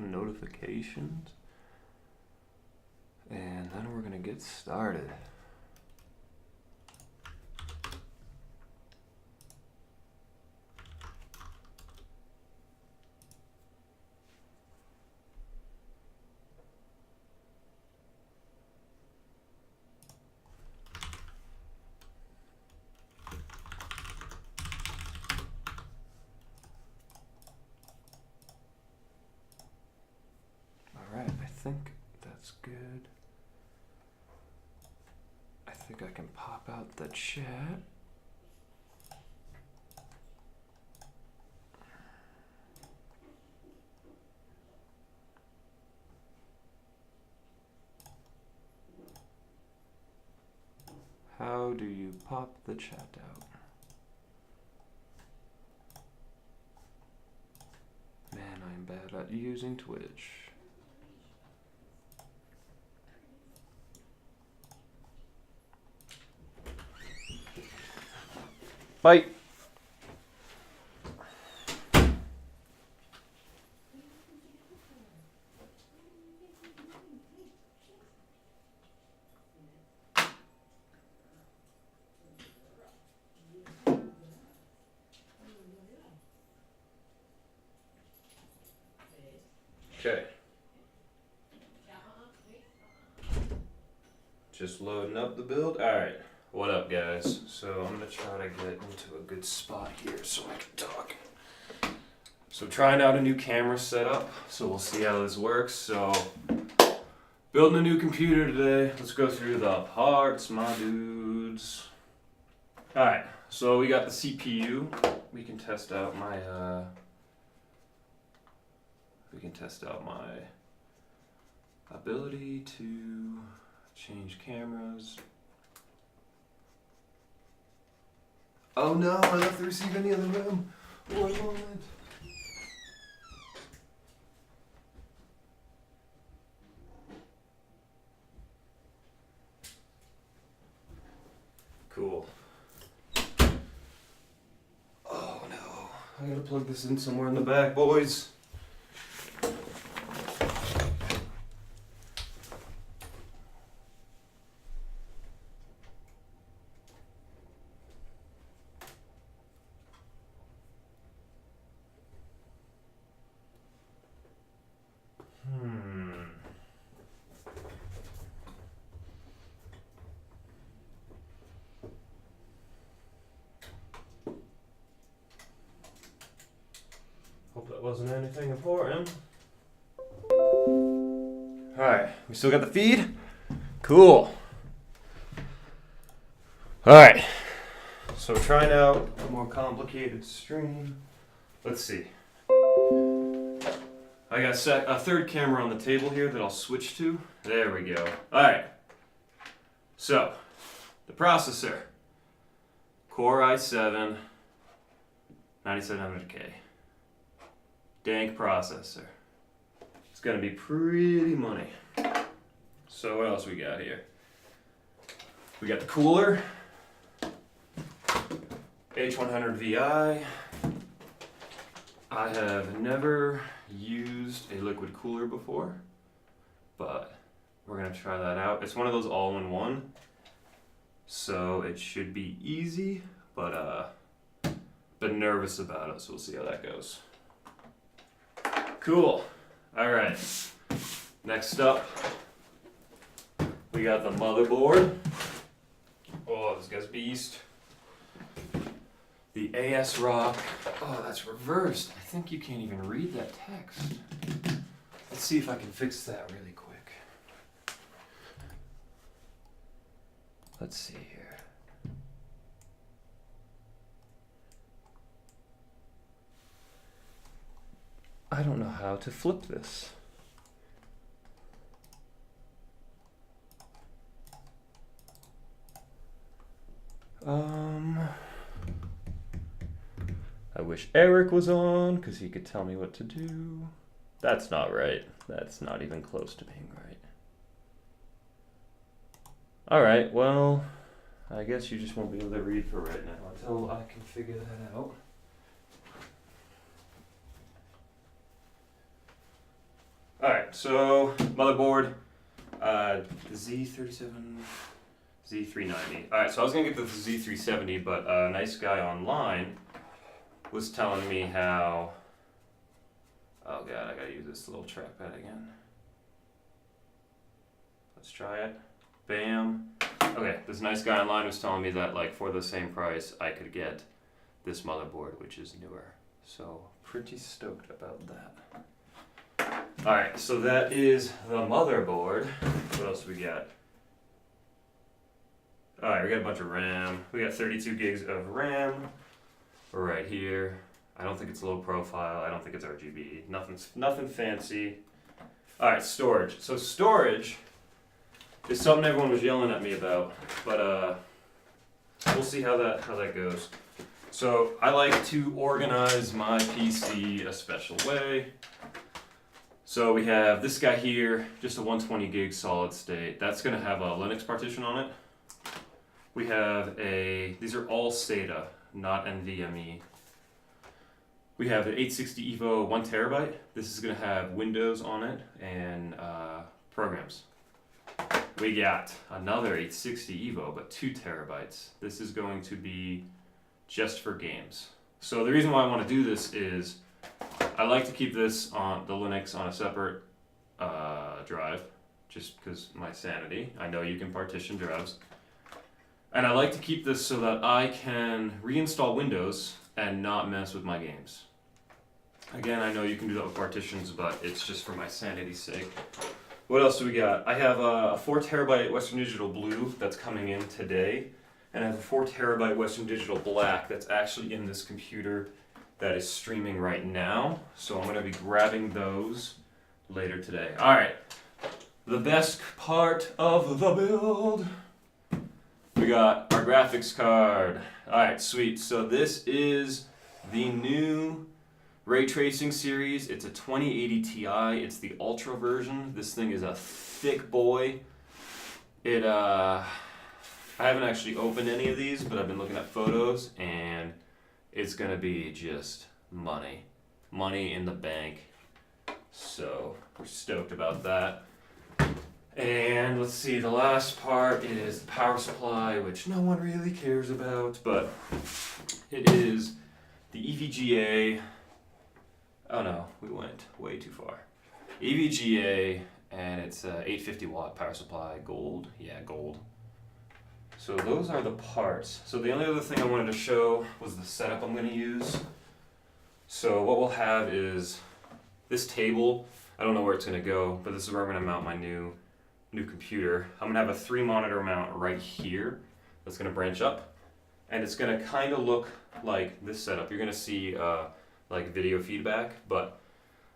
open notifications. And then we're gonna get started. Alright, I think that's good. I think I can pop out the chat. How do you pop the chat out? Man, I'm bad at using Twitch. Bye. Okay. Just loading up the build. Alright, what up guys? So I'm gonna try to get into a good spot here so I can talk. So trying out a new camera setup, so we'll see how this works. So building a new computer today. Let's go through the parts, my dudes. Alright, so we got the CPU. We can test out my ability to change cameras. Oh no, I left the receiver in the other room. One moment. Cool. Oh no, I gotta plug this in somewhere in the back, boys. Hope that wasn't anything important. Alright, we still got the feed? Cool. Alright, so trying out a more complicated stream. Let's see. I got a third camera on the table here that I'll switch to. There we go. Alright, so the processor. Core i7 9700K. Dank processor. It's gonna be pretty money. So what else we got here? We got the cooler. H100VI. I have never used a liquid cooler before, but we're gonna try that out. It's one of those all-in-one, so it should be easy, but been nervous about it, so we'll see how that goes. Cool. All right. Next up, we got the motherboard. Oh, this guy's beast. The ASRock. Oh, that's reversed. I think you can't even read that text. Let's see if I can fix that really quick. Let's see here. I don't know how to flip this. I wish Eric was on because he could tell me what to do. That's not right. That's not even close to being right. Alright, well, I guess you just won't be able to read for right now until I can figure that out. Alright, so motherboard, Z37, Z390. Alright, so I was gonna get the Z370, but a nice guy online was telling me how, oh god, I gotta use this little trackpad again. Let's try it. Bam. Okay, this nice guy online was telling me that like for the same price I could get this motherboard, which is newer. So pretty stoked about that. Alright, so that is the motherboard. What else do we got? Alright, we got a bunch of RAM. We got 32 gigs of RAM right here. I don't think it's low profile. I don't think it's RGB. Nothing fancy. Alright, storage. So storage is something everyone was yelling at me about, but we'll see how that goes. So I like to organize my PC a special way. So we have this guy here, just a 120 gig solid state. That's going to have a Linux partition on it. We have these are all SATA, not NVMe. We have the 860 EVO 1 terabyte. This is going to have Windows on it and programs. We got another 860 EVO, but 2 terabytes. This is going to be just for games. So the reason why I want to do this is I like to keep this on the Linux on a separate drive, just because my sanity. I know you can partition drives. And I like to keep this so that I can reinstall Windows and not mess with my games. Again, I know you can do that with partitions, but it's just for my sanity's sake. What else do we got? I have a 4 terabyte Western Digital Blue that's coming in today, and I have a 4 terabyte Western Digital Black that's actually in this computer that is streaming right now. So I'm going to be grabbing those later today. All right, the best part of the build. We got our graphics card. All right, sweet. So this is the new Ray Tracing series. It's a 2080 Ti. It's the Ultra version. This thing is a thick boy. I haven't actually opened any of these, but I've been looking at photos, and it's gonna be just money. Money in the bank. So we're stoked about that. And let's see, the last part is the power supply, which no one really cares about, but it is the EVGA. Oh no, we went way too far. EVGA, and it's a 850 watt power supply, gold. Yeah, gold. So those are the parts. So the only other thing I wanted to show was the setup I'm going to use. So what we'll have is this table. I don't know where it's going to go, but this is where I'm going to mount my new computer. I'm going to have a 3 monitor mount right here that's going to branch up, and it's going to kind of look like this setup. You're going to see like video feedback, but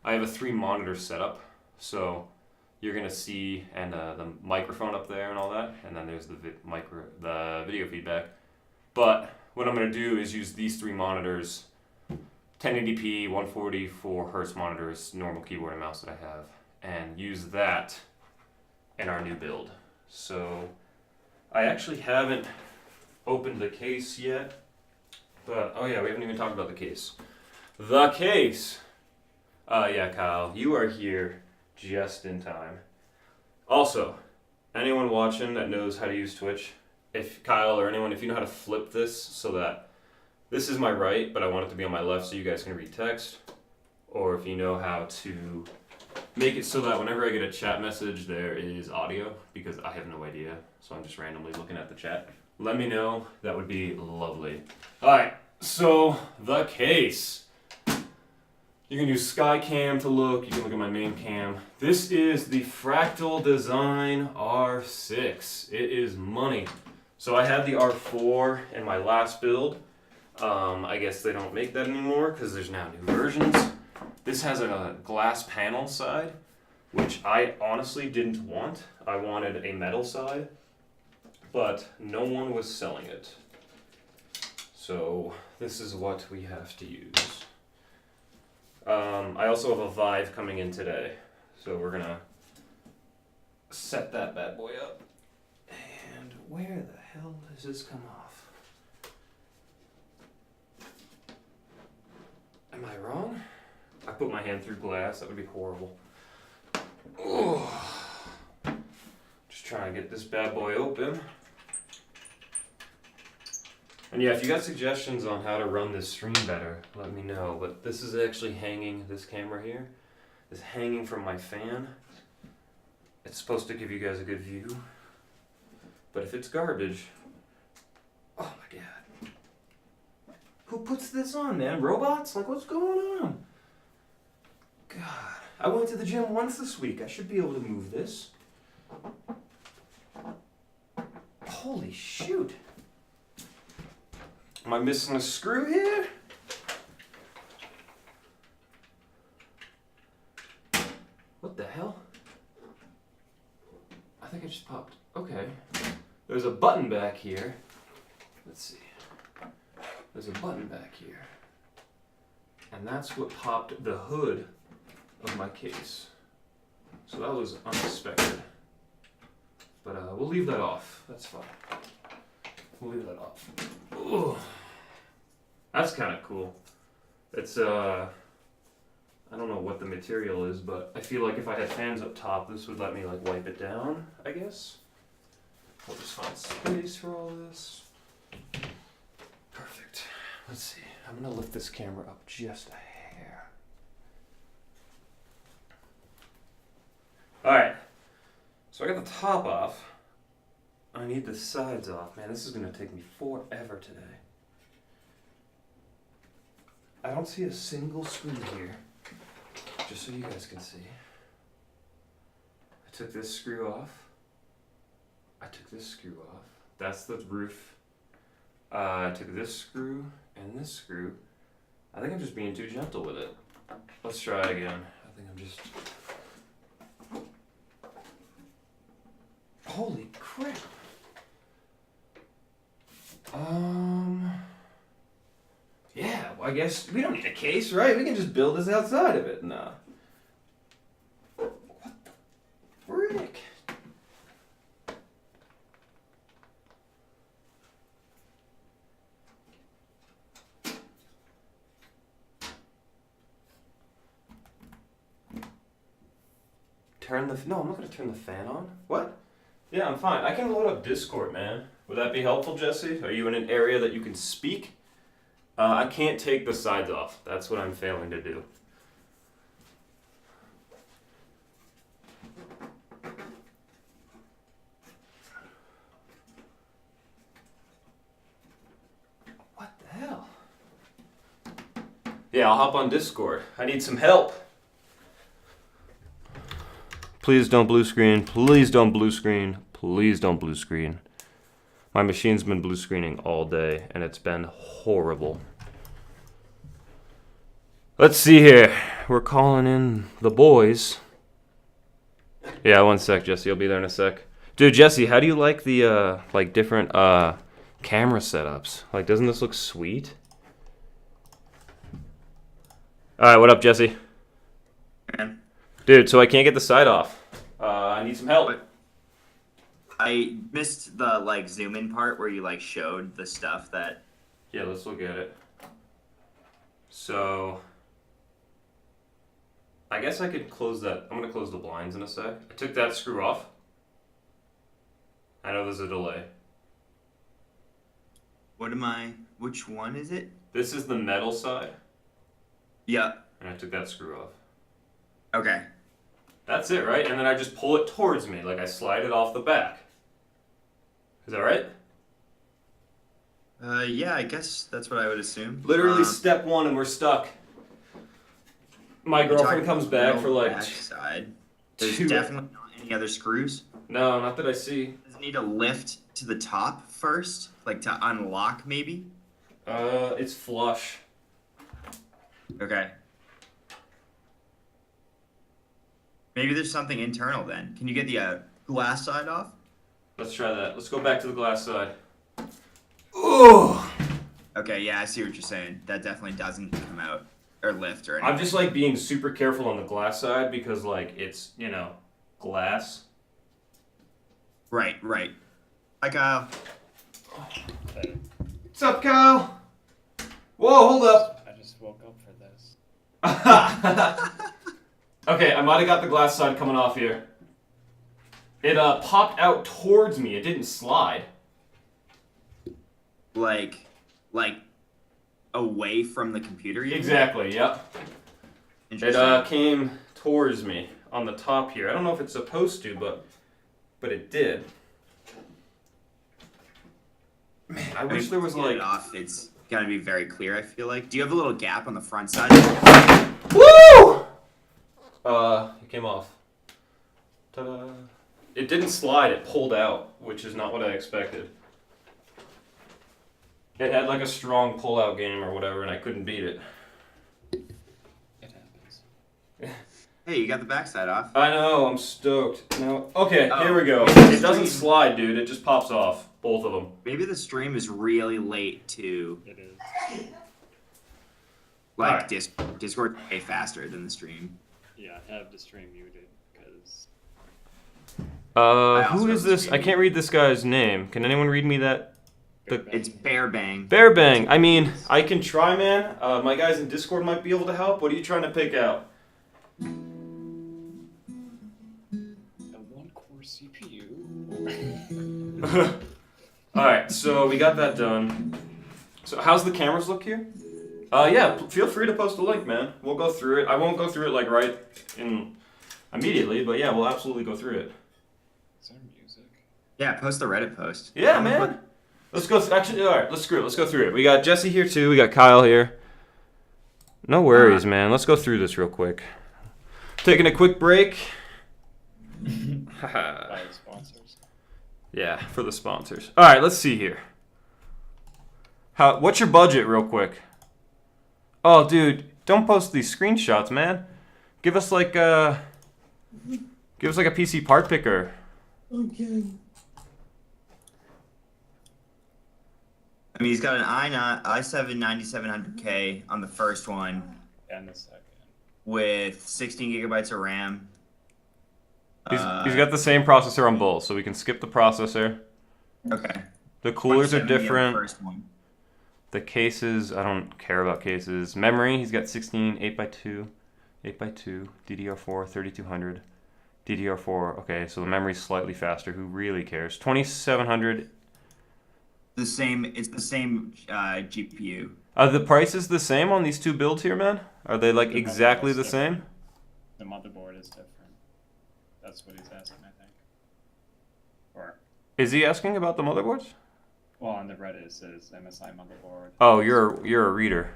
I have a 3 monitor setup, so you're going to see, and the microphone up there and all that, and then there's the video feedback. But what I'm going to do is use these 3 monitors, 1080p, 144 hertz monitors, normal keyboard and mouse that I have, and use that in our new build. So I actually haven't opened the case yet, but oh yeah, we haven't even talked about the case. The case! Yeah, Kyle, you are here just in time. Also, anyone watching that knows how to use Twitch, if Kyle or anyone, if you know how to flip this so that this is my right, but I want it to be on my left so you guys can read text, or if you know how to make it so that whenever I get a chat message there is audio, because I have no idea, so I'm just randomly looking at the chat. Let me know, that would be lovely. Alright, so the case. You can use Skycam to look, you can look at my main cam. This is the Fractal Design R6. It is money. So I had the R4 in my last build. I guess they don't make that anymore because there's now new versions. This has a glass panel side, which I honestly didn't want. I wanted a metal side, but no one was selling it. So this is what we have to use. I also have a Vive coming in today, so we're gonna set that bad boy up. And where the hell does this come off? Am I wrong? I put my hand through glass, that would be horrible. Just trying to get this bad boy open. And yeah, if you got suggestions on how to run this stream better, let me know. But this is actually hanging, this camera here is hanging from my fan. It's supposed to give you guys a good view. But if it's garbage, oh my god. Who puts this on, man? Robots? Like, what's going on? God. I went to the gym once this week. I should be able to move this. Holy shoot. Am I missing a screw here? What the hell? I think I just popped. Okay. There's a button back here. Let's see. There's a button back here. And that's what popped the hood of my case. So that was unexpected. But we'll leave that off. That's fine. We'll leave that off. Ooh. That's kind of cool. It's, I don't know what the material is, but I feel like if I had fans up top, this would let me, like, wipe it down, I guess. I'll just find space for all this. Perfect. Let's see. I'm going to lift this camera up just a hair. Alright. So I got the top off. I need the sides off. Man, this is going to take me forever today. I don't see a single screw here. Just so you guys can see. I took this screw off. I took this screw off. That's the roof. I took this screw and this screw. I think I'm just being too gentle with it. Let's try it again. I think I'm just... Holy crap. Yeah, well, I guess we don't need a case, right? We can just build this outside of it. Nah. What the frick? No, I'm not gonna turn the fan on. What? Yeah, I'm fine. I can load up Discord, man. Would that be helpful, Jesse? Are you in an area that you can speak? I can't take the sides off. That's what I'm failing to do. What the hell? Yeah, I'll hop on Discord. I need some help. Please don't blue screen. Please don't blue screen. Please don't blue screen. My machine's been blue screening all day, and it's been horrible. Let's see here. We're calling in the boys. Yeah, one sec, Jesse. I'll be there in a sec. Dude, Jesse, how do you like the, different, camera setups? Like, doesn't this look sweet? Alright, what up, Jesse? Man. Dude, so I can't get the side off. I need some help. I missed the zoom in part where you showed the stuff that. Yeah, let's look at it. So I guess I could close that. I'm gonna close the blinds in a sec. I took that screw off. I know there's a delay. Which one is it? This is the metal side. Yeah. And I took that screw off. Okay. That's it, right? And then I just pull it towards me, like I slide it off the back. Is that right? Yeah, I guess that's what I would assume. Literally step one and we're stuck. My girlfriend comes back for side. There's definitely not any other screws. No, not that I see. Does it need to lift to the top first? To unlock maybe? It's flush. Okay. Maybe there's something internal then. Can you get the glass side off? Let's try that. Let's go back to the glass side. Ooh! Okay, yeah, I see what you're saying. That definitely doesn't come out or lift or anything. I'm just being super careful on the glass side because it's, glass. Right. Hi, Kyle. What's up, Kyle? Whoa, hold up. I just woke up for this. Okay, I might have got the glass side coming off here. It popped out towards me. It didn't slide. Like away from the computer. Exactly. Yep. It came towards me on the top here. I don't know if it's supposed to, but it did. Man, I wish there was like. It off. It's gotta be very clear. I feel like. Do you have a little gap on the front side? Woo! It came off. Ta-da! It didn't slide. It pulled out, which is not what I expected. It had like a strong pull-out game or whatever, and I couldn't beat it. It happens. Hey, you got the backside off. I know. I'm stoked. No. Okay, Oh, here we go. maybe It doesn't stream. slide, dude. It just pops off. Both of them. Maybe the stream is really late to It is. like Alright. Discord way faster than the stream. Yeah, I have the stream muted because Who also is this? I can't read this guy's name. Can anyone read me that? It's Bear Bang. Bear Bang. I mean, I can try, man. My guys in Discord might be able to help. What are you trying to pick out? a one-core CPU. Alright, so we got that done. So how's the cameras look here? Yeah, feel free to post a link, man. We'll go through it. I won't go through it like right in immediately, but yeah, we'll absolutely go through it. Is there music? Yeah, post the Reddit post. Yeah, man. Let's go. Actually, all right. Let's screw it. Let's go through it. We got Jesse here too. We got Kyle here. No worries, man. Let's go through this real quick. Taking a quick break. By sponsors. Yeah, for the sponsors. All right, let's see here. What's your budget, real quick? Oh, dude, don't post these screenshots, man. Give us like a PC part picker. Okay. I mean, he's got an i7 9700K on the first one And the second. with 16 gigabytes of RAM. He's got the same processor on both, so we can skip the processor. Okay. The coolers are 170 on the different. First one. The cases, I don't care about cases. Memory, he's got 16, 8x2, 8x2, DDR4, 3200, DDR4. Okay, so the memory's slightly faster. Who really cares? 2700. It's the same GPU. Are the prices the same on these two builds here, man? Are they like The exactly motherboard's the same? different. The motherboard is different. That's what he's asking, I think. Or, Is he asking about the motherboards? well, on the Reddit it says MSI motherboard. Oh, you're a reader.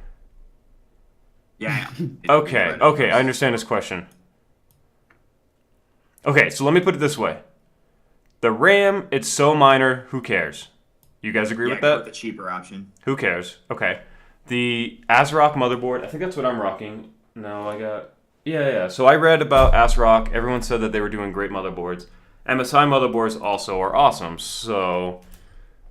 Yeah. Okay, okay, I understand his question. Okay, so let me put it this way. The RAM, it's so minor, who cares? You guys agree with go that? with the cheaper option. Who cares? Okay. The ASRock motherboard, I think that's what I'm rocking. No, I got... Yeah. So I read about ASRock. Everyone said that they were doing great motherboards. MSI motherboards also are awesome. So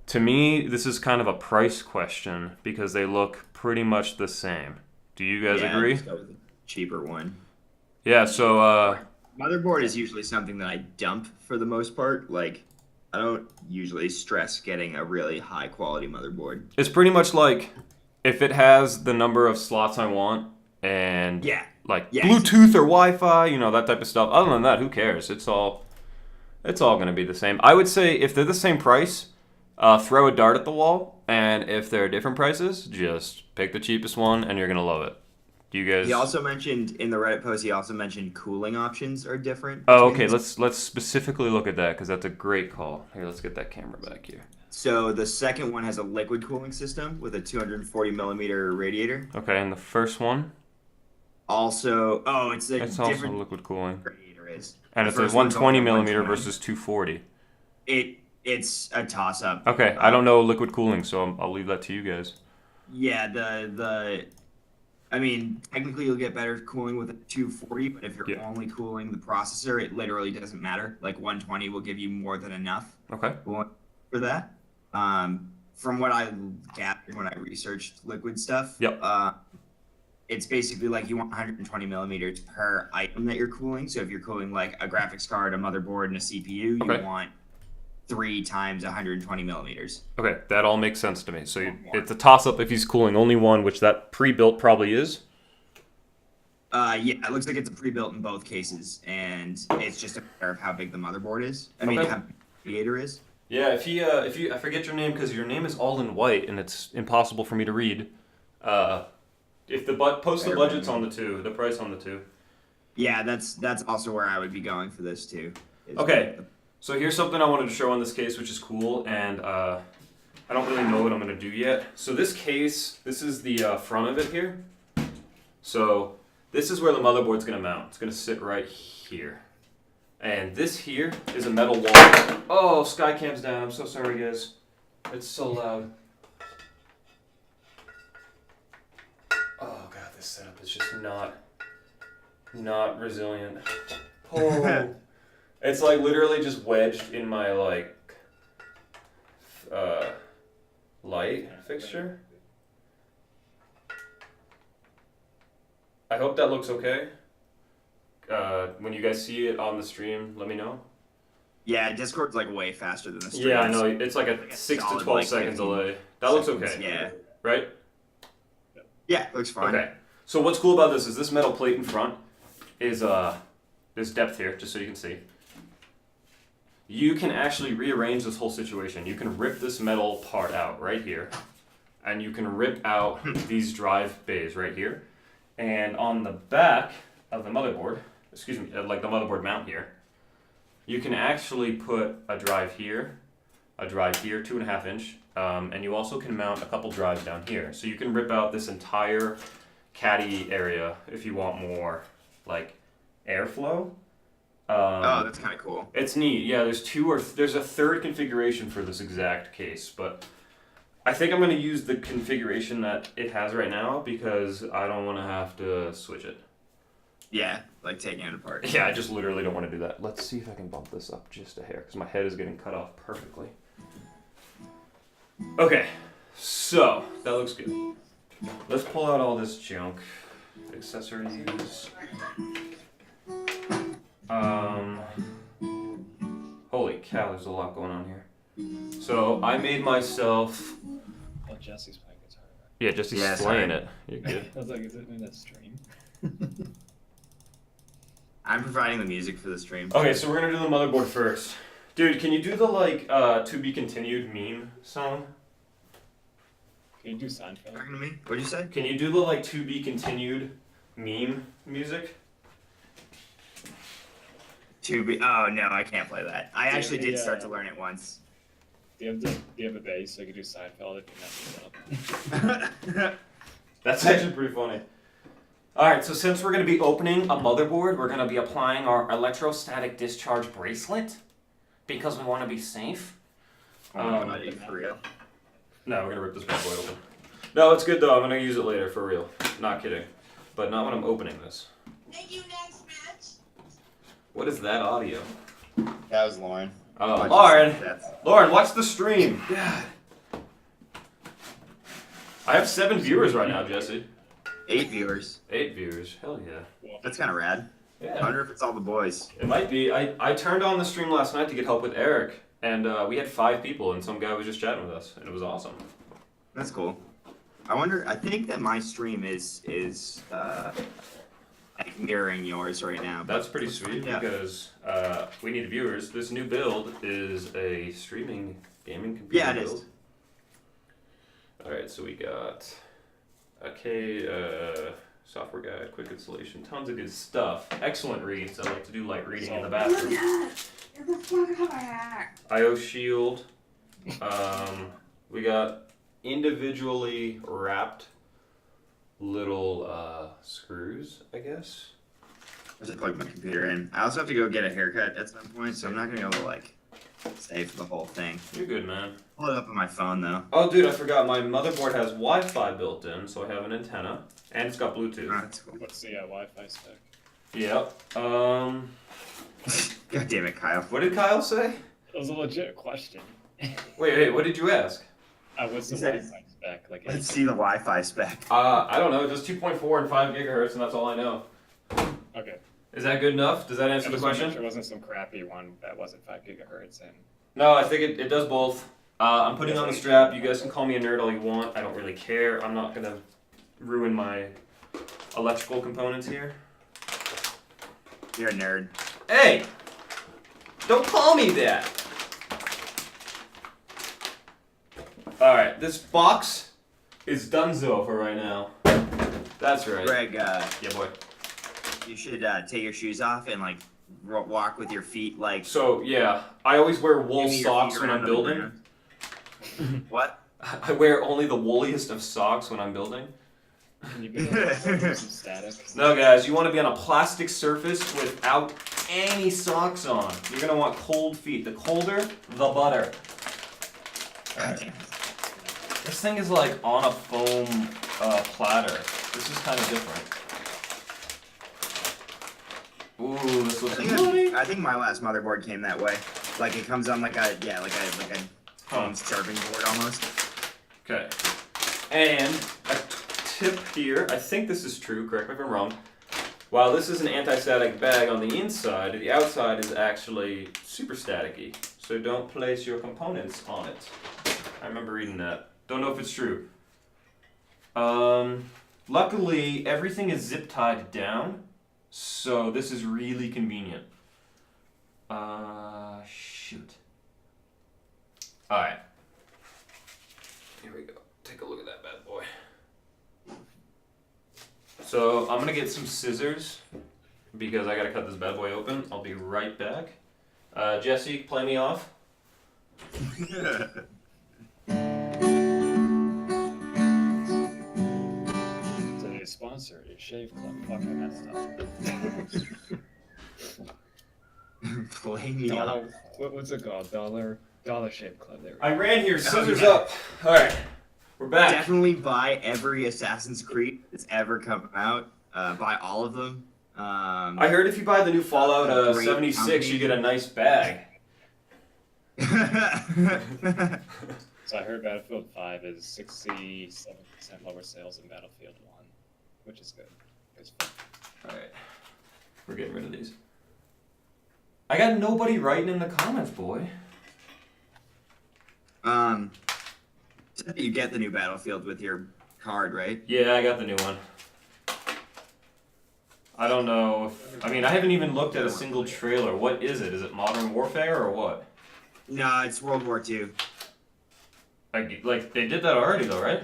to me, this is kind of a price question because they look pretty much the same. Do you guys agree? Just go with the cheaper one. Yeah, so... Motherboard is usually something that I dump for the most part. Like, I don't usually stress getting a really high quality motherboard. It's pretty much like if it has the number of slots I want and Yeah. like Yeah. Bluetooth or Wi-Fi, you know, that type of stuff. Other than that, who cares? It's all going to be the same. I would say if they're the same price, throw a dart at the wall, and if they're different prices, just pick the cheapest one and you're going to love it. Do you guys... He also mentioned in the Reddit post. He also mentioned cooling options are different. Oh, between okay. these. Let's specifically look at that because that's a great call. Here, let's get that camera back here. So the second one has a liquid cooling system with a 240 millimeter radiator. Okay, and the first one, Also, it's a it's also different liquid cooling. radiator is. And The it's a first one's 120 only millimeter 120. versus 240. It's a toss up. Okay, I don't know liquid cooling, so I'll leave that to you guys. Yeah, I mean, technically you'll get better cooling with a 240, but if you're Yeah. only cooling the processor, it literally doesn't matter. Like 120 will give you more than enough Okay. for that. From what I gathered when I researched liquid stuff, Yep. it's basically like you want 120 millimeters per item that you're cooling. So if you're cooling like a graphics card, a motherboard, and a CPU, Okay. you want 3 times 120 millimeters. Okay, that all makes sense to me. So it's a toss-up if he's cooling only one, which that pre-built probably is. Yeah, it looks like it's a pre-built in both cases, and it's just a matter of how big the motherboard is. I mean, Okay. how big the radiator is. Yeah, if you, I forget your name because your name is all in white and it's impossible for me to read. If the post the budgets on the two, the price on the two. Yeah, that's also where I would be going for this too. is Okay. the- So here's something I wanted to show on this case, which is cool, and I don't really know what I'm gonna do yet. So this case, this is the front of it here. So this is where the motherboard's gonna mount. It's gonna sit right here. And this here is a metal wall. Oh, Skycam's down. I'm so sorry, guys. It's so loud. Oh god, this setup is just not resilient. Oh, it's like literally just wedged in my like light fixture. I hope that looks okay. When you guys see it on the stream, let me know. Yeah, Discord's like way faster than the stream. Yeah, I know. It's like a 6 to solid, 12 like, second 15 delay. That looks seconds, okay, Yeah. right? Yeah, looks fine. Okay. So what's cool about this is this metal plate in front is there's depth here, just so you can see. You can actually rearrange this whole situation. You can rip this metal part out right here, and you can rip out these drive bays right here. And on the back of the motherboard, excuse me, like the motherboard mount here, you can actually put a drive here, 2.5 inch, and you also can mount a couple drives down here. So you can rip out this entire caddy area if you want more like airflow. Oh, that's kind of cool. It's neat. Yeah, there's a third configuration for this exact case, but I think I'm going to use the configuration that it has right now because I don't want to have to switch it. Yeah, like taking it apart. Yeah, I just literally don't want to do that. Let's see if I can bump this up just a hair because my head is getting cut off perfectly. Okay, so that looks good. Let's pull out all this junk. Accessories. Holy cow, there's a lot going on here. So I made myself. Oh, Jesse's playing guitar. Yeah, just Yeah, explain sorry. it. You're good. I was like, is it in a stream? I'm providing the music for the stream. Okay, so we're gonna do the motherboard first. Dude, can you do the like to be continued meme song? Can you do Seinfeld? Talking to me? What'd you say? Can you do the like to be continued meme music? Oh no, I can't play that. I actually did Yeah. start to learn it once. Do you have a bass so you can do Seinfeld if you mess it up? That's actually pretty funny. Alright, so since we're going to be opening a motherboard, we're going to be applying our electrostatic discharge bracelet because we want to be safe. Oh my God, are you for real? No, we're going to rip this bad boy open. No, it's good though. I'm going to use it later for real. Not kidding. But not when I'm opening this. Thank you, next match. What is that audio? That was Lauren. Oh, Lauren! That's- Lauren, watch the stream! God. I have 7 viewers right now, Jesse. 8 viewers. 8 viewers. Hell yeah. That's kind of rad. I Yeah. wonder if it's all the boys. It might be. I turned on the stream last night to get help with Eric, and we had 5 people, and some guy was just chatting with us, and it was awesome. That's cool. I think that my stream is like mirroring yours right now. but That's pretty let's sweet find out. because we need viewers. This new build is a streaming gaming computer Yeah, it build. is. Alright, so we got a software guide, quick installation, tons of good stuff. Excellent reads. I like to do light reading in the bathroom. IO shield. We got individually wrapped little screws, I guess. I just plug my computer in. I also have to go get a haircut at some point, so I'm not gonna be able to like save the whole thing. You're good, man. Pull it up on my phone though. Oh, dude, I forgot. My motherboard has Wi-Fi built in, so I have an antenna, and it's got Bluetooth. Oh, that's cool. What's the Wi-Fi spec? Yep. God damn it, Kyle. What did Kyle say? That was a legit question. Wait, what did you ask? What's the He said- Wi-Fi spec? Like, Let's see the Wi-Fi spec. I don't know. It does 2.4 and 5 gigahertz, and that's all I know. okay. Is that good enough? Does that answer I the just wanna make question? sure it wasn't some crappy one that wasn't 5 gigahertz and No, I think it does both. I'm putting on the strap. You guys can call me a nerd all you want. I don't really care. I'm not gonna ruin my electrical components here. You're a nerd. Hey! Don't call me that! Alright, this box is donezo for right now. That's right. Greg, Yeah, boy. you should take your shoes off and like walk with your feet like. So, yeah, I always wear wool Maybe your socks feet when I'm around on the building. ground. What? I wear only the wooliest of socks when I'm building. Can you build some static? No, guys, you want to be on a plastic surface without any socks on. You're going to want cold feet. The colder, the better. This thing is like on a foam platter. This is kind of different. Ooh, this looks funny. I think my last motherboard came that way. Like it comes on like a foam surfing board almost. Okay. And a tip here, I think this is true, correct me if I'm wrong. While this is an anti-static bag on the inside, the outside is actually super staticky. So don't place your components on it. I remember reading that. Don't know if it's true. Luckily, everything is zip tied down, so this is really convenient. Shoot. Alright. Here we go. Take a look at that bad boy. So I'm gonna get some scissors because I gotta cut this bad boy open. I'll be right back. Jesse, play me off. Today's sponsor is Shave Club. Fuck, I messed up. Play me up. Dollar, what's it called? Dollar Shave Club. There we go. I ran here, scissors yeah. up. Alright, we're back. Definitely buy every Assassin's Creed that's ever come out. Buy all of them. I heard if you buy the new Fallout Great 76, company. you get a nice bag. So I heard Battlefield 5 is 67% lower sales than Battlefield 1, which is good. It's fun. Alright, we're getting rid of these. I got nobody writing in the comments, boy. You get the new Battlefield with your card, right? Yeah, I got the new one. I don't know if, I mean, I haven't even looked at a single trailer. What is it? Is it Modern Warfare or what? No, it's World War II. Like they did that already though, right?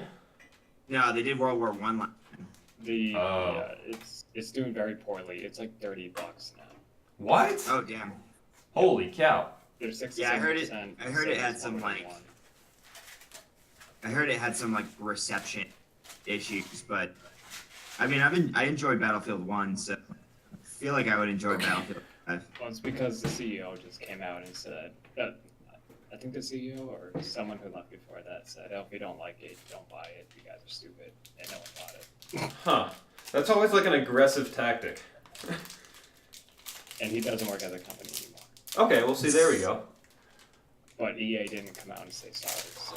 No, they did World War One. Yeah, it's doing very poorly. It's like $30 now. What? Oh damn. Holy cow. There's 67%. Yeah, I heard it had some, sales like, I heard it had some like reception issues, but I mean, I enjoyed Battlefield 1, so I feel like I would enjoy Battlefield 5. Well, it's because the CEO just came out and said, I think the CEO or someone who left before that said, oh, if you don't like it, don't buy it. You guys are stupid. And no one bought it. Huh. That's always like an aggressive tactic. And he doesn't work at the company anymore. Okay, well see, there we go. But EA didn't come out and say sorry, so...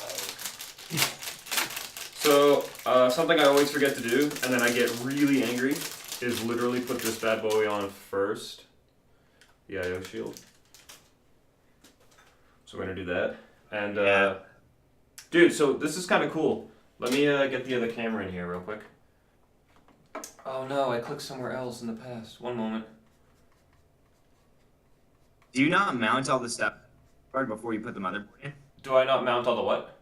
So, something I always forget to do, and then I get really angry, is literally put this bad boy on first. The IO shield. So we're gonna do that. And, Yeah. dude, so this is kind of cool. Let me get the other camera in here real quick. Oh no, I clicked somewhere else in the past. One moment. Do you not mount all the stuff before you put the motherboard in? Do I not mount all the what?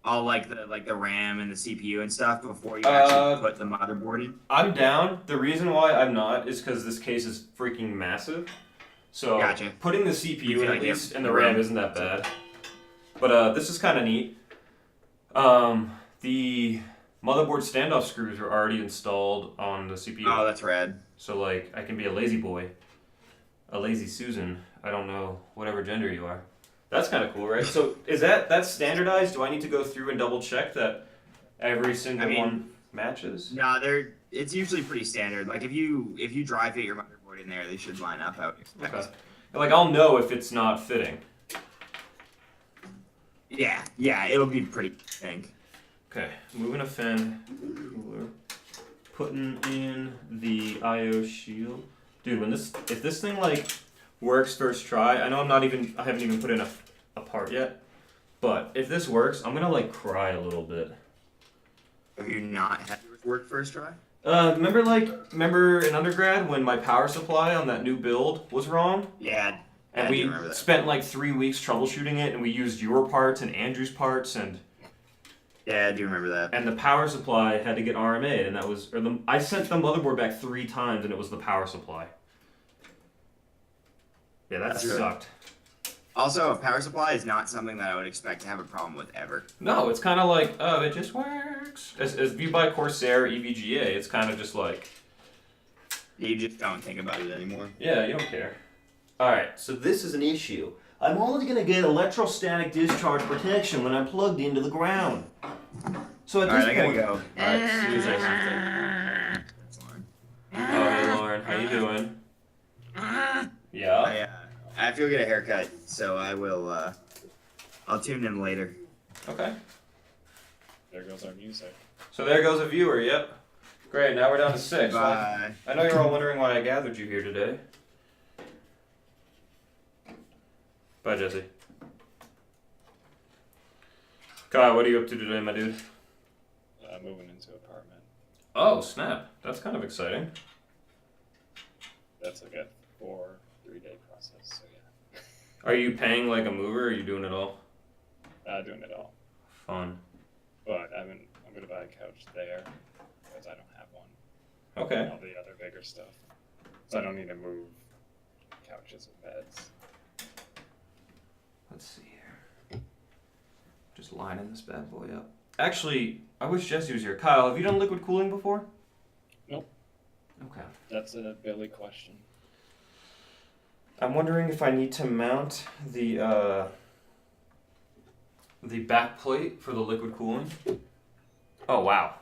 All like the RAM and the CPU and stuff before you actually put the motherboard in? I'm down. The reason why I'm not is because this case is freaking massive. So Gotcha. putting the CPU in like at you least have and the room. RAM isn't that bad. But this is kind of neat. The motherboard standoff screws are already installed on the CPU. Oh, that's rad. So like I can be a lazy boy, a lazy Susan. I don't know, whatever gender you are. That's kind of cool, right? So is that's standardized? Do I need to go through and double check that every single one matches? No, it's usually pretty standard. Like if you dry fit your motherboard in there, they should line up how you expect. Okay. Like I'll know if it's not fitting. Yeah, it'll be pretty, I think. Okay, moving a fan cooler, putting in the IO shield. Dude, if this thing like works first try, I know I haven't even put in a part yet, but if this works, I'm gonna like cry a little bit. Are you not happy with work first try? Remember in undergrad when my power supply on that new build was wrong? Yeah. And I do we remember that. spent like 3 weeks troubleshooting it, and we used your parts and Andrew's parts, and Yeah, I do remember that. the power supply had to get RMA'd, and that was, I sent the motherboard back 3 times, and it was the power supply. Yeah, that That's really- sucked. Also, a power supply is not something that I would expect to have a problem with ever. No, it's kind of like, oh, it just works. As if you buy Corsair EVGA, it's kind of just like, You just don't think about it anymore. yeah, you don't care. Alright, so this is an issue. I'm only going to get electrostatic discharge protection when I'm plugged into the ground. So at Alright, this I gotta point... go. Alright, see you Say later. something. That's Lauren. Oh, hey Lauren, how you doing? Yeah? I have to go get a haircut, so I will, I'll tune in later. Okay. There goes our music. So there goes a viewer, yep. Great, now we're down to 6. Bye. I know you're all wondering why I gathered you here today. Bye, Jesse. Kyle, what are you up to today, my dude? Moving into apartment. Oh, snap. That's kind of exciting. That's like a 3-day process. So yeah, Are you paying like a mover, or are you doing it all? doing it all. Fun. But I'm gonna buy a couch there because I don't have one. Okay. And all the other bigger stuff, so I don't need to move couches and beds. Let's see here. Just lining this bad boy up. Actually, I wish Jesse was here. Kyle, have you done liquid cooling before? Nope. Okay. That's a Billy question. I'm wondering if I need to mount the back plate for the liquid cooling. Oh, wow.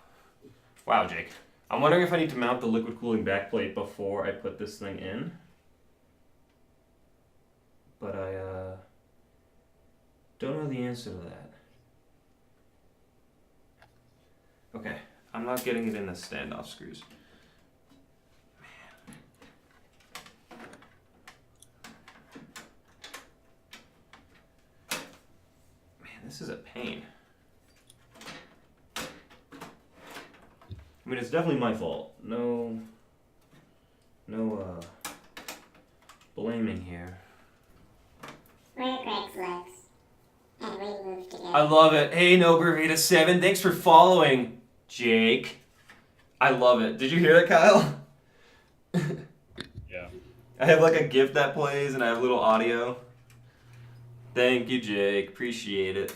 Wow, Jake. I'm wondering if I need to mount the liquid cooling back plate before I put this thing in. But I don't know the answer to that. Okay, I'm not getting it in the standoff screws. Man, this is a pain. I mean, it's definitely my fault. No blaming here. We're Greg's legs, and we moved together. I love it. Hey, No Gravita 7, thanks for following, Jake. I love it. Did you hear that, Kyle? Yeah. I have like a GIF that plays, and I have a little audio. Thank you, Jake. Appreciate it.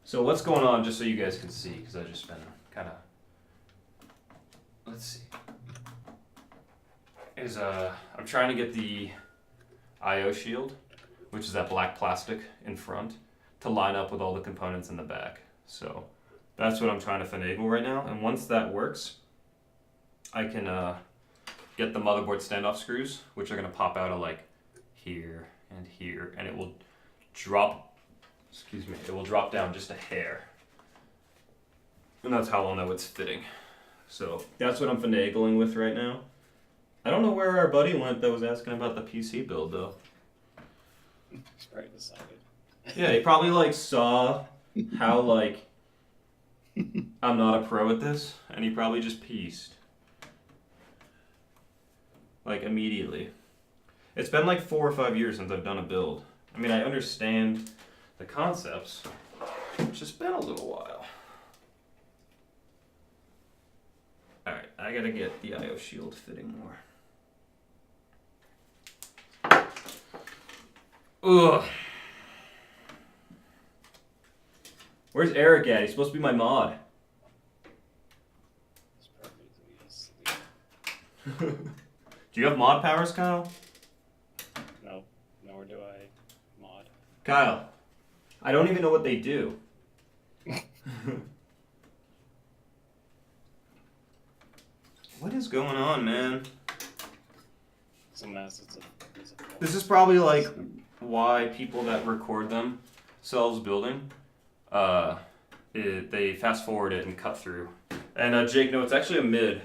So what's going on, just so you guys can see, because I've just been kind of... Let's see. I'm trying to get the I/O shield, which is that black plastic in front, to line up with all the components in the back. So that's what I'm trying to finagle right now. And once that works, I can get the motherboard standoff screws, which are going to pop out of like here and here, and it will drop, it will drop down just a hair. And that's how I'll know it's fitting. So that's what I'm finagling with right now. I don't know where our buddy went that was asking about the PC build though. He's probably decided. Yeah, he probably like saw how like I'm not a pro at this, and he probably just pieced. Like immediately. It's been like 4 or 5 years since I've done a build. I mean, I understand the concepts. It's just been a little while. Alright, I gotta get the I/O shield fitting more. Ugh. Where's Eric at? He's supposed to be my mod. He's probably asleep. Do you have mod powers, Kyle? No, nor do I mod. Kyle, I don't even know what they do. What is going on, man? Someone asked it's a This is probably like why people that record themselves building, they fast forward it and cut through. And Jake, no, it's actually a mid.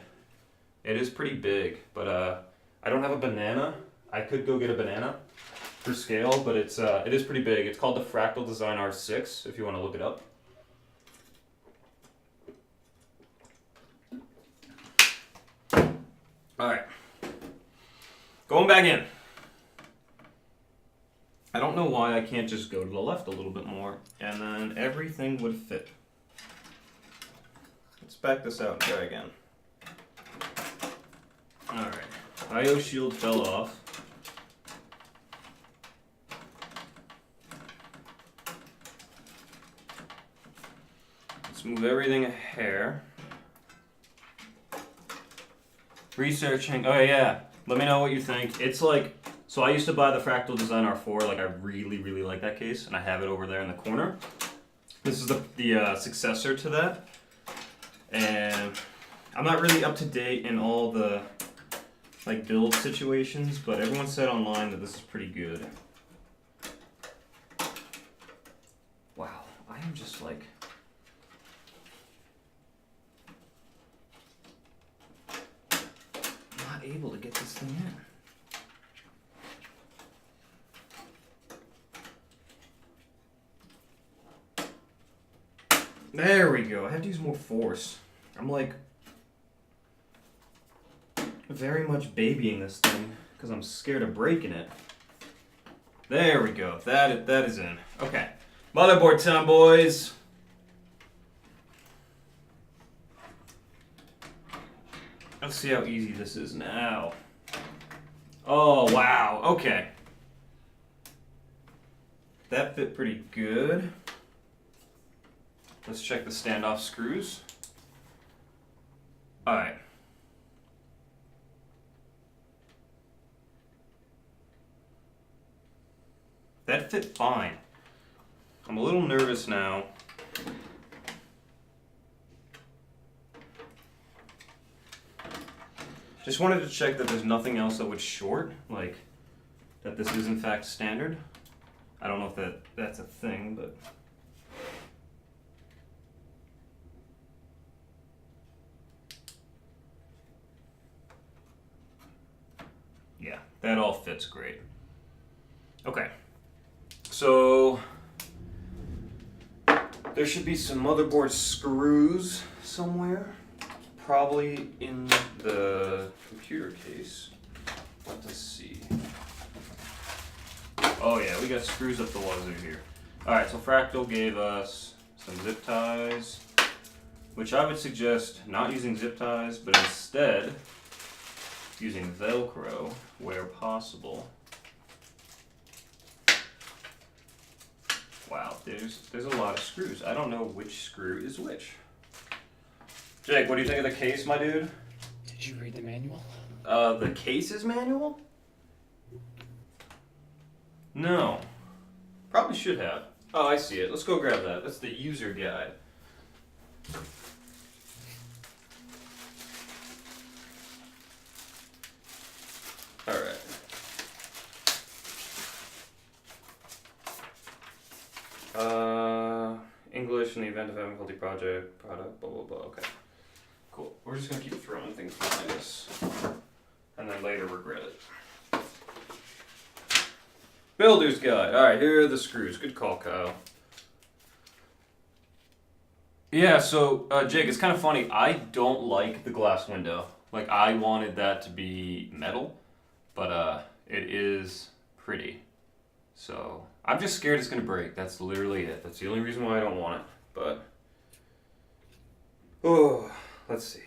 It is pretty big, but I don't have a banana. I could go get a banana for scale, but it is pretty big. It's called the Fractal Design R6 if you want to look it up. Alright. Going back in. I don't know why I can't just go to the left a little bit more, and then everything would fit. Let's back this out and try again. Alright. IO shield fell off. Let's move everything a hair. Researching. Oh yeah. Let me know what you think. It's like, so I used to buy the Fractal Design R4. Like I really, really like that case, and I have it over there in the corner. This is the successor to that, and I'm not really up to date in all the like build situations, but everyone said online that this is pretty good. Wow, I am just like. Able to get this thing in. There we go. I have to use more force. I'm like very much babying this thing because I'm scared of breaking it. There we go. That is in. Okay. Motherboard time, boys. Let's see how easy this is now. Oh, wow. Okay. That fit pretty good. Let's check the standoff screws. Alright. That fit fine. I'm a little nervous now. Just wanted to check that there's nothing else that would short, like that this is in fact standard. I don't know if that's a thing, but yeah, that all fits great. Okay, so there should be some motherboard screws somewhere. Probably in the computer case. Let us see. Oh yeah, we got screws up the wazoo here. Alright, so Fractal gave us some zip ties, which I would suggest not using zip ties, but instead using Velcro where possible. Wow, there's a lot of screws. I don't know which screw is which. Jake, what do you think of the case, my dude? Did you read the manual? The case's manual? No. Probably should have. Oh, I see it. Let's go grab that. That's the user guide. Alright. English in the event of having faulty product, blah, blah, blah. Okay. Cool. We're just gonna keep throwing things behind us. And then later regret it. Builder's guide. Alright, here are the screws. Good call, Kyle. Yeah, so, Jake, it's kind of funny. I don't like the glass window. Like, I wanted that to be metal, but, it is pretty. So, I'm just scared it's gonna break. That's literally it. That's the only reason why I don't want it. But, oh, let's see.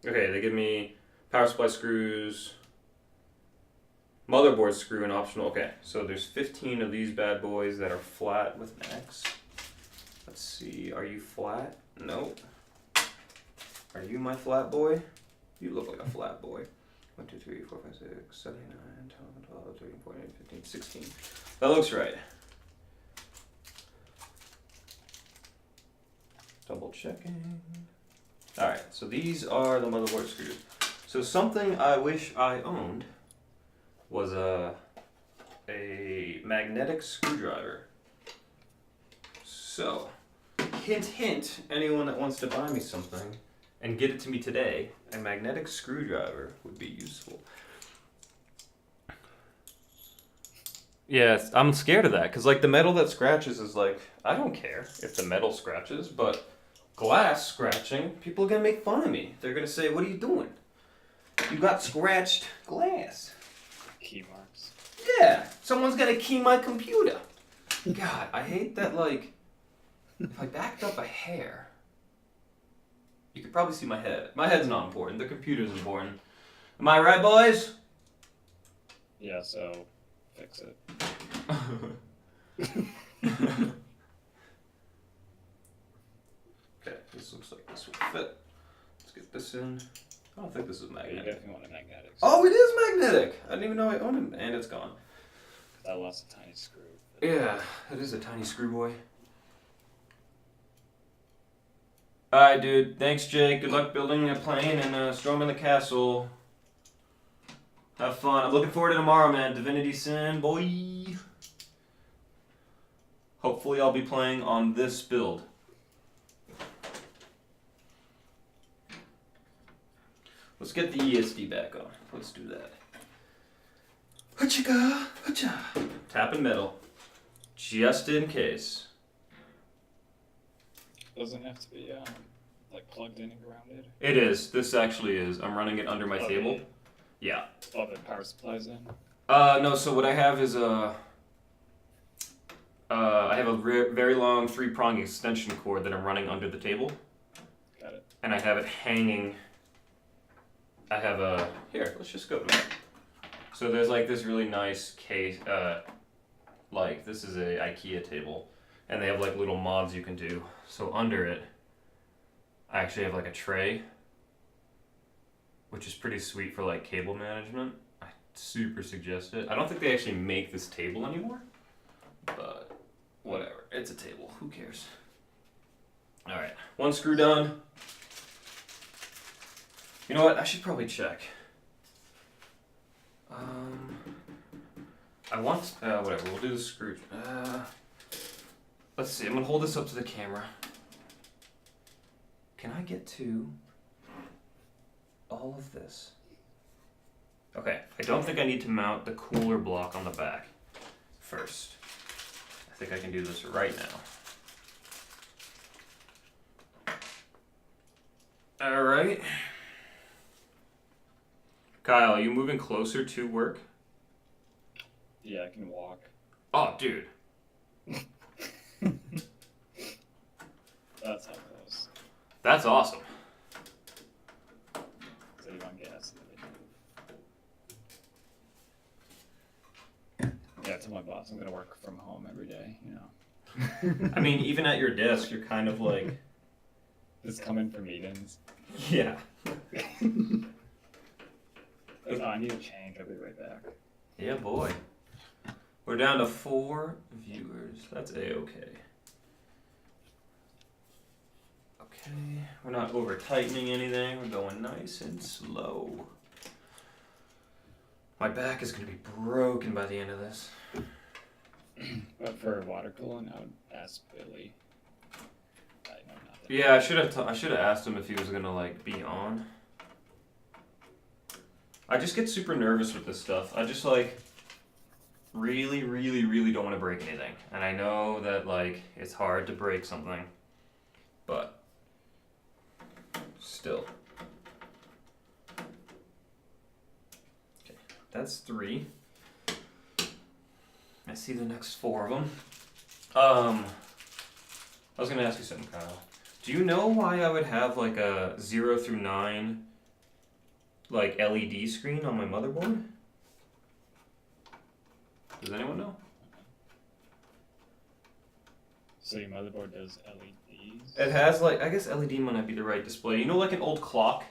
Okay, they give me power supply screws, motherboard screw, and optional. Okay, so there's 15 of these bad boys that are flat with an X. Let's see, are you flat? Nope. Are you my flat boy? You look like a flat boy. 1, 2, 3, 4, 5, 6, 7, 8, 9, 10, 11, 12, 13, 14, 15, 16. That looks right. Double checking. Alright, so these are the motherboard screws. So something I wish I owned was a magnetic screwdriver. So, hint hint, anyone that wants to buy me something and get it to me today, a magnetic screwdriver would be useful. Yeah, I'm scared of that, because like the metal that scratches is like, I don't care if the metal scratches, but glass scratching, people are going to make fun of me. They're going to say, what are you doing? You got scratched glass. Key marks. Yeah, someone's gonna key my computer. God, I hate that, like, if I backed up a hair, you could probably see my head. My head's not important, the computer's important. Am I right, boys? Yeah, so fix it. Okay, this looks like this will fit. Let's get this in. I don't think this is You magnetic. definitely want a magnetic. Oh, it is magnetic! I didn't even know I owned it, and it's gone. That lost a tiny screw. Yeah, it is a tiny screw boy. Alright, dude. Thanks, Jake. Good luck building a plane and storming the castle. Have fun. I'm looking forward to tomorrow, man. Divinity Sin, boy. Hopefully, I'll be playing on this build. Let's get the ESD back on. Let's do that. Hachika, hacha. Tapping metal. Just in case. Doesn't have to be like plugged in and grounded. It is. This actually is. I'm running it under my Oh, table. Yeah. Oh, the power supply's in. No. So what I have is I have a very long 3-prong extension cord that I'm running under the table, Got it. and I have it hanging. I have a here. Let's just go to it. So there's like this really nice case. Like this is a IKEA table, and they have like little mods you can do. So under it, I actually have like a tray, which is pretty sweet for like cable management. I super suggest it. I don't think they actually make this table anymore, but whatever. It's a table. Who cares? All right, one screw done. You know what? I should probably check. I want whatever. We'll do the screw. Let's see. I'm gonna hold this up to the camera. Can I get to all of this? Okay. I don't think I need to mount the cooler block on the back first. I think I can do this right now. All right. Kyle, are you moving closer to work? Yeah, I can walk. Oh, dude. That's how close. That's awesome. So you want gas? Yeah, I told my boss I'm gonna work from home every day. You know, I mean, even at your desk, you're kind of like, just come in for meetings. yeah. Oh, I need to change. I'll be right back. Yeah, boy. We're down to 4 viewers. That's a-okay. Okay, we're not over tightening anything. We're going nice and slow. My back is gonna be broken by the end of this. But for water cooling, I would ask Billy. I know nothing. Yeah, I should have asked him if he was gonna like be on. I just get super nervous with this stuff. I just like really don't want to break anything. And I know that like it's hard to break something, but still. Okay, that's 3. I see the next 4 of them. I was gonna ask you something, Kyle. Do you know why I would have like a 0 through 9 like LED screen on my motherboard? Does anyone know? So your motherboard does LEDs? It has like, I guess LED might not be the right display. You know, like an old clock?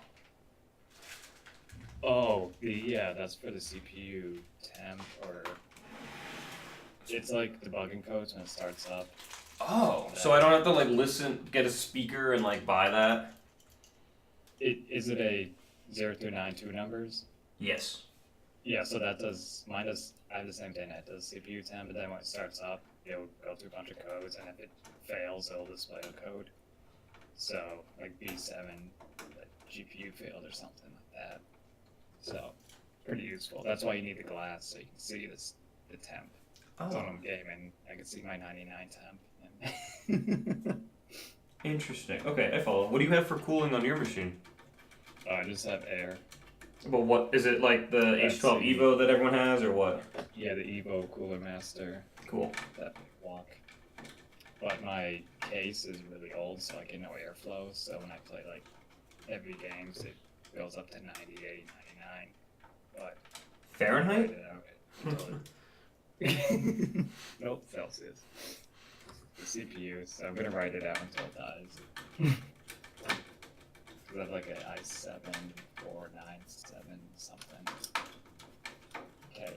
Oh, yeah, that's for the CPU temp, or it's like debugging codes when it starts up. Oh, so I don't have to like listen, get a speaker and like buy that? Is it a 0 through 9 2 numbers? Yes. Yeah, so that does, mine does, I have the same thing, it does CPU temp, but then when it starts up, it'll go through a bunch of codes, and if it fails, it'll display a code. So, like B7, the GPU failed or something like that. So, pretty useful. That's why you need the glass, so you can see the temp. So when I'm gaming, I can see my 99 temp. Interesting. Okay, I follow. What do you have for cooling on your machine? I just have air. But what is it like the That's H12 the- Evo that everyone has, or what? Yeah, the Evo Cooler Master. Cool. That big block. But my case is really old, so I get no airflow. So when I play like heavy games, it goes up to 98, 99. But Fahrenheit? Nope, Celsius. The CPU, so I'm gonna write it out until it dies. Cause I have like an i7 497 something. Okay.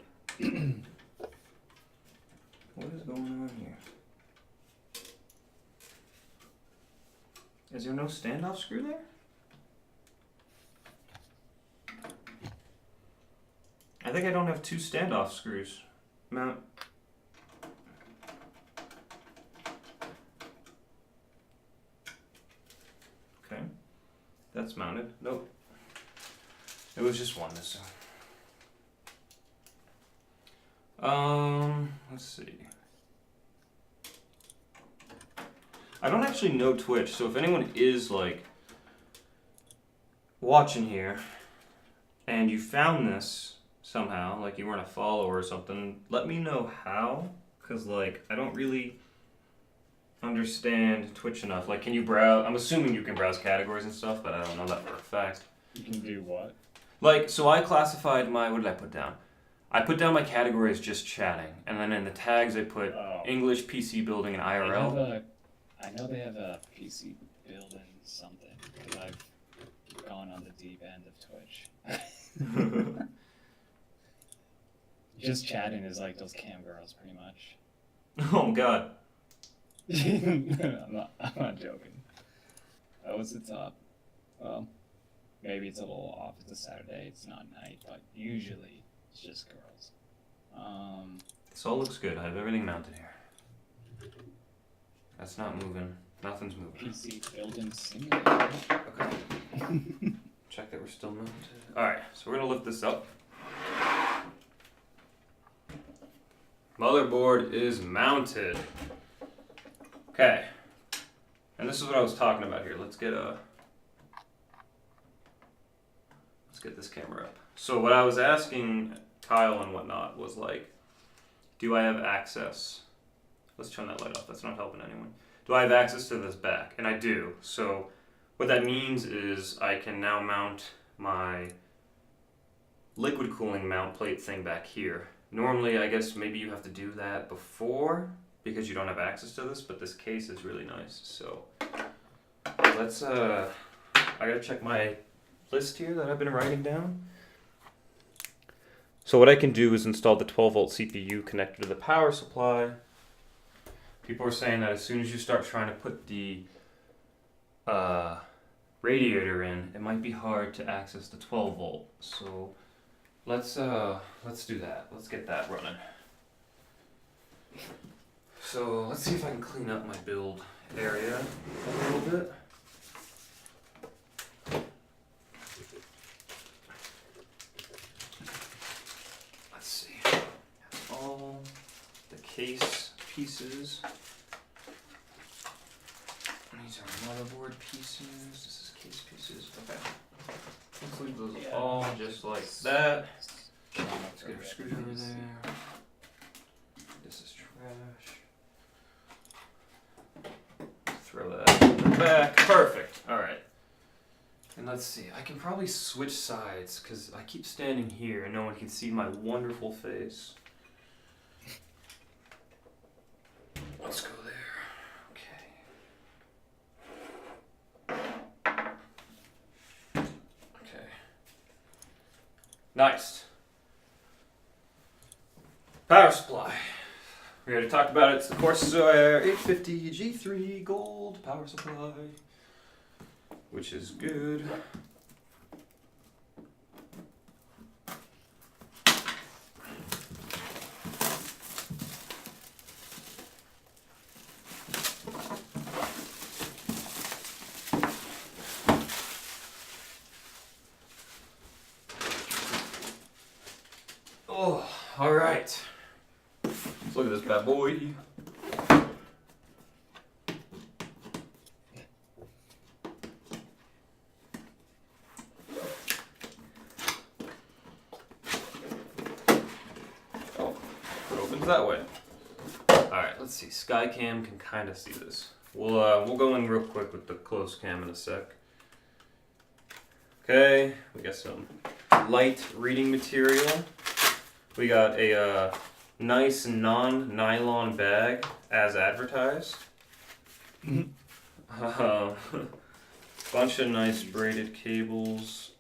What is going on here? Is there no standoff screw there? I think I don't have 2 standoff screws. Mount. Okay. That's mounted. Nope. It was just one this time. Let's see. I don't actually know Twitch, so if anyone is like watching here and you found this somehow, like you weren't a follower or something, let me know how, cause like I don't really understand Twitch enough. Like, can you browse? I'm assuming you can browse categories and stuff, but I don't know that for a fact. You can do what? Like, so I classified my, what did I put down? I put down my category as just chatting, and then in the tags I put Oh. English, PC building, and IRL. I know they have a PC building something, because I've gone on the deep end of Twitch. Just chatting is like those cam girls, pretty much. Oh god. I'm not joking. Oh, what's the top? Well, maybe it's a little off. It's a Saturday. It's not night, but usually it's just girls. This all looks good. I have everything mounted here. That's not moving. Nothing's moving. PC building simulator. Okay. Check that we're still mounted. Alright, so we're gonna lift this up. Motherboard is mounted. Okay. And this is what I was talking about here. Let's get this camera up. So what I was asking Kyle and whatnot was like, do I have access? Let's turn that light off. That's not helping anyone. Do I have access to this back? And I do. So what that means is I can now mount my liquid cooling mount plate thing back here. Normally, I guess maybe you have to do that before because you don't have access to this, but this case is really nice. So let's, I gotta check my list here that I've been writing down. So what I can do is install the 12 volt CPU connected to the power supply. People are saying that as soon as you start trying to put the radiator in, it might be hard to access the 12 volt. So let's do that. Let's get that running. So let's see if I can clean up my build area a little bit. Let's see. All the case pieces. These are motherboard pieces. This is case pieces. Okay. Let's leave those Yeah. all just like that. Let's Let's get a screwdriver there. This is trash. Throw that in the back. Perfect. Alright. And let's see. I can probably switch sides because I keep standing here and no one can see my wonderful face. Let's go there. Okay. Nice. Power supply. We already talked about it. It's the Corsair 850 G3 Gold power supply, which is good. Oh, all right. Let's look at this bad boy. happens that way. Alright, let's see. Skycam can kind of see this. We'll go in real quick with the close cam in a sec. Okay, we got some light reading material. We got a nice non-nylon bag as advertised. Bunch of nice braided cables.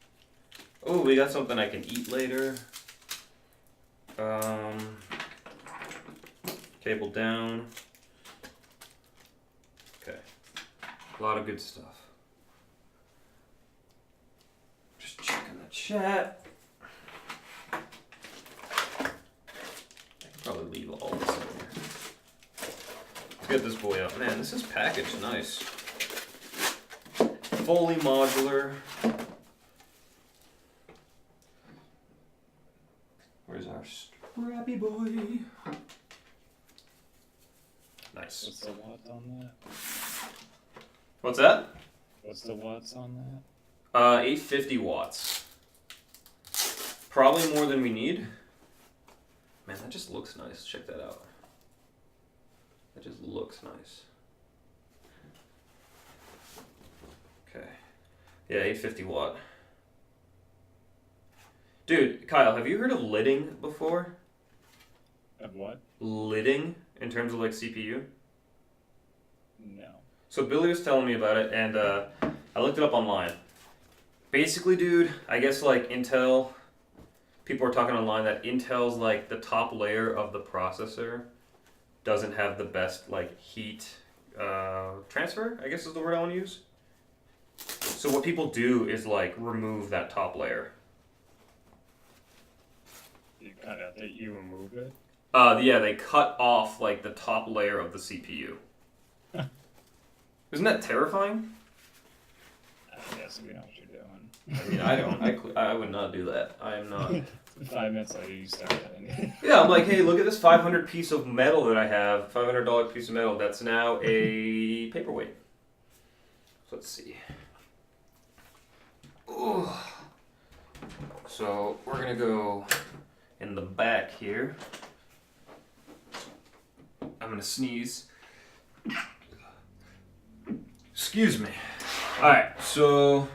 Oh, we got something I can eat later. Cable down. Okay. A lot of good stuff. Just checking the chat. I can probably leave all this in here. Let's get this boy up. Man, this is packaged nice. Fully modular. Where's our scrappy boy? Nice. What's the watt on that? What's that? What's the watts on that? 850 watts. Probably more than we need. Man, that just looks nice. Check that out. That just looks nice. Okay. Yeah, 850 watt. Dude, Kyle, have you heard of lidding before? Of what? Lidding in terms of like CPU? No. So Billy was telling me about it, and I looked it up online. Basically, dude, I guess like Intel, people are talking online that Intel's like the top layer of the processor doesn't have the best like heat transfer, I guess is the word I want to use. So what people do is like remove that top layer. You cut out that you remove it? Yeah, they cut off like the top layer of the CPU. Isn't that terrifying? I guess we know what you're doing. I mean, I don't. I would not do that. I am not. 5 minutes later, you start cutting. Yeah, I'm like, hey, look at this 500 piece of metal that I have. $500 piece of metal. That's now a paperweight. So let's see. Ooh. So we're gonna go in the back here. I'm gonna sneeze. Excuse me. Alright, so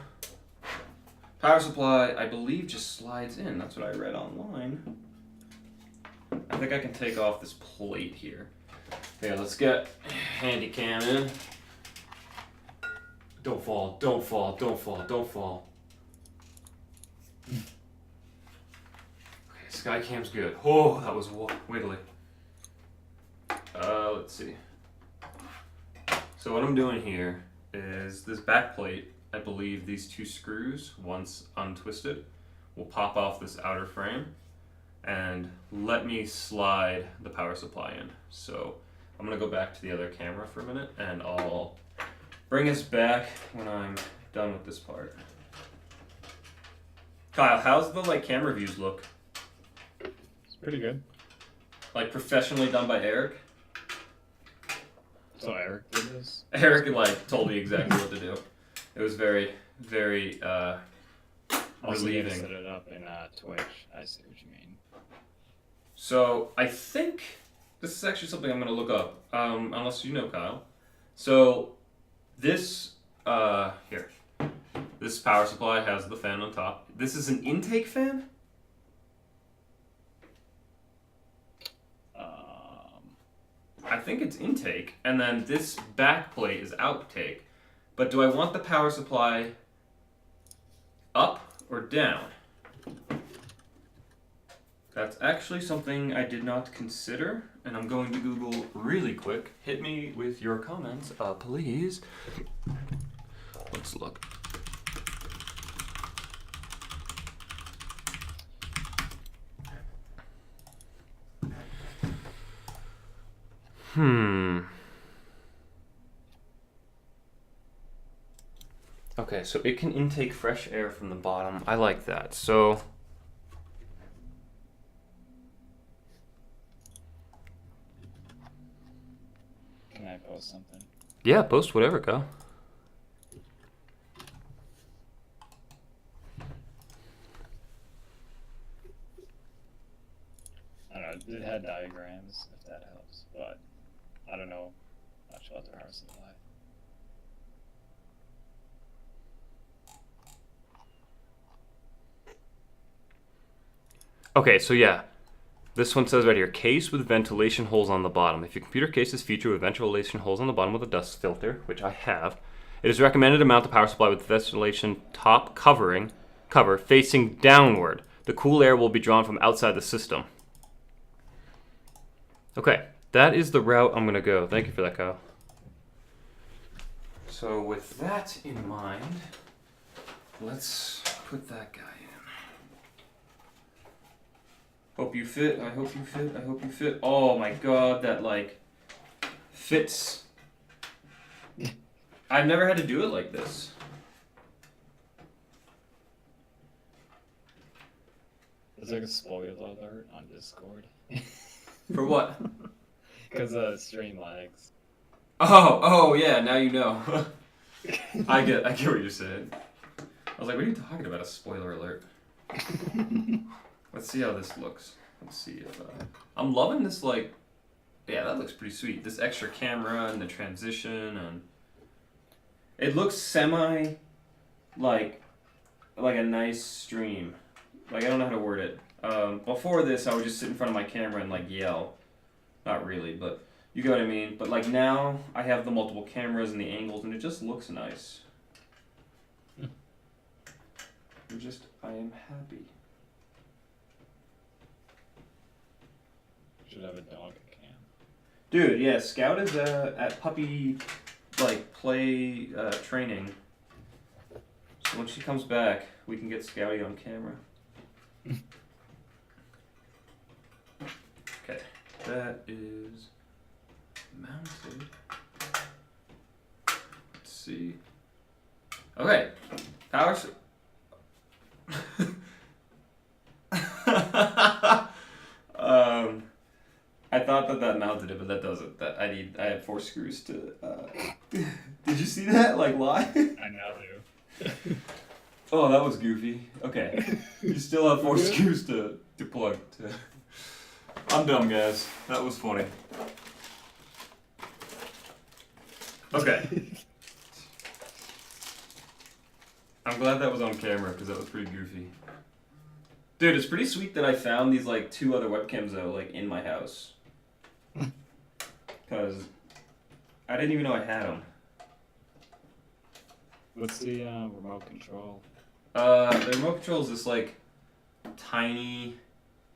power supply, I believe, just slides in. That's what I read online. I think I can take off this plate here. Yeah, let's get handy cam in. Don't fall, don't fall, don't fall, don't fall. Okay, Skycam's good. Oh, that was wiggly. Let's see. So what I'm doing here is this back plate, I believe these two screws, once untwisted, will pop off this outer frame and let me slide the power supply in. So I'm gonna go back to the other camera for a minute and I'll bring us back when I'm done with this part. Kyle, how's the like camera views look? It's pretty good. Like professionally done by Eric? So Eric did this? Eric like told me exactly what to do. It was very, very Also, you gotta relieving. set it up in Twitch. I see what you mean. So I think this is actually something I'm gonna look up. Unless you know, Kyle. So this here. This power supply has the fan on top. This is an intake fan? I think it's intake, and then this back plate is outtake. But do I want the power supply up or down? That's actually something I did not consider, and I'm going to Google really quick. Hit me with your comments, please. Let's look. Okay, so it can intake fresh air from the bottom. I like that. So Can I post something? yeah, post whatever, Kyle. I don't know. it had diagrams, if that helps, but I don't know much about the power supply. Okay, so yeah. This one says right here, case with ventilation holes on the bottom. If your computer case is featured with ventilation holes on the bottom with a dust filter, which I have, it is recommended to mount the power supply with ventilation top cover facing downward. The cool air will be drawn from outside the system. Okay, that is the route I'm gonna go. Thank you for that, Kyle. So with that in mind, let's put that guy in. Hope you fit, I hope you fit, I hope you fit. Oh my god, that like fits. I've never had to do it like this. There's like a spoiler alert on Discord. For what? Because stream lags. Oh yeah, now you know. I get what you're saying. I was like, what are you talking about? A spoiler alert. Let's see how this looks. Let's see if I'm loving this. Like, yeah, that looks pretty sweet. This extra camera and the transition, and it looks semi like a nice stream. Like, I don't know how to word it. Before this, I would just sit in front of my camera and like yell. Not really, but you get what I mean. But like now, I have the multiple cameras and the angles, and it just looks nice. I am happy. Should have a dog cam. Dude, yeah, Scout is at puppy like play training. So when she comes back, we can get Scouty on camera. Okay, that is mounted. Let's see. Okay, power. I thought that mounted it, but that doesn't. That I have 4 screws to. Did you see that? Like live? I now do. Oh, that was goofy. Okay, you still have 4 screws to plug. I'm dumb, guys. That was funny. Okay. I'm glad that was on camera because that was pretty goofy. Dude, it's pretty sweet that I found these like 2 other webcams though, like in my house. Because I didn't even know I had them. What's the remote control? The remote control is this like tiny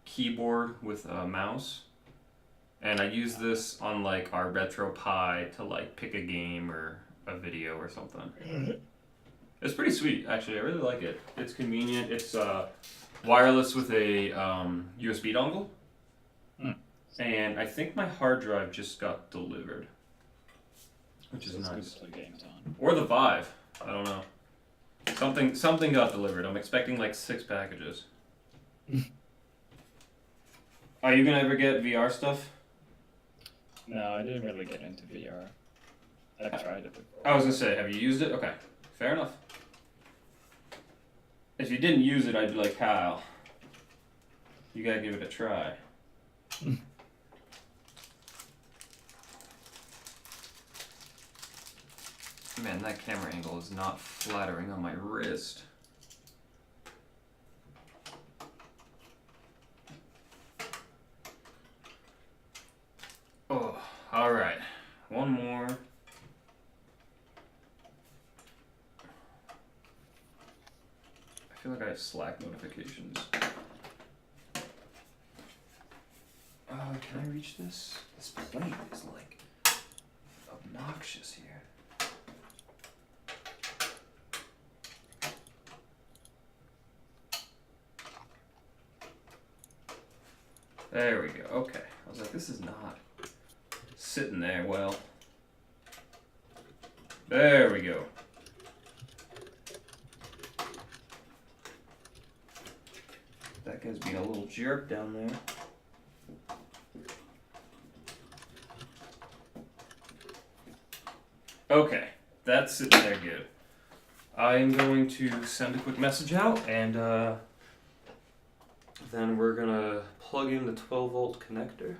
keyboard with a mouse. And I use this on like our RetroPie to like pick a game or a video or something. It's pretty sweet, actually. I really like it. It's convenient. It's wireless with a USB dongle. And I think my hard drive just got delivered, which is So it's good nice. to play games on. Or the Vive. I don't know. Something got delivered. I'm expecting like 6 packages. Are you gonna ever get VR stuff? No, I didn't really get into VR. I've tried it before. I was gonna say, have you used it? Okay, fair enough. If you didn't use it, I'd be like, Kyle, you gotta give it a try. Man, that camera angle is not flattering on my wrist. Oh, alright. One more. I feel like I have Slack notifications. Can I reach this? This plate is like obnoxious here. There we go. Okay. I was like, this is not sitting there well. There we go. That guy's being a little jerk down there. Okay, that's sitting there good. I am going to send a quick message out and then we're gonna plug in the 12-volt connector.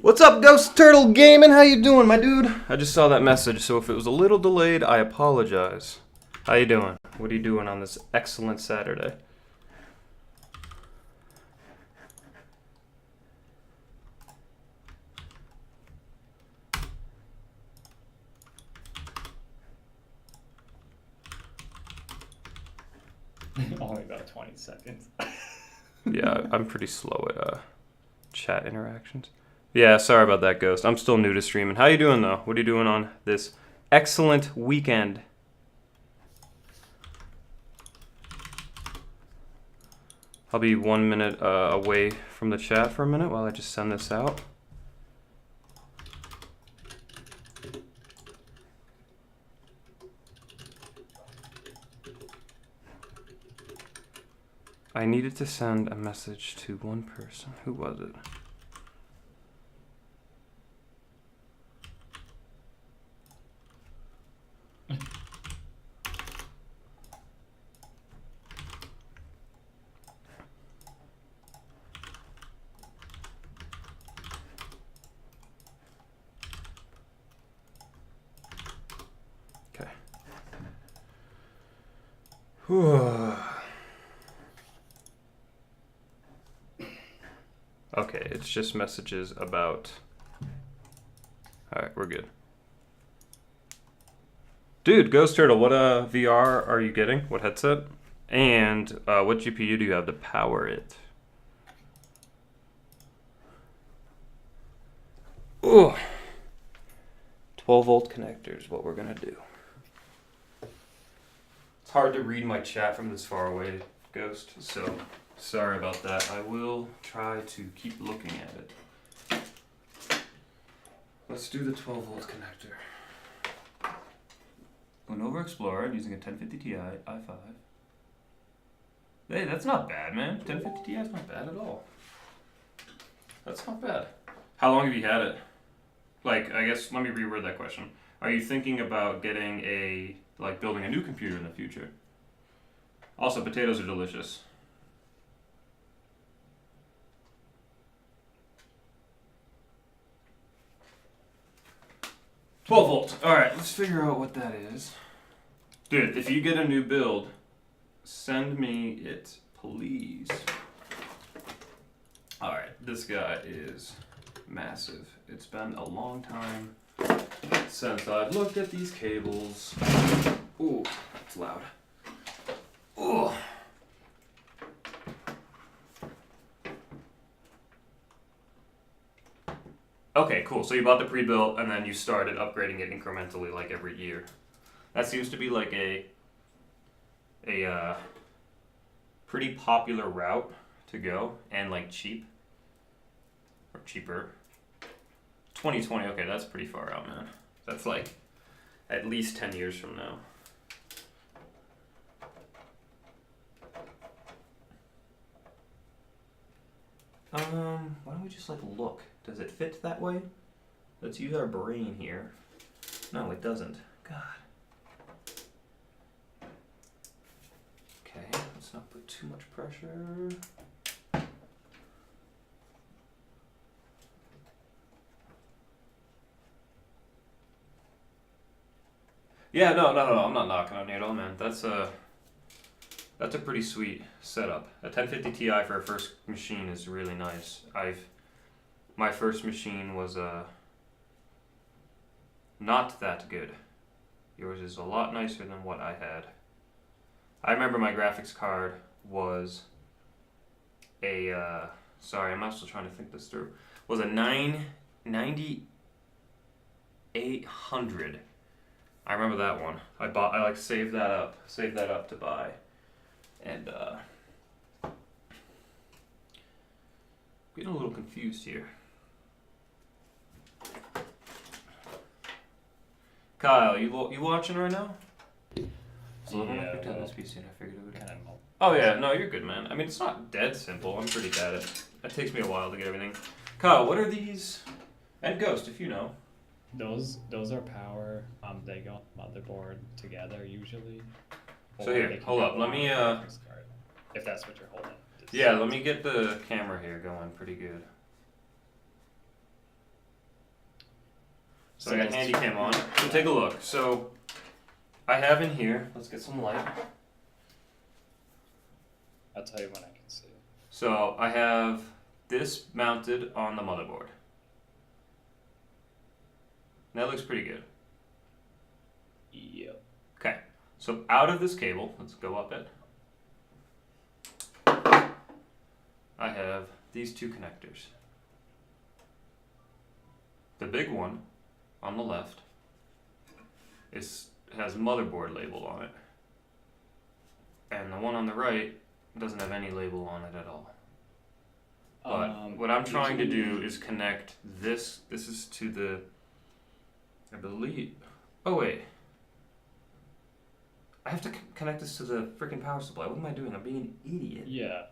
What's up, Ghost Turtle Gaming? How you doing, my dude? I just saw that message, so if it was a little delayed, I apologize. How you doing? What are you doing on this excellent Saturday? Only about 20 seconds. Yeah, I'm pretty slow at chat interactions. Yeah, sorry about that, Ghost. I'm still new to streaming. How you doing, though? What are you doing on this excellent weekend? I'll be 1 minute away from the chat for a minute while I just send this out. I needed to send a message to one person. Who was it? Okay. Okay, it's just messages about... Alright, we're good. Dude, Ghost Turtle, what VR are you getting? What headset? And what GPU do you have to power it? Ooh. 12-volt connector is what we're gonna do. It's hard to read my chat from this far away, Ghost, so sorry about that. I will try to keep looking at it. Let's do the 12-volt connector. Lenovo Explorer using a 1050 Ti i5. Hey, that's not bad, man. 1050 Ti is not bad at all. That's not bad. How long have you had it? Like, I guess, let me reword that question. Are you thinking about getting building a new computer in the future? Also, potatoes are delicious. $12 volts. Alright, let's figure out what that is. Dude, if you get a new build, send me it, please. Alright, this guy is massive. It's been a long time since I've looked at these cables. Ooh, that's loud. Ooh. Okay, cool. So you bought the pre-built and then you started upgrading it incrementally like every year. That seems to be like a pretty popular route to go and like cheap or cheaper. 2020, okay, that's pretty far out, man. That's like at least 10 years from now. Why don't we just like look? Does it fit that way? Let's use our brain here. No, it doesn't. God. Okay, let's not put too much pressure. Yeah, no, I'm not knocking on you at all, man. That's a pretty sweet setup. A 1050 Ti for a first machine is really nice. My first machine was not that good. Yours is a lot nicer than what I had. I remember my graphics card was a sorry, I'm still trying to think this through. Was a 9800. I remember that one. I saved that up to buy. And getting a little confused here. Kyle, you watching right now? So Yeah, I picked up well, this PC and I figured it would. kind of. Oh yeah, no, you're good, man. I mean, it's not dead simple. I'm pretty bad at it. It takes me a while to get everything. Kyle, what are these? And Ghost, if you know. Those are power. They go on the motherboard together usually. So Or here, they can hold go up, let on me, the graphics card, if that's what you're holding. Yeah, let me get the camera here going pretty good. So I got handy cam on. So take a look. So I have in here, let's get some light. I'll tell you when I can see it. So I have this mounted on the motherboard. That looks pretty good. Yep. Okay, so out of this cable, let's go up it. I have these two connectors. The big one on the left has motherboard label on it. And the one on the right doesn't have any label on it at all. But what I'm trying to do is connect this. This is to the, I believe. Oh wait. I have to connect this to the freaking power supply. What am I doing? I'm being an idiot. Yeah.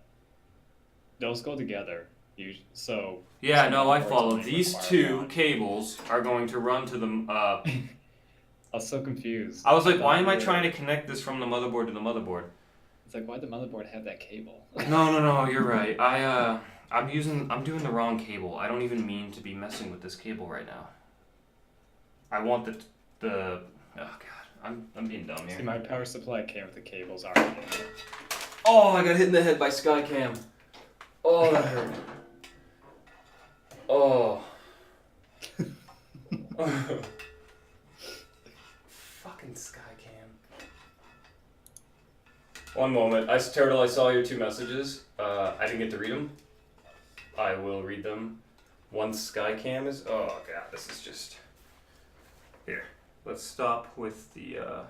Those go together. So. Yeah, some no, I motherboards follow. only These require two one. cables are going to run to the. I was so confused. I was like, why am I Yeah. trying to connect this from the motherboard to the motherboard? It's like, why'd the motherboard have that cable? No, you're right. I'm doing the wrong cable. I don't even mean to be messing with this cable right now. I want oh god, I'm being dumb See, here. my power supply came with the cables already in it. Oh, I got hit in the head by Skycam. Oh, that hurt. Oh. Fucking Skycam. One moment. Turtle, I saw your two messages. I didn't get to read them. I will read them once Skycam is. Oh god, this is just. Here. Let's stop with the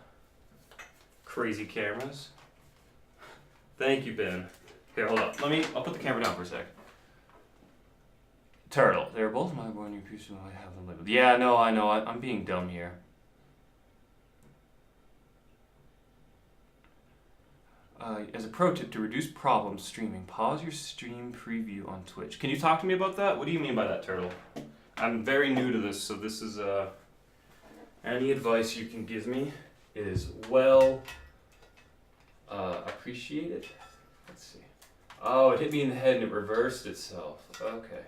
crazy cameras. Thank you, Ben. Here, hold up. I'll put the camera down for a sec. Turtle. They're both motherboard and your PC. I have them labeled. Yeah, no, I know. I'm being dumb here. As a pro tip to reduce problems streaming, pause your stream preview on Twitch. Can you talk to me about that? What do you mean by that, Turtle? I'm very new to this, so this is any advice you can give me is well appreciated. Let's see. Oh, it hit me in the head and it reversed itself. Okay.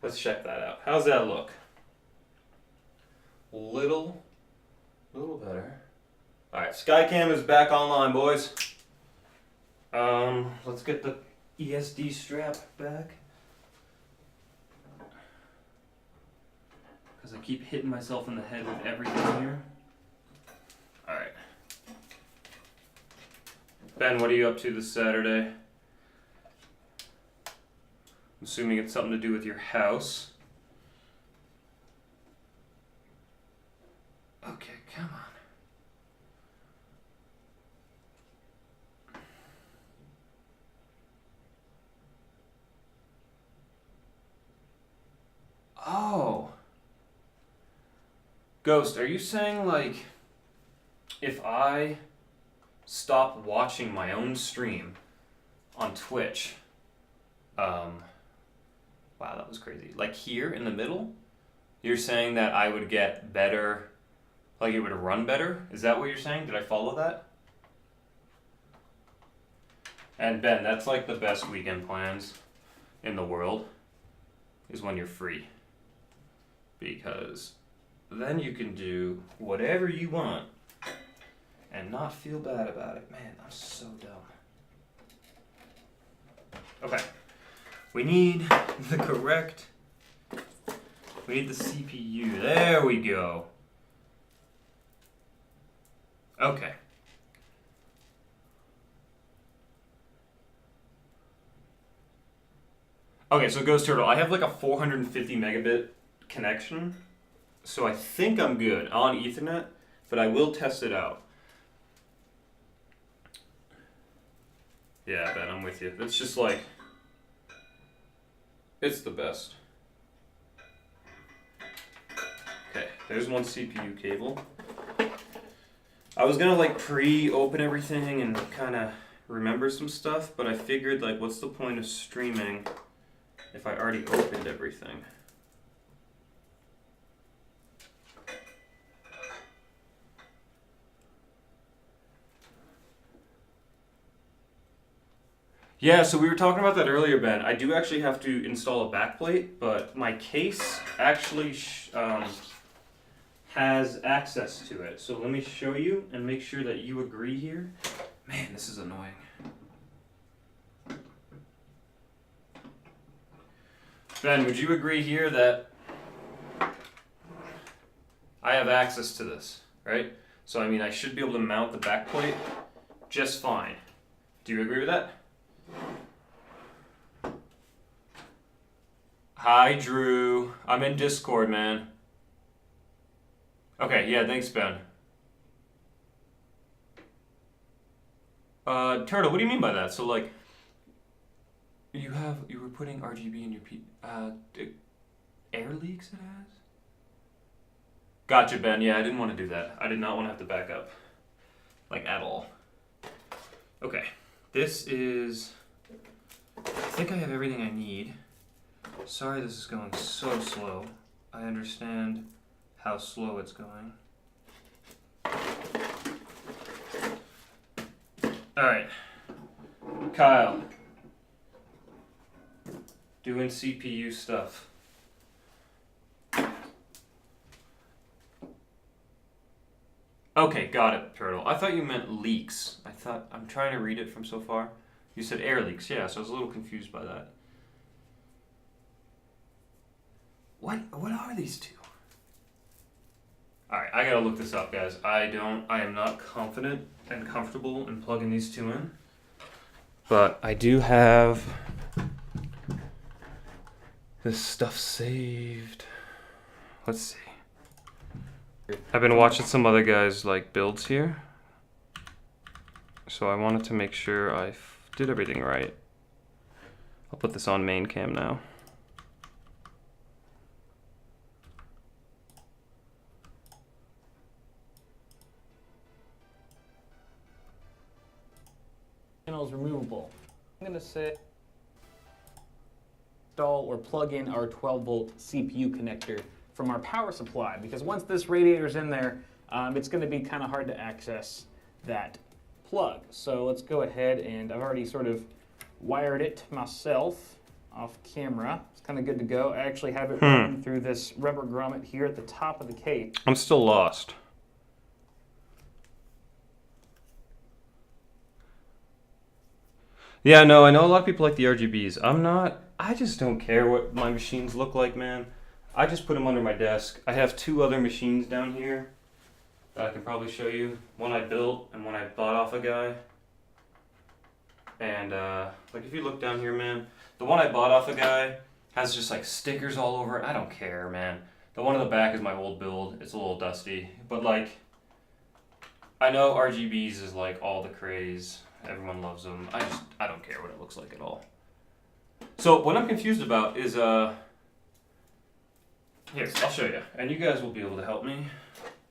Let's check that out. How's that look? Little better. Alright, Skycam is back online, boys. Let's get the ESD strap back. Because I keep hitting myself in the head with everything here. Alright. Ben, what are you up to this Saturday? I'm assuming it's something to do with your house. Okay, come on. Oh. Ghost, are you saying, like, if I stop watching my own stream on Twitch, wow, that was crazy. Like here in the middle, you're saying that I would get better, like it would run better? Is that what you're saying? Did I follow that? And Ben, that's like the best weekend plans in the world, is when you're free. Because then you can do whatever you want and not feel bad about it. Man, I'm so dumb. Okay. We need the correct. We need the CPU. There we go. Okay. Okay, so Ghost Turtle, I have like a 450 megabit connection, so I think I'm good on Ethernet, but I will test it out. Yeah, Ben, I'm with you. It's just like. It's the best. Okay, there's one CPU cable. I was gonna like pre-open everything and kind of remember some stuff, but I figured like what's the point of streaming if I already opened everything? Yeah, so we were talking about that earlier, Ben. I do actually have to install a backplate, but my case actually has access to it. So let me show you and make sure that you agree here. Man, this is annoying. Ben, would you agree here that I have access to this, right? So I mean, I should be able to mount the backplate just fine. Do you agree with that? Hi, Drew. I'm in Discord, man. Okay, yeah, thanks, Ben. Turtle, what do you mean by that? So, like, you were putting RGB in your air leaks it has? Gotcha, Ben. Yeah, I didn't want to do that. I did not want to have to back up. Like, at all. Okay. This is... I think I have everything I need. Sorry this is going so slow. I understand how slow it's going. Alright. Kyle. Doing CPU stuff. Okay, got it, Turtle. I thought you meant leaks. I'm trying to read it from so far. You said air leaks, yeah, so I was a little confused by that. What are these two? Alright, I gotta look this up, guys. I am not confident and comfortable in plugging these two in. But I do have this stuff saved. Let's see. I've been watching some other guys like builds here. So I wanted to make sure I did everything right. I'll put this on main cam now. Panel is removable. I'm going to say install or plug in our 12-volt CPU connector from our power supply, because once this radiator's in there, it's going to be kind of hard to access that plug. So let's go ahead, and I've already sort of wired it myself off camera. It's kind of good to go. I actually have it running through this rubber grommet here at the top of the case. I'm still lost. Yeah, no, I know a lot of people like the RGBs. I'm not. I just don't care what my machines look like, man. I just put them under my desk. I have two other machines down here that I can probably show you. One I built and one I bought off a guy. And like if you look down here, man, the one I bought off a guy has just like stickers all over it. I don't care, man. The one in the back is my old build. It's a little dusty, but like I know RGBs is like all the craze. Everyone loves them. I don't care what it looks like at all. So what I'm confused about is here, I'll show you. And you guys will be able to help me.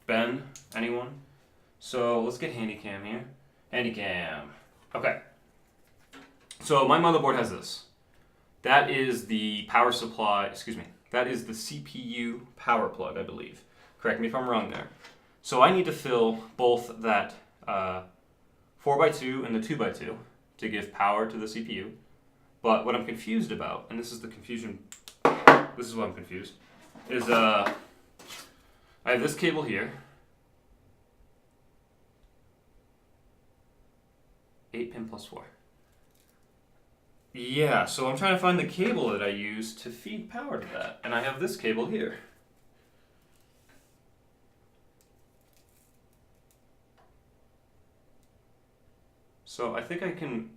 Ben, anyone? So let's get Handycam here. Handycam. Okay. So my motherboard has this. That is the power supply, that is the CPU power plug, I believe. Correct me if I'm wrong there. So I need to fill both that 4x2 and the 2x2 to give power to the CPU. But what I'm confused about, and this is the confusion, this is what I'm confused, is I have this cable here. 8-pin plus 4. Yeah, so I'm trying to find the cable that I use to feed power to that. And I have this cable here. So I think I can...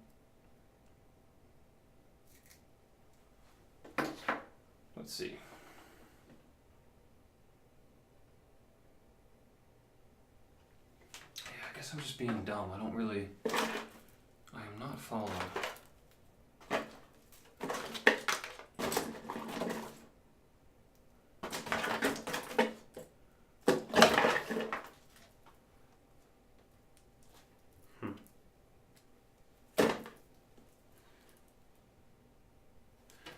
Let's see. Yeah, I guess I'm just being dumb. I don't really... I am not following.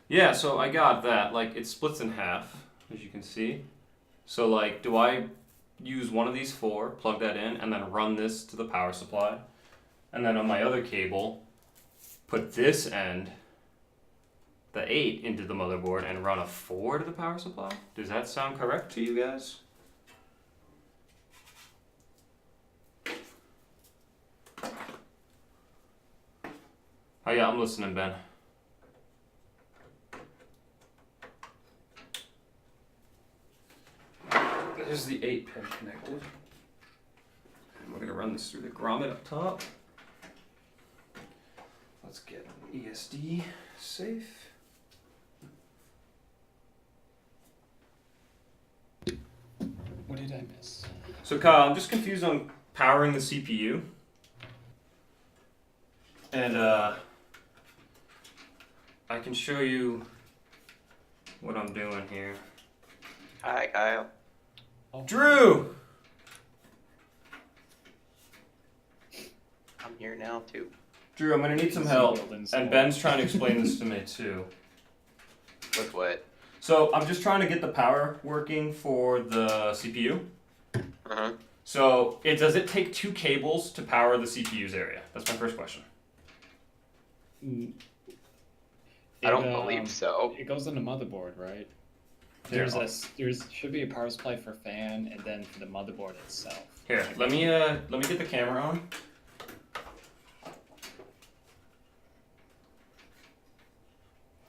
Yeah, so I got that. Like, it splits in half, as you can see. So, like, do I use one of these four, plug that in, and then run this to the power supply? And then on my other cable, put this end, the 8, into the motherboard and run a 4 to the power supply. Does that sound correct to you guys? Oh yeah, I'm listening, Ben. There's the 8-pin connected. And we're gonna run this through the grommet up top. Let's get ESD safe. What did I miss? So Kyle, I'm just confused on powering the CPU. And I can show you what I'm doing here. Hi, Kyle. Drew! I'm here now too. Drew, I'm gonna need some help. And Ben's trying to explain this to me too. With what? So I'm just trying to get the power working for the CPU. Uh-huh. So does it take 2 cables to power the CPU's area? That's my first question. I don't believe so. It goes on the motherboard, right? Here, There's should be a power supply for fan and then for the motherboard itself. Here, let me get the camera on.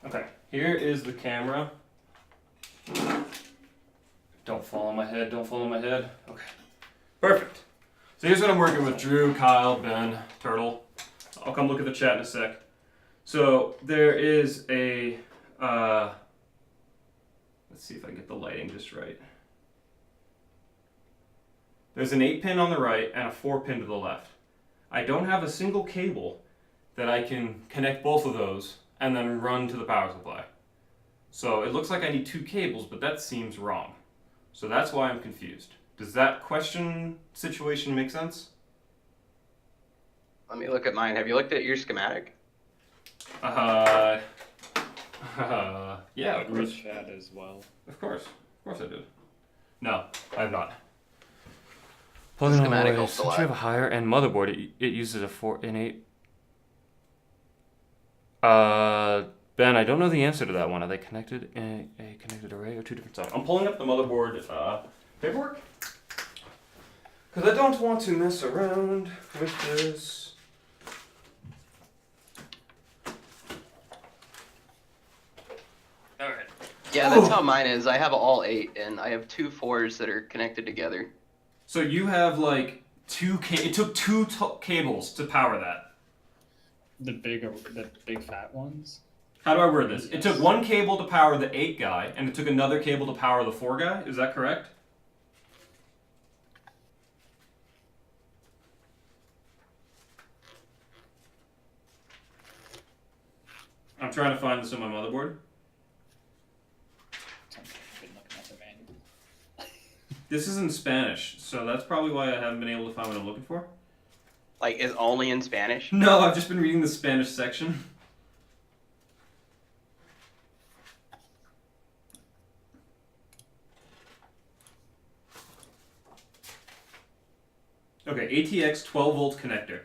Okay, here is the camera. Don't fall on my head, don't fall on my head. Okay, perfect. So here's what I'm working with: Drew, Kyle, Ben, Turtle. I'll come look at the chat in a sec. So there is a, let's see if I can get the lighting just right. There's an 8-pin on the right and a 4-pin to the left. I don't have a single cable that I can connect both of those and then run to the power supply. So it looks like I need 2 cables, but that seems wrong. So that's why I'm confused. Does that situation make sense? Let me look at mine. Have you looked at your schematic? Yeah, of Read course. chat as well. Of course I did. No, I have not. The schematic helps a Since lot. you have a higher end motherboard, it uses a 4 and 8. Ben, I don't know the answer to that one. Are they connected in a connected array or 2 different sides? I'm pulling up the motherboard paperwork because I don't want to mess around with this. All right. Yeah, that's how mine is. I have all 8, and I have 2 4s that are connected together. So you have like 2 it took 2 cables to power that. The big fat ones. How do I word this? It Yes. took 1 cable to power the 8 guy, and it took another cable to power the 4 guy. Is that correct? I'm trying to find this on my motherboard. I've been looking at the manual. This is in Spanish, so that's probably why I haven't been able to find what I'm looking for. Like, is only in Spanish? No, I've just been reading the Spanish section. Okay, ATX 12-volt connector.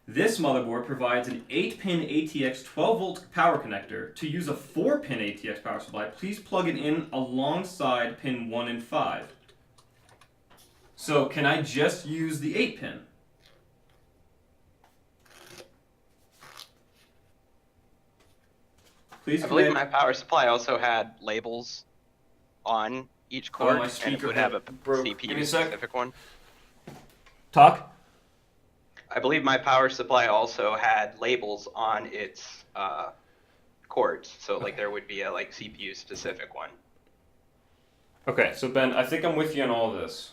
This motherboard provides an 8-pin ATX 12-volt power connector. To use a 4-pin ATX power supply, please plug it in alongside pin 1 and 5. So can I just use the 8-pin? Please I believe connect- my power supply also had labels on each cord, my and it speaker would have a broke. Give me CPU a sec. specific one. Talk. I believe my power supply also had labels on its cords, so like there would be a like CPU specific one. Okay, so Ben, I think I'm with you on all of this.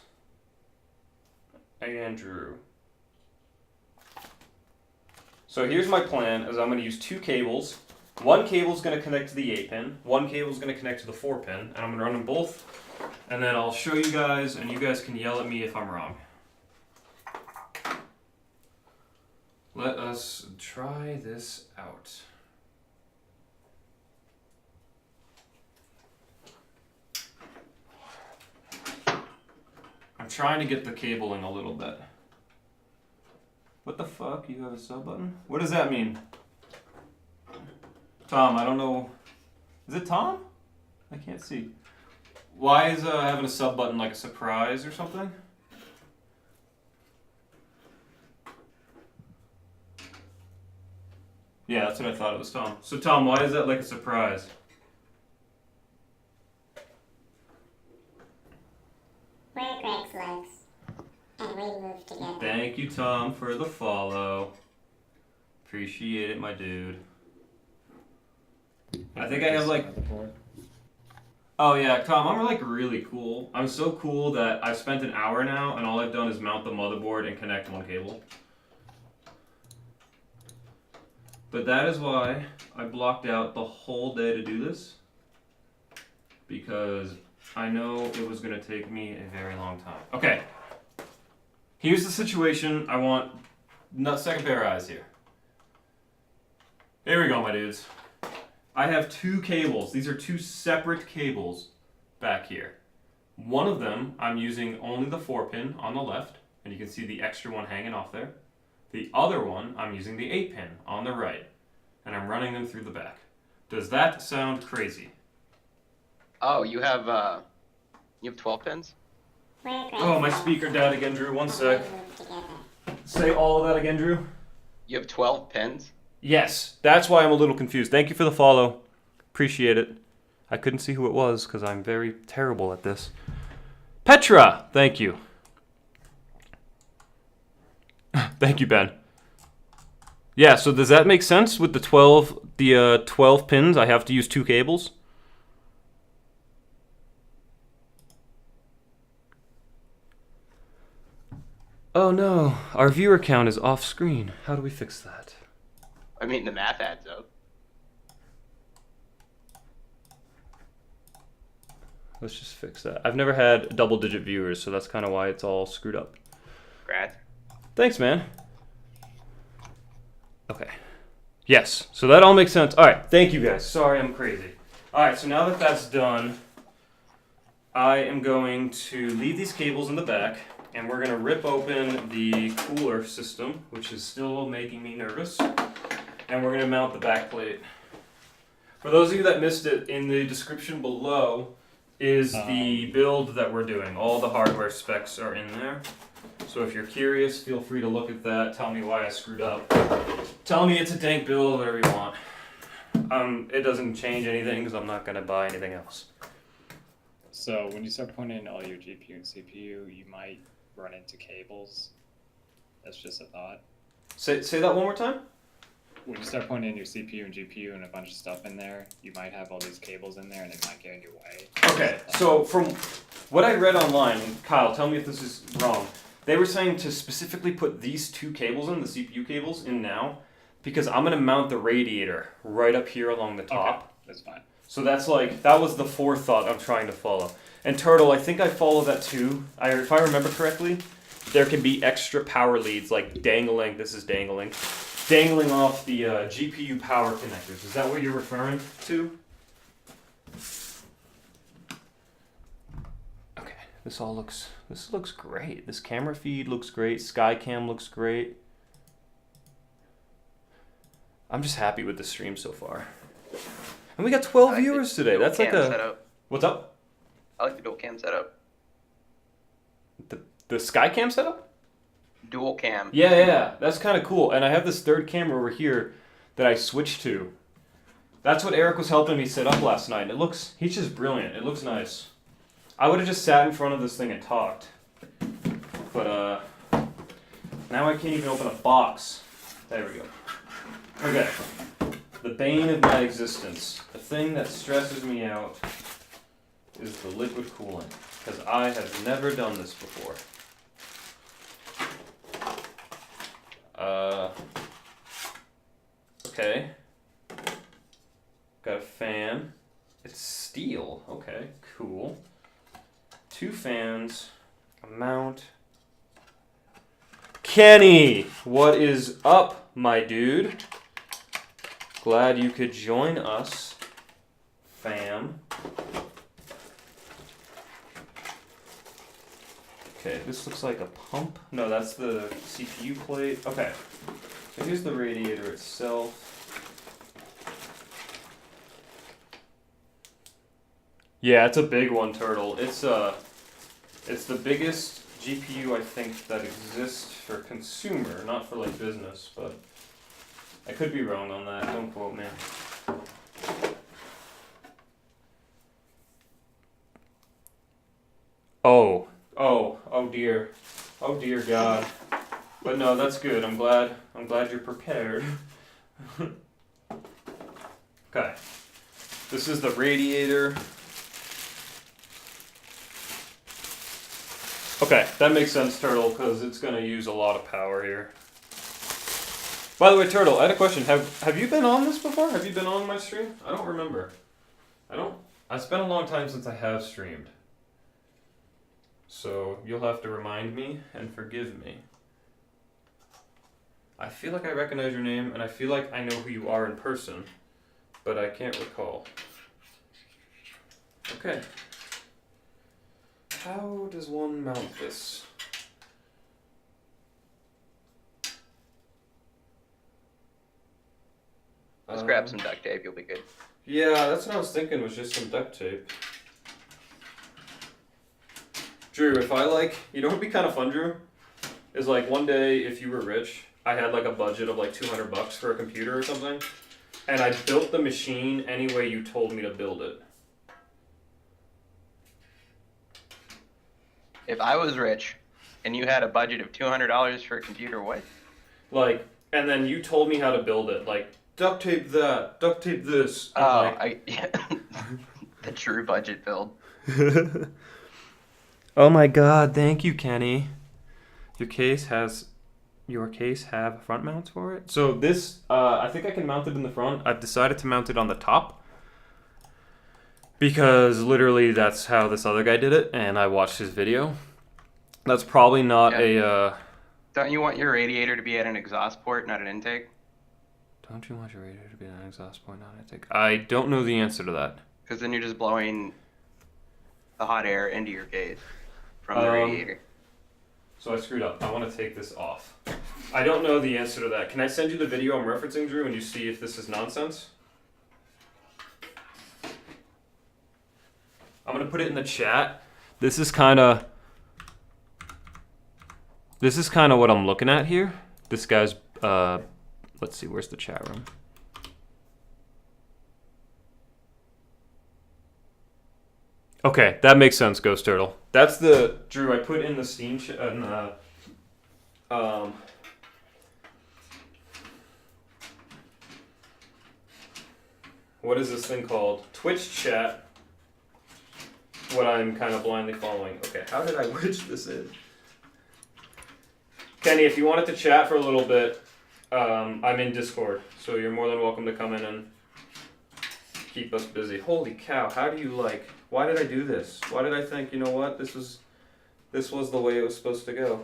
Andrew. So here's my plan: is I'm going to use 2 cables. 1 cable is going to connect to the 8-pin. 1 cable is going to connect to the 4-pin, and I'm going to run them both. And then I'll show you guys, and you guys can yell at me if I'm wrong. Let us try this out. I'm trying to get the cabling a little bit. What the fuck? You have a sub button? What does that mean? Tom, I don't know. Is it Tom? I can't see. Why is having a sub button like a surprise or something? Yeah, that's what I thought it was, Tom. So, Tom, why is that like a surprise? We're Greg's legs, and we move together. Thank you, Tom, for the follow. Appreciate it, my dude. I think I have like. Oh yeah, Tom, I'm like really cool. I'm so cool that I've spent an hour now, and all I've done is mount the motherboard and connect one cable. But that is why I blocked out the whole day to do this, because I know it was going to take me a very long time. Okay, here's the situation. I want second pair of eyes here. Here we go, my dudes. I have two cables. These are two separate cables back here. One of them, I'm using only the 4-pin on the left, and you can see the extra one hanging off there. The other one, I'm using the 8-pin on the right, and I'm running them through the back. Does that sound crazy? Oh, you have 12 pins? We're Greg's Oh, my legs, speaker died again, Drew. One and sec. we move together. Say all of that again, Drew. You have 12 pins? Yes, that's why I'm a little confused. Thank you for the follow. Appreciate it. I couldn't see who it was because I'm very terrible at this. Petra, thank you. Thank you, Ben. Yeah, so does that make sense with the 12 pins? I have to use two cables. Oh no, our viewer count is off screen. How do we fix that? I mean, the math adds up. Let's just fix that. I've never had double-digit viewers, so that's kind of why it's all screwed up. Congrats. Thanks, man. Okay. Yes, so that all makes sense. All right, thank you guys. Sorry I'm crazy. All right, so now that that's done, I am going to leave these cables in the back, and we're going to rip open the cooler system, which is still making me nervous, and we're going to mount the back plate. For those of you that missed it, in the description below is the build that we're doing. All the hardware specs are in there. So if you're curious, feel free to look at that. Tell me why I screwed up. Tell me it's a dank build, whatever you want. It doesn't change anything because I'm not going to buy anything else. So when you start putting in all your GPU and CPU, you might run into cables. That's just a thought. Say that one more time? When you start putting in your CPU and GPU and a bunch of stuff in there, you might have all these cables in there and it might get in your way. Okay, so from what I read online, and Kyle, tell me if this is wrong. They were saying to specifically put these two cables in, the CPU cables, in now, because I'm going to mount the radiator right up here along the top. Okay, that's fine. So that's like, that was the forethought I'm trying to follow. And Turtle, I think I follow that too. If I remember correctly, there can be extra power leads like dangling, this is dangling off the GPU power connectors. Is that what you're referring to? Okay, this looks great. This camera feed looks great. Skycam looks great. I'm just happy with the stream so far. And we got 12 viewers today. That's like a... Setup. What's up? I like the dual cam setup. The Skycam setup? Dual cam. Yeah, that's kind of cool. And I have this third camera over here that I switched to. That's what Eric was helping me set up last night. And he's just brilliant. It looks nice. I would have just sat in front of this thing and talked. But now I can't even open a box. There we go. Okay. The bane of my existence. The thing that stresses me out is the liquid cooling. Because I have never done this before. Okay. Got a fan. It's steel. Okay, cool. 2 fans. A mount. Kenny! What is up, my dude? Glad you could join us, fam. Okay, this looks like a pump. No, that's the CPU plate. Okay, so here's the radiator itself. Yeah, it's a big one, Turtle. It's the biggest GPU I think that exists for consumer, not for like business, but I could be wrong on that. Don't quote me. Oh dear. Oh dear God. But no, that's good. I'm glad you're prepared. Okay. This is the radiator. Okay, that makes sense, Turtle, because it's gonna use a lot of power here. By the way, Turtle, I had a question. Have you been on this before? Have you been on my stream? I don't remember. It's been a long time since I have streamed. So you'll have to remind me and forgive me. I feel like I recognize your name, and I feel like I know who you are in person, but I can't recall. Okay. How does one mount this? Just grab some duct tape, you'll be good. Yeah, that's what I was thinking, was just some duct tape. Drew, if I you know what would be kind of fun, Drew? Is like one day, if you were rich, I had like a budget of like $200 for a computer or something, and I built the machine any way you told me to build it. If I was rich and you had a budget of $200 for a computer, what? Like, and then you told me how to build it, like, duct tape that, duct tape this. And Yeah. The true budget build. Oh my God! Thank you, Kenny. Your case have front mounts for it. So this, I think I can mount it in the front. I've decided to mount it on the top because literally that's how this other guy did it, and I watched his video. That's probably not Don't you want your radiator to be at an exhaust port, not an intake? Don't you want your radiator to be an exhaust point, not an intake? I don't know the answer to that. Because then you're just blowing the hot air into your case from the radiator. So I screwed up. I want to take this off. I don't know the answer to that. Can I send you the video I'm referencing, Drew, and you see if this is nonsense? I'm going to put it in the chat. This is kind of what I'm looking at here. This guy's, let's see, where's the chat room? Okay, that makes sense, Ghost Turtle. That's the, Drew, I put in the Steam what is this thing called? Twitch chat. What I'm kind of blindly following. Okay, how did I wedge this in? Kenny, if you wanted to chat for a little bit, I'm in Discord, so you're more than welcome to come in and keep us busy. Holy cow, how do you why did I do this? Why did I think, you know what, this was the way it was supposed to go?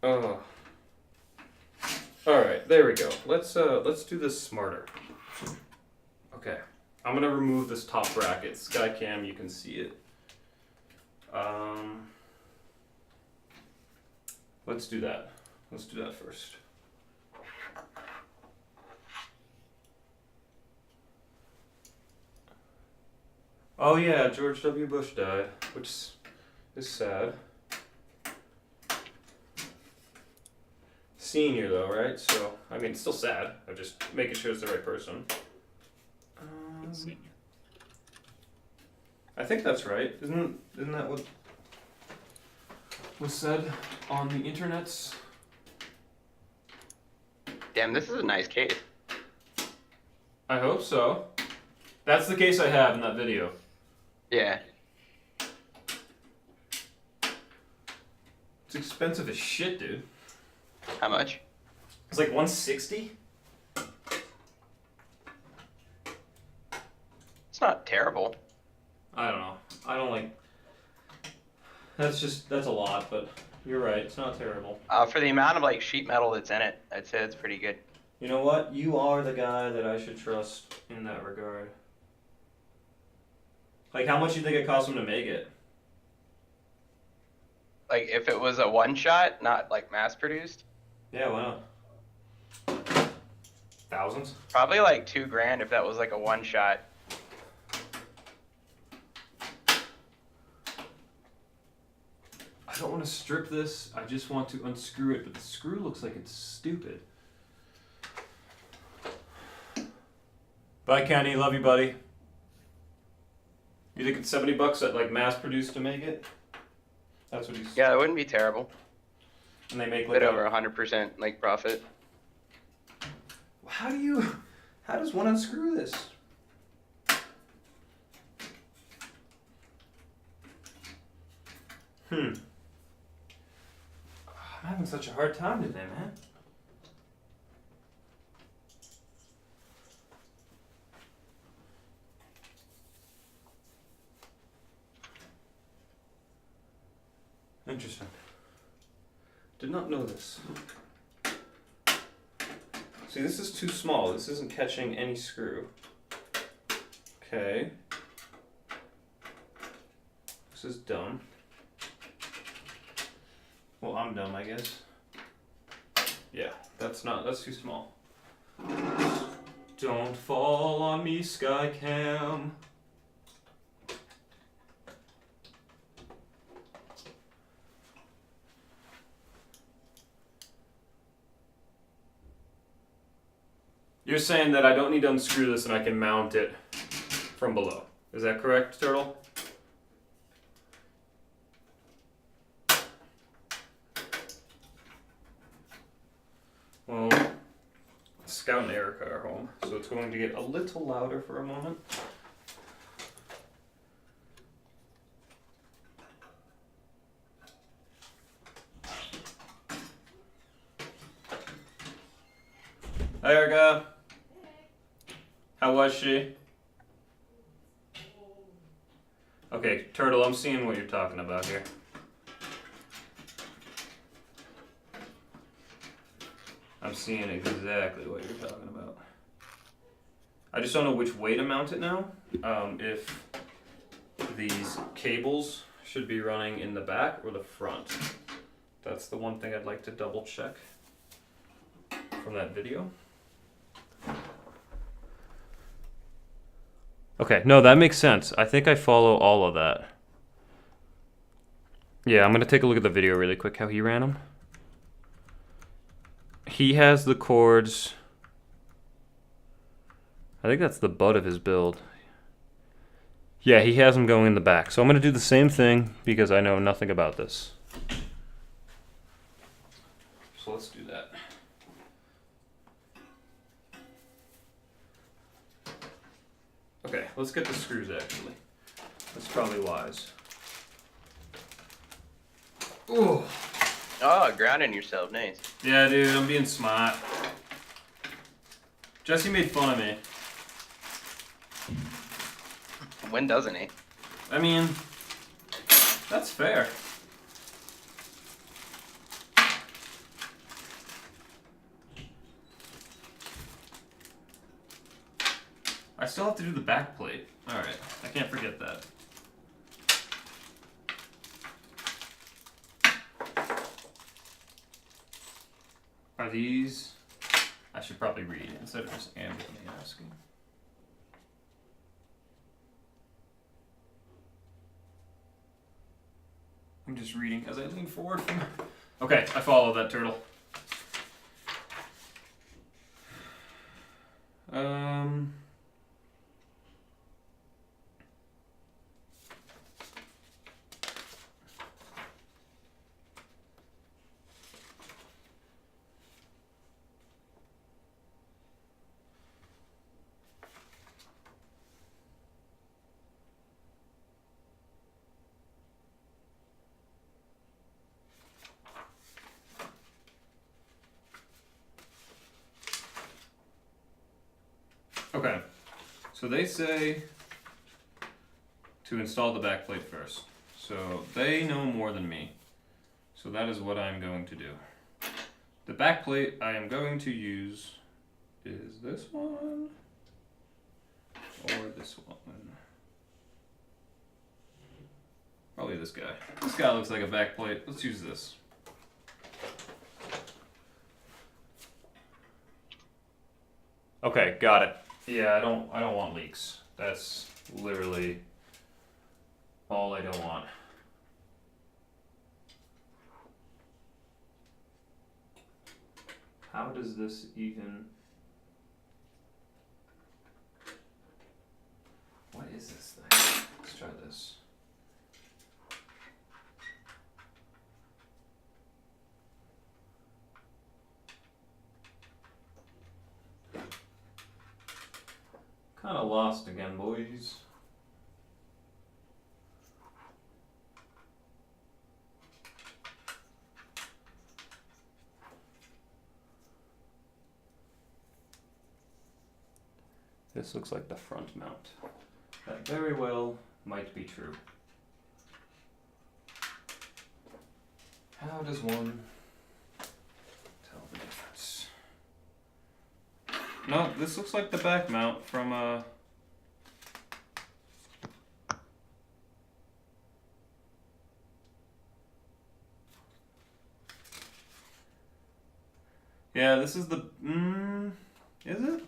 Oh. Alright, there we go. Let's do this smarter. Okay. I'm gonna remove this top bracket. Skycam, you can see it. Let's do that. Let's do that first. Oh yeah, George W. Bush died, which is sad. Senior though, right? So, I mean, it's still sad. I'm just making sure it's the right person. I think that's right. Isn't that what was said on the internets? Damn, this is a nice case. I hope so. That's the case I have in that video. Yeah. It's expensive as shit, dude. How much? It's like $160. It's not terrible. I don't know. I don't like. That's a lot, but you're right. It's not terrible. For the amount of sheet metal that's in it, I'd say it's pretty good. You know what? You are the guy that I should trust in that regard. How much do you think it cost him to make it? If it was a one shot, not mass produced. Yeah, why not? Thousands? Probably like $2,000 if that was like a one shot. I don't want to strip this. I just want to unscrew it, but the screw looks like it's stupid. Bye, Kenny. Love you, buddy. You think it's $70 at like mass produced to make it? That's what he's. Yeah, it wouldn't be terrible. And they make A like bit over 100% like profit. How does one unscrew this? I'm having such a hard time today, man. Interesting. Did not know this. See, this is too small. This isn't catching any screw. Okay. This is dumb. Well, I'm dumb, I guess. Yeah, that's too small. Don't fall on me, Skycam. You're saying that I don't need to unscrew this and I can mount it from below. Is that correct, Turtle? Well, Scout and Erica are home, so it's going to get a little louder for a moment. Hi, Erica. How was she? Okay, Turtle, I'm seeing what you're talking about here. I'm seeing exactly what you're talking about. I just don't know which way to mount it now. If these cables should be running in the back or the front. That's the one thing I'd like to double check from that video. Okay, no, that makes sense. I think I follow all of that. Yeah, I'm going to take a look at the video really quick, how he ran them. He has the cords. I think that's the butt of his build. Yeah, he has them going in the back. So I'm going to do the same thing because I know nothing about this. So let's do that. Okay, let's get the screws actually. That's probably wise. Ooh. Oh, grounding yourself, nice. Yeah, dude, I'm being smart. Jesse made fun of me. When doesn't he? I mean, that's fair. I still have to do the back plate. Alright, I can't forget that. Are these... I should probably read instead of just ambitly asking. I'm just reading as I lean forward from... Okay, I follow that, Turtle. Okay, so they say to install the backplate first. So they know more than me. So that is what I'm going to do. The backplate I am going to use is this one or this one. Probably this guy. This guy looks like a backplate. Let's use this. Okay, got it. Yeah, I don't want leaks. That's literally all I don't want. How does this even... What is this thing? Let's try this. Kind of lost again, boys. This looks like the front mount. That very well might be true. How does one tell the difference? No, this looks like the back mount from Yeah, this is the is it?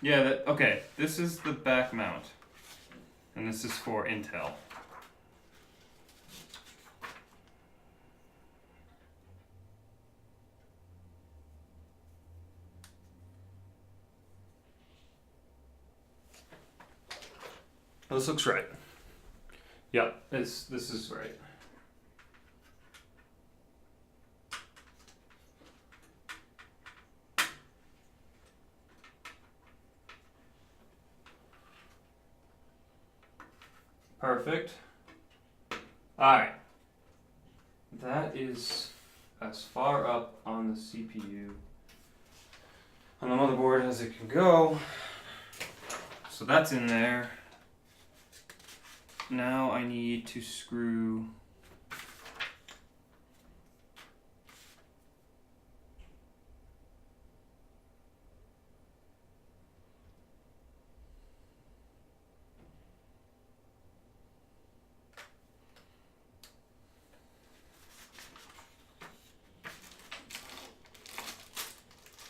Yeah, okay, this is the back mount. And this is for Intel. This looks right. Yep, this is right. Perfect. Alright. That is as far up on the CPU on the motherboard as it can go. So that's in there. Now I need to screw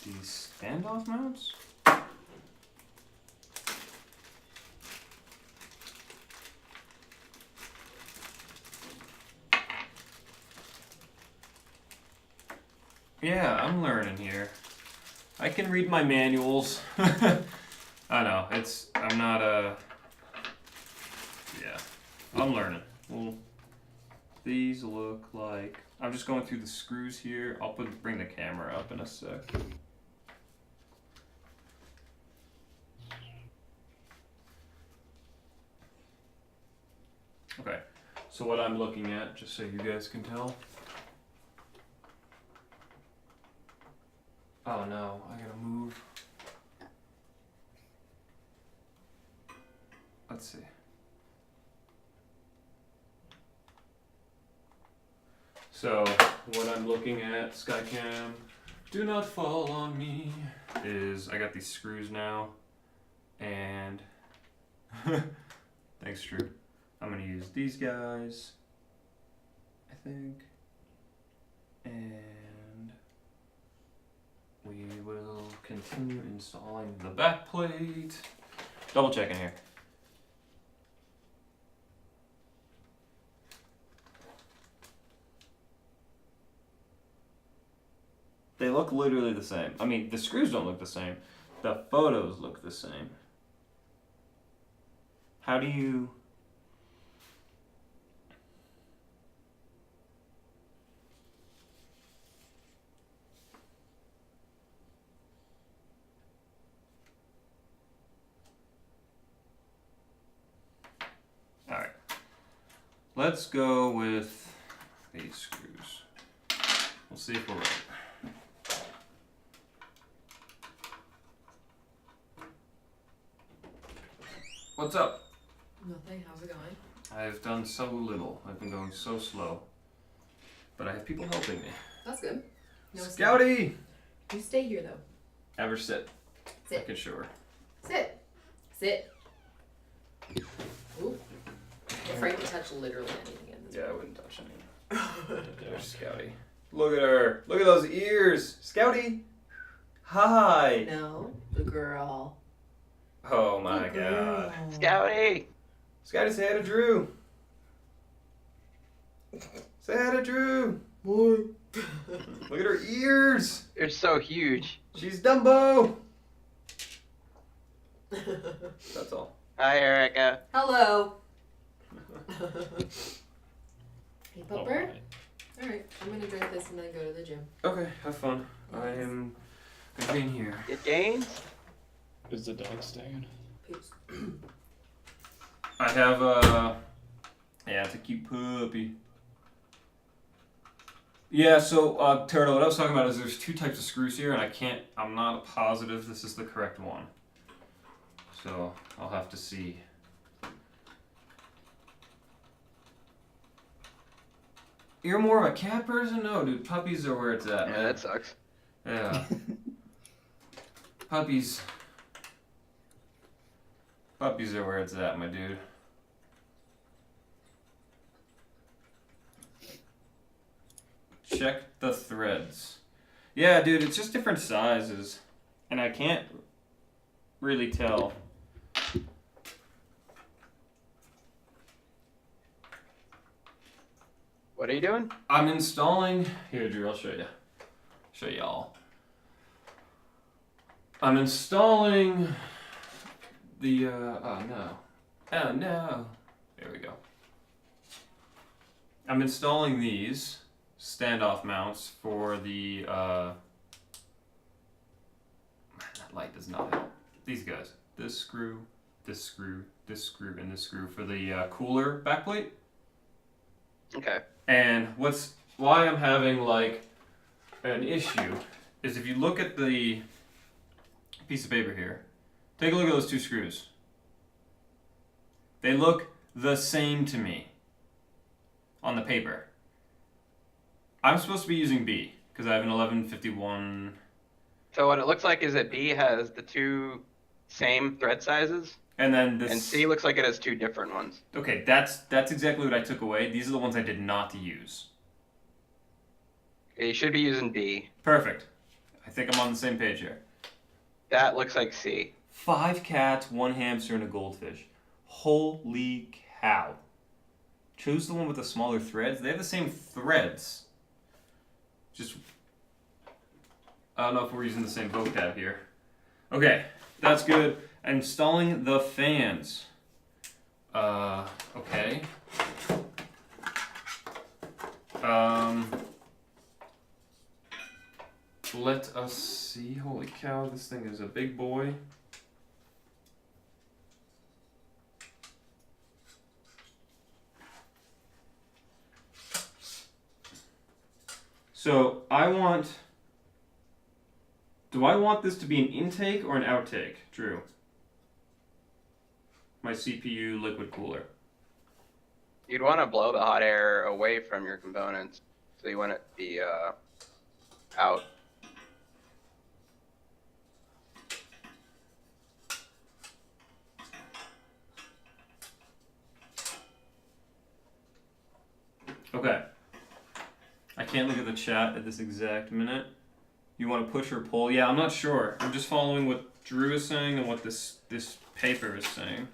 these standoff mounts. Yeah, I'm learning here. I can read my manuals. I know, I'm not yeah, I'm learning. Well, these look like, I'm just going through the screws here. I'll bring the camera up in a sec. Okay, so what I'm looking at, just so you guys can tell. Oh no, I gotta move. Let's see. So, what I'm looking at, Skycam, do not fall on me, is I got these screws now, and thanks, Drew. I'm gonna use these guys, I think, and we will continue installing the back plate. Double checking here. They look literally the same. I mean, the screws don't look the same. The photos look the same. How do you... Alright. Let's go with these screws. We'll see if we're right. What's up? Nothing. How's it going? I've done so little. I've been going so slow. But I have people helping me. That's good. No, Scouty! You stay here though. Have her sit. Sit. I can show her. Sit. Sit. Ooh. Sit. afraid to touch literally anything in this Yeah, I wouldn't touch any. There's Scouty. Look at her. Look at those ears. Scouty. Hi. No, the girl. Oh my The god. girl. Scouty! Scouty, say hi to Drew. Say hi to Drew. Boy. Look at her ears. They're so huge. She's Dumbo. That's all. Hi, Erica. Hello. Hey, Oh, Pupper. right. Alright, I'm gonna drink this and then go to the gym. Okay, have fun. I am gonna be in here. Get gains? Is the dog staying? Peace. I have yeah, it's a cute puppy. Yeah, so Turtle, what I was talking about is there's two types of screws here, and I'm not positive this is the correct one. So I'll have to see. You're more of a cat person? No, dude, puppies are where it's at, Yeah, man. that sucks. Yeah. Puppies. Puppies are where it's at, my dude. Check the threads. Yeah, dude, it's just different sizes. And I can't really tell. What are you doing? I'm installing. Here, Drew, I'll show you. Show y'all. I'm installing the. Oh no. Oh no. There we go. I'm installing these standoff mounts for the. Man, that light does not help. These guys. This screw, this screw, this screw, and this screw for the cooler backplate. Okay. And why I'm having like an issue is if you look at the piece of paper here, take a look at those two screws. They look the same to me on the paper. I'm supposed to be using B because I have an 1151. So what it looks like is that B has the two same thread sizes, And then this. and C looks like it has two different ones. Okay, that's exactly what I took away. These are the ones I did not use. You should be using B. Perfect. I think I'm on the same page here. That looks like C. 5 cats, 1 hamster, and a goldfish. Holy cow. Choose the one with the smaller threads. They have the same threads. Just, I don't know if we're using the same vocab here. Okay, that's good. Installing the fans. Okay. Let us see. Holy cow, this thing is a big boy. So do I want this to be an intake or an outtake, Drew? My CPU liquid cooler. You'd want to blow the hot air away from your components, so you want it to be out. Okay. I can't look at the chat at this exact minute. You want to push or pull? Yeah, I'm not sure. I'm just following what Drew is saying and what this paper is saying.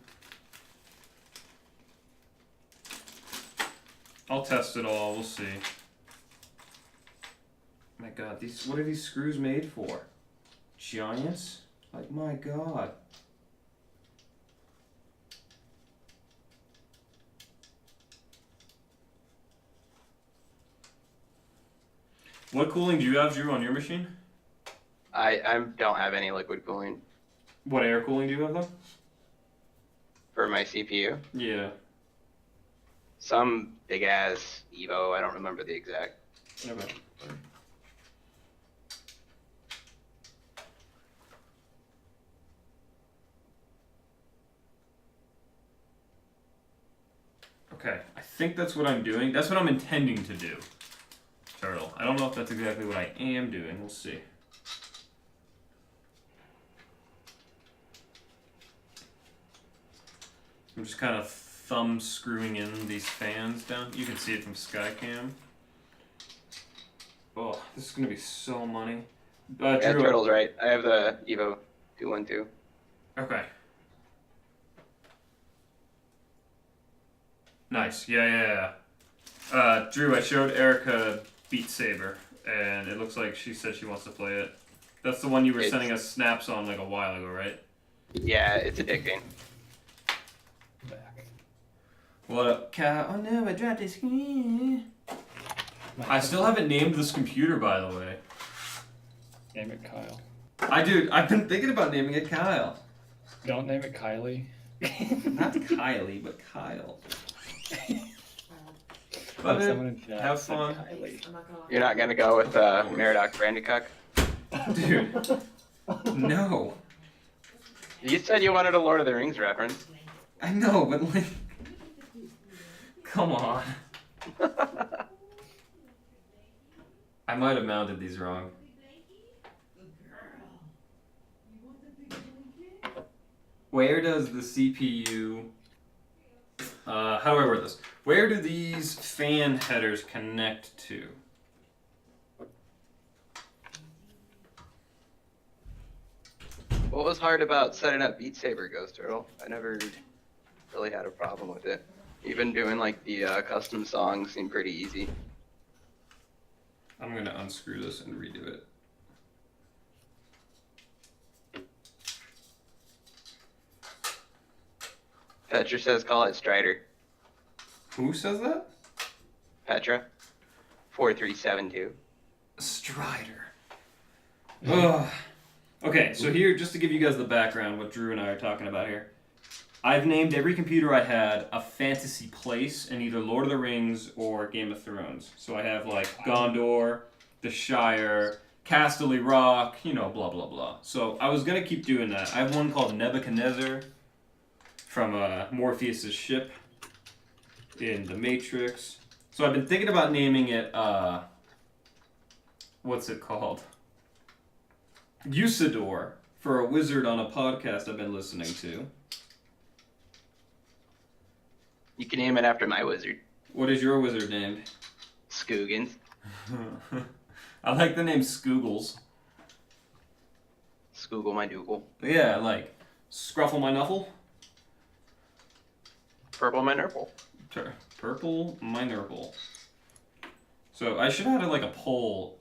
I'll test it all. We'll see. My God, what are these screws made for? Giants? Like, my God. What cooling do you have, Drew, on your machine? I don't have any liquid cooling What air cooling do you have, though? for my CPU. Yeah. Some big ass Evo, I don't remember the exact. Okay. Okay, I think that's what I'm doing. That's what I'm intending to do. Turtle. I don't know if that's exactly what I am doing. We'll see. I'm just kind of thumb screwing in these fans down. You can see it from Skycam. Oh, this is gonna be so money. Yeah, Drew, Turtle's right. I have the Evo 212. Okay. Nice. Yeah. Drew, I showed Erica Beat Saber, and it looks like she said she wants to play it. That's the one you were It's- sending us snaps on like a while ago, right? Yeah, it's addicting. Back. What up, Cal? Oh no, I dropped his screen. I still haven't named this computer, by the way. Name it Kyle. I've been thinking about naming it Kyle. Don't name it Kylie. Not Kylie, but Kyle. But But someone in chat have said fun. Kylie. I'm not gonna. You're not gonna go with Meridoc Brandycock? Dude, no. You said you wanted a Lord of the Rings reference. I know, but like, come on. I might have mounted these wrong. Where does the CPU... how do I word this? Where do these fan headers connect to? What was hard about setting up Beat Saber, Ghost Turtle? I never really had a problem with it. Even doing like the custom songs seemed pretty easy. I'm going to unscrew this and redo it. Petra says call it Strider. Who says that? Petra. 4372. Strider. Ugh. Okay, so here, just to give you guys the background, what Drew and I are talking about here. I've named every computer I had a fantasy place in either Lord of the Rings or Game of Thrones. So I have like Gondor, the Shire, Casterly Rock, blah blah blah. So I was gonna keep doing that. I have one called Nebuchadnezzar from Morpheus' ship in The Matrix. So I've been thinking about naming it, what's it called? Usador, for a wizard on a podcast I've been listening to. You can name it after my wizard. What is your wizard named? Skoogans. I like the name Skoogles. Skoogle my Dougal. Yeah, like Scruffle my Nuffle. Purple my Nurple. Purple my Nurple. So I should have had like a poll.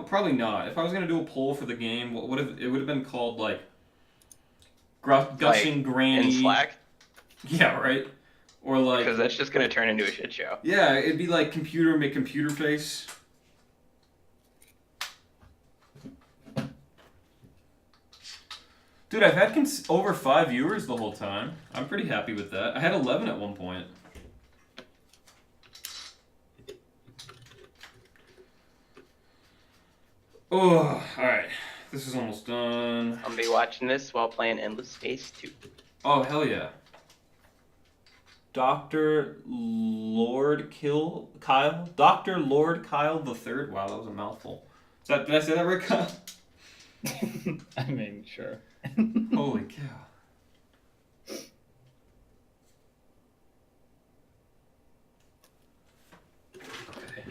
Probably not. If I was gonna do a poll for the game, what would have it would have been called like Gushing Granny. In Slack? Yeah, right. Or like Because that's just gonna turn into a shit show. yeah, it'd be like computer make computer face. Dude, I've had over 5 viewers the whole time. I'm pretty happy with that. I had 11 at one point. Oh, alright. This is almost done. I'm gonna be watching this while playing Endless Space 2. Oh, hell yeah. Dr. Lord Kyle? Dr. Lord Kyle the Third? Wow, that was a mouthful. Did I say that right, Kyle? I mean, sure. Holy cow. Okay.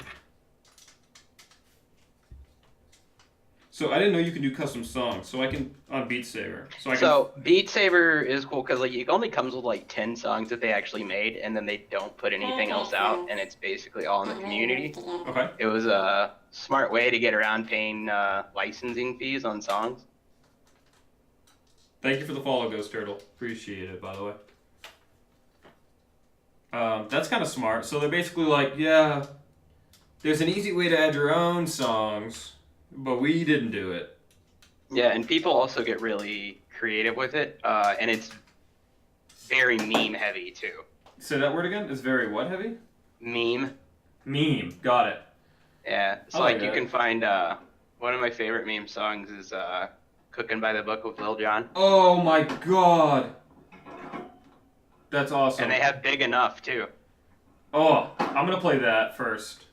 So I didn't know you could do custom songs. So I can on Beat Saber. So Beat Saber is cool because like it only comes with like 10 songs that they actually made, and then they don't put anything else out, and it's basically all in the community. Okay. It was a smart way to get around paying licensing fees on songs. Thank you for the follow, Ghost Turtle. Appreciate it, by the way. That's kind of smart. So they're basically like, yeah, there's an easy way to add your own songs, but we didn't do it. Yeah, and people also get really creative with it, and it's very meme heavy too. Say that word again. It's very what heavy? Meme. Meme. Got it. Yeah, so I like like you that. can find one of my favorite meme songs is "Cooking by the Book" with Lil Jon, Oh my god. That's awesome. and they have "Big Enough" too. Oh, I'm gonna play that first.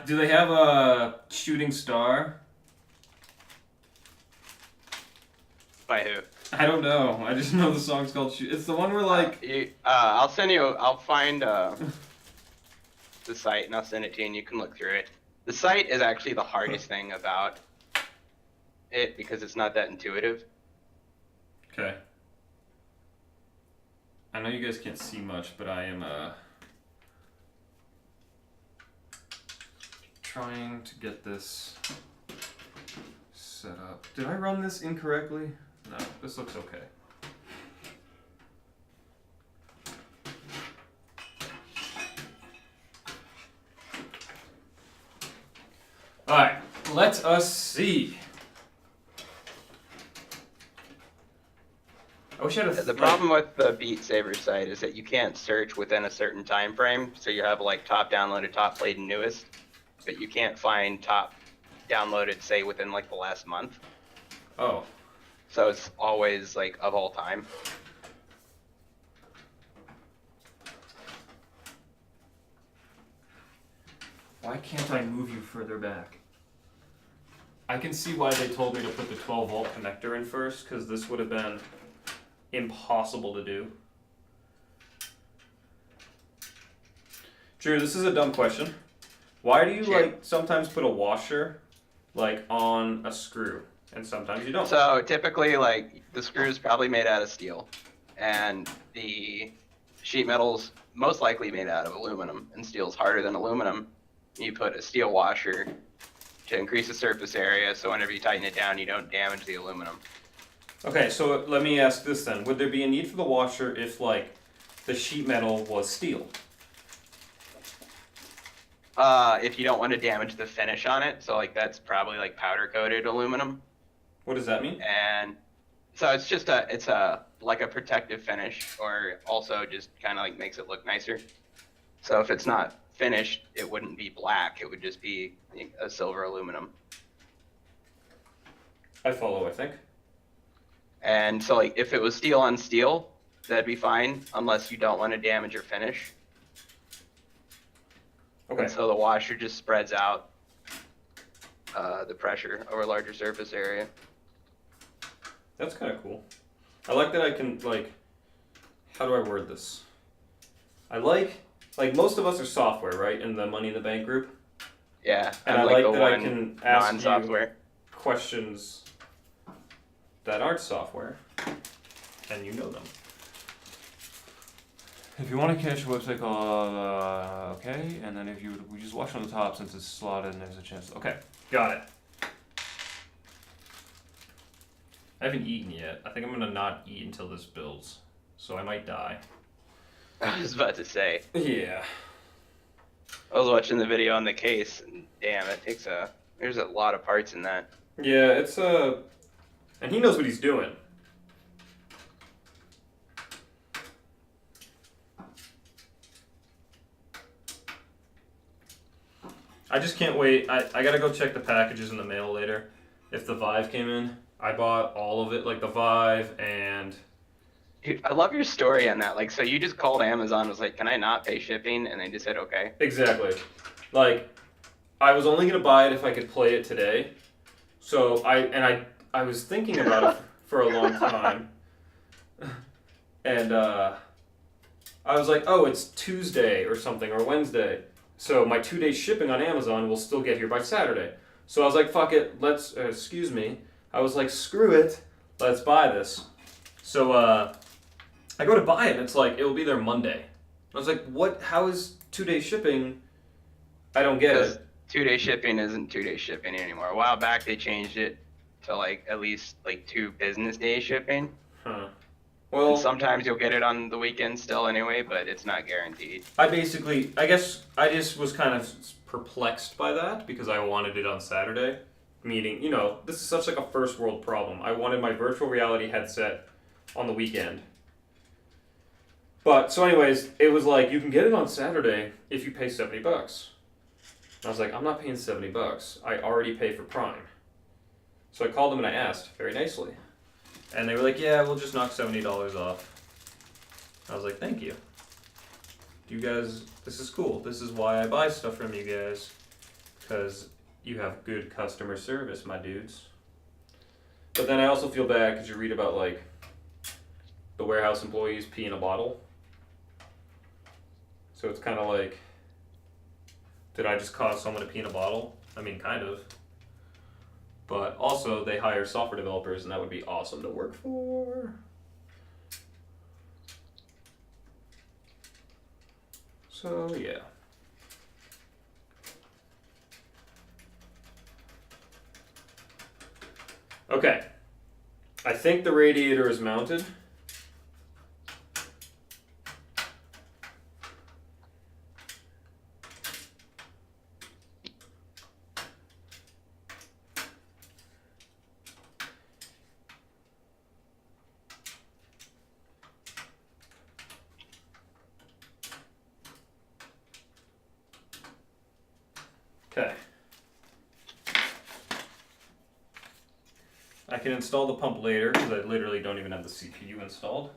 Do they have a shooting star? By who? I don't know. I just know the song's called Shoot. It's the one where like. I'll send you. I'll find the site and I'll send it to you, and you can look through it. The site is actually the hardest thing about it because it's not that intuitive. Okay. I know you guys can't see much, but I am trying to get this set up. Did I run this incorrectly? No, this looks okay. Alright, let us see. I wish I had The problem with the Beat Saber site is that you can't search within a certain time frame. So you have like top downloaded, top played, and newest, but you can't find top downloaded, say within like the last month. Oh. So it's always like of all time. Why can't I move you further back? I can see why they told me to put the 12 volt connector in first, because this would have been impossible to do. Drew, this is a dumb question. Why do you Sure. like sometimes put a washer like on a screw and sometimes you don't? So typically, like the screw is probably made out of steel, and the sheet metal's most likely made out of aluminum, and steel's harder than aluminum. You put a steel washer to increase the surface area, so whenever you tighten it down, you don't damage the aluminum. Okay, so let me ask this then. Would there be a need for the washer if like the sheet metal was steel? If you don't want to damage the finish on it, so like that's probably like powder coated aluminum. What does that mean? And so it's just a like a protective finish, or also just kind of like makes it look nicer. So if it's not finished, it wouldn't be black, it would just be a silver aluminum. I follow, I think. And so like if it was steel on steel, that'd be fine, unless you don't want to damage your finish. Okay. And so the washer just spreads out the pressure over a larger surface area. That's kind of cool. I like that I can, like, how do I word this? I like most of us are software, right, in the Money in the Bank group? Yeah, And I'm I like the that I one can ask you non-software. questions that aren't software, and you know them. If you want to catch a website called, okay, and then if you we just watch on the top since it's slotted and there's a chance. Okay, got it. I haven't eaten yet. I think I'm gonna not eat until this builds, so I might die. I was about to say. Yeah. I was watching the video on the case, and damn, there's a lot of parts in that. Yeah, it's and he knows what he's doing. I just can't wait. I gotta go check the packages in the mail later. If the Vive came in, I bought all of it, like the Vive and... Dude, I love your story on that. Like, so you just called Amazon and was like, can I not pay shipping? And they just said, okay. Exactly. Like, I was only gonna buy it if I could play it today. So I was thinking about it for a long time. And I was like, oh, it's Tuesday or something, or Wednesday. So my 2-day shipping on Amazon will still get here by Saturday. So I was like, fuck it, let's, excuse me. I was like, screw it, let's buy this. So I go to buy it and it's like, it will be there Monday. I was like, what, how is 2-day shipping? I don't get Because it. 2-day shipping isn't 2-day shipping anymore. A while back, they changed it to like at least like 2 business day shipping. Huh. And Well, sometimes you'll get it on the weekend still anyway, but it's not guaranteed. I guess I just was kind of perplexed by that because I wanted it on Saturday. Meaning, you know, this is such like a first world problem. I wanted my virtual reality headset on the weekend. But, so anyways, it was like, you can get it on Saturday if you pay $70. I was like, I'm not paying $70. I already pay for Prime. So I called them and I asked, very nicely. And they were like, yeah, we'll just knock $70 off. I was like, thank you. You guys, this is cool. This is why I buy stuff from you guys. Because you have good customer service, my dudes. But then I also feel bad because you read about, like, the warehouse employees pee in a bottle. So it's kind of like, did I just cause someone to pee in a bottle? I mean, kind of. But also, they hire software developers, and that would be awesome to work for. So, yeah. Okay. I think the radiator is mounted. Okay. I can install the pump later because I literally don't even have the CPU installed.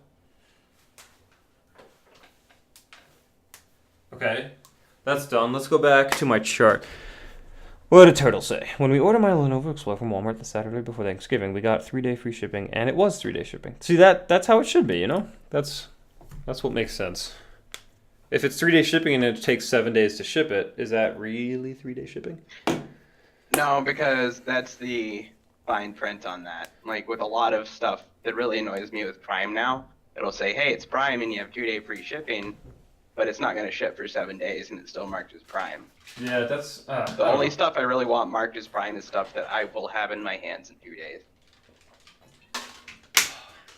Okay, that's done. Let's go back to my chart. What did Turtle say? When we ordered my Lenovo Explorer from Walmart the Saturday before Thanksgiving, we got 3-day free shipping, and it was 3-day shipping. See, that's how it should be, you know? That's what makes sense. If it's 3-day shipping and it takes 7 days to ship it, is that really 3-day shipping? No, because that's the fine print on that. Like with a lot of stuff that really annoys me with Prime now, it'll say, hey, it's Prime and you have 2-day free shipping, but it's not going to ship for 7 days and it's still marked as Prime. Yeah, that's... The only stuff I really want marked as Prime is stuff that I will have in my hands in 2 days.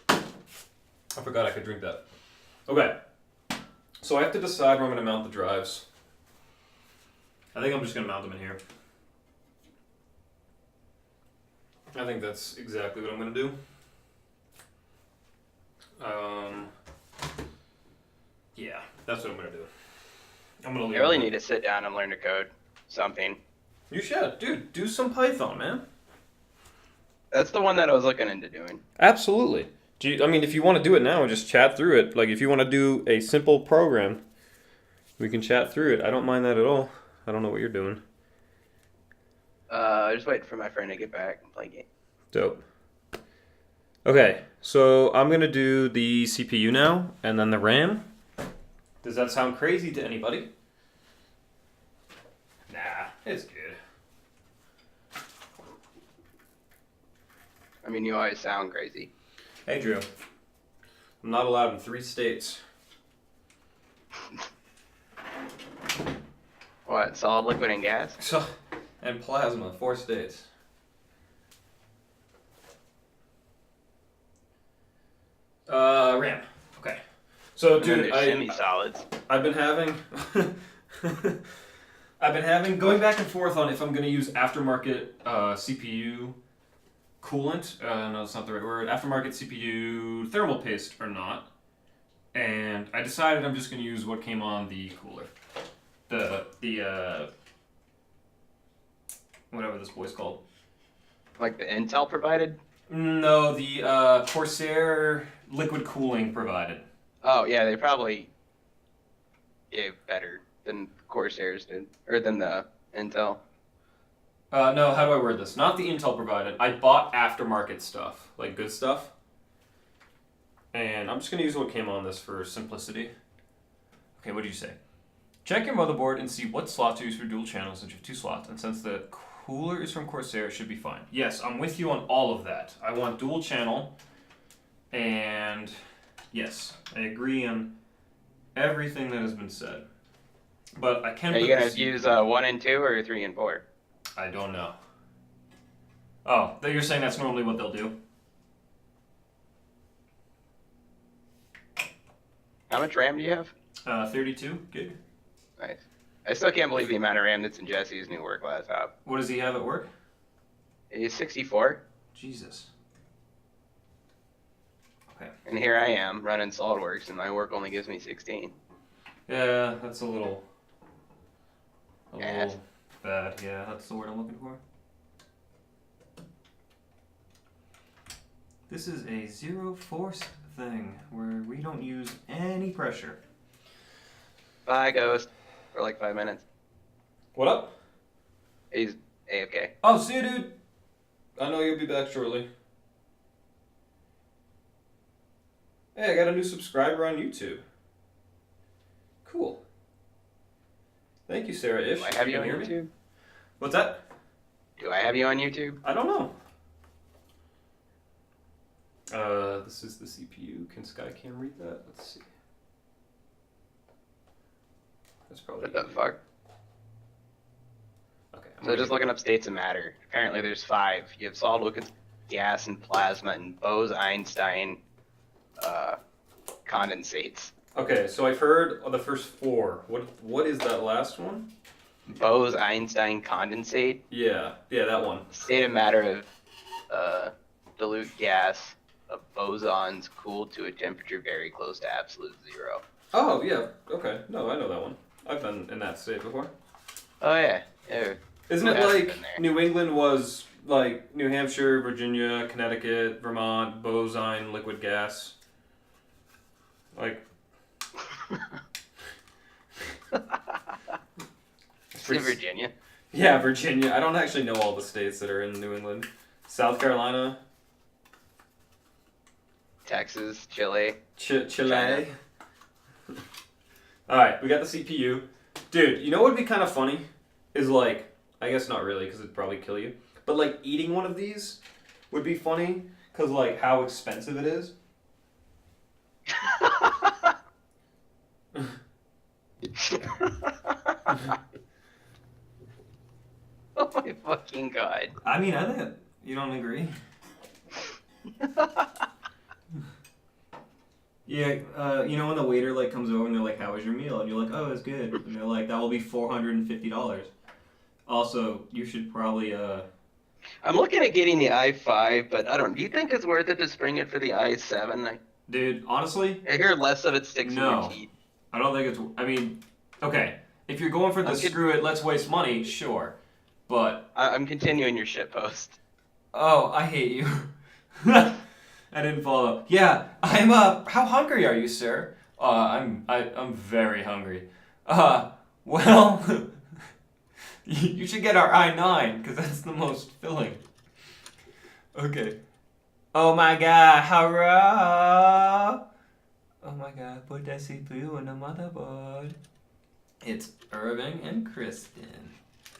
I forgot I could drink that. Okay. So I have to decide where I'm going to mount the drives. I think I'm just going to mount them in here. I think that's exactly what I'm going to do. Yeah, that's what I'm going to do. I'm going to I leave really it. need to sit down and learn to code something. You should. Dude, do some Python, man. That's the one that I was looking into doing. Absolutely. I mean, if you want to do it now and just chat through it, like if you want to do a simple program, we can chat through it. I don't mind that at all. I don't know what you're doing. Just waiting for my friend to get back and play game. Dope. Okay, so I'm going to do the CPU now and then the RAM. Does that sound crazy to anybody? Nah, it's good. I mean, you always sound crazy. Hey, Drew. I'm not allowed in 3 states. What, solid, liquid, and gas? So, and plasma, 4 states. RAM. Okay. So, And then dude, there's semi-solids. I've been having going back and forth on if I'm going to use aftermarket CPU coolant. No, that's not the right word. Aftermarket CPU thermal paste or not. And I decided I'm just going to use what came on the cooler. The whatever this boy's called. Like the Intel provided? No, the Corsair liquid cooling provided. Oh, yeah, they probably gave better than Corsairs did, or than the Intel. No, how do I word this? Not the Intel provided. I bought aftermarket stuff, like good stuff. And I'm just going to use what came on this for simplicity. Okay, what did you say? Check your motherboard and see what slots to use for dual channels since you have 2 slots. And since the cooler is from Corsair, it should be fine. Yes, I'm with you on all of that. I want dual channel. And yes, I agree on everything that has been said. But I can... Are you going to use 1 and 2 or 3 and 4? I don't know. Oh, you're saying that's normally what they'll do? How much RAM do you have? 32 gig. Nice. I still can't believe the amount of RAM that's in Jesse's new work laptop. What does he have at work? He's 64, Jesus. Okay. and here I am running SolidWorks, and my work only gives me 16. Yeah, that's a little Bad. bad. Yeah, that's the word I'm looking for. This is a zero force thing where we don't use any pressure. Bye, Ghost, for like 5 minutes. What up? He's AFK. Oh, see you, dude. I know you'll be back shortly. Hey, I got a new subscriber on YouTube. Cool. Thank you, Sarah Ish. Do I have you can on hear me? YouTube? What's that? Do I have you on YouTube? I don't know. This is the CPU. Can Skycam read that? Let's see. That's probably. What the fuck? Okay. So just looking up states of matter. Apparently there's 5. You have solid, liquid, gas, and plasma, and Bose-Einstein condensates. Okay, so I've heard of the first 4. What is that last one? Bose-Einstein condensate. Yeah, that one. State of matter of dilute gas of bosons cooled to a temperature very close to absolute zero. Oh yeah. Okay. No, I know that one. I've been in that state before. Oh yeah. Yeah. Isn't Who it hasn't like been there? New England was like New Hampshire, Virginia, Connecticut, Vermont, Bosine, liquid gas? Like. To Virginia. Yeah, Virginia. I don't actually know all the states that are in New England. South Carolina, Texas, Chile. Chile. China. Alright, we got the CPU. Dude, you know what would be kind of funny? Is like, I guess not really, because it'd probably kill you. But like, eating one of these would be funny, because like, how expensive it is. Oh my fucking god. I mean, I think you don't agree. Yeah, you know when the waiter like comes over and they're like, "How was your meal?" and you're like, "Oh, it's good," and they're like, "That will be $450." Also, you should probably I'm looking at getting the i5, but I don't. Do you think it's worth it to spring it for the i7? dude, honestly, I hear less of it sticks in No. your teeth. I don't think it's. I mean, okay, if you're going for the I'm good- screw it, let's waste money, sure, but I'm continuing your shit post. oh, I hate you. I didn't follow. Yeah, I'm. How hungry are you, sir? I'm very hungry. Well, you should get our i9 because that's the most filling. Okay. Oh my God, hurrah! Oh my God, put that CPU on the motherboard. It's Irving and Kristen.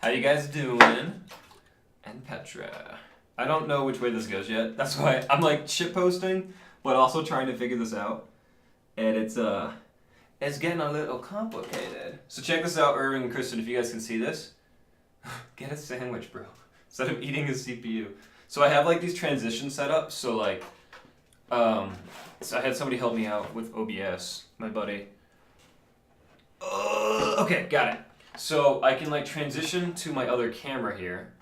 How you guys doing? And Petra. I don't know which way this goes yet. That's why I'm like shit posting, but also trying to figure this out. And it's getting a little complicated. So check this out, Irving and Kristen, if you guys can see this. Get a sandwich, bro. Instead of eating a CPU. So I have like these transitions set up, so like so I had somebody help me out with OBS, my buddy. Okay, got it. So I can like transition to my other camera here.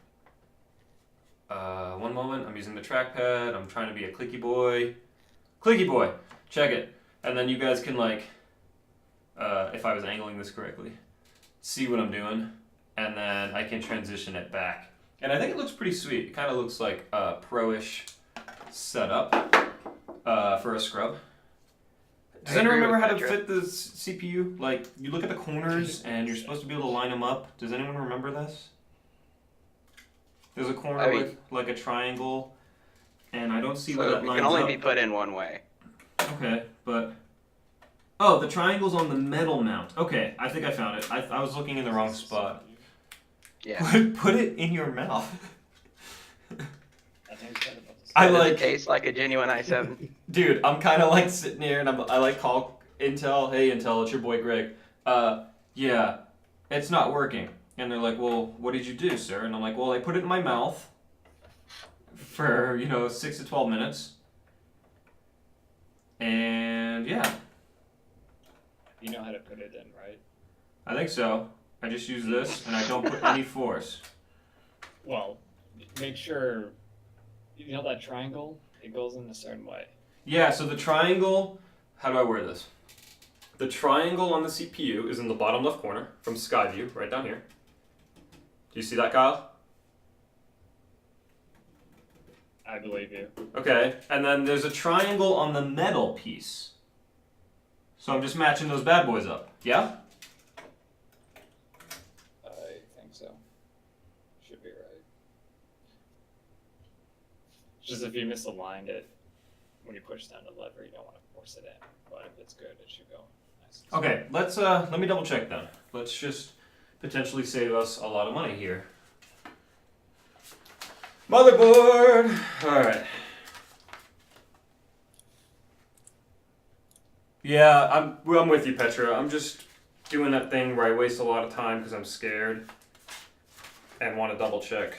One moment, I'm using the trackpad, I'm trying to be a clicky boy. Clicky boy, check it. And then you guys can like, if I was angling this correctly, see what I'm doing. And then I can transition it back. And I think it looks pretty sweet. It kind of looks like a pro-ish setup for a scrub. Does I anyone agree remember how with to Petra. fit the CPU? Like, you look at the corners and you're supposed to be able to line them up. Does anyone remember this? There's a corner I mean- with like a triangle, and I don't see where So that it lines can only up. be put in one way. Okay, but oh, the triangle's on the metal mount. Okay, I think I found it. I was looking in the wrong spot. Yeah. Put it in your mouth. I think it's better about this. I Does like- it taste like a genuine i7? Dude, I'm kind of like sitting here and I like call Intel. Hey Intel, it's your boy Greg. Yeah, it's not working. And they're like, well, what did you do, sir? And I'm like, well, I put it in my mouth for 6 to 12 minutes. And yeah, You know how to put it in, right? I think so. I just use this and I don't put any force. Well, make sure you know that triangle. It goes in a certain way. Yeah, so the triangle, how do I word this? The triangle on the CPU is in the bottom left corner from Skyview, right down here. Do you see that, Kyle? I believe you. Okay, and then there's a triangle on the metal piece. So I'm just matching those bad boys up. Yeah? I think so. Should be right. Just if you misaligned it. when you push down the lever, you don't want to force it in. But if it's good, it should go nice. Okay, let me double check then. Let's just potentially save us a lot of money here. Motherboard! Alright. Yeah, I'm with you, Petra. I'm just doing that thing where I waste a lot of time because I'm scared and want to double check.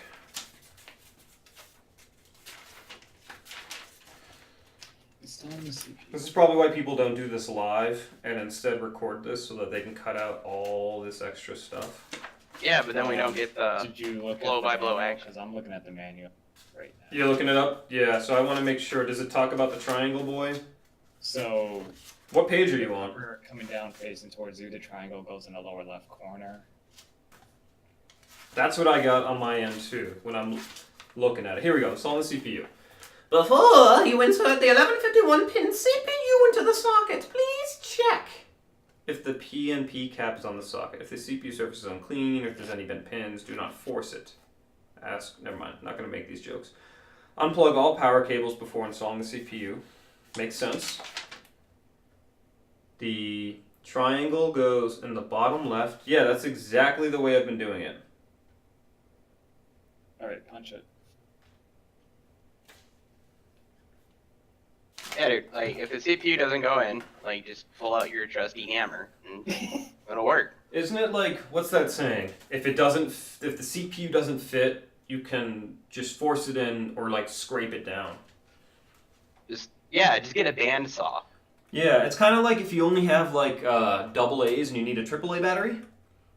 Installing the CPU. This is probably why people don't do this live and instead record this so that they can cut out all this extra stuff. Yeah, but then we don't get the Did you look blow at the by blow manual? action. Because I'm looking at the manual right now. You're looking it up? Yeah, so I want to make sure. Does it talk about the triangle boy? So What page are you on? we're coming down facing towards you. The triangle goes in the lower left corner. That's what I got on my end too when I'm looking at it. Here we go. Install the CPU. Before you insert the 1151 pin CPU into the socket, please check if the PNP cap is on the socket. If the CPU surface is unclean, or if there's any bent pins, do not force it. Never mind, not going to make these jokes. Unplug all power cables before installing the CPU. Makes sense. The triangle goes in the bottom left. Yeah, that's exactly the way I've been doing it. Alright, punch it. Yeah, dude, like, if the CPU doesn't go in, like, just pull out your trusty hammer, and it'll work. Isn't it like, what's that saying? If the CPU doesn't fit, you can just force it in or like scrape it down. Just get a bandsaw. Yeah, it's kind of like if you only have like double A's and you need a AAA battery,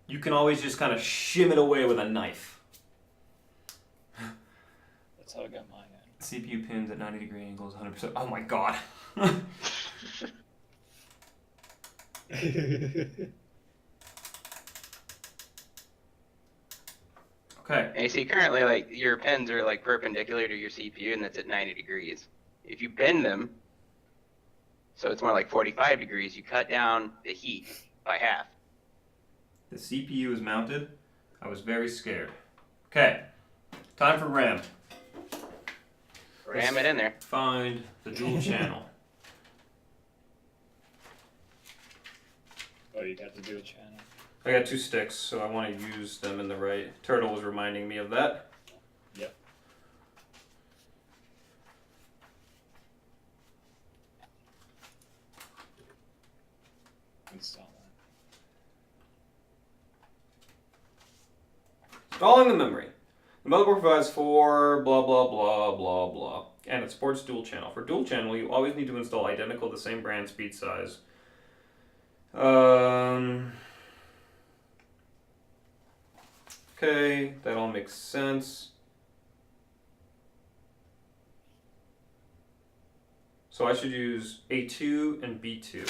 you can always just kind of shim it away with a knife. That's how I got mine in. CPU pins at 90-degree angles, 100%. Oh my god. Okay. And you see, currently, like, your pins are, like, perpendicular to your CPU, and that's at 90 degrees. If you bend them, so it's more like 45 degrees, you cut down the heat by half. The CPU is mounted. I was very scared. Okay. Time for RAM. Ram it in there. Find the dual channel. Oh, you got to do a channel. I got 2 sticks, so I want to use them in the right. Turtle was reminding me of that. Yep. Install that. Installing the memory. The motherboard provides 4 blah blah blah blah blah, and it supports dual channel. For dual channel, you always need to install identical, the same brand, speed, size. Okay, that all makes sense. So I should use A2 and B2.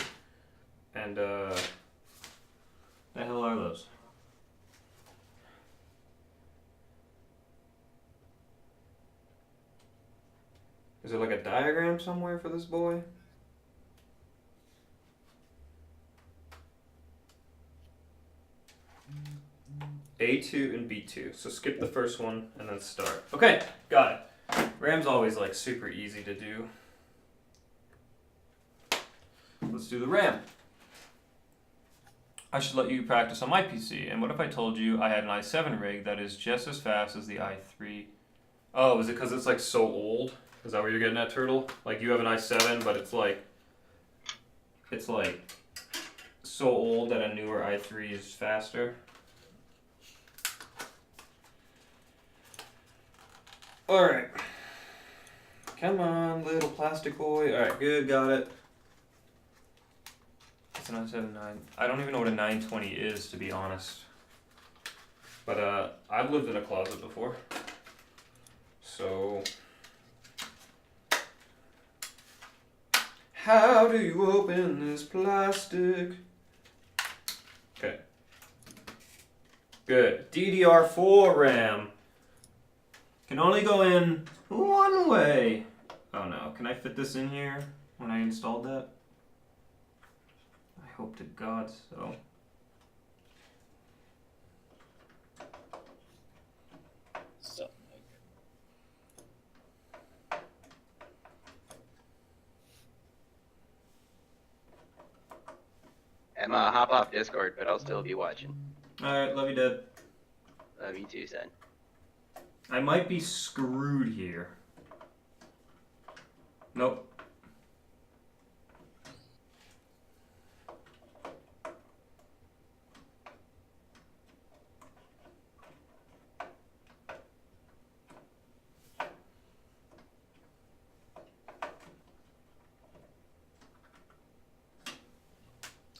And the hell are those? Is there like a diagram somewhere for this boy? A2 and B2. So skip the first one and then start. Okay, got it. RAM's always like super easy to do. Let's do the RAM. I should let you practice on my PC. And what if I told you I had an i7 rig that is just as fast as the i3? Oh, is it because it's like so old? Is that what you're getting at, Turtle? Like you have an i7, but it's like so old that a newer i3 is faster. Alright. Come on, little plastic boy. Alright, good, got it. It's an i7 9. I don't even know what a 920 is, to be honest. But I've lived in a closet before. So how do you open this plastic? Okay. Good. DDR4 RAM. Can only go in one way. Oh no, can I fit this in here when I installed that? I hope to God so. Stuff like hop off Discord, but I'll still be watching. Alright, love you, Dad. Love you too, son. I might be screwed here. Nope.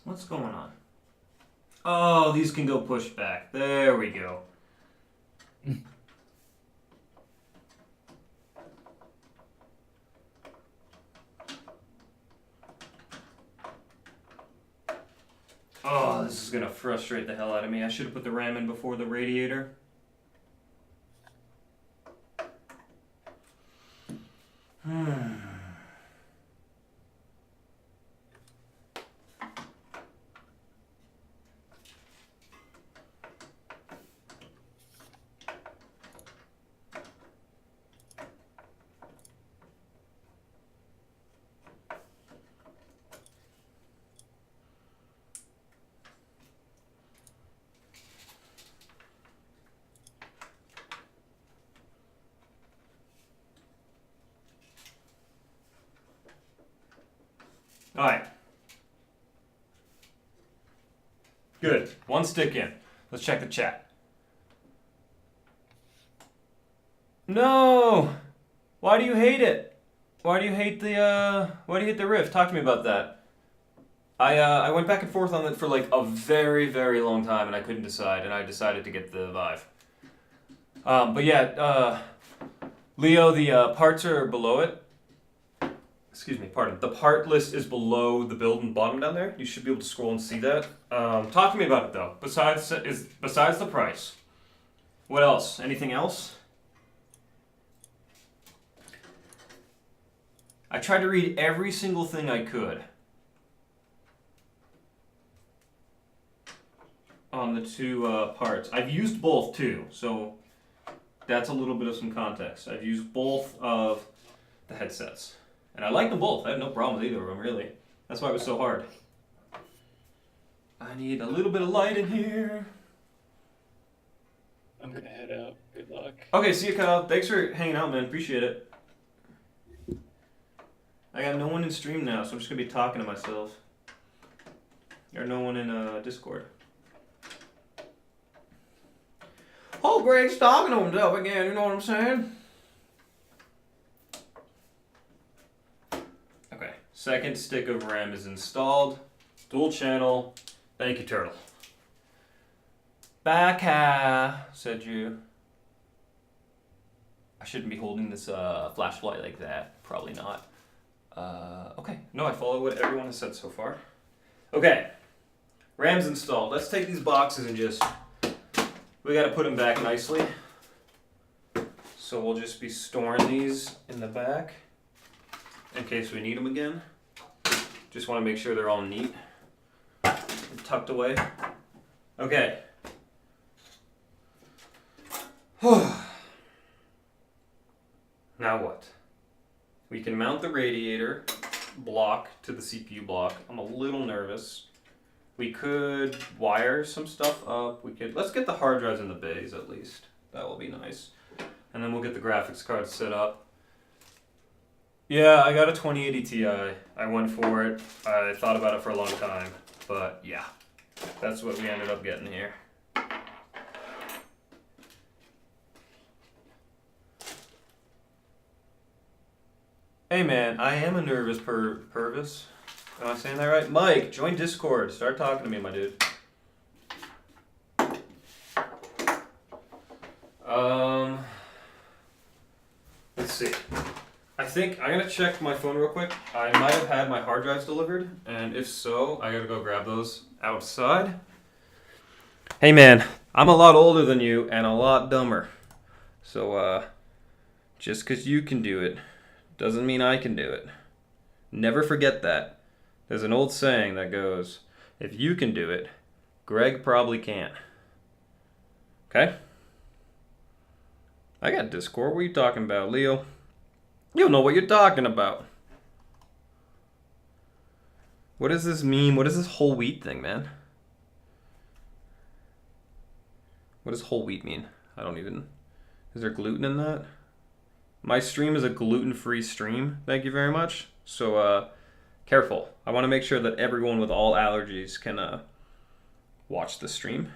What's going on? Oh, these can go push back. There we go. Oh, this is gonna frustrate the hell out of me. I should have put the RAM in before the radiator. Alright. Good. One stick in. Let's check the chat. No! Why do you hate it? Why do you hate the riff? Talk to me about that. I went back and forth on it for like a very, very long time and I couldn't decide, and I decided to get the Vive. But yeah, Leo, the parts are below it. Excuse me, pardon. The part list is below the build and bottom down there. You should be able to scroll and see that. Talk to me about it though. Besides the price, what else? Anything else? I tried to read every single thing I could on the two parts. I've used both too, so that's a little bit of some context. I've used both of the headsets. And I like them both. I have no problem with either of them, really. That's why it was so hard. I need a little bit of light in here. I'm gonna head out. Good luck. Okay, see you, Kyle. Thanks for hanging out, man. Appreciate it. I got no one in stream now, so I'm just going to be talking to myself. There's no one in Discord. Oh, Greg's talking to himself again, you know what I'm saying? Okay, second stick of RAM is installed. Dual channel. Thank you, Turtle. Baka, said you. I shouldn't be holding this flashlight like that. Probably not. Okay. No, I follow what everyone has said so far. Okay. RAM's installed. Let's take these boxes and just... We gotta put them back nicely. So we'll just be storing these in the back in case we need them again. Just want to make sure they're all neat and tucked away. Okay. Now what? We can mount the radiator block to the CPU block. I'm a little nervous. We could wire some stuff up. Let's get the hard drives in the bays at least. That will be nice. And then we'll get the graphics card set up. Yeah, I got a 2080 Ti. I went for it. I thought about it for a long time. But yeah, that's what we ended up getting here. Hey man, I am a nervous Purvis. Am I saying that right? Mike, join Discord. Start talking to me, my dude. Let's see. I think I'm gonna check my phone real quick. I might have had my hard drives delivered, and if so, I gotta go grab those outside. Hey man, I'm a lot older than you and a lot dumber. So, just 'cause you can do it doesn't mean I can do it. Never forget that. There's an old saying that goes, if you can do it, Greg probably can't. Okay? I got Discord. What are you talking about, Leo? You don't know what you're talking about. What does this mean? What is this whole wheat thing, man? What does whole wheat mean? I don't even... Is there gluten in that? My stream is a gluten-free stream, thank you very much. So, careful. I want to make sure that everyone with all allergies can watch the stream.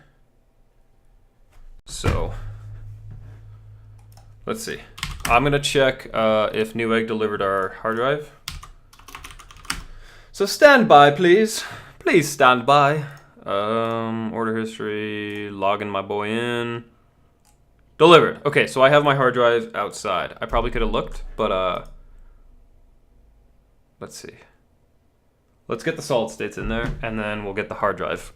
So, let's see. I'm going to check if Newegg delivered our hard drive. So stand by, please. Please stand by. Order history, logging my boy in. Delivered. Okay, so I have my hard drive outside. I probably could have looked, but let's see. Let's get the solid states in there, and then we'll get the hard drive.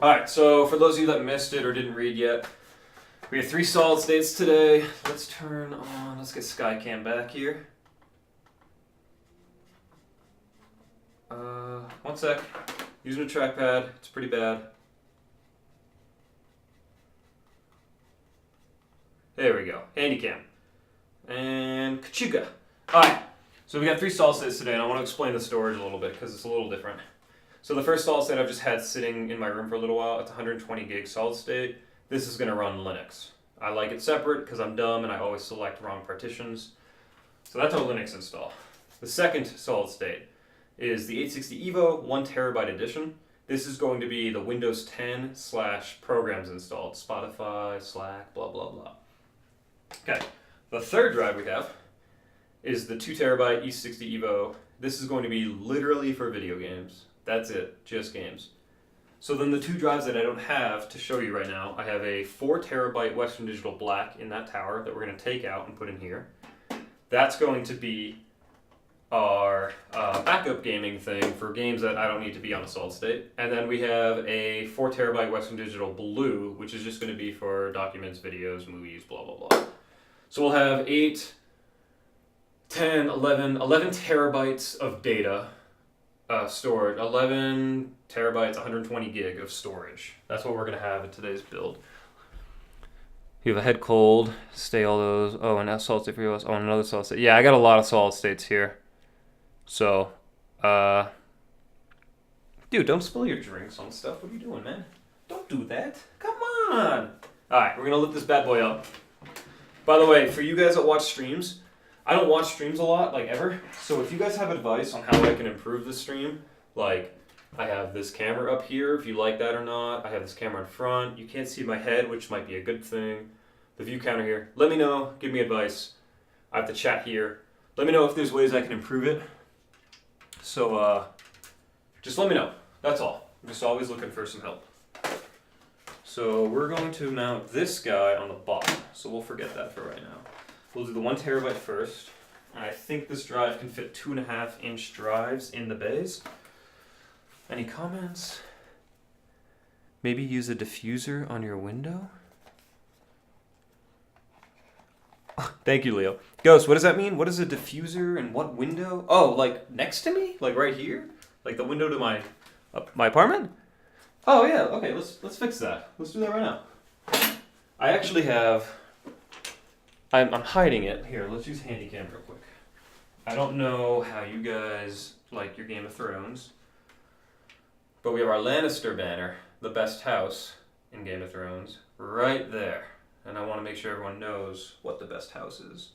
Alright, so for those of you that missed it or didn't read yet, we have 3 solid states today. Let's turn on, let's get Skycam back here. One sec. Using a trackpad, it's pretty bad. There we go. Handycam. And Kachuga. Alright, so we got 3 solid states today, and I want to explain the storage a little bit because it's a little different. So the first solid state I've just had sitting in my room for a little while, it's 120 gig solid state. This is going to run Linux. I like it separate because I'm dumb and I always select wrong partitions. So that's our Linux install. The second solid state is the 860 EVO 1 terabyte edition. This is going to be the Windows 10 / programs installed. Spotify, Slack, blah, blah, blah. Okay, the third drive we have is the 2 terabyte E60 EVO. This is going to be literally for video games. That's it, just games. So then the 2 drives that I don't have to show you right now, I have a 4 terabyte Western Digital Black in that tower that we're going to take out and put in here. That's going to be our backup gaming thing for games that I don't need to be on a solid state. And then we have a 4 terabyte Western Digital Blue, which is just going to be for documents, videos, movies, blah, blah, blah. So we'll have 8, 10, 11 terabytes of data stored, 11 terabytes, 120 gig of storage. That's what we're going to have in today's build. You have a head cold, stay all those. Oh, and a solid state for yours. Oh, and another solid state. Yeah, I got a lot of solid states here. So, dude, don't spill your drinks on stuff. What are you doing, man? Don't do that. Come on. All right, we're going to lift this bad boy up. By the way, for you guys that watch streams, I don't watch streams a lot, like ever. So if you guys have advice on how I can improve the stream, like I have this camera up here, if you like that or not. I have this camera in front. You can't see my head, which might be a good thing. The view counter here. Let me know. Give me advice. I have the chat here. Let me know if there's ways I can improve it. So just let me know. That's all. I'm just always looking for some help. So we're going to mount this guy on the bottom. So we'll forget that for right now. We'll do the 1 terabyte first. I think this drive can fit 2.5-inch drives in the bays. Any comments? Maybe use a diffuser on your window? Thank you, Leo. Ghost, what does that mean? What is a diffuser and what window? Oh, like next to me? Like right here? Like the window to my apartment? Oh yeah, okay, let's fix that. Let's do that right now. I actually have... I'm hiding it. Here, let's use Handycam real quick. I don't know how you guys like your Game of Thrones, but we have our Lannister banner, the best house in Game of Thrones, right there. And I want to make sure everyone knows what the best house is.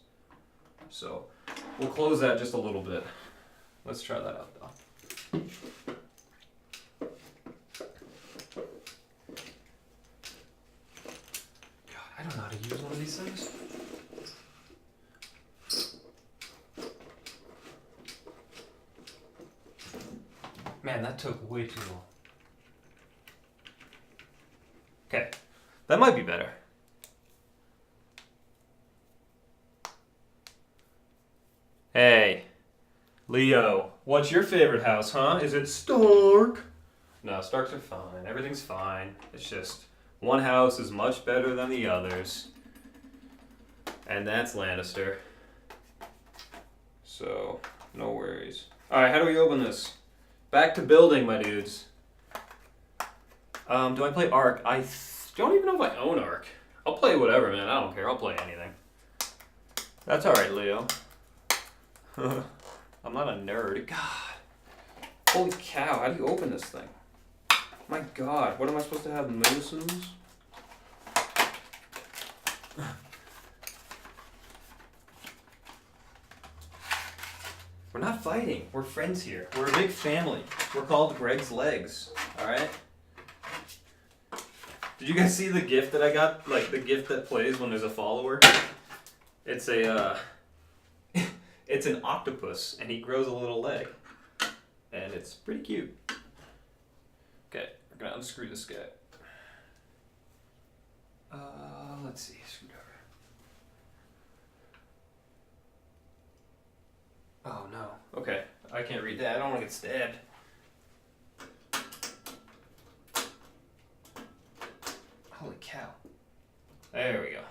So we'll close that just a little bit. Let's try that out though. God, I don't know how to use one of these things. Man, that took way too long. Okay, that might be better. Hey, Leo, what's your favorite house, huh? Is it Stark? No, Starks are fine. Everything's fine. It's just one house is much better than the others. And that's Lannister. So, no worries. Alright, how do we open this? Back to building, my dudes. Do I play Ark? I don't even know if I own Ark. I'll play whatever, man. I don't care. I'll play anything. That's alright, Leo. I'm not a nerd. God. Holy cow, how do you open this thing? My God, what am I supposed to have? Medicines? We're not fighting. We're friends here. We're a big family. We're called Greg's Legs. Alright? Did you guys see the gift that I got? Like the gift that plays when there's a follower? It's a it's an octopus and he grows a little leg. And it's pretty cute. Okay, we're gonna unscrew this guy. Let's see, screwdriver. Oh no. Okay, I can't read that. I don't want to get stabbed. Holy cow. There we go.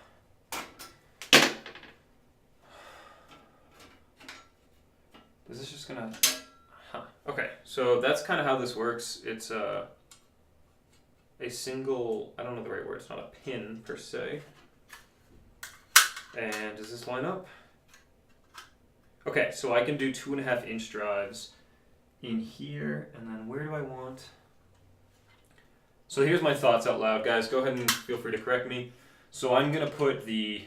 Is this just gonna... Huh. Okay, so that's kind of how this works. It's a single... I don't know the right word. It's not a pin, per se. And does this line up? Okay, so I can do 2.5 inch drives in here, and then where do I want... So here's my thoughts out loud, guys. Go ahead and feel free to correct me. So I'm gonna put the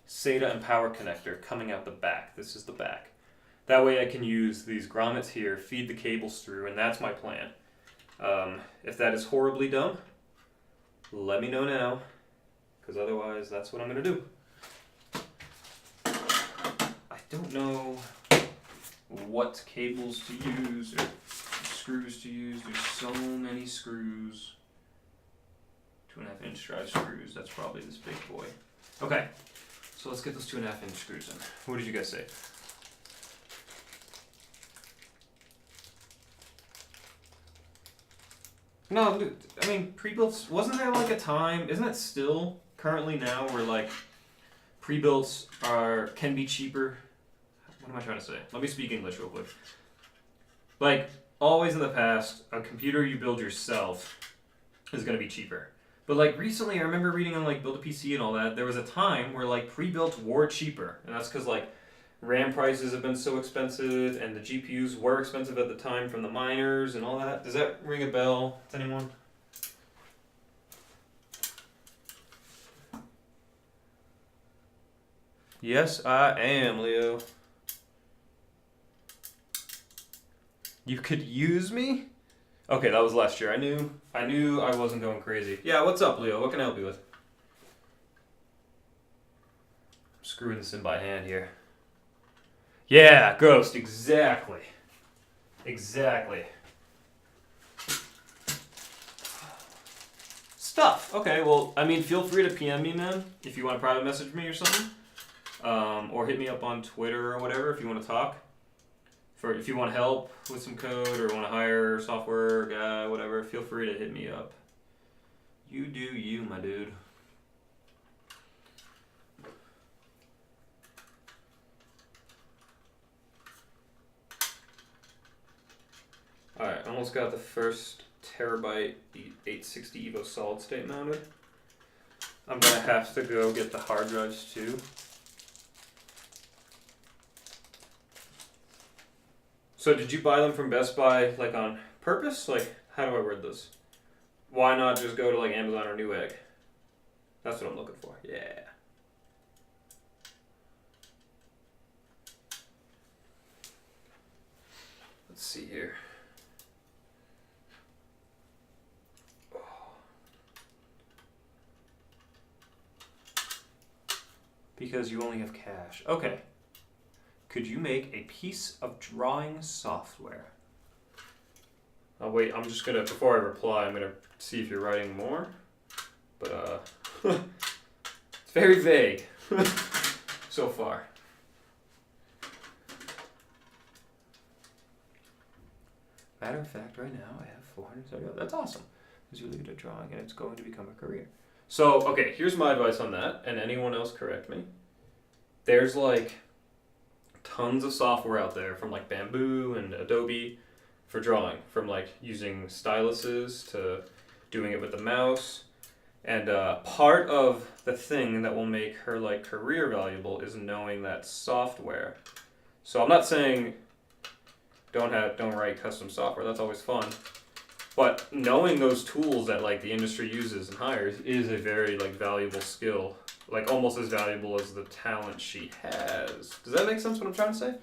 SATA and power connector coming out the back. This is the back. That way I can use these grommets here, feed the cables through, and that's my plan. If that is horribly dumb, let me know now, because otherwise that's what I'm gonna do. I don't know what cables to use or screws to use. There's so many screws. 2.5 inch drive screws. That's probably this big boy. Okay, so let's get those 2.5 inch screws in. What did you guys say? No, dude, I mean pre-builts. Wasn't there like a time? Isn't it still currently now where like pre-builts can be cheaper? What am I trying to say? Let me speak English real quick. Like, always in the past, a computer you build yourself is going to be cheaper. But, like, recently I remember reading on, like, Build a PC and all that, there was a time where, like, pre-built were cheaper. And that's because, like, RAM prices have been so expensive, and the GPUs were expensive at the time from the miners and all that. Does that ring a bell to anyone? Yes, I am, Leo. You could use me? Okay, that was last year. I knew I wasn't going crazy. Yeah, what's up, Leo? What can I help you with? I'm screwing this in by hand here. Yeah, Ghost, exactly. Exactly. Stuff. Okay, well, I mean, feel free to PM me, man, if you want to private message me or something. Or hit me up on Twitter or whatever if you want to talk. If you want help with some code or want to hire a software guy, whatever, feel free to hit me up. You do you, my dude. Alright, almost got the first terabyte 860 EVO solid state mounted. I'm gonna have to go get the hard drives too. So did you buy them from Best Buy like on purpose? Like, how do I word this? Why not just go to like Amazon or Newegg? That's what I'm looking for. Yeah. Let's see here. Because you only have cash. Okay. Could you make a piece of drawing software? Oh wait, I'm just gonna, before I reply, I'm gonna see if you're writing more. But it's very vague so far. Matter of fact, right now I have 430. That's awesome. Because you're really good at drawing and it's going to become a career. So, okay, here's my advice on that, and anyone else correct me. There's like tons of software out there from like Bamboo and Adobe for drawing, from like using styluses to doing it with the mouse. And part of the thing that will make her like career valuable is knowing that software. So I'm not saying don't write custom software. That's always fun. But knowing those tools that like the industry uses and hires is a very like valuable skill. Like almost as valuable as the talent she has. Does that make sense what I'm trying to say?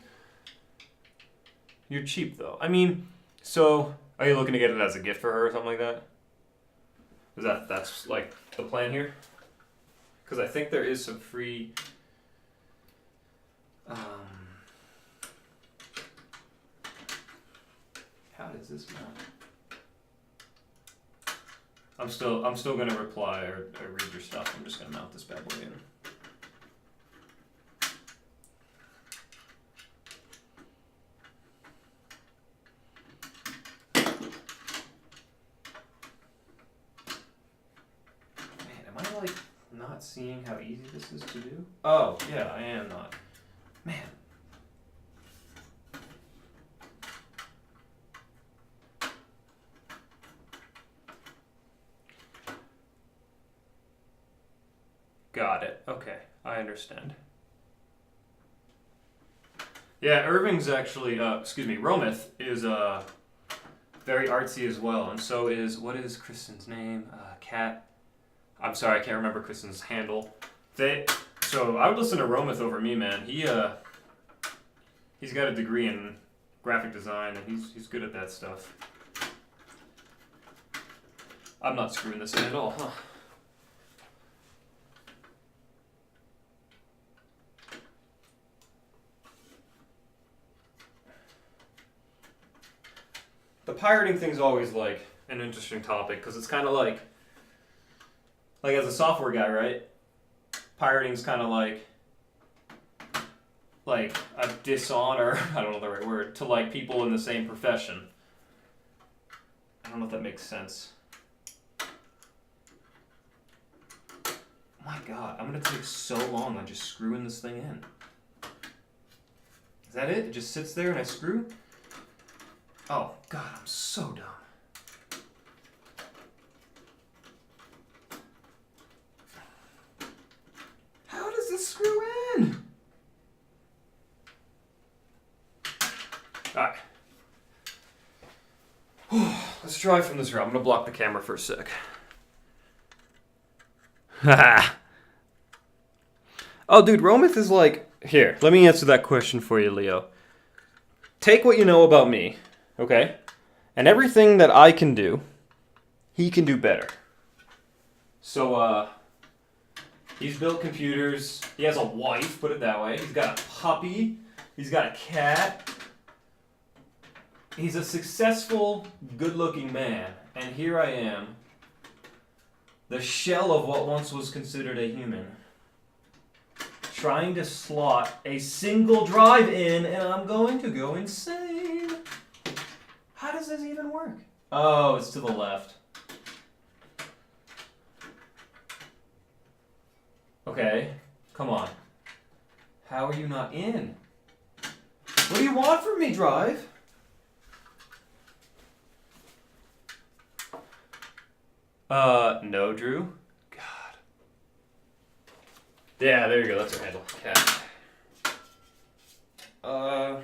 You're cheap though. I mean, so are you looking to get it as a gift for her or something like that? Is that's like the plan here? Because I think there is some free. How does this mount? I'm still gonna reply or read your stuff. I'm just gonna mount this bad boy in. Man, am I like not seeing how easy this is to do? Oh, yeah, I am not. Man. Got it. Okay, I understand. Yeah, Irving's actually, Romith is very artsy as well, and so is, what is Kristen's name? Kat. I'm sorry, I can't remember Kristen's handle. So I would listen to Romith over me, man. He's got a degree in graphic design, and he's good at that stuff. I'm not screwing this in at all, huh? The pirating thing's always like an interesting topic because it's kind of like as a software guy, right? Pirating's kind of like a dishonor, I don't know the right word, to like people in the same profession. I don't know if that makes sense. My God, I'm gonna take so long on just screwing this thing in. Is that it? It just sits there and I screw? Oh, God, I'm so dumb. How does this screw in? Alright. Let's try from this route. I'm gonna block the camera for a sec. Oh, dude, Romith is like... Here, let me answer that question for you, Leo. Take what you know about me. Okay? And everything that I can do, he can do better. So, he's built computers. He has a wife, put it that way. He's got a puppy. He's got a cat. He's a successful, good-looking man. And here I am, the shell of what once was considered a human, trying to slot a single drive in, and I'm going to go insane. How does this even work? Oh, it's to the left. Okay, come on. How are you not in? What do you want from me, Drive? No, Drew. God. Yeah, there you go. That's our handle. Cat. Alright.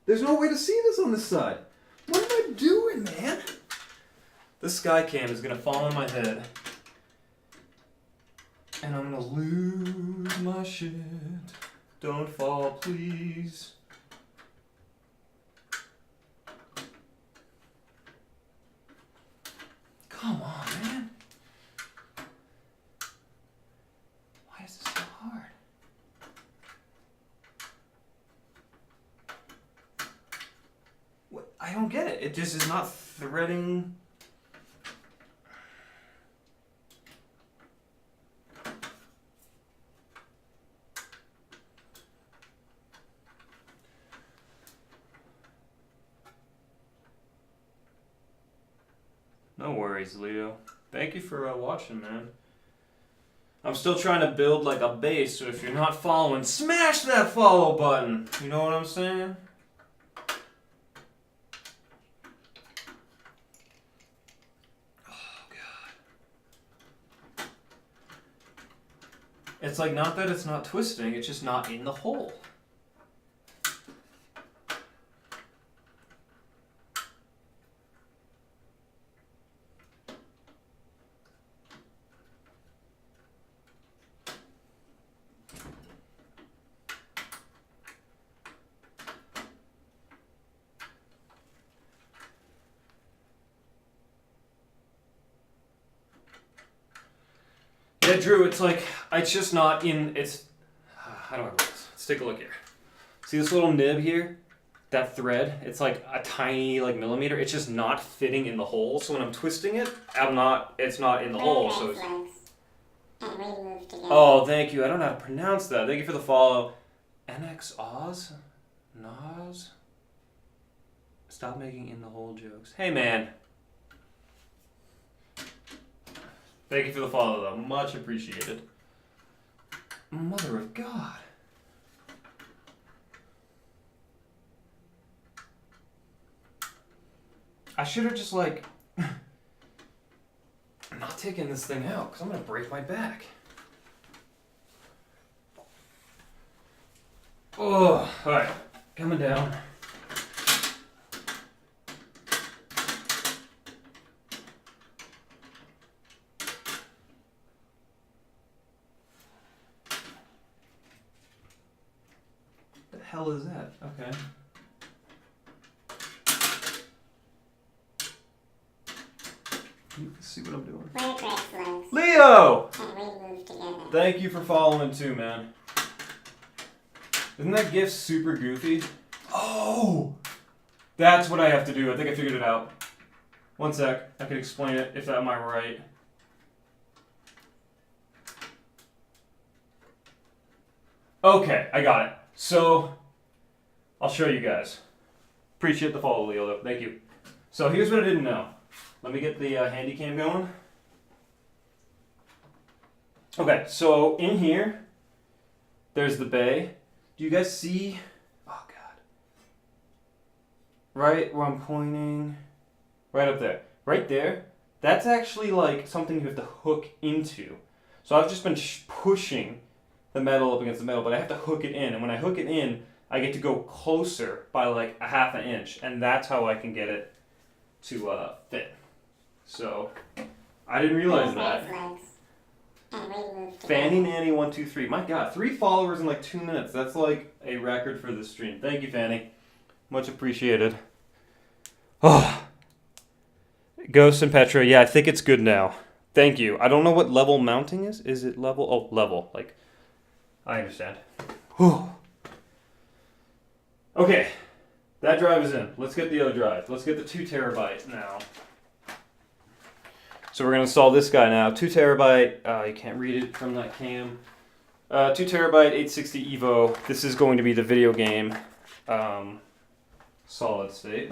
There's no way to see this on this side. What am I doing, man? This sky cam is gonna fall on my head. And I'm gonna lose my shit. Don't fall, please. Come on, man. Why is this so hard? What? I don't get it. It just is not threading. No worries, Leo. Thank you for watching, man. I'm still trying to build like a base, so if you're not following, smash that follow button. You know what I'm saying? Oh, God. It's like not that it's not twisting, it's just not in the hole. Yeah, Drew, it's like, it's just not in, it's, how do I word this? Let's take a look here. See this little nib here? That thread? It's like a tiny, like, millimeter. It's just not fitting in the hole. So when I'm twisting it, it's not in the hole. So it's, And we move together. oh, thank you. I don't know how to pronounce that. Thank you for the follow. NX Oz? Nas? Stop making in the hole jokes. Hey, man. Thank you for the follow, though. Much appreciated. Mother of God. I should have just, like, not taken this thing out, because I'm going to break my back. Oh, alright. Coming down. The hell is that? Okay. You can see what I'm doing. We're Greg's legs. Leo! And we move together. Thank you for following too, man. Isn't that GIF super goofy? Oh! That's what I have to do. I think I figured it out. One sec. I can explain it if am I right. Okay, I got it. So, I'll show you guys. Appreciate the follow, Leo, though. Thank you. So, here's what I didn't know. Let me get the handy cam going. Okay, so in here, there's the bay. Do you guys see? Oh, God. Right where I'm pointing. Right up there. Right there. That's actually like something you have to hook into. So I've just been pushing the metal up against the metal, but I have to hook it in. And when I hook it in, I get to go closer by like a half an inch. And that's how I can get it to fit. So, I didn't realize that. Greg's legs. And we move together. Fanny Nanny 123. My God, 3 followers in like 2 minutes. That's like a record for this stream. Thank you, Fanny. Much appreciated. Oh. Ghost and Petra. Yeah, I think it's good now. Thank you. I don't know what level mounting is. Is it level? Oh, level. Like, I understand. Whew. Okay. That drive is in. Let's get the other drive. Let's get the 2 terabyte now. So we're going to install this guy now. 2 terabyte. You can't read it from that cam. 2 terabyte 860 Evo. This is going to be the video game solid state.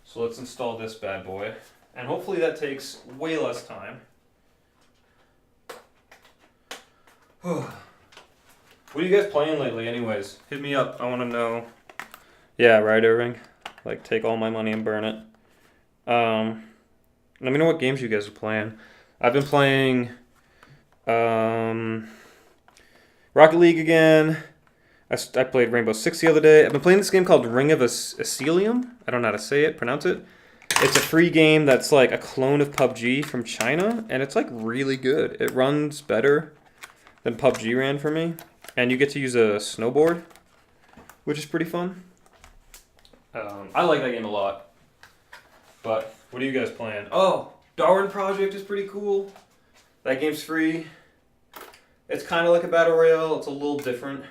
So let's install this bad boy. And hopefully that takes way less time. What are you guys playing lately anyways? Hit me up. I want to know. Yeah, right, Irving? Like, take all my money and burn it. Let me know what games you guys are playing. I've been playing Rocket League again. I played Rainbow Six the other day. I've been playing this game called Ring of Asylum. I don't know how to say it, pronounce it. It's a free game that's like a clone of PUBG from China, and it's like really good. It runs better than PUBG ran for me. And you get to use a snowboard, which is pretty fun. I like that game a lot. But what are you guys playing? Oh, Darwin Project is pretty cool. That game's free. It's kind of like a battle royale. It's a little different.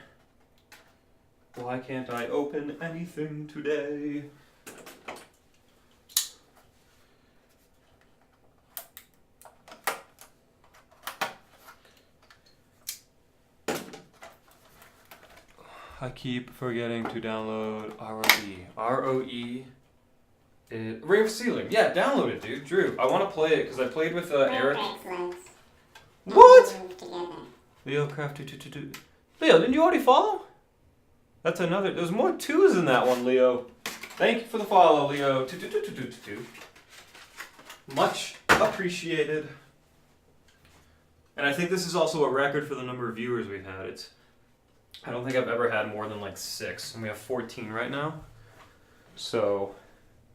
Why can't I open anything today? I keep forgetting to download ROE. ROE. Ring of Asylum. Yeah, download it, dude. Drew, I want to play it because I played with We're Eric. Greg's legs. And What? we move together. Leo Craft 222. Leo, didn't you already follow? That's another. There's more 2s in that one, Leo. Thank you for the follow, Leo. 22222. Much appreciated. And I think this is also a record for the number of viewers we've had. I don't think I've ever had more than like 6, and we have 14 right now. So,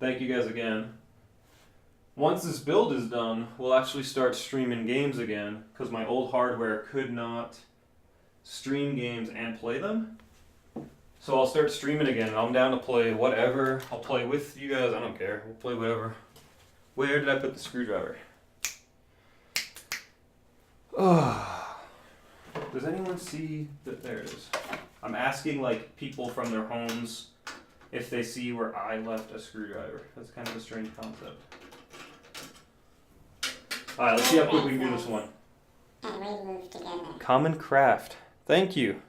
thank you guys again. Once this build is done, we'll actually start streaming games again, because my old hardware could not stream games and play them. So I'll start streaming again, and I'm down to play whatever. I'll play with you guys, I don't care. We'll play whatever. Where did I put the screwdriver? Oh. Does anyone see that? There it is. I'm asking like people from their homes if they see where I left a screwdriver. That's kind of a strange concept. Alright, let's see how quick we can do this one. And we move together. Common craft. Thank you.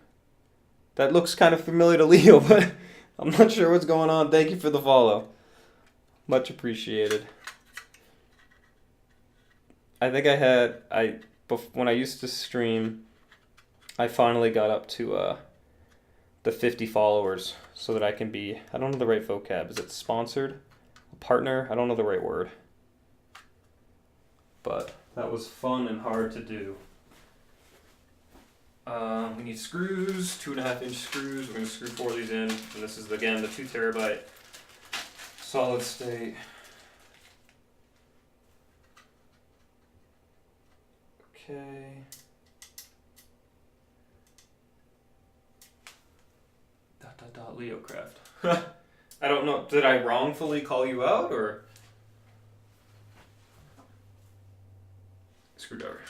That looks kind of familiar to Leo, but I'm not sure what's going on. Thank you for the follow. Much appreciated. I think when I used to stream, I finally got up to the 50 followers so that I can be, I don't know the right vocab. Is it sponsored? A partner? I don't know the right word. But that was fun and hard to do. We need screws, 2.5-inch screws. We're going to screw 4 of these in. And this is, again, the 2 terabyte solid state. Okay. Leocraft. I don't know. Did I wrongfully call you out or? Screwdriver.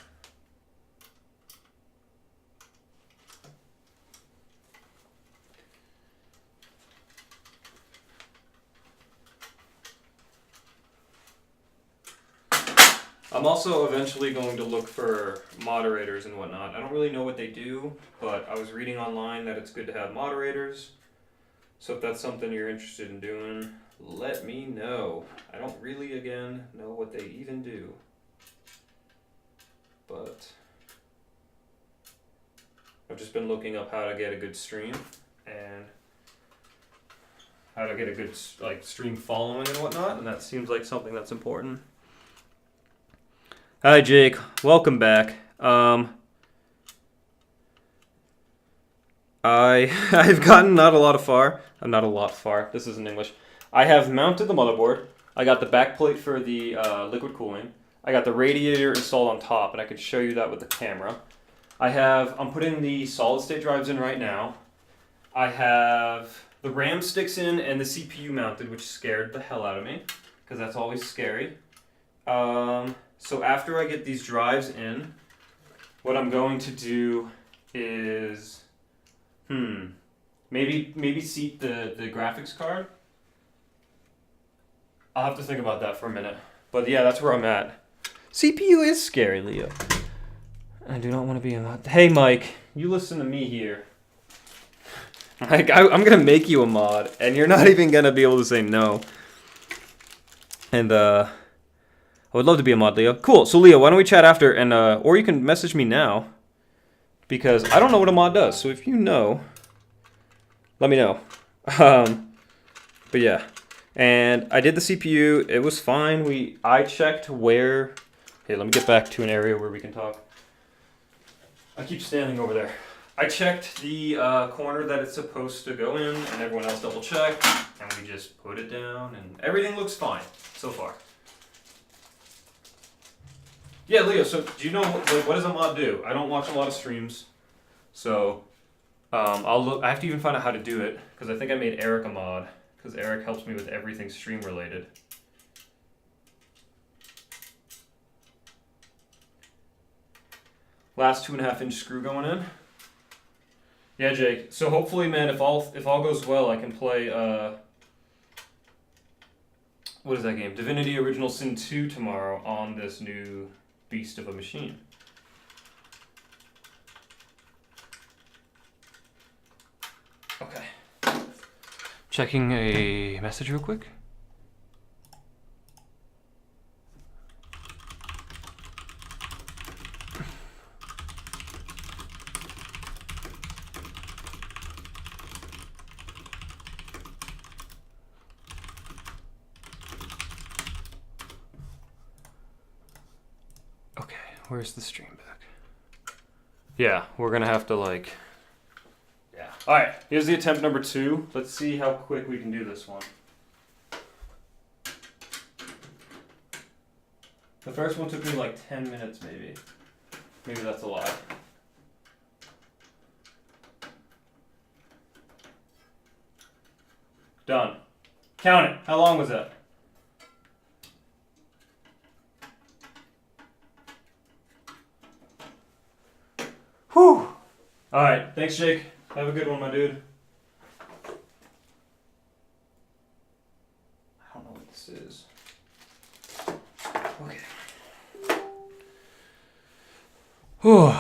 I'm also eventually going to look for moderators and whatnot. I don't really know what they do, but I was reading online that it's good to have moderators. So if that's something you're interested in doing, let me know. I don't really, again, know what they even do. But I've just been looking up how to get a good stream and how to get a good stream following and whatnot, and that seems like something that's important. Hi Jake, welcome back. I've gotten not a lot far. This is in English. I have mounted the motherboard. I got the back plate for the liquid cooling. I got the radiator installed on top, and I could show you that with the camera. I'm putting the solid state drives in right now. I have the RAM sticks in and the CPU mounted, which scared the hell out of me, because that's always scary. So after I get these drives in, what I'm going to do is, maybe seat the graphics card. I'll have to think about that for a minute. But yeah, that's where I'm at. CPU is scary, Leo. I do not want to be in that. Hey, Mike, you listen to me here. Like, I'm going to make you a mod, and you're not even going to be able to say no. And, I would love to be a mod, Leo. Cool, so Leo, why don't we chat after, and, or you can message me now, because I don't know what a mod does, so if you know, let me know. But yeah, and I did the CPU, it was fine. I checked where, hey, let me get back to an area where we can talk. I keep standing over there. I checked the corner that it's supposed to go in, and everyone else double checked, and we just put it down, and everything looks fine so far. Yeah, Leo, so do you know, what does a mod do? I don't watch a lot of streams, so I'll look. I have to even find out how to do it, because I think I made Eric a mod, because Eric helps me with everything stream related. Last 2.5-inch screw going in. Yeah, Jake. So hopefully, man, if all goes well, I can play what is that game? Divinity Original Sin 2 tomorrow on this new beast of a machine. Okay. Checking a message real quick. Okay, where's the stream back? Yeah, we're gonna have to like. Yeah. All right. Here's the attempt number 2. Let's see how quick we can do this one. The first one took me like 10 minutes, maybe. Maybe that's a lie. Done. Count it. How long was that? Whew. All right. Thanks, Jake. Have a good one, my dude. I don't know what this is. Okay. Whew.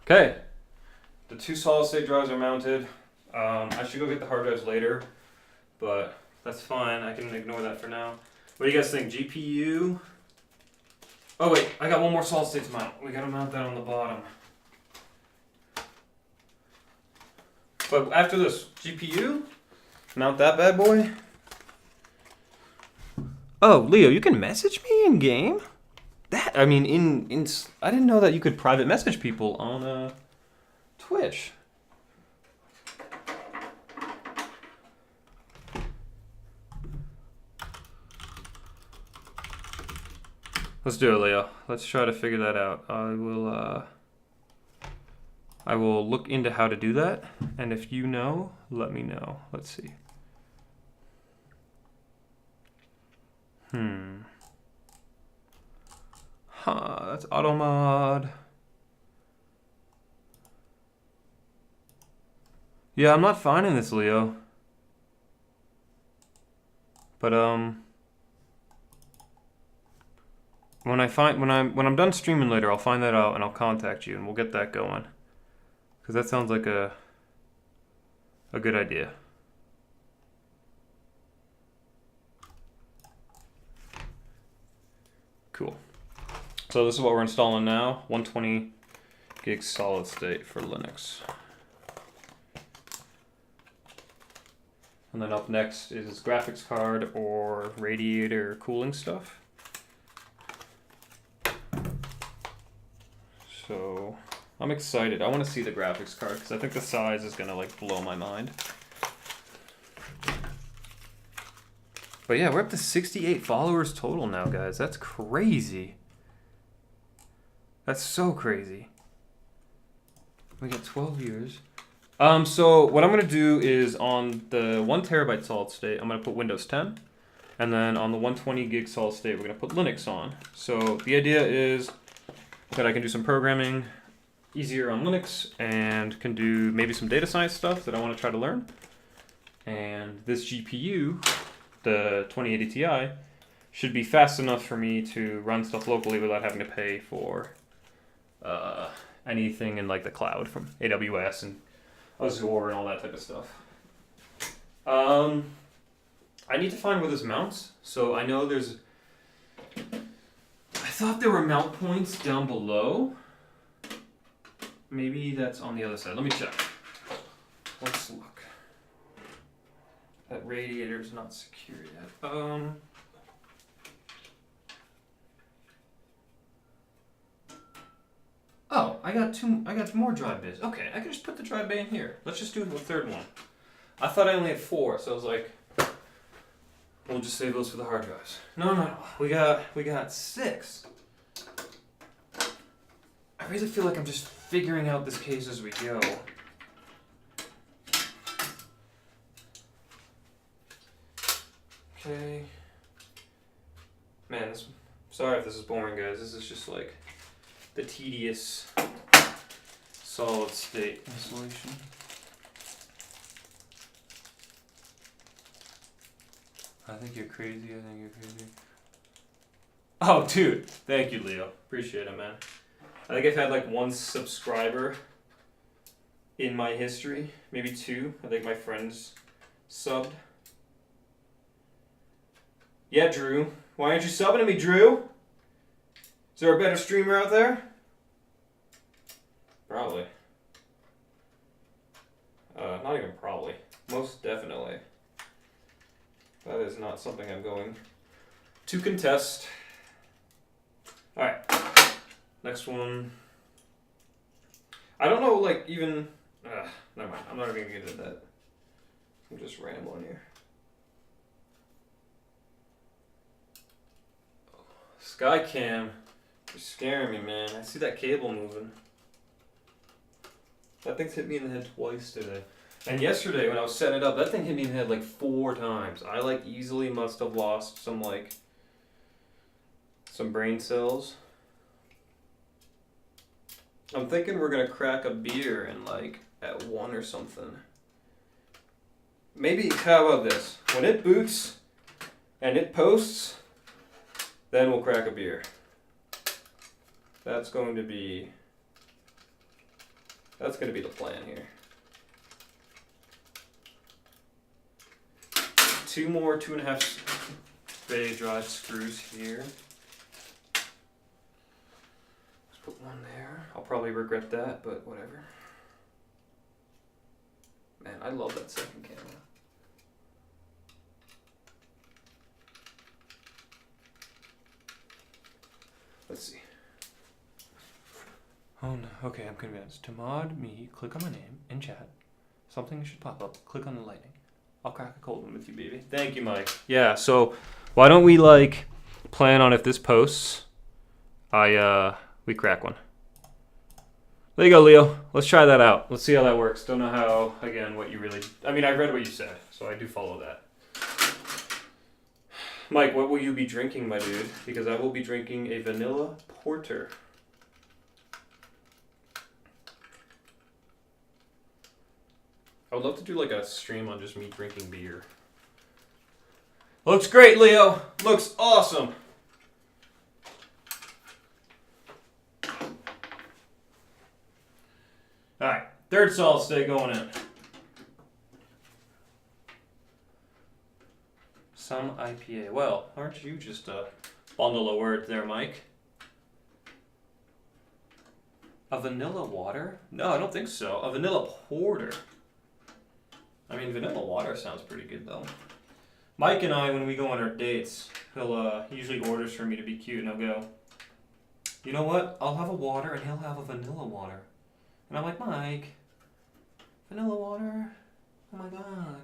Okay. The 2 solid state drives are mounted. I should go get the hard drives later, but that's fine. I can ignore that for now. What do you guys think? GPU? Oh wait, I got one more solid state to mount. We gotta mount that on the bottom. But after this, GPU? Mount that bad boy? Oh, Leo, you can message me in game? I mean, I didn't know that you could private message people on Twitch. Let's do it, Leo. Let's try to figure that out. I will look into how to do that, and if you know, let me know. Let's see. That's auto mod. Yeah, I'm not finding this, Leo. But when I'm done streaming later, I'll find that out and I'll contact you and we'll get that going. Cause that sounds like a good idea. Cool. So this is what we're installing now, 120 gig solid state for Linux. And then up next is graphics card or radiator cooling stuff. So I'm excited. I want to see the graphics card because I think the size is gonna like blow my mind. But yeah, we're up to 68 followers total now, guys. That's crazy. That's so crazy. We got 12 viewers. So what I'm gonna do is on the 1 terabyte solid state, I'm gonna put Windows 10, and then on the 120 gig solid state, we're gonna put Linux on. So the idea is that I can do some programming easier on Linux and can do maybe some data science stuff that I want to try to learn. And this GPU, the 2080 Ti, should be fast enough for me to run stuff locally without having to pay for anything in like the cloud from AWS and Azure and all that type of stuff. I need to find where this mounts. So I know there's... I thought there were mount points down below. Maybe that's on the other side. Let me check. Let's look. That radiator's not secure yet. Oh, I got more drive bays. Okay, I can just put the drive bay in here. Let's just do the third one. I thought I only had 4, so I was like, we'll just save those for the hard drives. No. We got 6. I really feel like I'm just figuring out this case as we go. Okay. Man, sorry if this is boring, guys. This is just like the tedious solid state installation. I think you're crazy. Oh, dude. Thank you, Leo. Appreciate it, man. I think I've had like 1 subscriber in my history. Maybe 2. I think my friends subbed. Yeah, Drew. Why aren't you subbing to me, Drew? Is there a better streamer out there? Probably. Not even probably. Most definitely. That is not something I'm going to contest. Alright. Next one. I don't know, like, even... never mind. I'm not even going to get into that. I'm just rambling here. Skycam. You're scaring me, man. I see that cable moving. That thing's hit me in the head twice today. And yesterday when I was setting it up, that thing hit me in the head like 4 times. I like easily must have lost some brain cells. I'm thinking we're gonna crack a beer and like at 1 or something. Maybe, how about this? When it boots and it posts, then we'll crack a beer. That's going to be the plan here. 2 more 2.5 bay drive screws here. Let's put 1 there. I'll probably regret that, but whatever. Man, I love that second camera. Let's see. Oh no, okay, I'm convinced. To mod me, click on my name in chat. Something should pop up. Click on the lightning. I'll crack a cold one with you, baby. Thank you, Mike. Yeah, so why don't we like plan on if this posts, we crack one. There you go, Leo. Let's try that out. Let's see how that works. Don't know how, again, what you really... I mean, I read what you said, so I do follow that. Mike, what will you be drinking, my dude? Because I will be drinking a vanilla porter. I would love to do like a stream on just me drinking beer. Looks great, Leo. Looks awesome. Alright, 3rd solid state going in. Some IPA. Well, aren't you just a bundle of words there, Mike? A vanilla water? No, I don't think so. A vanilla porter. I mean, vanilla water sounds pretty good, though. Mike and I, when we go on our dates, he usually orders for me to be cute, and I'll go, you know what? I'll have a water, and he'll have a vanilla water. And I'm like, Mike, vanilla water? Oh my god.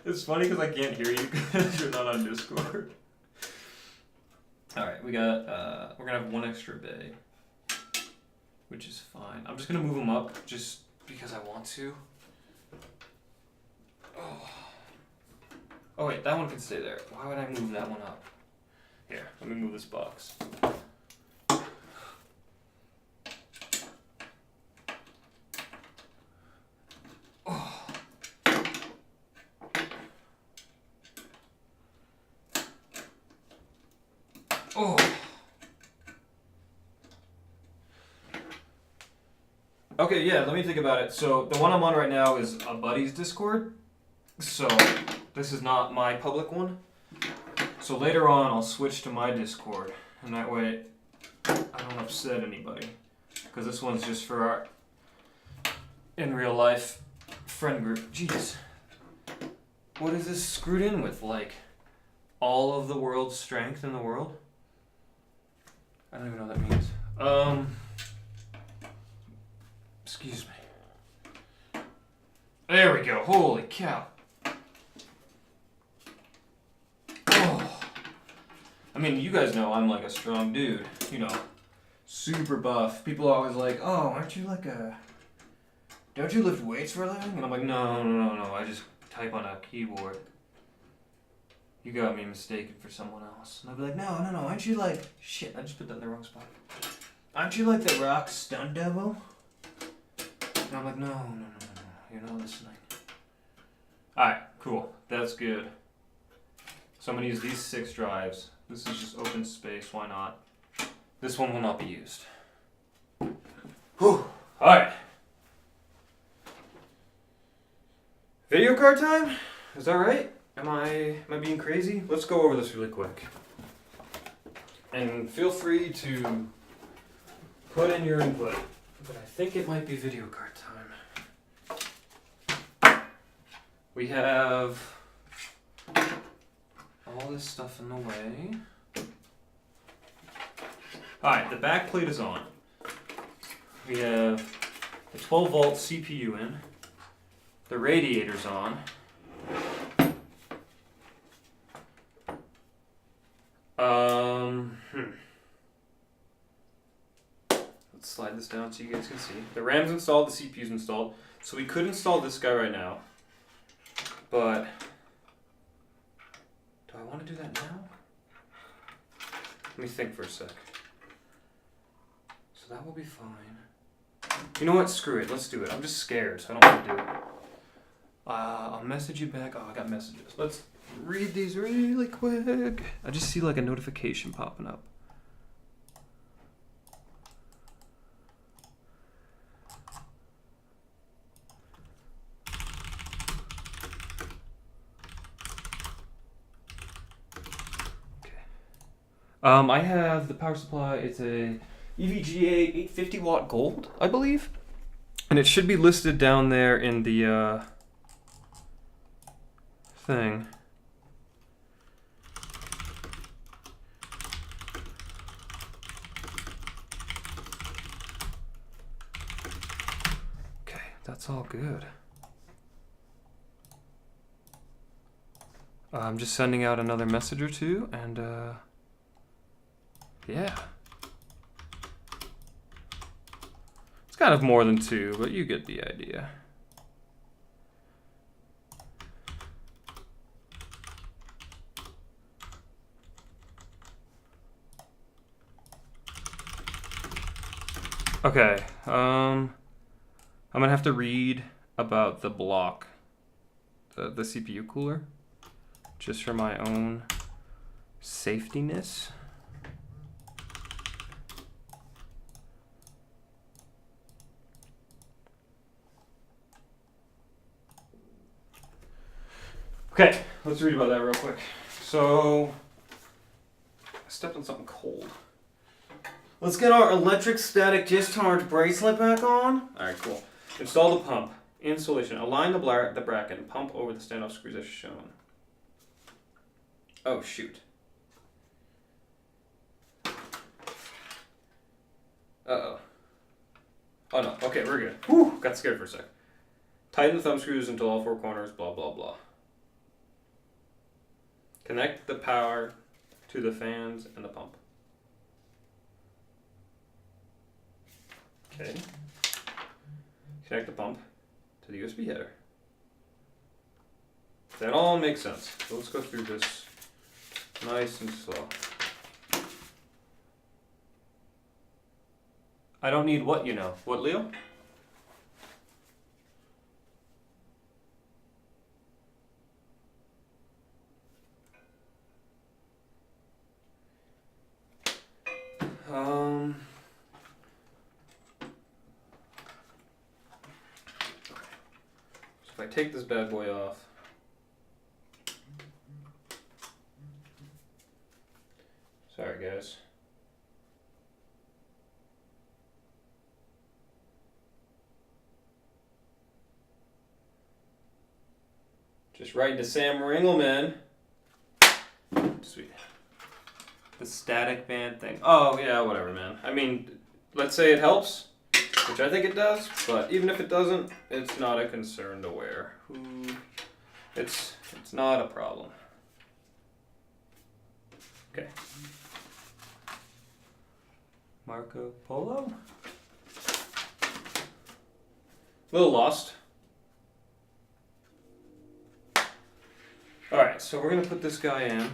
It's funny because I can't hear you because you're not on Discord. Alright, we got, we're gonna have 1 extra bay, which is fine. I'm just gonna move them up just because I want to. Oh wait, that one can stay there. Why would I move that one up? Here, let me move this box. Oh. Okay, yeah, let me think about it. So the one I'm on right now is a buddy's Discord. So this is not my public one. So later on I'll switch to my Discord. And that way I don't upset anybody. Because this one's just for our in real life friend group. Jeez. What is this screwed in with? Like all of the world's strength in the world? I don't even know what that means. Excuse me. There we go. Holy cow. Oh. I mean, you guys know I'm like a strong dude. You know, super buff. People are always like, oh, aren't you like a... Don't you lift weights for a living? And I'm like, no. I just type on a keyboard. You got me mistaken for someone else. And I'll be like, no, aren't you like... Shit, I just put that in the wrong spot. Aren't you like the Rock stunt devil? And I'm like, no, you're not listening. Alright, cool. That's good. So I'm going to use these 6 drives. This is just open space, why not? This one will not be used. Whew. Alright. Video card time? Is that right? Am I being crazy? Let's go over this really quick. And feel free to put in your input. But I think it might be video card time. We have all this stuff in the way. Alright, the back plate is on. We have the 12-volt CPU in. The radiator's on. Let's slide this down so you guys can see. The RAM's installed, the CPU's installed. So we could install this guy right now. But do I want to do that now? Let me think for a sec. So that will be fine. You know what? Screw it. Let's do it. I'm just scared, so I don't want to do it. I'll message you back. Oh, I got messages. Let's read these really quick. I just see like a notification popping up. I have the power supply. It's a EVGA 850 watt gold, I believe, and it should be listed down there in the thing. Okay, that's all good. I'm just sending out another message or two, and yeah. It's kind of more than two, but you get the idea. Okay, I'm gonna have to read about the block, the CPU cooler, just for my own safetyness. Okay, let's read about that real quick. So, I stepped on something cold. Let's get our electric static discharge bracelet back on. Alright, cool. Install the pump. Installation. Align the bracket and pump over the standoff screws as shown. Oh, shoot. Uh-oh. Oh no, okay, we're good. Whew, got scared for a sec. Tighten the thumb screws until all four corners, blah, blah, blah. Connect the power to the fans and the pump. Okay. Connect the pump to the USB header. That all makes sense. So let's go through this nice and slow. I don't need what, you know. What, Leo? So if I take this bad boy off, sorry guys. Just writing to Sam Ringelman. Sweet. The static band thing. Oh, yeah, whatever, man. I mean, let's say it helps, which I think it does, but even if it doesn't, it's not a concern to wear. It's not a problem. Okay. Marco Polo? A little lost. Alright, so we're going to put this guy in.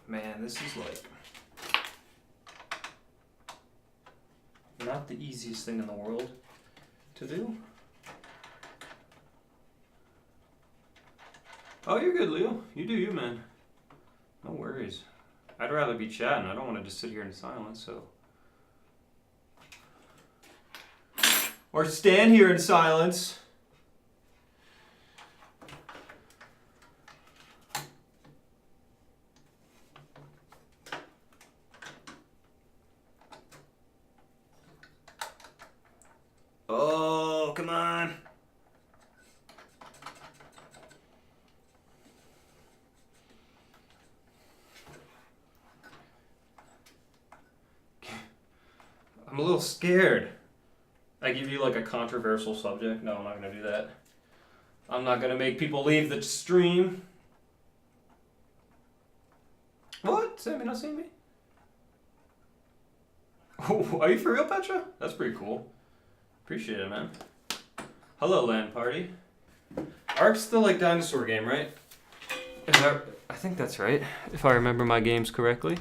Man, this is like not the easiest thing in the world to do. Oh, you're good, Leo. You do you, man. No worries. I'd rather be chatting. I don't want to just sit here in silence, so. Or stand here in silence. Oh, come on. I'm a little scared. I give you like a controversial subject. No, I'm not gonna do that. I'm not gonna make people leave the stream. What? Sammy not seeing me? Oh, are you for real, Petra? That's pretty cool. Appreciate it, man. Hello, LAN party. Ark's the like dinosaur game, right? I think that's right, if I remember my games correctly.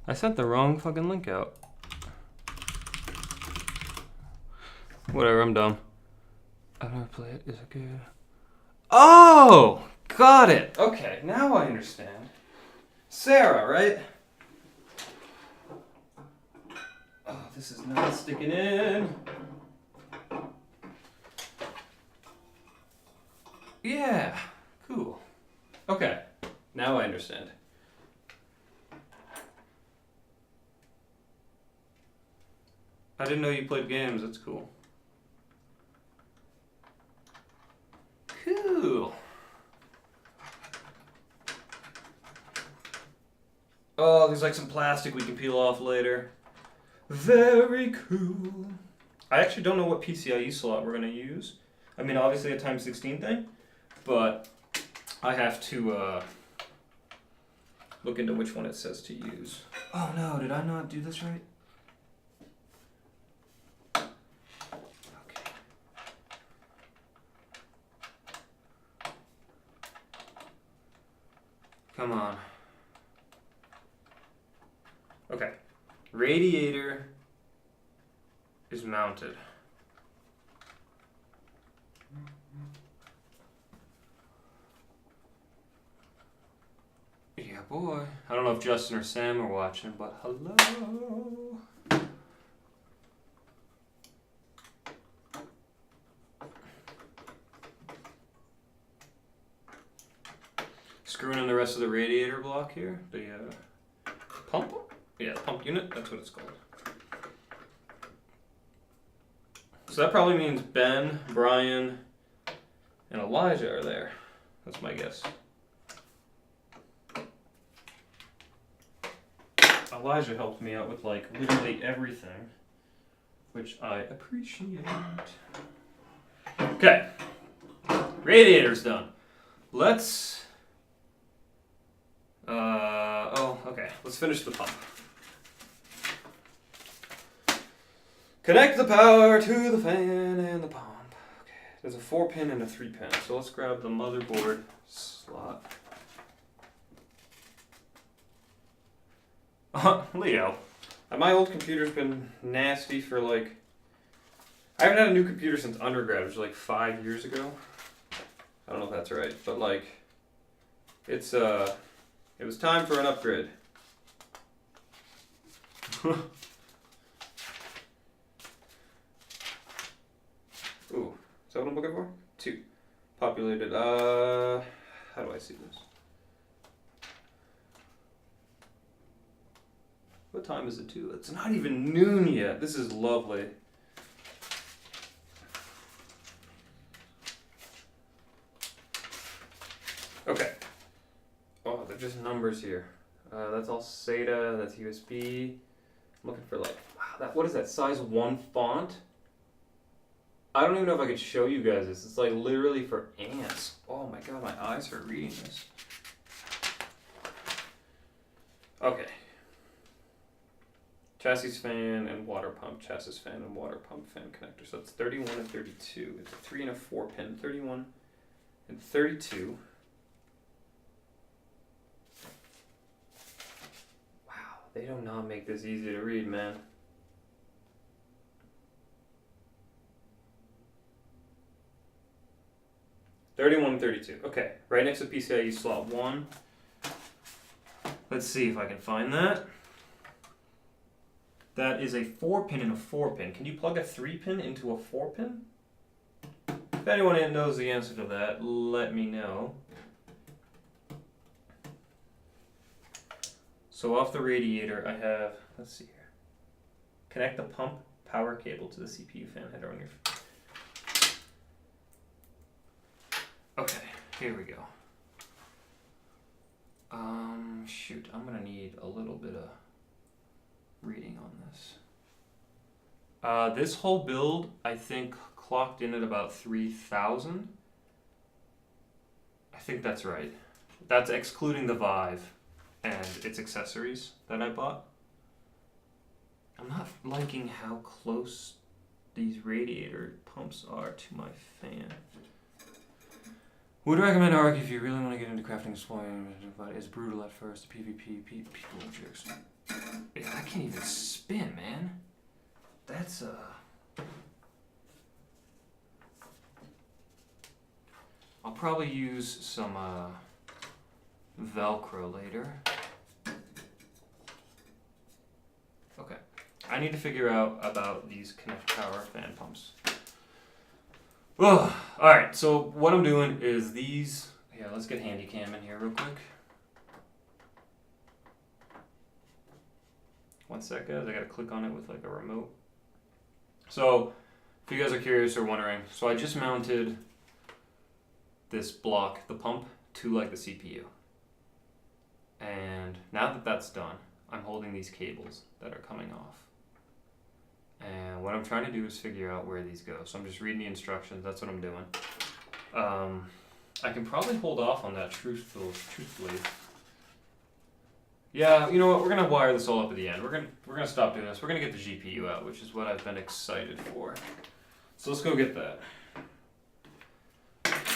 I sent the wrong fucking link out. Whatever, I'm dumb. I've never played it. Is it good? Oh! Got it! Okay, now I understand. Sarah, right? Oh, this is not sticking in. Yeah, cool. Okay, now I understand. I didn't know you played games, that's cool. Cool. Oh, there's like some plastic we can peel off later. Very cool. I actually don't know what PCIe slot we're gonna use. I mean, obviously a times 16 thing, but I have to look into which one it says to use. Oh no, did I not do this right? Come on. Okay. Radiator is mounted. Yeah, boy. I don't know if Justin or Sam are watching, but hello. Screwing in the rest of the radiator block here. The pump? Yeah, pump unit. That's what it's called. So that probably means Ben, Brian, and Elijah are there. That's my guess. Elijah helped me out with like literally everything, which I appreciate. Okay. Radiator's done. Let's okay. Let's finish the pump. Connect the power to the fan and the pump. Okay. There's a 4-pin and a 3-pin. So let's grab the motherboard slot. Leo. My old computer's been nasty for like... I haven't had a new computer since undergrad, which was like 5 years ago. I don't know if that's right, but like... It's, it was time for an upgrade. Ooh, is that what I'm looking for? 2. Populated, how do I see this? What time is it too? It's not even noon yet. This is lovely. Okay. Oh, they're just numbers here. That's all SATA, that's USB. I'm looking for like, wow, what is that, size 1 font? I don't even know if I could show you guys this. It's like literally for ants. Oh my god, my eyes are reading this. Okay. Chassis fan and water pump, chassis fan and water pump fan connector. So it's 31 and 32. It's a 3 and a 4 pin. 31 and 32. They do not make this easy to read, man. $31.32. Okay, right next to PCIe slot 1. Let's see if I can find that. That is a 4-pin and a 4-pin. Can you plug a 3-pin into a 4-pin? If anyone knows the answer to that, let me know. So off the radiator, I have, let's see here. Connect the pump power cable to the CPU fan header on your. Okay, here we go. Shoot, I'm gonna need a little bit of reading on this. This whole build, I think, clocked in at about 3,000. I think that's right. That's excluding the Vive and its accessories that I bought. I'm not liking how close these radiator pumps are to my fan. Would recommend ARC if you really want to get into crafting exploring, but it's brutal at first. PvP, people jerks. Yeah, I can't even spin, man. That's I'll probably use some Velcro later. Okay. I need to figure out about these Connect Power fan pumps. Oh, alright, so what I'm doing is these. Yeah, let's get Handycam in here real quick. 1 sec, guys. I gotta click on it with like a remote. So, if you guys are curious or wondering, so I just mounted this block, the pump, to like the CPU. And now that that's done, I'm holding these cables that are coming off. And what I'm trying to do is figure out where these go. So I'm just reading the instructions. That's what I'm doing. I can probably hold off on that truthfully. Yeah, you know what? We're gonna wire this all up at the end. We're gonna stop doing this. We're gonna get the GPU out, which is what I've been excited for. So let's go get that.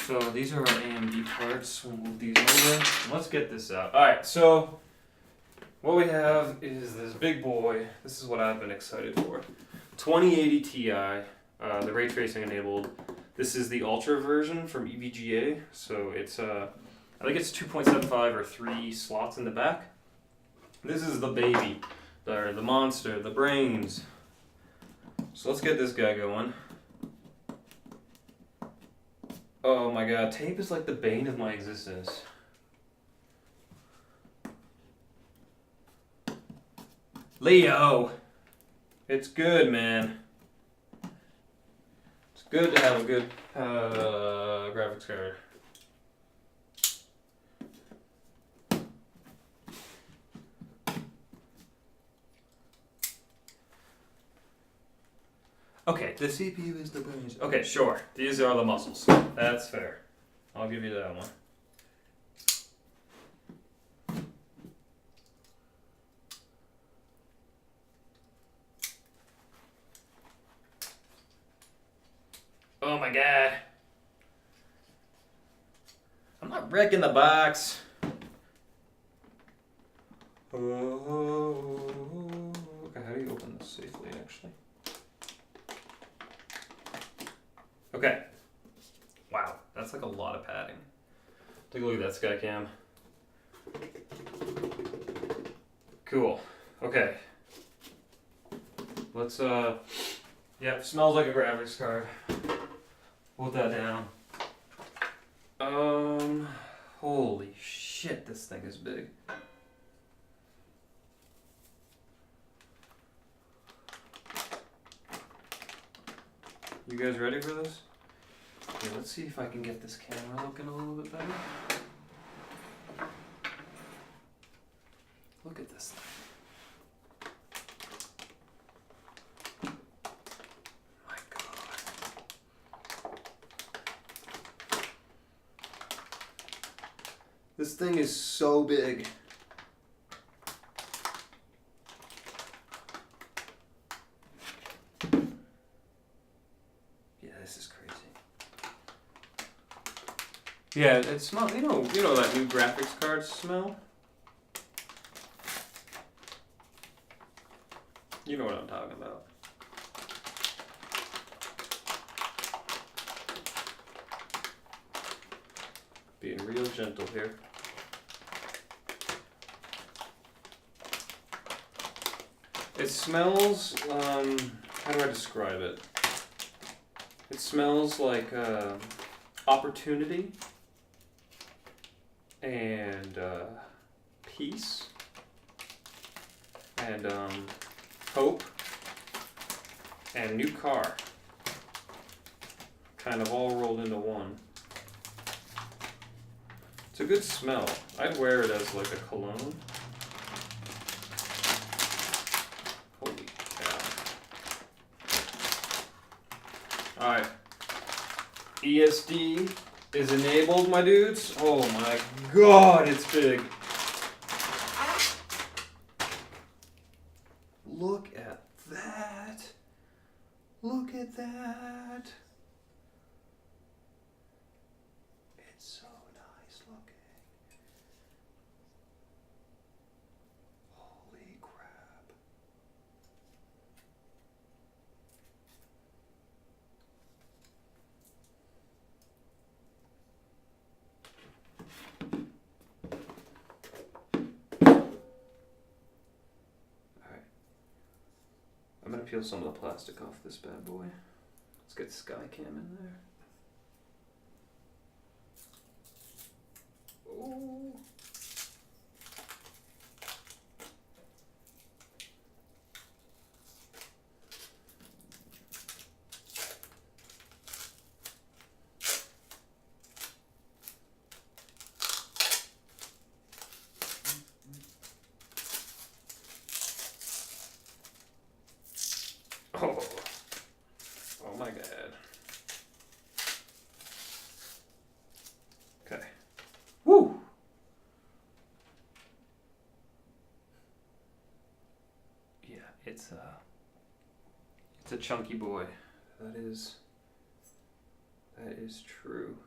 So these are our AMD parts. We'll move these over. Let's get this out. All right. So what we have is this big boy. This is what I've been excited for. 2080 Ti, the ray tracing enabled. This is the Ultra version from EVGA. So it's I think it's 2.75 or 3 slots in the back. This is the baby, the monster, the brains. So let's get this guy going. Oh my god, tape is like the bane of my existence. Leo! It's good, man. It's good to have a good graphics card. Okay, the CPU is the brains. Okay, sure. These are the muscles. That's fair. I'll give you that one. Oh my god. I'm not wrecking the box. Oh. Okay, how do you open this safely, actually? Okay. Wow, that's like a lot of padding. Take a look at that, Skycam. Cool. Okay. Let's yeah, smells like a graphics card. Put that down. Holy shit, this thing is big. You guys ready for this? Okay, let's see if I can get this camera looking a little bit better. Look at this thing. My God. This thing is so big. Yeah, it smells. You know that new graphics card smell. You know what I'm talking about. Being real gentle here. It smells, how do I describe it? It smells like opportunity and peace and hope and new car. Kind of all rolled into one. It's a good smell. I'd wear it as like a cologne. Holy cow. Alright. ESD is enabled, my dudes. Oh my god, it's big. Look at that. Look at that. It's so nice looking. Holy crap. Alright. I'm gonna peel some of the plastic off this bad boy. Let's get Skycam in there. Ooh. Oh. Oh my god. Okay. Woo! Yeah, it's a chunky boy. That is true.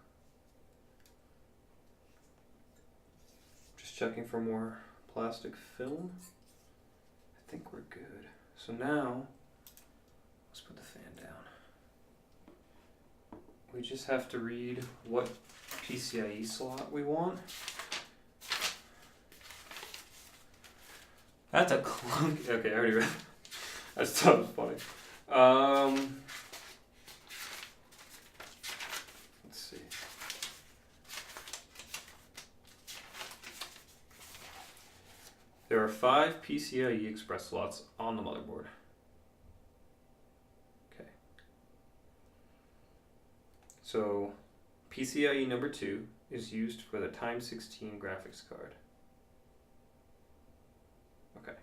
Just checking for more plastic film. I think we're good. So now let's put the fan down. We just have to read what PCIe slot we want. That's a clunk. Okay, I already read. That's so funny. Let's see. There are 5 PCIe Express slots on the motherboard. Okay. So, PCIe number 2 is used for the Time 16 graphics card. Okay.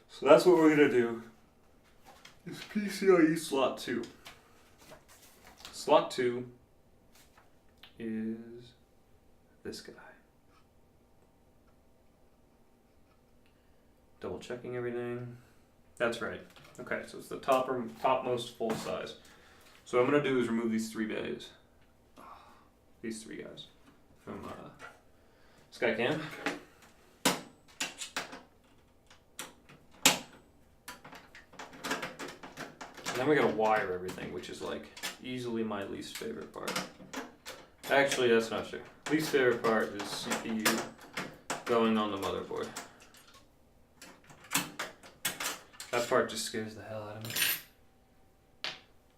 So that's what we're gonna do. Is PCIe slot 2. Slot 2 is this guy. Double checking everything. That's right. Okay, so it's the topmost full size. So what I'm gonna do is remove these 3 bays. These 3 guys from Skycam. And then we gotta wire everything, which is like easily my least favorite part. Actually, that's not true. Least favorite part is CPU going on the motherboard. That part just scares the hell out of me.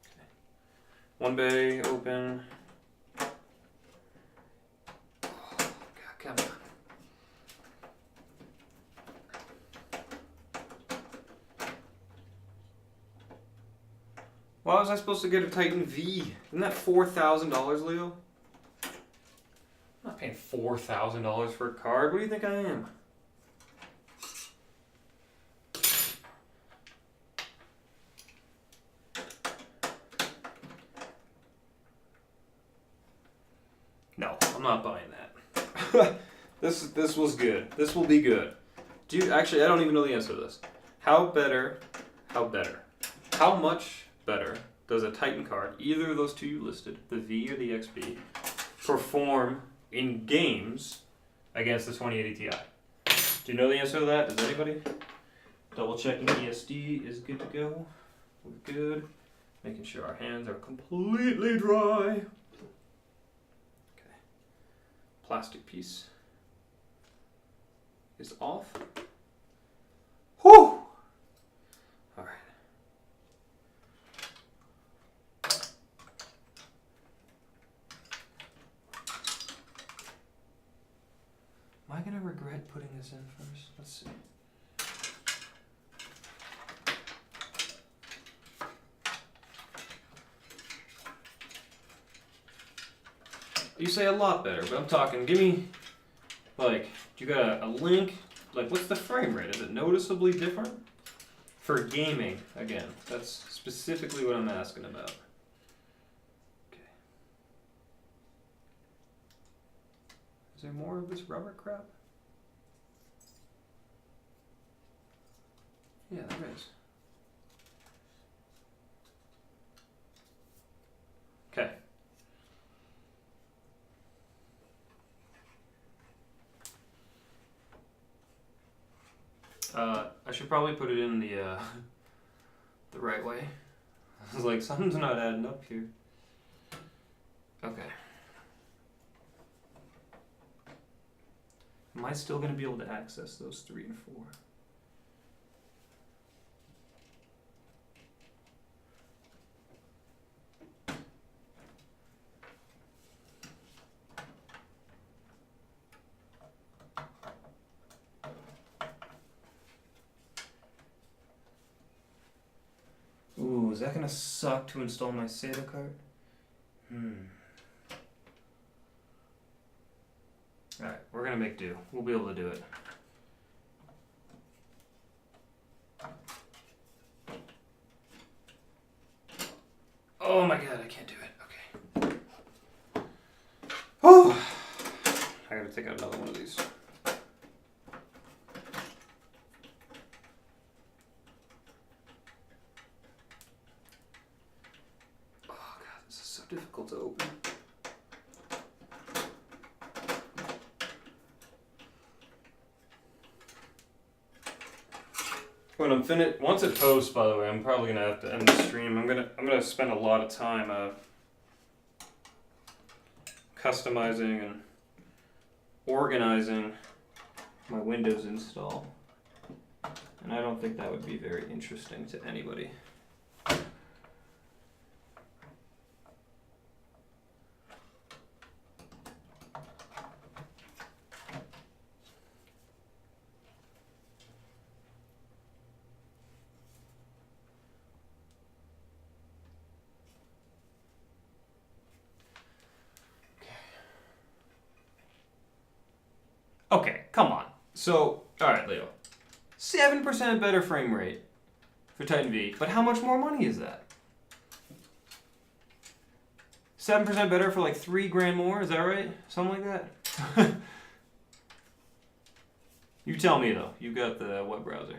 Okay. 1 bay open. Oh, God, come on. Why was I supposed to get a Titan V? Isn't that $4,000, Leo? I'm not paying $4,000 for a card. What do you think I am? No, I'm not buying that. This was good. This will be good. Actually, I don't even know the answer to this. How much better does a Titan card, either of those 2 you listed, the V or the XP, perform in games against the 2080 Ti? Do you know the answer to that? Does anybody? Double checking ESD is good to go. We're good. Making sure our hands are completely dry. Okay. Plastic piece is off. Whew! Alright. Am I gonna regret putting this in first? Let's see. You say a lot better, but I'm talking, give me, like, you got a link? Like, what's the frame rate? Is it noticeably different? For gaming, again, that's specifically what I'm asking about. Okay. Is there more of this rubber crap? Yeah, there is. Okay. I should probably put it in the right way. I was like, something's not adding up here. Okay. Am I still going to be able to access those 3 and 4? Ooh, is that gonna suck to install my SATA card? Alright, we're gonna make do. We'll be able to do it. Oh my god, I can't do it. Okay. Oh! I gotta take out another one of these. Difficult to open. When I'm finished, once it posts, by the way, I'm probably gonna have to end the stream. I'm gonna spend a lot of time customizing and organizing my Windows install, and I don't think that would be very interesting to anybody. Okay, come on. So, alright, Leo. 7% better frame rate for Titan V, but how much more money is that? 7% better for like $3,000 more, is that right? Something like that? You tell me though, you got the web browser.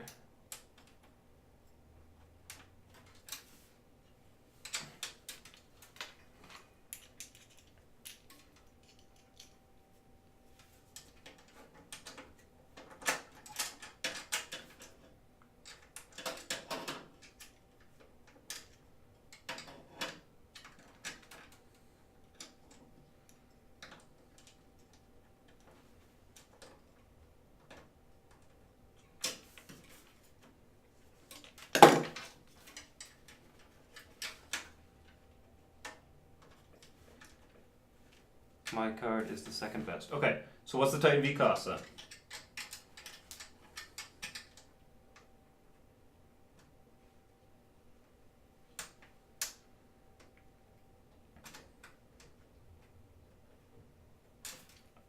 My card is the second best. Okay, so what's the Titan V cost then?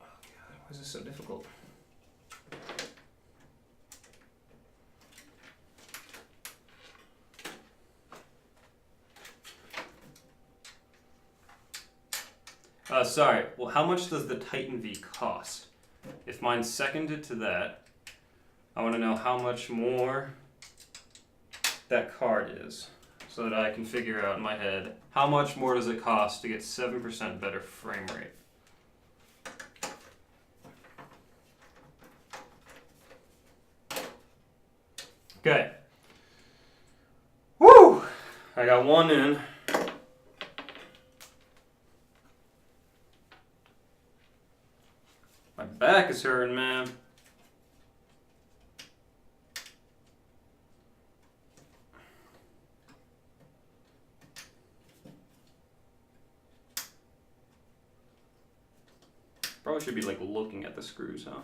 Oh God, why is this so difficult? Sorry, well how much does the Titan V cost? If mine's seconded to that, I want to know how much more that card is, so that I can figure out in my head, how much more does it cost to get 7% better frame rate? Okay. Woo! I got one in. My back is hurting, man. Probably should be like looking at the screws, huh?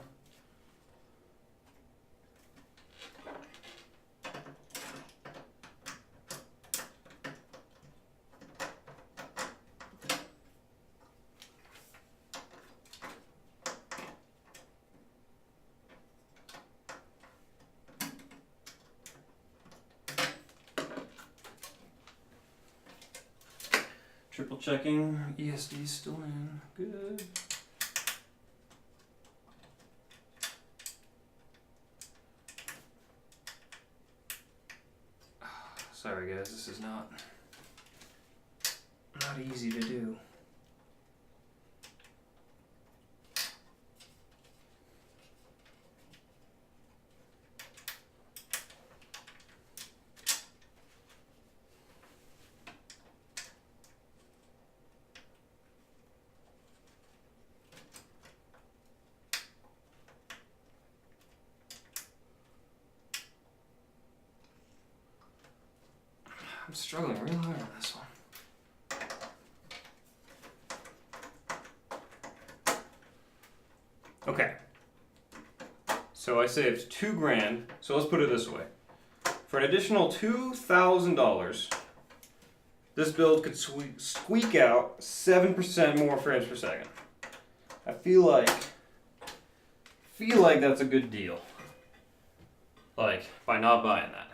Triple checking, ESD still in, good. Sorry guys, this is not easy to do. I'm struggling real hard on this one. Okay. So I saved $2,000. So let's put it this way. For an additional $2,000, this build could squeak out 7% more frames per second. I feel like that's a good deal. Like, by not buying that.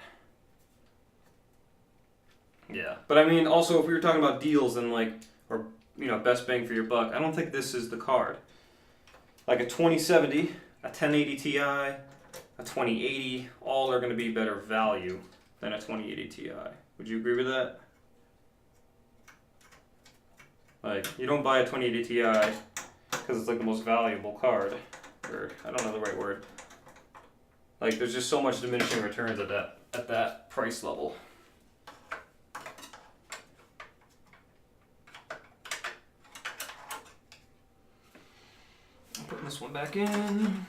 Yeah, but I mean, also if we were talking about deals and like, or you know, best bang for your buck, I don't think this is the card. Like a 2070, a 1080 Ti, a 2080, all are going to be better value than a 2080 Ti. Would you agree with that? Like, you don't buy a 2080 Ti because it's like the most valuable card, or I don't know the right word. Like, there's just so much diminishing returns at that price level. Putting this one back in.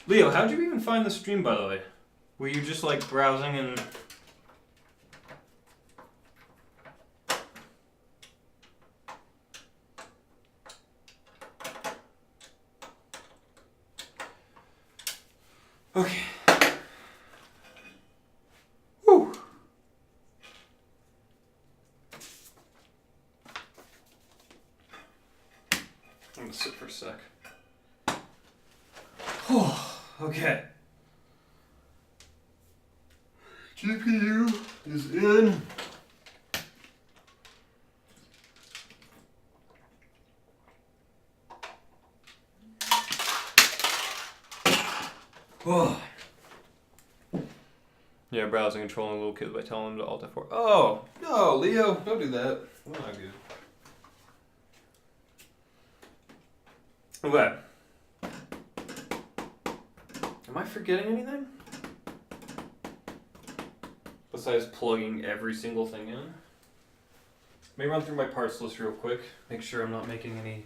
Leo, how'd you even find the stream, by the way? Were you just like browsing and... Okay. Whew. I'm gonna sit for a sec. Okay. GPU is in. Oh. Yeah, browsing and trolling little kids by telling them to Alt F4. Oh, no, Leo, don't do that. That's not good. Okay. Am I forgetting anything? Besides plugging every single thing in? Let me run through my parts list real quick. Make sure I'm not making any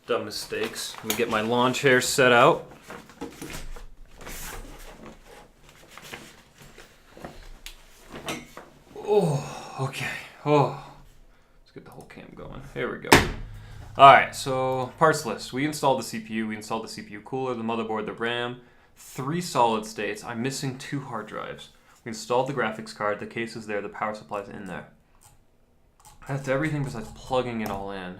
dumb mistakes. Let me get my lawn chair set out. Oh, okay. Oh, let's get the whole cam going. Here we go. Alright, so parts list. We installed the CPU, we installed the CPU cooler, the motherboard, the RAM, 3 solid states. I'm missing 2 hard drives. We installed the graphics card, the case is there, the power supply's in there. That's everything besides plugging it all in.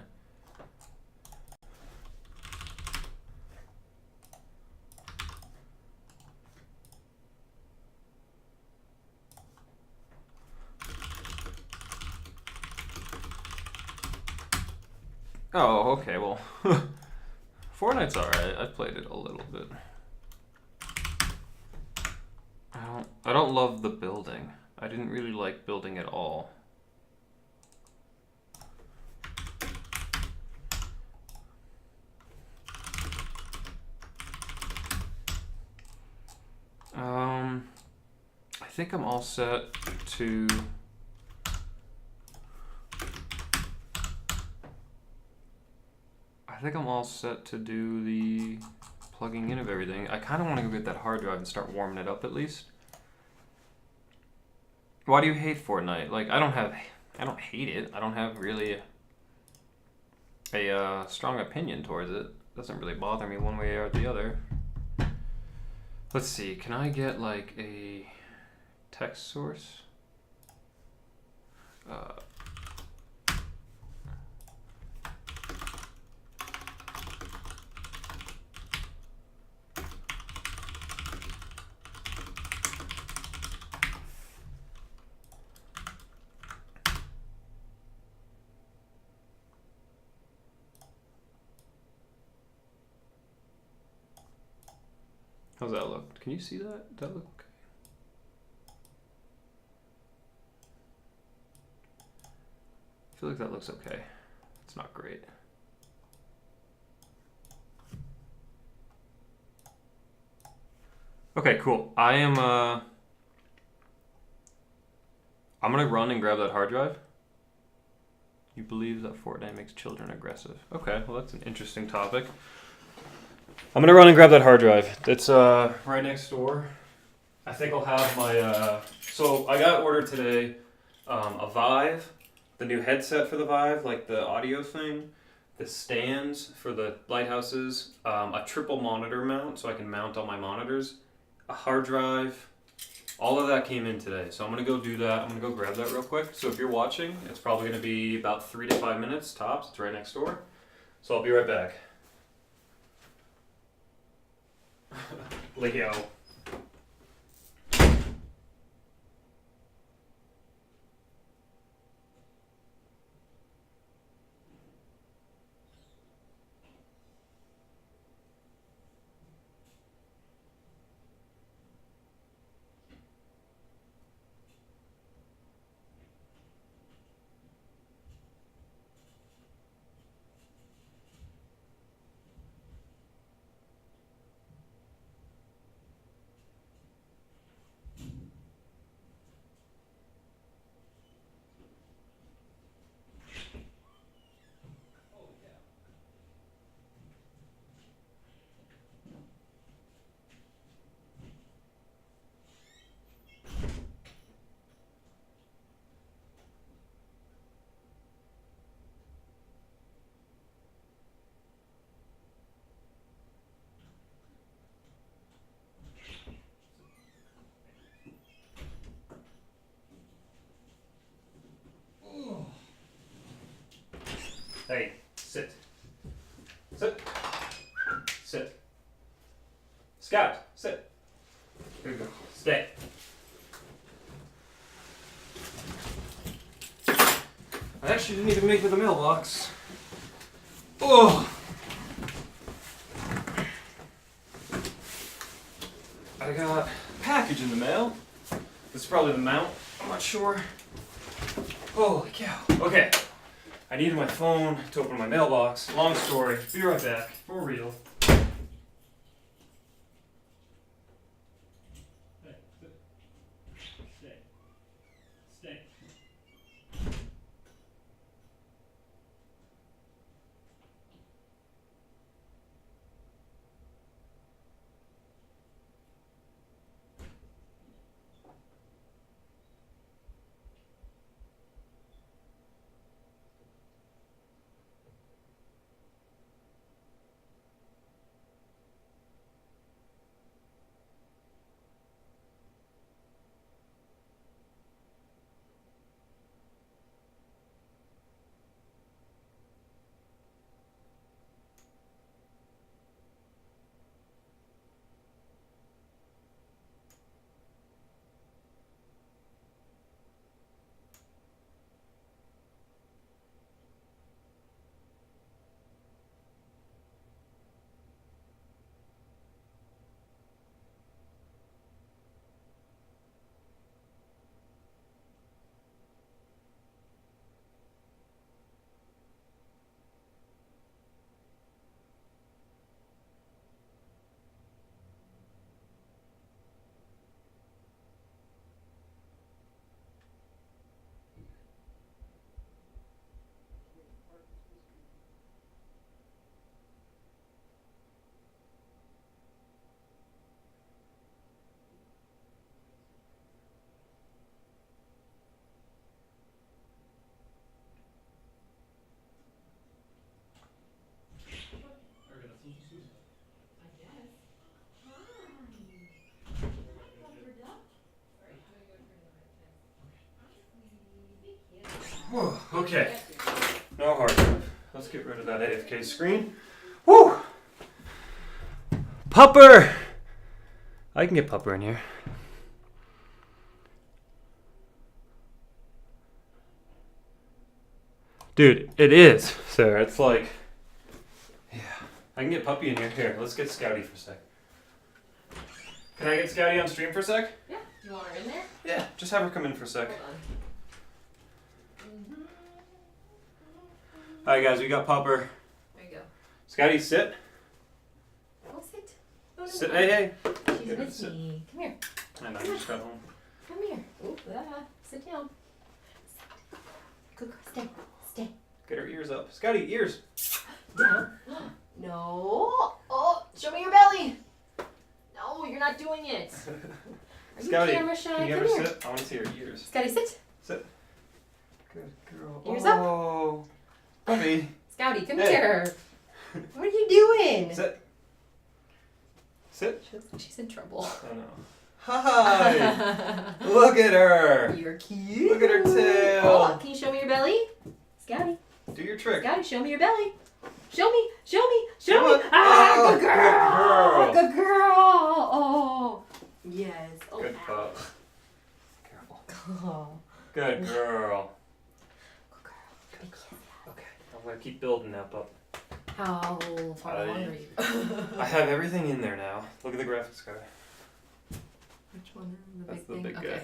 Oh, okay. Well, Fortnite's alright. I've played it a little bit. I don't love the building. I didn't really like building at all. I think I'm all set to. I think I'm all set to do the plugging in of everything. I kind of want to go get that hard drive and start warming it up at least. Why do you hate Fortnite? Like, I don't hate it. I don't have really a strong opinion towards it. It doesn't really bother me one way or the other. Let's see, can I get like a text source? How's that look? Can you see that? Does that look okay? I feel like that looks okay. It's not great. Okay, cool. I'm gonna run and grab that hard drive. You believe that Fortnite makes children aggressive. Okay, well that's an interesting topic. I'm gonna run and grab that hard drive. It's right next door. I think I'll have my so I got ordered today a Vive, the new headset for the Vive, like the audio thing, the stands for the lighthouses, a triple monitor mount so I can mount all my monitors, a hard drive. All of that came in today, so I'm gonna go do that. I'm gonna go grab that real quick. So if you're watching, it's probably gonna be about 3 to 5 minutes tops. It's right next door. So I'll be right back. Leo. Hey, sit. Sit. Sit. Scout, sit. Here you go. Stay. I actually didn't even make it to the mailbox. Oh! I got a package in the mail. This is probably the mount. I'm not sure. Holy cow. Okay. I needed my phone to open my mailbox. Long story. Be right back. For real. Hey, sit. Stay. Stay. Whew, okay. No hard drive. Let's get rid of that AFK screen. Woo! Pupper! I can get Pupper in here. Dude, it is, Sarah. It's like, yeah. I can get Puppy in here. Here, let's get Scouty for a sec. Can I get Scouty on stream for a sec? Yeah. You want her in there? Yeah, just have her come in for a sec. Hold on. Alright guys, we got Pupper. There you go. Scouty, sit. Oh, sit. Oh, no. Sit. Hey. She's Get her to with sit. me. Come here. I know, you just got home. Come here. Ooh, sit down. Good girl. Stay. Stay. Get her ears up. Scouty, ears. Down. No. Oh, show me your belly. No, you're not doing it. Are you Scouty, camera shy? can you Come ever here. sit? I want to see her ears. Scouty, sit. Sit. Good girl. Ears up. Oh. Puppy. Scouty, come Hey. here. What are you doing? Sit. Sit. She looks like she's in trouble. I know. Hi. Look at her. You're cute. Look at her tail. Oh, can you show me your belly? Scouty. Do your trick. Scouty, show me your belly. Show me. Show me. Show Come me. on. Ah, Oh, good girl. good Good girl. Oh. Yes. Oh, Good ow. pup. Careful. Oh. Good girl. Good girl. Good kiss. Okay. I'm gonna keep building now, pup. How far along are you? I have everything in there now. Look at the graphics card. Which one? The That's big the thing? big Okay.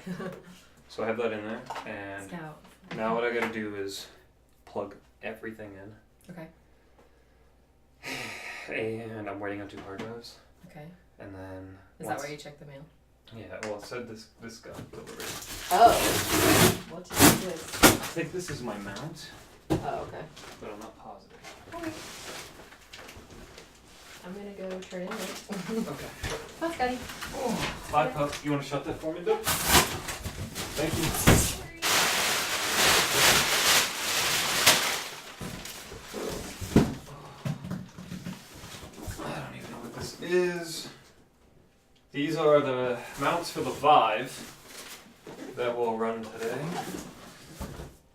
So I have that in there, and Scout. now what I gotta do is plug everything in. Okay. And I'm waiting on 2 hard drives, Okay. and then Is that where you check the mail? Yeah, well, it said this got delivered. Oh. What is this? I think this is my mount, Oh, okay. but I'm not positive. Okay. I'm gonna go turn in it. Okay. Bye, Scotty. Bye, pup. You want to shut that for me, Doug? Thank you. I don't even know what this is. These are the mounts for the Vive that will run today.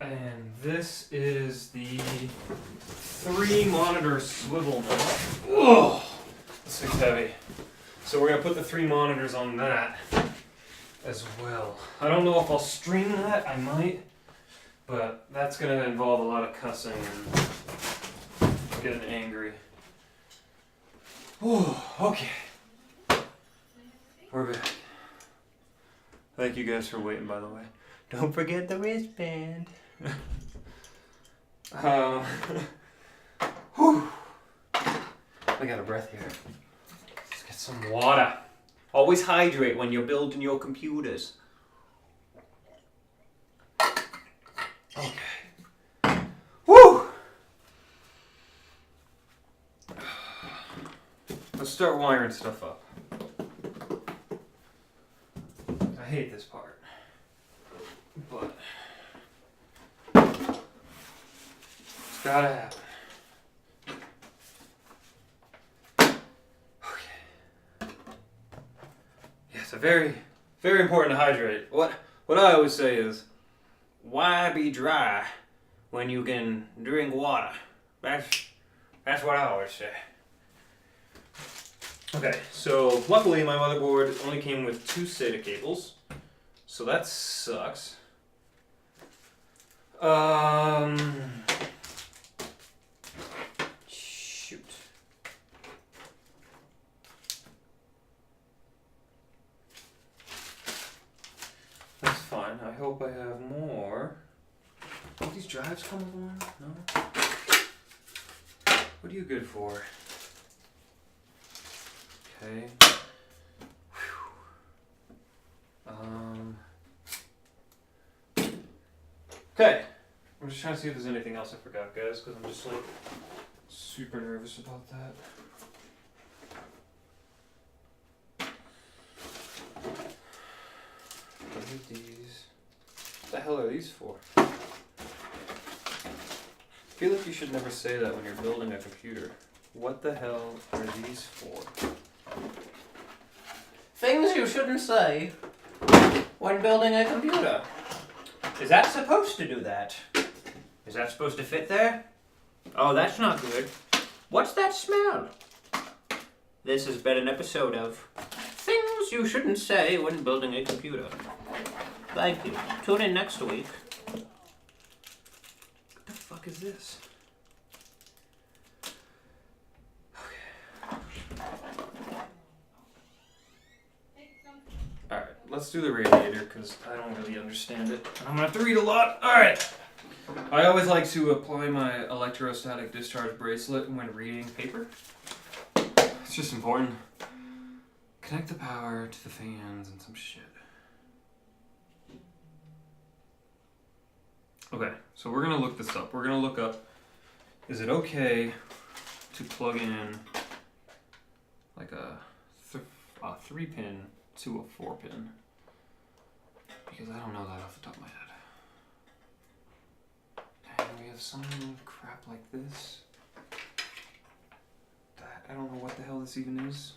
And this is the 3-monitor swivel mount. Ugh, this thing's heavy. So we're gonna put the 3 monitors on that as well. I don't know if I'll stream that, I might, but that's gonna involve a lot of cussing and getting angry. Oh, okay. We're back. Thank you guys for waiting, by the way. Don't forget the wristband. Whew. I got a breath here. Let's get some water. Always hydrate when you're building your computers. Okay. Woo! Let's start wiring stuff up. I hate this part, but it's gotta happen. Okay. Yeah, it's a very, very important to hydrate. What I always say is, why be dry when you can drink water? That's what I always say. Okay, so luckily my motherboard only came with 2 SATA cables, so that sucks. Shoot. That's fine. I hope I have more. Don't these drives come with one? No? What are you good for? Okay. Okay. I'm just trying to see if there's anything else I forgot, guys, because I'm just like super nervous about that. What are these? What the hell are these for? I feel like you should never say that when you're building a computer. What the hell are these for? Things you shouldn't say when building a computer. Is that supposed to do that? Is that supposed to fit there? Oh, that's not good. What's that smell? This has been an episode of Things You Shouldn't Say When Building a Computer. Thank you. Tune in next week. What the fuck is this? Alright, let's do the radiator because I don't really understand it. I'm gonna have to read a lot. Alright. I always like to apply my electrostatic discharge bracelet when reading paper. It's just important. Connect the power to the fans and some shit. Okay, so we're gonna look this up. We're gonna look up, is it okay to plug in like a 3-pin to a 4-pin? Because I don't know that off the top of my head. And we have some crap like this. That I don't know what the hell this even is.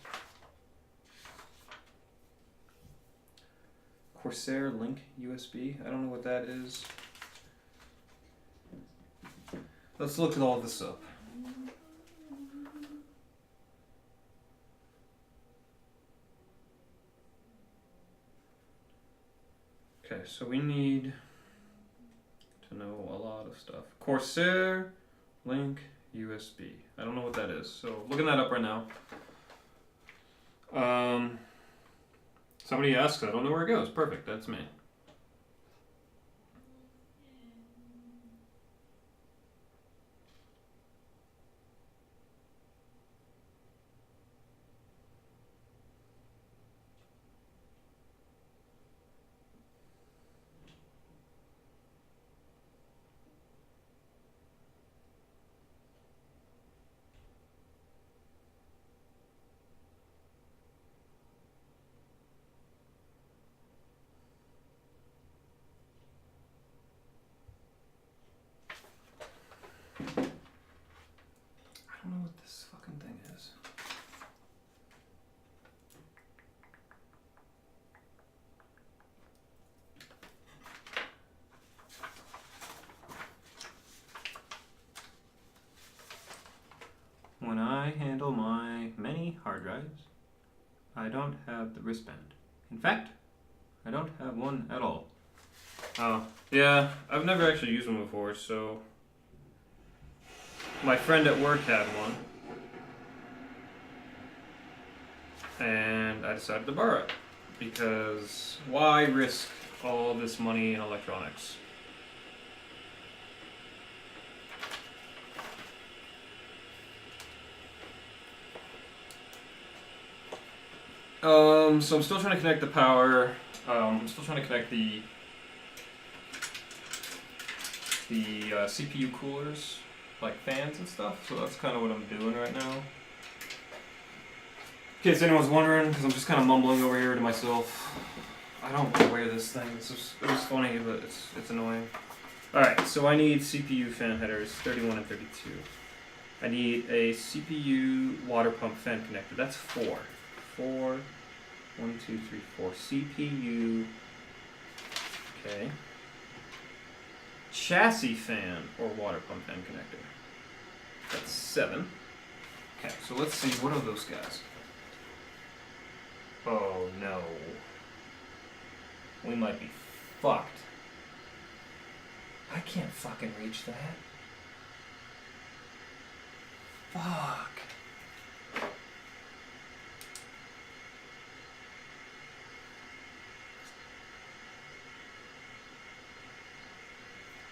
Corsair Link USB. I don't know what that is. Let's look at all this up. Okay, so we need to know a lot of stuff. Corsair Link USB. I don't know what that is, so looking that up right now. Somebody asks, I don't know where it goes. Perfect, that's me. I don't know what this fucking thing is. When I handle my many hard drives, I don't have the wristband. In fact, I don't have one at all. Oh, yeah, I've never actually used one before, so my friend at work had one, and I decided to borrow it, because why risk all this money in electronics? So I'm still trying to connect the power. I'm still trying to connect the CPU coolers, like fans and stuff. So that's kind of what I'm doing right now. In case anyone's wondering, because I'm just kind of mumbling over here to myself. I don't wear this thing. It's funny, but it's annoying. All right, so I need CPU fan headers, 31 and 32. I need a CPU water pump fan connector. That's 4. 4. 1, 2, 3, 4. CPU. Okay. Chassis fan or water pump fan connector. That's 7. Okay, so let's see. What are those guys? Oh no. We might be fucked. I can't fucking reach that. Fuck.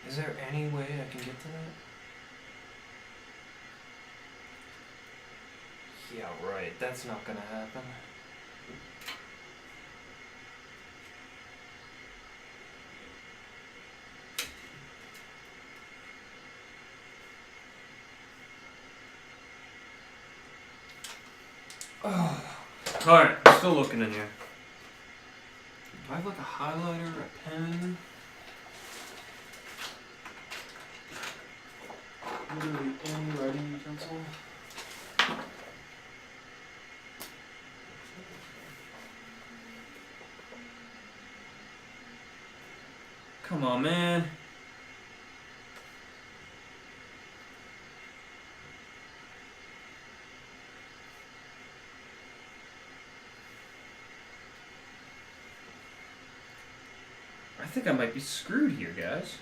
Is there any way I can get to that? Yeah, right. That's not gonna happen. Oh. Alright, I'm still looking in here. Do I have like a highlighter, a pen? Literally any writing utensil? Come on, man. I think I might be screwed here, guys.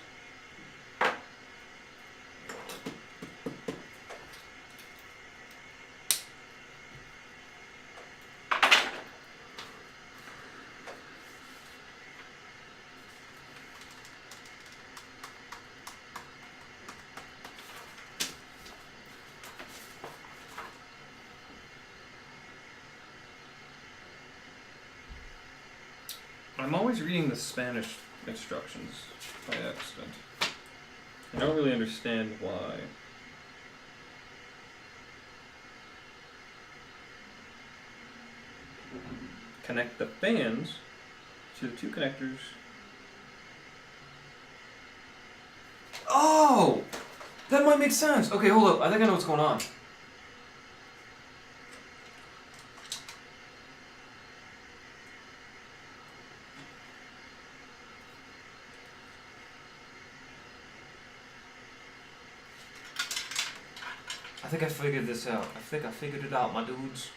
I'm always reading the Spanish instructions by accident. I don't really understand why. Connect the fans to the two connectors. Oh! That might make sense. Okay, hold up. I think I know what's going on. I think I figured this out. I think I figured it out, my dudes.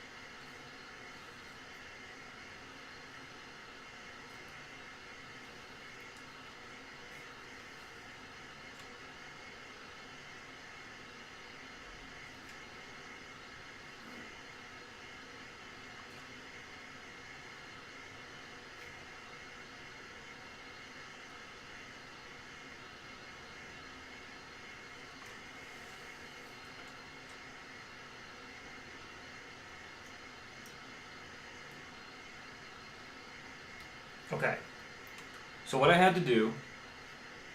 Okay. So what I had to do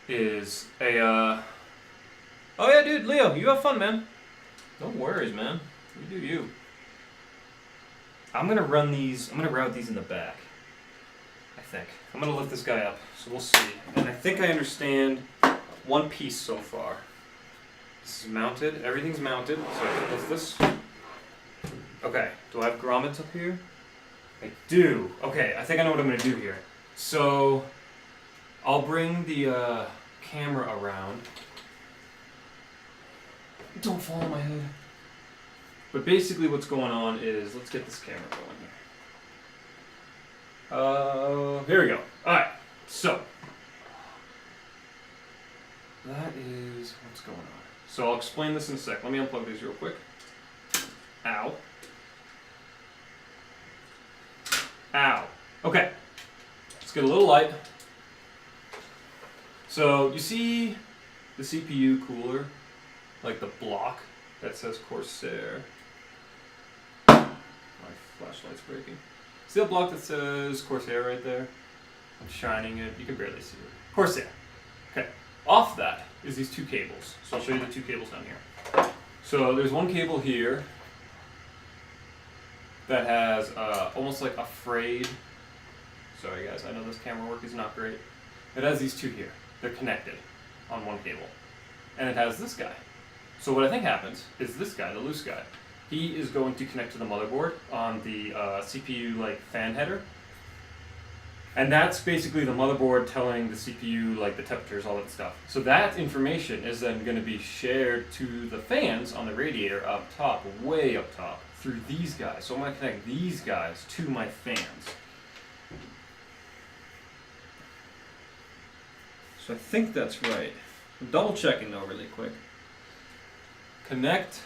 is oh yeah, dude, Leo, you have fun, man. No worries, man. You do you. I'm gonna route these in the back. I think. I'm gonna lift this guy up, so we'll see. And I think I understand one piece so far. This is mounted, everything's mounted, so I can lift this. Okay, do I have grommets up here? I do. Okay, I think I know what I'm gonna do here. So, I'll bring the camera around. Don't fall on my head. But basically what's going on is, let's get this camera going here. Here we go. Alright, so. That is what's going on. So I'll explain this in a sec. Let me unplug these real quick. Ow. Ow. Okay. Let's get a little light. So you see the CPU cooler, like the block that says Corsair. My flashlight's breaking. See that block that says Corsair right there? I'm shining it. You can barely see it. Corsair. Okay. Off that is these two cables. So I'll show you the two cables down here. So there's one cable here that has almost like a frayed. Sorry guys, I know this camera work is not great. It has these two here. They're connected on one cable. And it has this guy. So what I think happens is this guy, the loose guy, he is going to connect to the motherboard on the CPU like fan header. And that's basically the motherboard telling the CPU like the temperatures, all that stuff. So that information is then going to be shared to the fans on the radiator up top, way up top, through these guys. So I'm going to connect these guys to my fans. So I think that's right. I'm double checking though really quick. Connect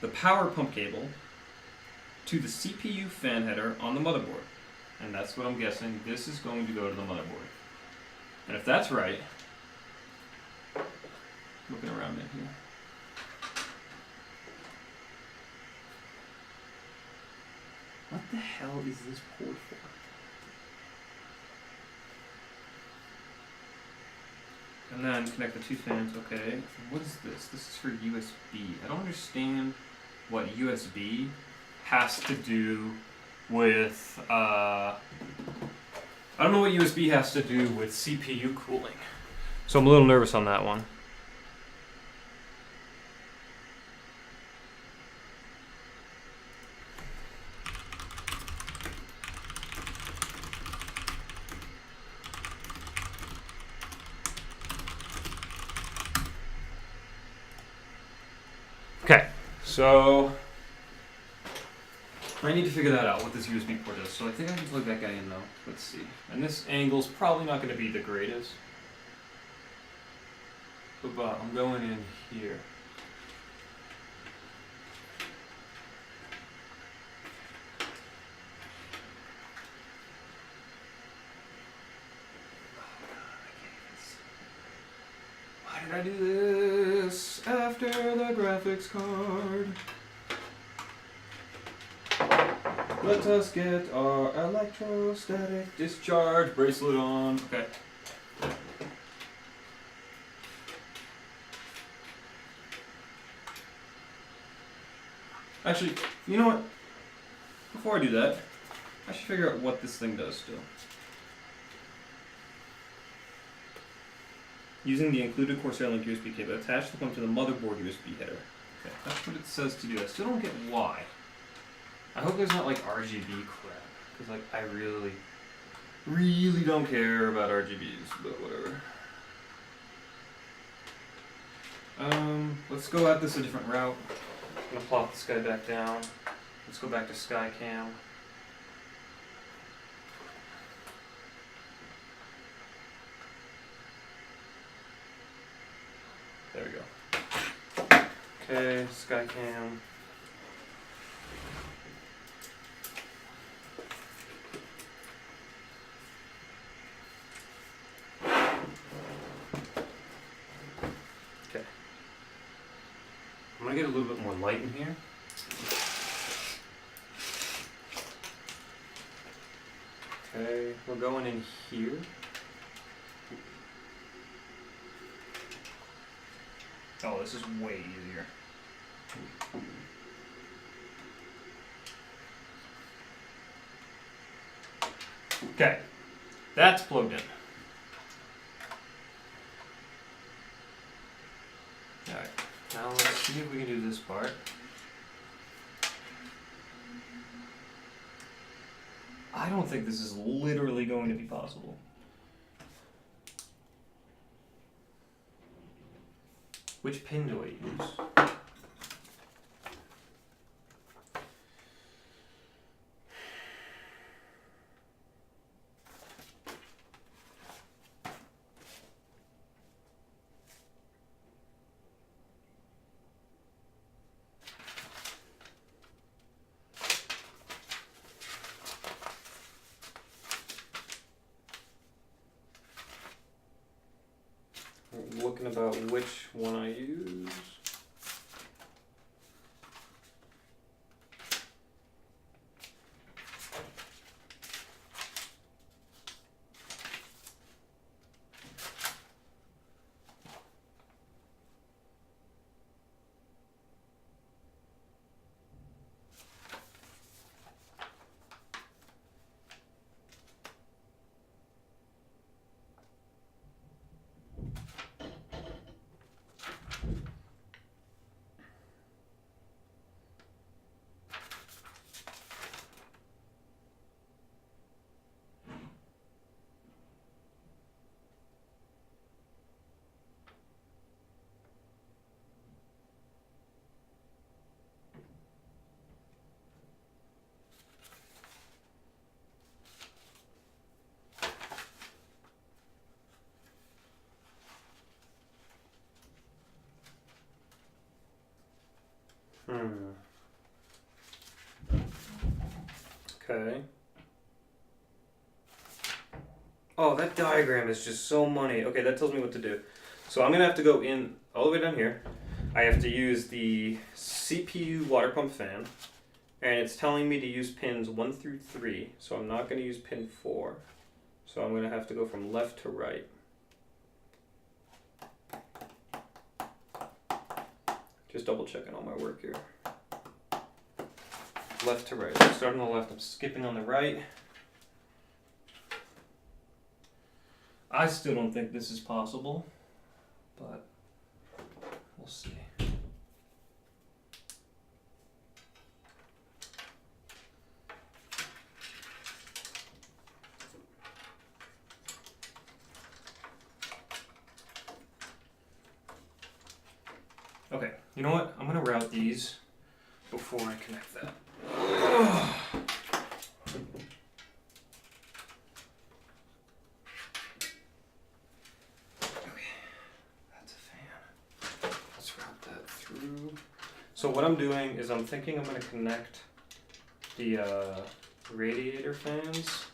the power pump cable to the CPU fan header on the motherboard. And that's what I'm guessing. This is going to go to the motherboard. And if that's right, looking around in here. What the hell is this port for? And then connect the two fans, okay. What is this? This is for USB. I don't understand what USB has to do with, I don't know what USB has to do with CPU cooling. So I'm a little nervous on that one. Okay, so I need to figure that out, what this USB port is. So I think I can plug that guy in though. Let's see. And this angle's probably not going to be the greatest. But I'm going in here. Why did I do this after the graphics card? Let us get our electrostatic discharge bracelet on. Okay. Actually, you know what? Before I do that, I should figure out what this thing does still. Using the included Corsair Link USB cable, attach the point to the motherboard USB header. Okay, that's what it says to do. I still don't get why. I hope there's not like RGB crap, because like I really don't care about RGBs, but whatever. Let's go at this a different route. I'm gonna plop this guy back down. Let's go back to Skycam. There we go. Okay, Skycam. Okay. I'm gonna get a little bit more light in here. Okay, we're going in here. Oh, this is way easier. Okay, that's plugged in. Alright, now let's see if we can do this part. I don't think this is literally going to be possible. Which pin do I use? Looking about which one I use. Okay. Oh, that diagram is just so money. Okay, that tells me what to do. So I'm gonna have to go in all the way down here. I have to use the CPU water pump fan, and it's telling me to use pins 1 through 3. So I'm not gonna use pin 4. So I'm gonna have to go from left to right. Just double checking all my work here. Left to right. So starting on the left, I'm skipping on the right. I still don't think this is possible, but we'll see. Okay, you know what? I'm gonna route these before I connect that. That's a fan. Let's route that through. So what I'm doing is I'm thinking I'm going to connect the radiator fans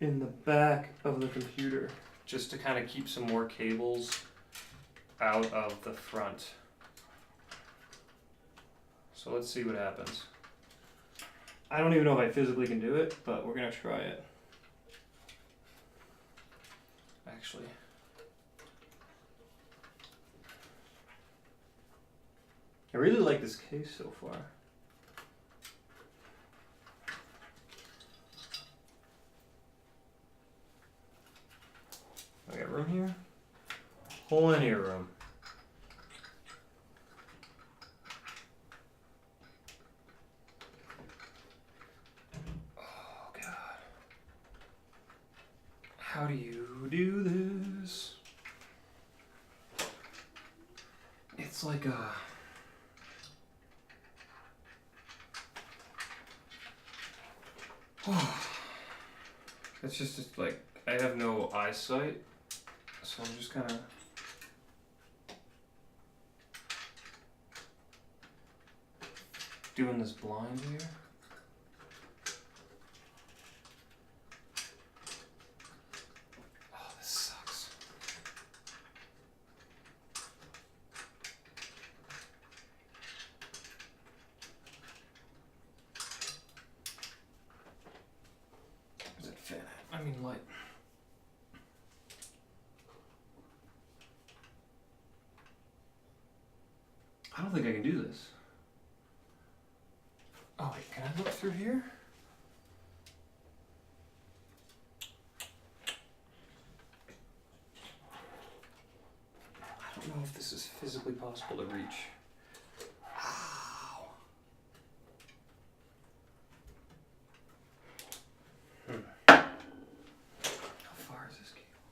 in the back of the computer just to kind of keep some more cables out of the front. So let's see what happens. I don't even know if I physically can do it, but we're going to try it. Actually. I really like this case so far. I got room here? Plenty of room. Oh God. How do you do this? It's like a... It's just like, I have no eyesight, so I'm just kind of... doing this blind here. Oh, this sucks. Is it fan? I mean, light. I don't think I can do this. Oh wait, can I look through here? I don't know if this is physically possible to reach. Ow. How far is this cable?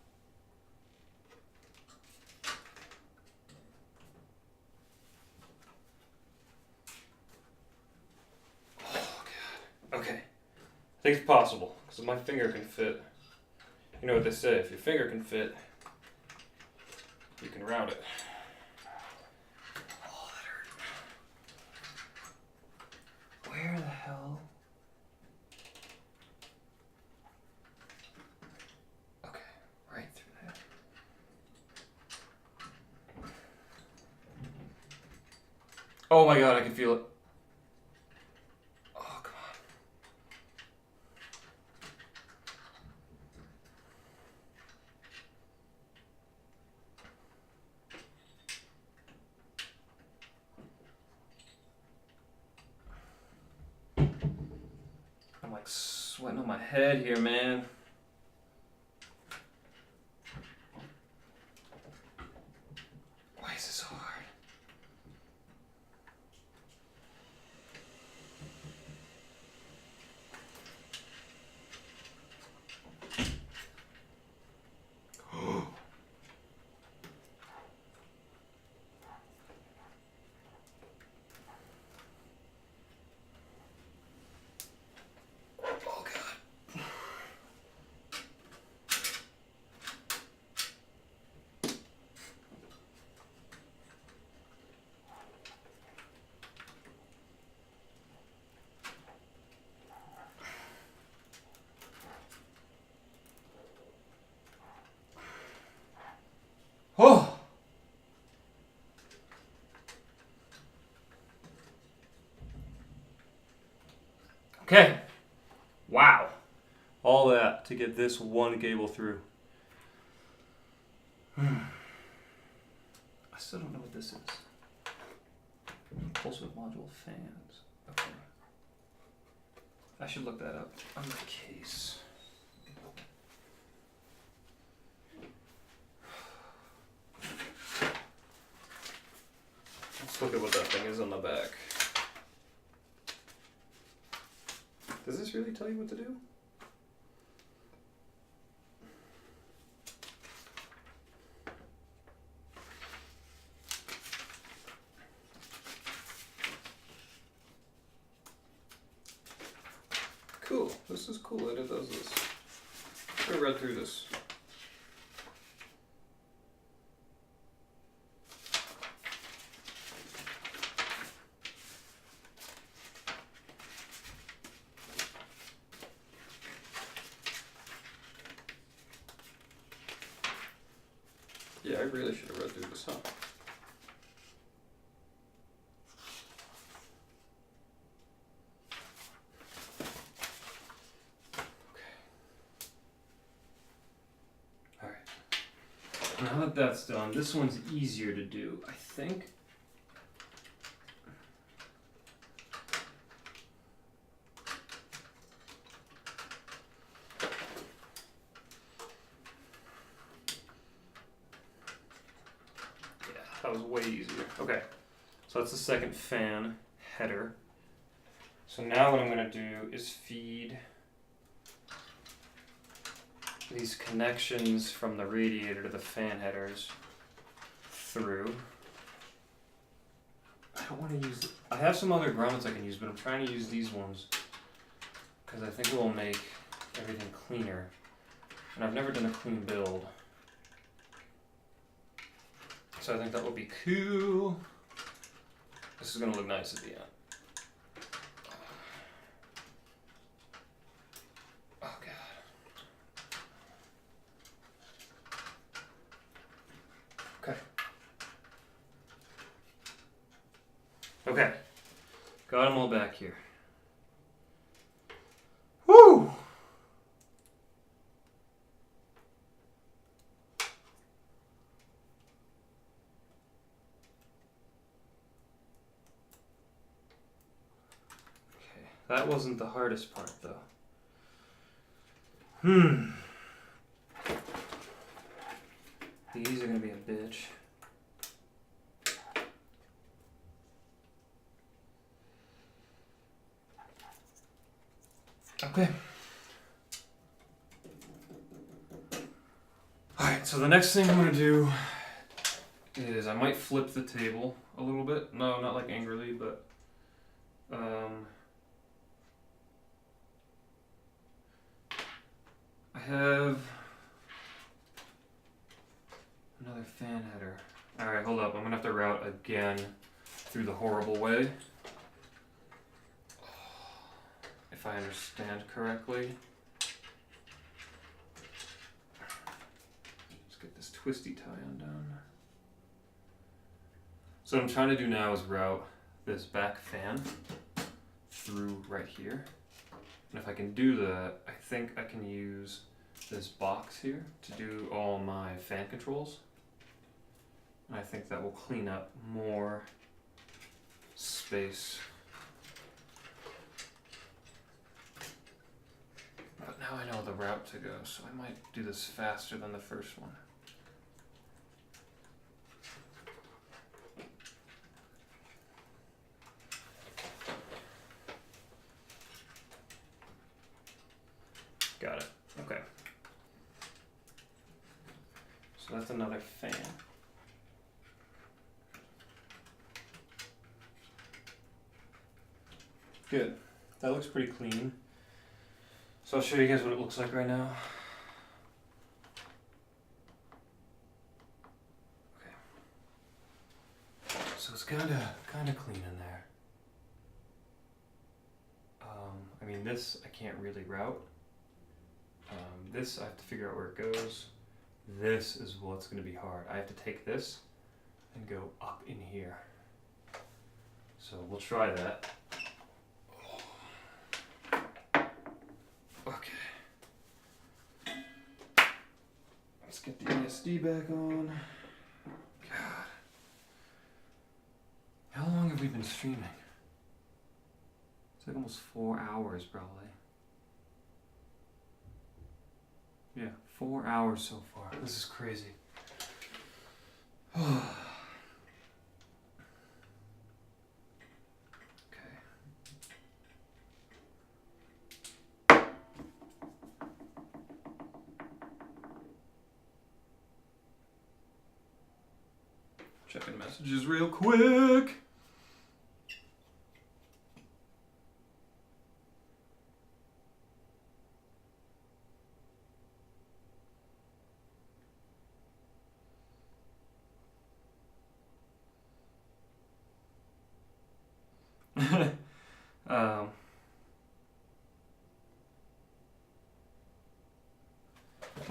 Oh God. Okay. I think it's possible, because my finger can fit. You know what they say, if your finger can fit, you can route it. Oh, that hurt. Where the hell? Okay, right through there. Oh my God, I can feel it. Oh, come on. I'm like sweating on my head here, man. Why is this so hard? Oh God. Oh. Okay. Wow. All that to get this one cable through. I still don't know what this is. Pulse width module fans. Okay. I should look that up on my case. Let's look at what that thing is on the back. Does this really tell you what to do? this is cool that it does this. I read through this. Yeah, I really should have read through this, huh? Now that that's done, this one's easier to do, I think. Yeah, that was way easier. Okay, so that's the second fan header. So now what I'm going to do is feed these connections from the radiator to the fan headers through. I don't want to use, I have some other grommets I can use, but I'm trying to use these ones because I think it will make everything cleaner. And I've never done a clean build. So I think that will be cool. This is going to look nice at the end. Okay, got them all back here. Woo! Okay, that wasn't the hardest part though. These are gonna be a bitch. Okay. Alright, so the next thing I'm going to do is I might flip the table a little bit. No, not like angrily, but I have another fan header. Alright, hold up. I'm going to have to route again through the horrible way. If I understand correctly. Let's get this twisty tie undone. So what I'm trying to do now is route this back fan through right here. And if I can do that, I think I can use this box here to do all my fan controls. And I think that will clean up more space. But now I know the route to go, so I might do this faster than the first one. Got it. Okay. So that's another fan. Good. That looks pretty clean. So I'll show you guys what it looks like right now. Okay. So it's kinda clean in there. I mean this I can't really route. This I have to figure out where it goes. This is what's gonna be hard. I have to take this and go up in here. So we'll try that. Okay. Let's get the ESD back on. God. How long have we been streaming? It's like almost 4 hours probably. Yeah, 4 hours so far. This is crazy. Checking messages real quick.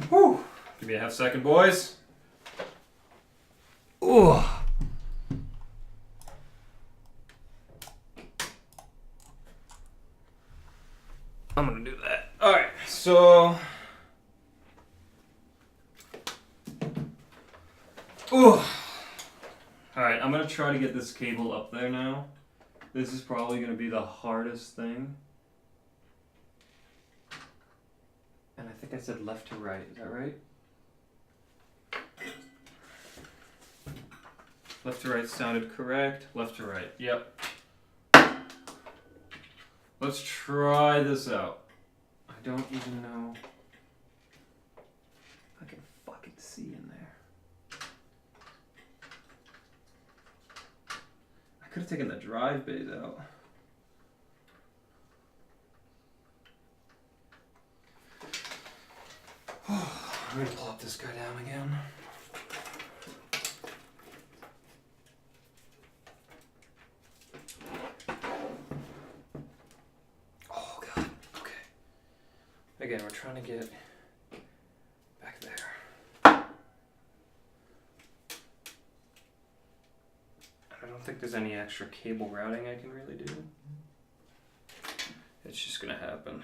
Whew. Give me a half second, boys. Ooh. I'm gonna do that. Alright, so. Ooh. Alright, I'm gonna try to get this cable up there now. This is probably gonna be the hardest thing. And I think I said left to right, is that right? Left to right sounded correct. Left to right, yep. Let's try this out. I don't even know if I can fucking see in there. I could have taken the drive bays out. I'm gonna plop this guy down again. Oh god, okay. Again, we're trying to get back there. I don't think there's any extra cable routing I can really do. It's just gonna happen.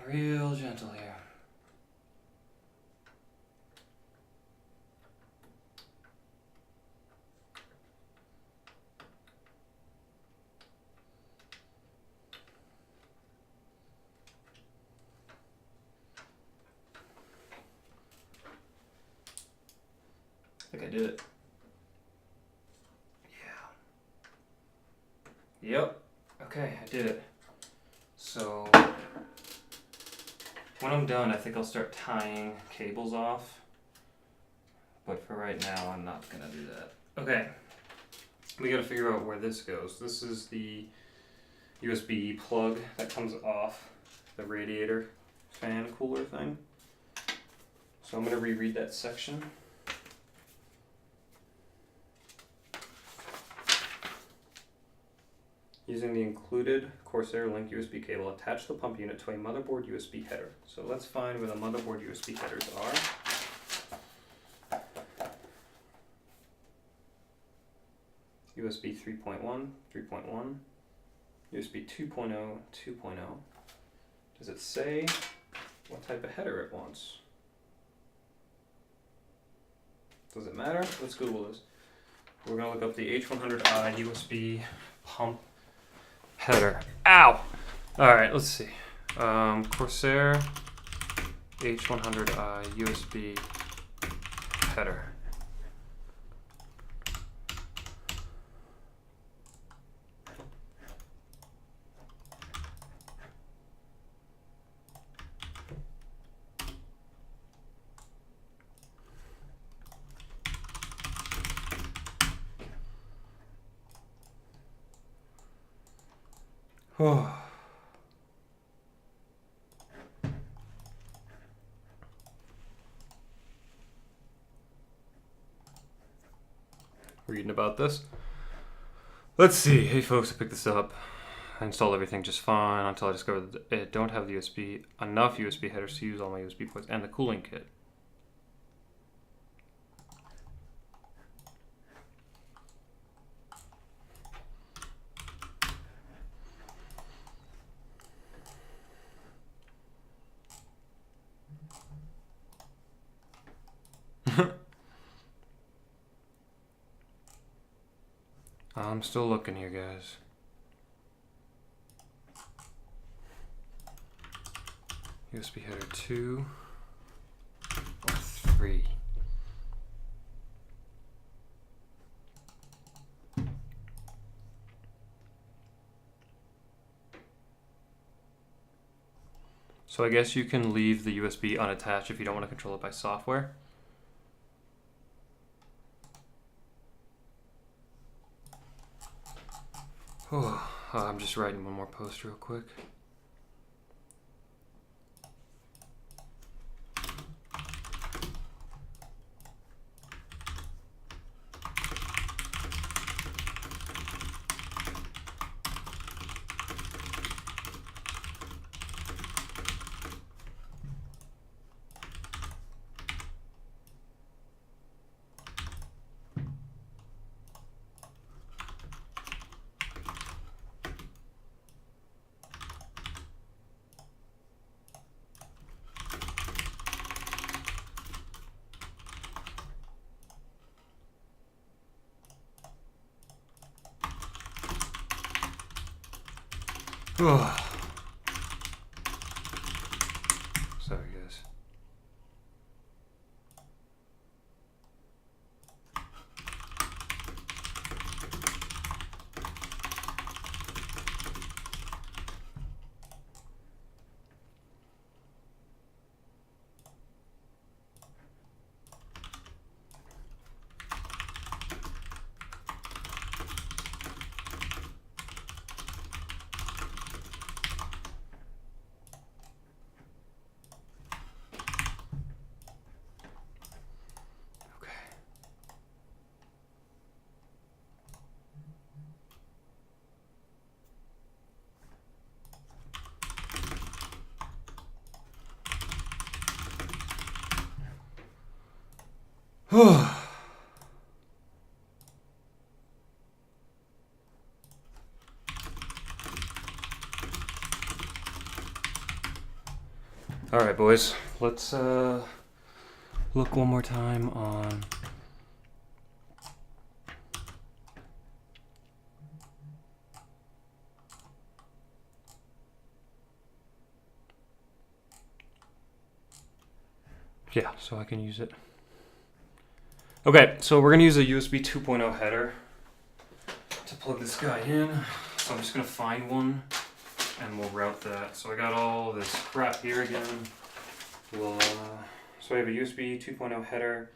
Real gentle here. I think I did it. Yeah. Yep. Okay, I did it. So when I'm done, I think I'll start tying cables off. But for right now, I'm not gonna do that. Okay, we gotta figure out where this goes. This is the USB plug that comes off the radiator fan cooler thing. So I'm gonna reread that section. Using the included Corsair Link USB cable, attach the pump unit to a motherboard USB header. So let's find where the motherboard USB headers are. USB 3.1, 3.1, USB 2.0, 2.0. Does it say what type of header it wants? Does it matter? Let's Google this. We're gonna look up the H100i USB pump header. Ow! Alright, let's see. Corsair H100i USB header. Oh. Reading about this. Let's see. Hey folks, I picked this up. I installed everything just fine until I discovered that it don't have the enough USB headers to use all my USB ports and the cooling kit. I'm still looking here, guys. USB header 2 or 3. So I guess you can leave the USB unattached if you don't want to control it by software. I'm just writing one more post real quick. Sorry, guys. All right, boys. Let's look one more time on. Yeah, so I can use it. Okay, so we're gonna use a USB 2.0 header to plug this guy in. So I'm just gonna find one and we'll route that. So I got all this crap here again. We'll, so I have a USB 2.0 header.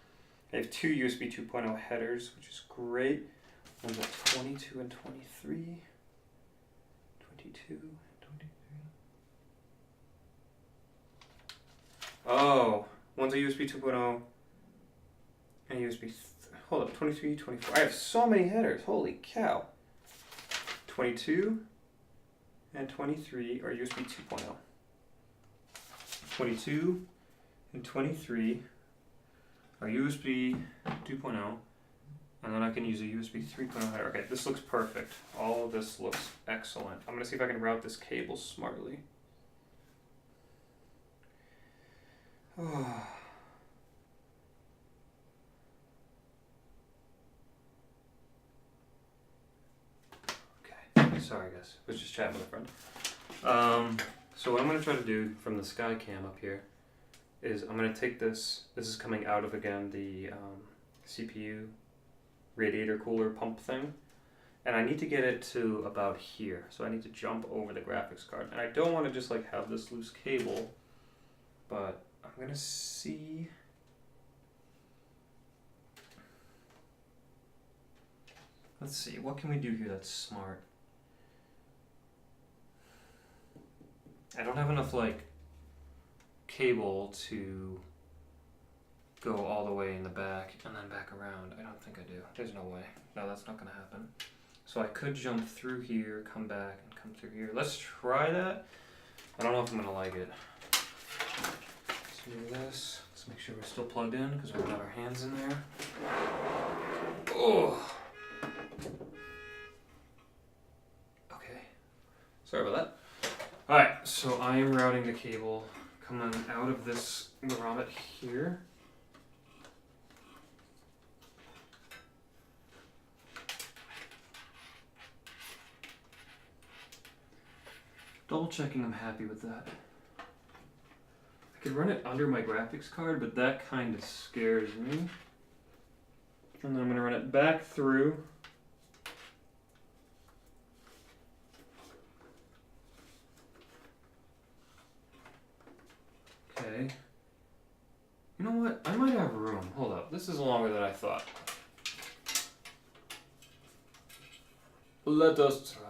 I have two USB 2.0 headers, which is great. One's at 22 and 23. 22 and 23. Oh, one's a USB 2.0 and USB. Hold up, 23, 24. I have so many headers. Holy cow. 22 and 23 are USB 2.0. 22 and 23 are USB 2.0, and then I can use a USB 3.0 header. Okay, this looks perfect. All of this looks excellent. I'm gonna see if I can route this cable smartly. Okay, sorry guys, I was just chatting with a friend. So what I'm going to try to do from the Skycam up here is I'm going to take this is coming out of, again, the CPU radiator cooler pump thing, and I need to get it to about here, so I need to jump over the graphics card, and I don't want to just like have this loose cable, but I'm going to see. Let's see, what can we do here that's smart? I don't have enough like cable to go all the way in the back and then back around. I don't think I do. There's no way. No, that's not gonna happen. So I could jump through here, come back, and come through here. Let's try that. I don't know if I'm gonna like it. Let's do this. Let's make sure we're still plugged in because we don't have our hands in there. Oh. Okay. Sorry about that. Alright, so I am routing the cable coming out of this grommet here. Double checking I'm happy with that. I could run it under my graphics card, but that kind of scares me. And then I'm going to run it back through. say. You know what? I might have room. Hold up. This is longer than I thought. Let us try.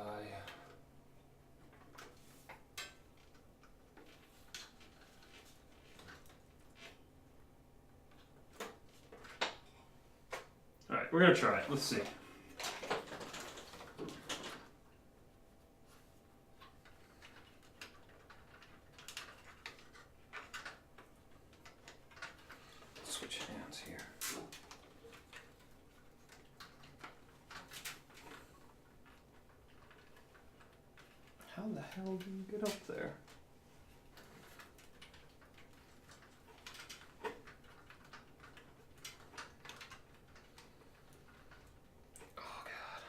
Alright, we're gonna try it. Let's see. Switch hands here. How the hell do you get up there? Oh god.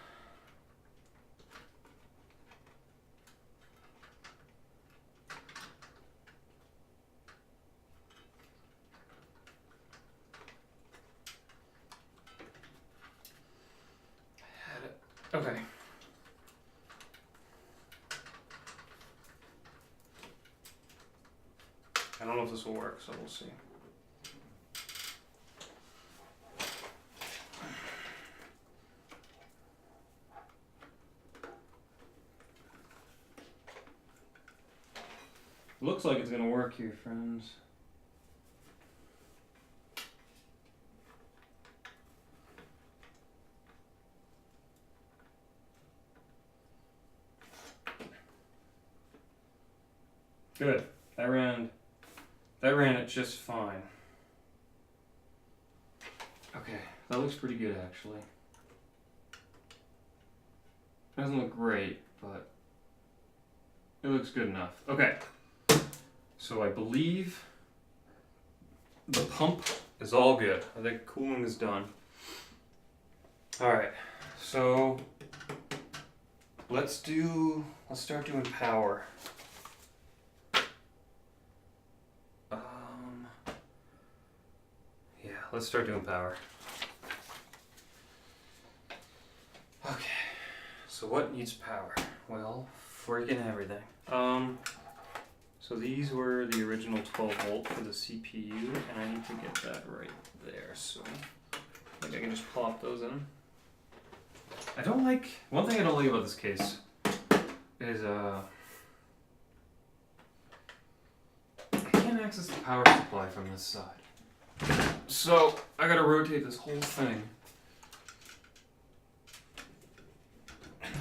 I had it. Okay. I don't know if this will work, so we'll see. Looks like it's gonna work here, friends. Good. That ran it just fine. Okay, that looks pretty good actually. Doesn't look great, but it looks good enough. Okay. So I believe the pump is all good. I think cooling is done. Alright, so let's start doing power. Yeah, let's start doing power. Okay, so what needs power? Well, freaking everything. So these were the original 12 volt for the CPU, and I need to get that right there. So I think I can just plop those in. One thing I don't like about this case is I can't access the power supply from this side. So I gotta rotate this whole thing. And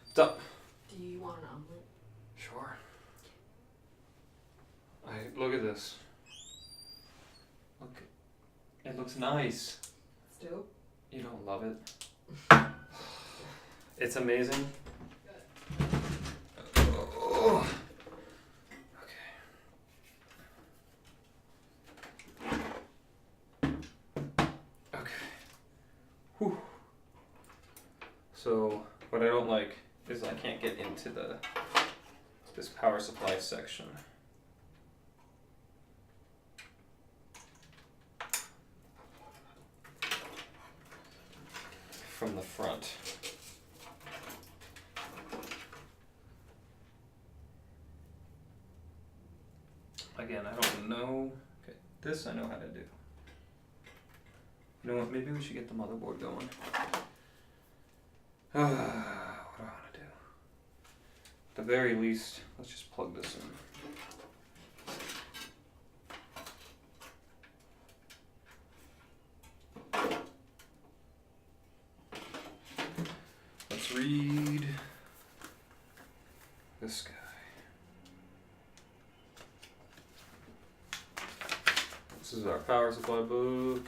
stop. Do you want an omelet? Sure. Look at this. Look, it looks nice. Still? You don't love it? It's amazing. Oh. Okay. Whew. So what I don't like is I can't get into this power supply section. From the front. Again, I don't know. Okay, this I know how to do. You know what? Maybe we should get the motherboard going. What do I want to do? At the very least, let's just plug this in. Let's read this guy. This is our power supply book.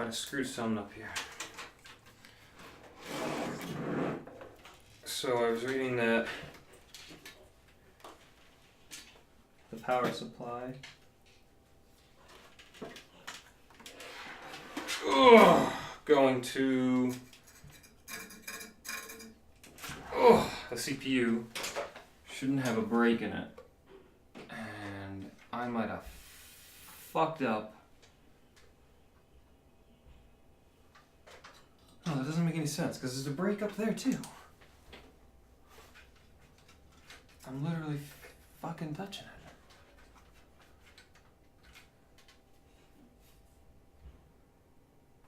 might have screwed something up here. So I was reading that the power supply. Going to the CPU shouldn't have a break in it, and I might have fucked up. No, that doesn't make any sense because there's a break up there too. I'm literally fucking touching it.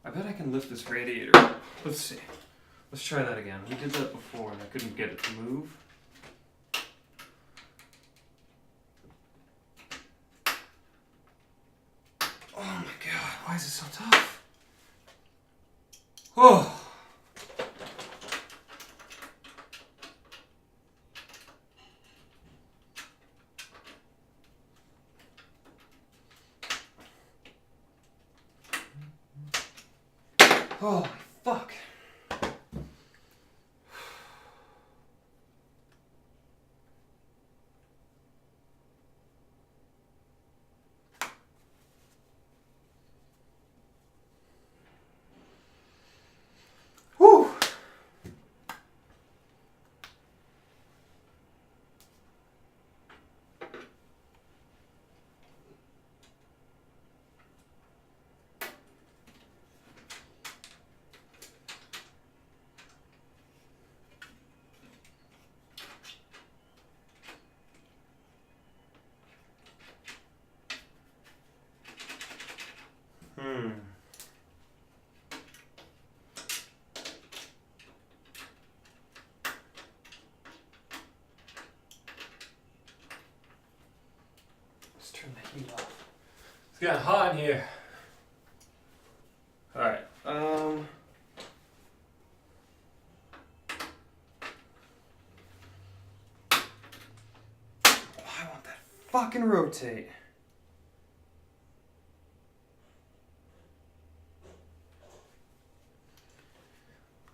I bet I can lift this radiator up. Let's see. Let's try that again. We did that before and I couldn't get it to move. Oh my god, why is it so tough? Oh! Holy fuck. Whew. Let's turn the heat off. It's getting hot in here. Alright, I want that fucking rotate.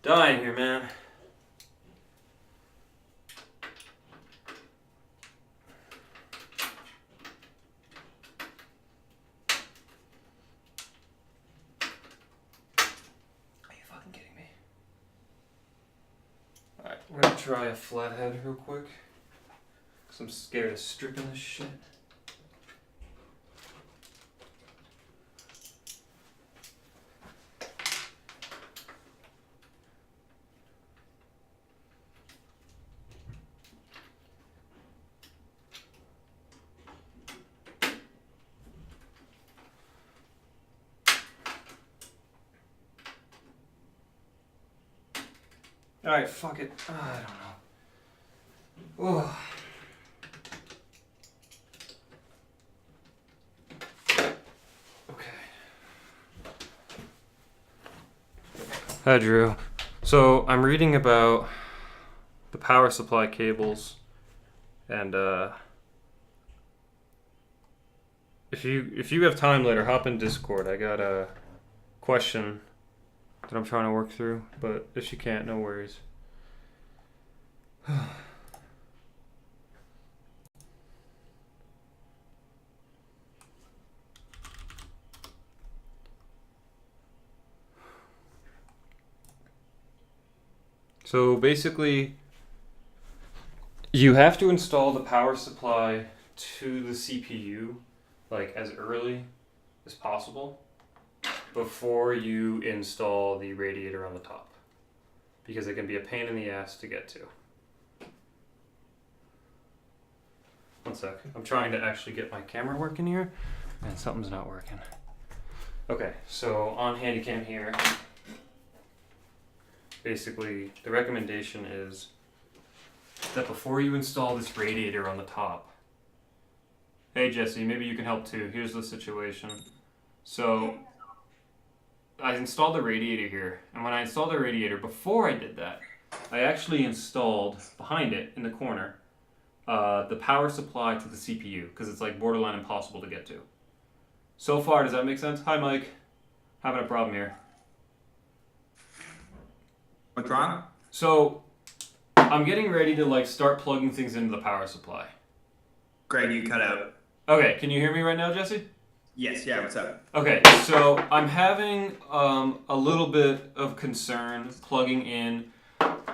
Dying here, man. Are you fucking kidding me? Alright, we're gonna try a flathead real quick. Cause I'm scared of stripping this shit. Alright, fuck it. I don't know. Oh. Okay. Hi, Drew. So, I'm reading about the power supply cables, and if you have time later, hop in Discord. I got a question that I'm trying to work through, but if you can't, no worries. So basically, you have to install the power supply to the CPU like as early as possible before you install the radiator on the top, because it can be a pain in the ass to get to. One sec. I'm trying to actually get my camera working here, and something's not working. Okay, so on Handycam here, basically the recommendation is that before you install this radiator on the top, hey Jesse, maybe you can help too. Here's the situation. So I installed the radiator here, and when I installed the radiator, before I did that, I actually installed behind it in the corner the power supply to the CPU, because it's like borderline impossible to get to. So far, does that make sense? Hi Mike. Having a problem here. What's wrong? So, I'm getting ready to like start plugging things into the power supply. Greg, you cut out. Okay, can you hear me right now, Jesse? Yes, yeah, what's up? Okay, so I'm having a little bit of concern plugging in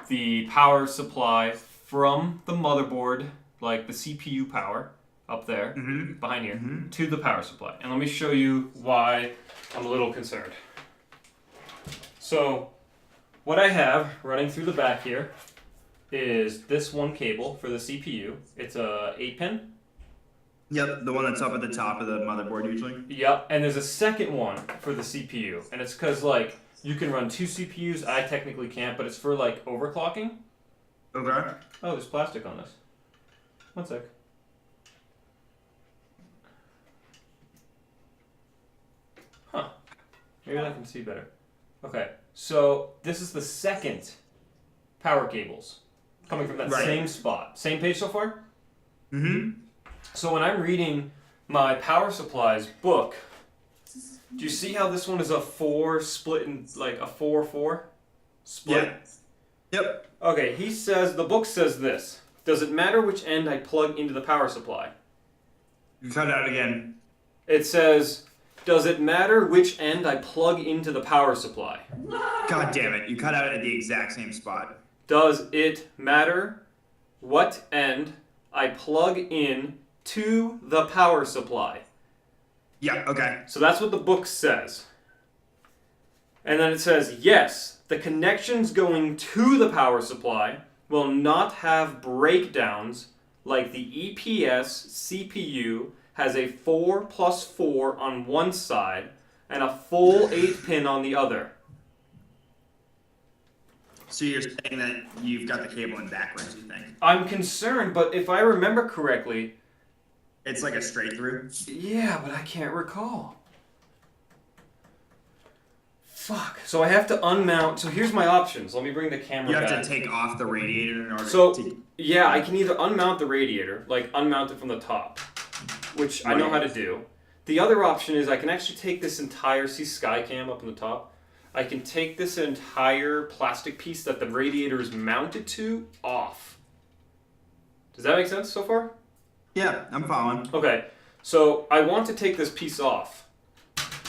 the power supply from the motherboard, like the CPU power up there, behind here, to the power supply. And let me show you why I'm a little concerned. So, what I have running through the back here is this one cable for the CPU. It's a 8-pin. Yep, the one that's up at the top of the motherboard usually. Yep, and there's a second one for the CPU, and it's because like you can run 2 CPUs. I technically can't, but it's for like overclocking. Okay. Oh, there's plastic on this. One sec. Huh. Maybe I can see better. Okay, so this is the second power cables coming from that Right. same spot. Same page so far? Mm-hmm. So when I'm reading my power supplies book, do you see how this one is a 4 split in like a 4-4 split? Yeah. Yep. Okay, he says the book says this. Does it matter which end I plug into the power supply? You cut out again. It says, does it matter which end I plug into the power supply? God damn it, you cut out at the exact same spot. Does it matter what end I plug in to the power supply? Yeah, okay. So that's what the book says. And then it says, yes, the connections going to the power supply will not have breakdowns like the EPS CPU has a 4+4 on one side and a full 8-pin on the other. So you're saying that you've got the cable in backwards, you think? I'm concerned, but if I remember correctly, It's like a straight through? yeah, but I can't recall. Fuck. So I have to unmount. So here's my options. Let me bring the camera You have back. to take off the radiator in order So, to... yeah, I can either unmount the radiator, like unmount it from the top, which I know how to do. The other option is I can actually take this entire, see Skycam up in the top? I can take this entire plastic piece that the radiator is mounted to off. Does that make sense so far? Yeah, I'm following. Okay, so I want to take this piece off.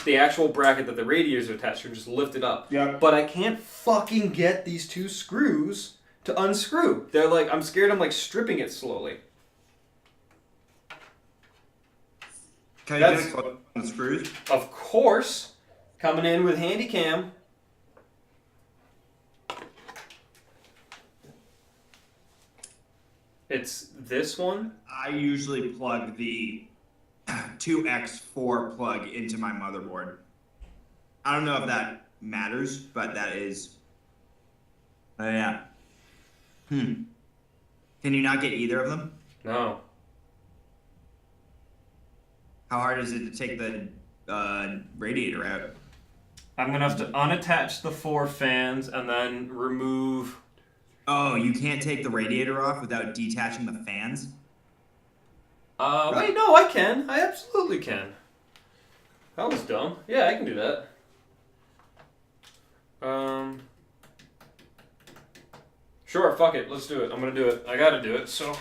The actual bracket that the radiators are attached to, just lift it up. Yeah. But I can't fucking get these 2 screws to unscrew. They're like, I'm scared I'm like stripping it slowly. Can That's- you close on the screws? Of course, coming in with Handycam. It's this one. I usually plug the 2x4 plug into my motherboard. I don't know if that matters, but that is... yeah. Can you not get either of them? No. How hard is it to take the radiator out? I'm gonna have to unattach the 4 fans and then remove. Oh, you can't take the radiator off without detaching the fans? Wait, no, I can. I absolutely can. That was dumb. Yeah, I can do that. Sure, fuck it. Let's do it. I'm gonna do it. I gotta do it, so.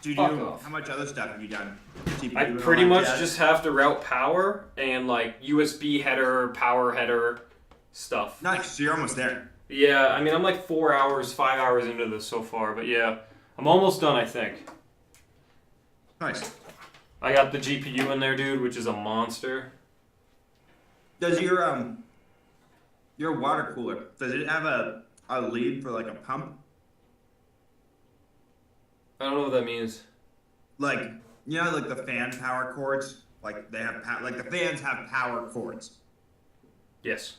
Dude, Fuck off. how much other stuff have you done? CPU I and all pretty that much jazz? just have to route power and like USB header, power header stuff. Nice, so you're almost there. Yeah, I mean, I'm like 4 hours, 5 hours into this so far, but yeah, I'm almost done, I think. Nice. I got the GPU in there, dude, which is a monster. Does your water cooler, does it have a lead for like a pump? I don't know what that means. Like, you know, like the fan power cords? Like they have, like the fans have power cords. Yes.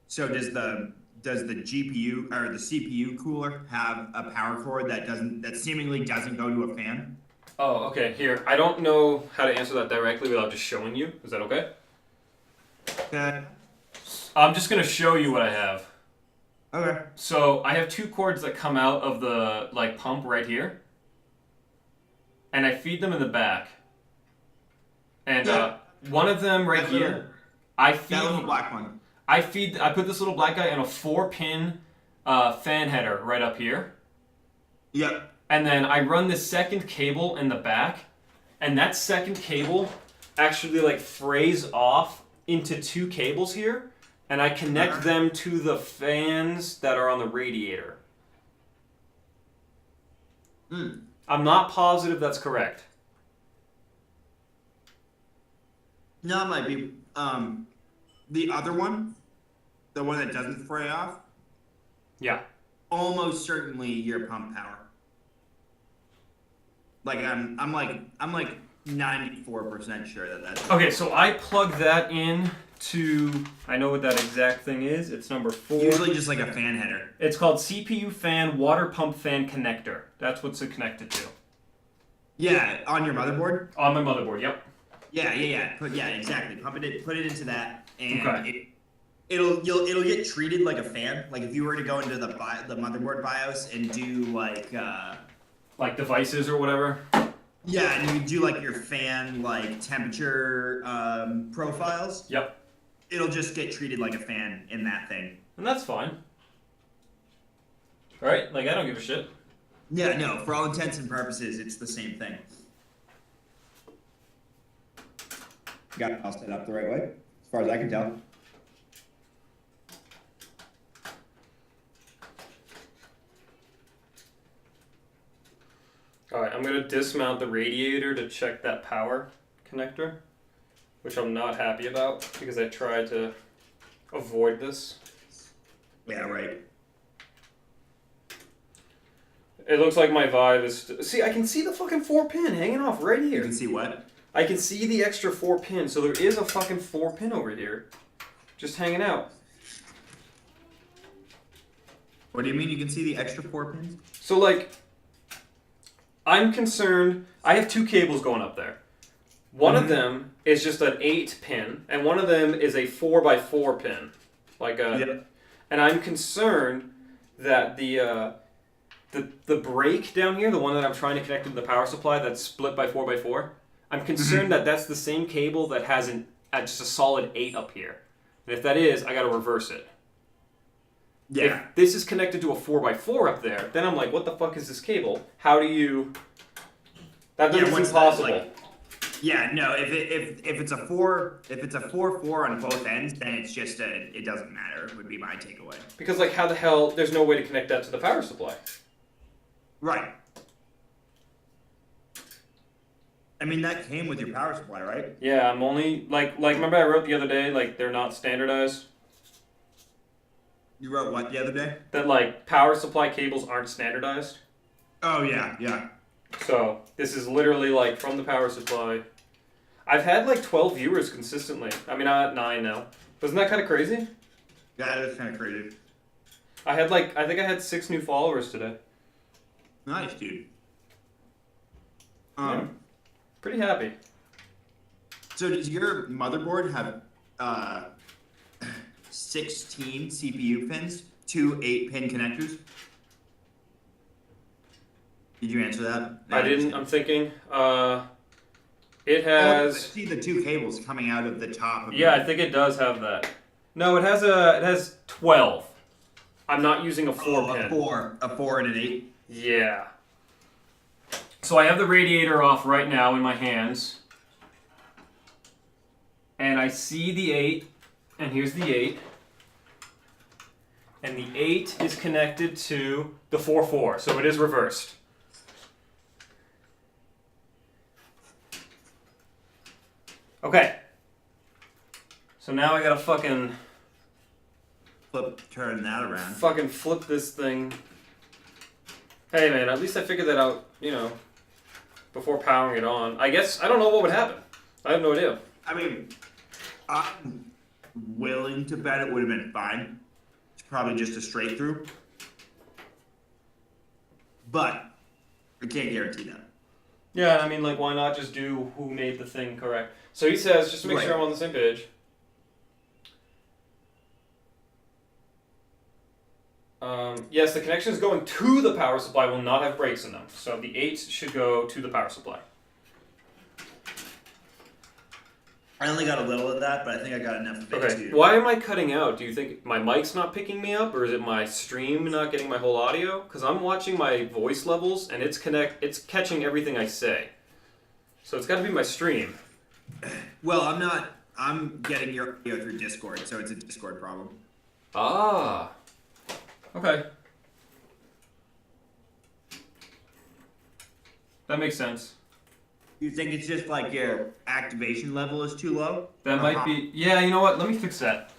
So does the GPU or the CPU cooler have a power cord that seemingly doesn't go to a fan? Oh, okay, here. I don't know how to answer that directly without just showing you. Is that okay? Okay. I'm just gonna show you what I have. Okay. So I have 2 cords that come out of the like pump right here, and I feed them in the back. And Yeah. one of them right That here. little- I That little feed. black one. I put this little black guy in a 4-pin fan header right up here, Yep. and then I run this second cable in the back, and that second cable actually like frays off into 2 cables here, and I connect them to the fans that are on the radiator. Hmm. I'm not positive that's correct. No, it might be. The other one, the one that doesn't fray off, Yeah. almost certainly your pump power. Like I'm like 94% sure that that's Okay, so I plug that in to. I know what that exact thing is. It's number 4. usually just like a fan header. It's called CPU fan water pump fan connector. That's what's it connected to. Yeah, on your motherboard. On my motherboard, yep. Yeah. Yeah, exactly. Put it into that, and Okay. it'll get treated like a fan. Like if you were to go into the motherboard BIOS and do like Like devices or whatever. yeah, and you do like your fan like temperature profiles. Yep. It'll just get treated like a fan in that thing. And that's fine. Right? Like, I don't give a shit. Yeah, no. For all intents and purposes, it's the same thing. Got it all set up the right way, as far as I can tell. Alright, I'm going to dismount the radiator to check that power connector, which I'm not happy about because I tried to avoid this. Yeah, right. It looks like my Vive is... See, I can see the fucking 4-pin hanging off right You here. can see what? I can see the extra 4-pin, so there is a fucking 4-pin over here. Just hanging out. What do you mean you can see the extra 4 pins? So, like, I'm concerned. I have 2 cables going up there. One of them is just an 8-pin, and one of them is a 4x4 pin. Like a, Yep. And I'm concerned that the break down here, the one that I'm trying to connect to the power supply that's split by 4x4, I'm concerned that that's the same cable that has just a solid 8 up here. And if that is, I got to reverse it. Yeah. If this is connected to a 4x4 up there, then I'm like, what the fuck is this cable? How do you... That doesn't seem once possible. that, yeah, no. If it's a 4-4 on both ends, then it's just it doesn't matter. Would be my takeaway. Because, like, how the hell... There's no way to connect that to the power supply. Right. I mean, that came with your power supply, right? Yeah, I'm only... Like remember I wrote the other day, like, they're not standardized? You wrote what the other day? That, like, power supply cables aren't standardized? Oh yeah. So, this is literally, like, from the power supply. I've had, like, 12 viewers consistently. I mean, I'm at 9 now. Wasn't that kind of crazy? Yeah, that's kind of crazy. I think I had 6 new followers today. Nice, dude. Yeah. Pretty happy. So does your motherboard have 16 CPU pins, 2 8-pin connectors? Did you answer that? I didn't. I'm thinking. It I has. see the 2 cables coming out of the top. Of Yeah, I think it does have that. No, it has 12. I'm not using a 4-pin. a 4 and an 8. Yeah. So I have the radiator off right now in my hands. And I see the 8, and here's the 8. And the 8 is connected to the 4-4, so it is reversed. Okay. So now I gotta fucking Turn that around. flip this thing. Hey man, at least I figured that out, before powering it on. I guess, I don't know what would happen. I have no idea. I mean, I'm willing to bet it would have been fine. It's probably just a straight through. But I can't guarantee that. Yeah, I mean, like, why not just do who made the thing correct? So he says, just to make sure I'm on the same page. Yes, the connections going to the power supply will not have breaks in them. So the 8s should go to the power supply. I only got a little of that, but I think I got enough of it Okay. to. Why am I cutting out? Do you think my mic's not picking me up, or is it my stream not getting my whole audio? Because I'm watching my voice levels, and it's catching everything I say. So it's got to be my stream. Well, I'm not. I'm getting your audio through Discord, so it's a Discord problem. Ah. Okay. That makes sense. You think it's just like your activation level is too low? That might be. Yeah, you know what? Let me fix that.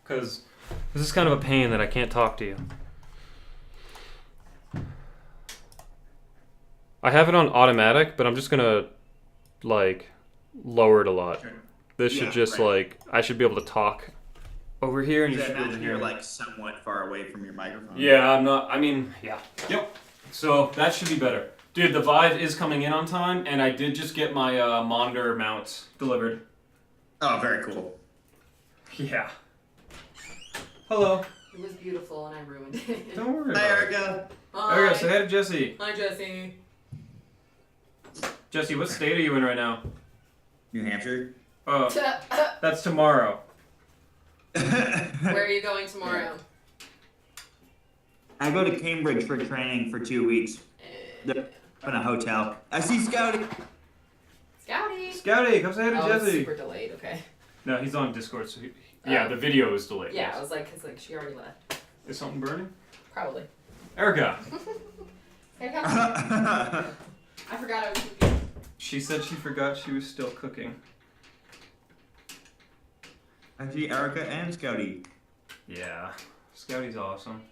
Because this is kind of a pain that I can't talk to you. I have it on automatic, but I'm just gonna like lower it a lot. Sure. This Yeah, should just right. like I should be able to talk over here, and you I should be able to imagine hear you're me. like somewhat far away from your microphone. Yeah, I'm not. I mean, yeah. Yep. So that should be better. Dude, the Vive is coming in on time, and I did just get my monitor mounts delivered. Oh, very cool. Yeah. Hello. It was beautiful and I ruined it. Don't worry Hi, about it. Erica. Hi. Erica, say hi to Jesse. Hi, Jesse. Jesse, what state are you in right now? New Hampshire. Oh, that's tomorrow. Where are you going tomorrow? I go to Cambridge for training for 2 weeks. They're in a hotel. I see Scouty. Scouty. Scouty, come say hi to Oh, it's Jesse. super delayed. Okay. No, he's on Discord, so yeah, the video is delayed. Yeah, I was like, cause like she already left. Is something burning? Probably. Erica. I forgot I was cooking. She said she forgot she was still cooking. I see Erica and Scouty. Yeah, Scouty's awesome.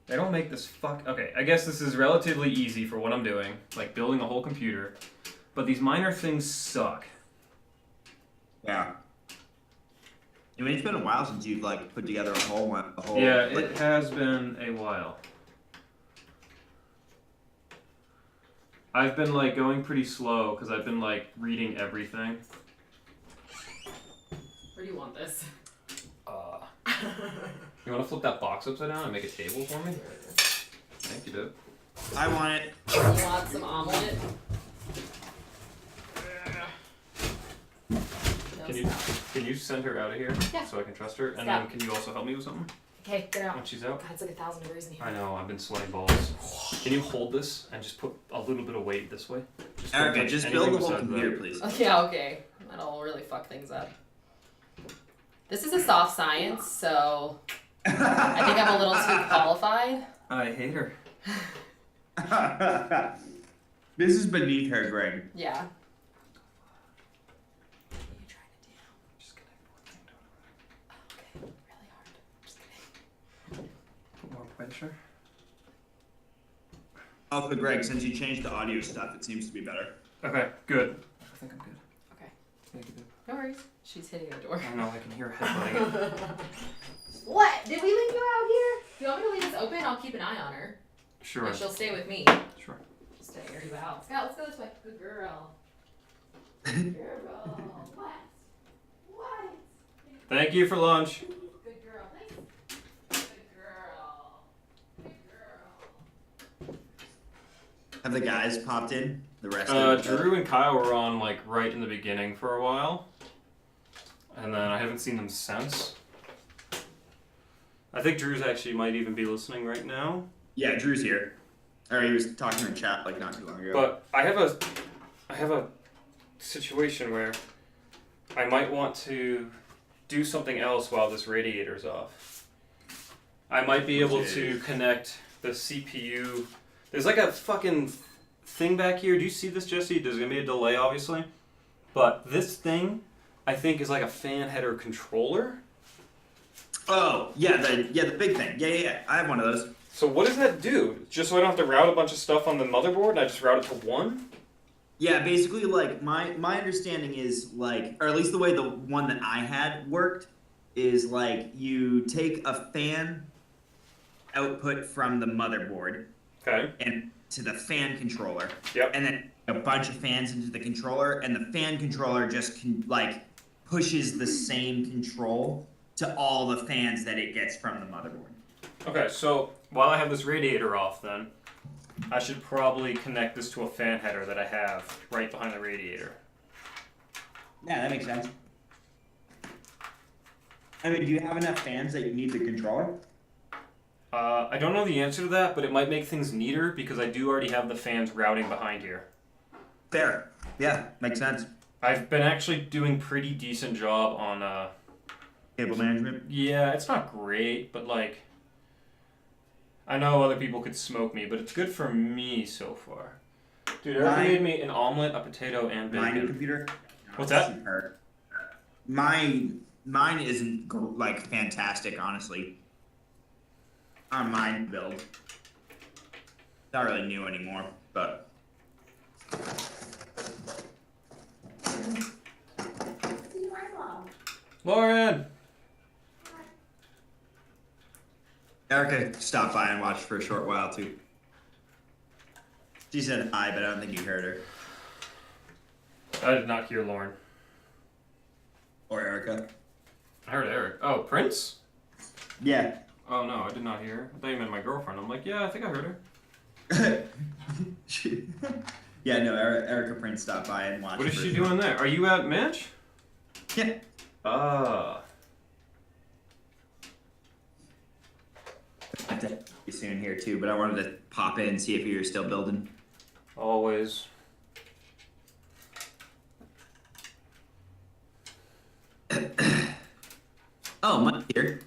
They don't make this Okay, I guess this is relatively easy for what I'm doing, like building a whole computer. But these minor things suck. Yeah. I mean, it's been a while since you've like put together a whole one. Yeah, like, it has been a while. I've been like going pretty slow because I've been like reading everything. Where do you want this? You want to flip that box upside down and make a table for me? Thank you, dude. I want it. You want some omelet? Can you send her out of here Yeah. so I can trust her? And Stop. then can you also help me with something Okay, get out. when she's out? God, it's like 1,000 degrees in here. I know, I've been sweating balls. Can you hold this and just put a little bit of weight this way? Just don't Erica, touch just anything build the whole besides that. computer, please. Oh, yeah, okay. That'll really fuck things up. This is a soft science, so I think I'm a little too qualified. I hate her. This is beneath her, Greg. Yeah. What are you trying to do? Just connect one thing to Okay, really hard. Just kidding. it. Put more pressure. Also, Greg, since you changed the audio stuff, it seems to be better. Okay, good. I think I'm good. Okay. Thank you, dude. No worries. She's hitting the door. I know, I can hear her headbutting it. What? Did we leave you out here? Do you want me to leave this open? I'll keep an eye on her. Sure. And she'll stay with me. Sure. She'll stay here. Wow. Scout, let's go this way. Good girl. Good girl. What? What? Thank you for lunch. Good girl. Thanks. Good girl. Good girl. Have the guys popped in? The rest Drew and Kyle were on like right in the beginning for a while. And then I haven't seen them since. I think Drew's actually might even be listening right now. Yeah, Drew's here. Or he was talking in chat like not too long ago. But I have a situation where I might want to do something else while this radiator's off. I might be able to connect the CPU. There's like a fucking thing back here. Do you see this, Jesse? There's gonna be a delay, obviously. But this thing, I think, is like a fan header controller. Oh, yeah, the big thing. Yeah. I have one of those. So what does that do? Just so I don't have to route a bunch of stuff on the motherboard and I just route it to one? Yeah, basically, like, my understanding is, like, or at least the way the one that I had worked, is, like, you take a fan output from the motherboard Okay. and to the fan controller. Yep. And then a bunch of fans into the controller, and the fan controller just, pushes the same control to all the fans that it gets from the motherboard. Okay, so while I have this radiator off then, I should probably connect this to a fan header that I have right behind the radiator. Yeah, that makes sense. I mean, do you have enough fans that you need the controller? I don't know the answer to that, but it might make things neater because I do already have the fans routing behind here. Fair. Yeah, makes sense. I've been actually doing pretty decent job on Cable management. yeah, it's not great, but like I know other people could smoke me, but it's good for me so far. Dude, Eric Mine- made me an omelet, a potato, and My new bacon. computer. What's that? Superb. Mine isn't like fantastic, honestly. On mine build. Not really new anymore, but Lauren! Erica stopped by and watched for a short while too. She said hi, but I don't think you heard her. I did not hear Lauren. Or Erica. I heard Eric. Oh, Prince? Yeah. Oh no, I did not hear her. I thought you meant my girlfriend. I'm like, yeah, I think I heard her. Yeah, no, Erica Prince stopped by and watched. What is for she a short- doing there? Are you at Mitch? Yeah. Ah. I have to be soon here too, but I wanted to pop in and see if you were still building. Always. Oh, Mike here.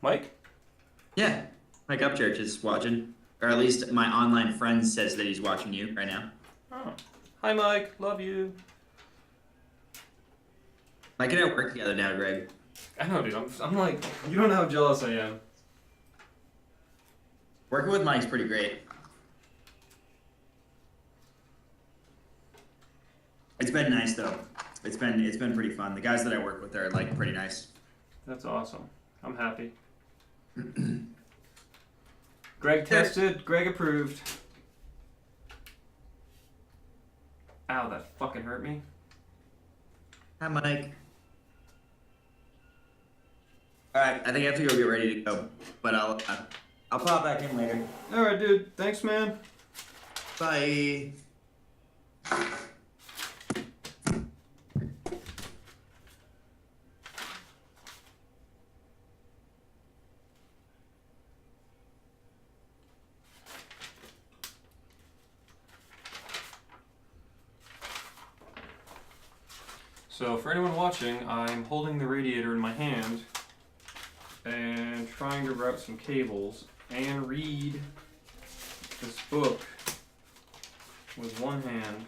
Mike? Yeah, Mike Upchurch is watching, or at least my online friend says that he's watching you right now. Oh. Hi, Mike. Love you. Mike and I work together now, Greg. I know, dude. I'm like, you don't know how jealous I am. Working with Mike's pretty great. It's been nice though. It's been pretty fun. The guys that I work with are like pretty nice. That's awesome. I'm happy. Greg tested. Greg approved. Ow, that fucking hurt me. Hi, Mike. All right, I think I have to go get ready to go, but I'll pop back in later. All right, dude. Thanks, man. Bye. So, for anyone watching, I'm holding the radiator in my hand and trying to route some cables and read this book with one hand.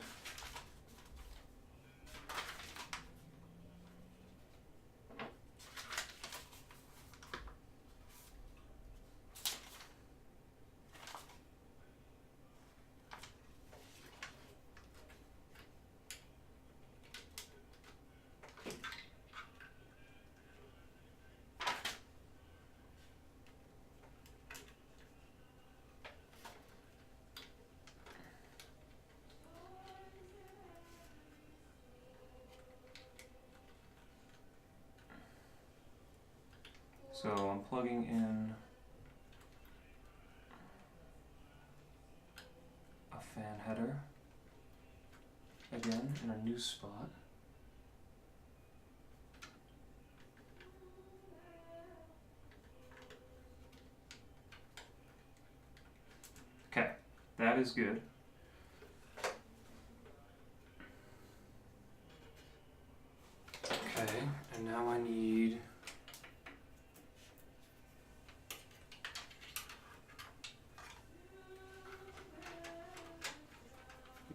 So I'm plugging in a fan header again in a new spot. Okay, that is good. Okay, and now I need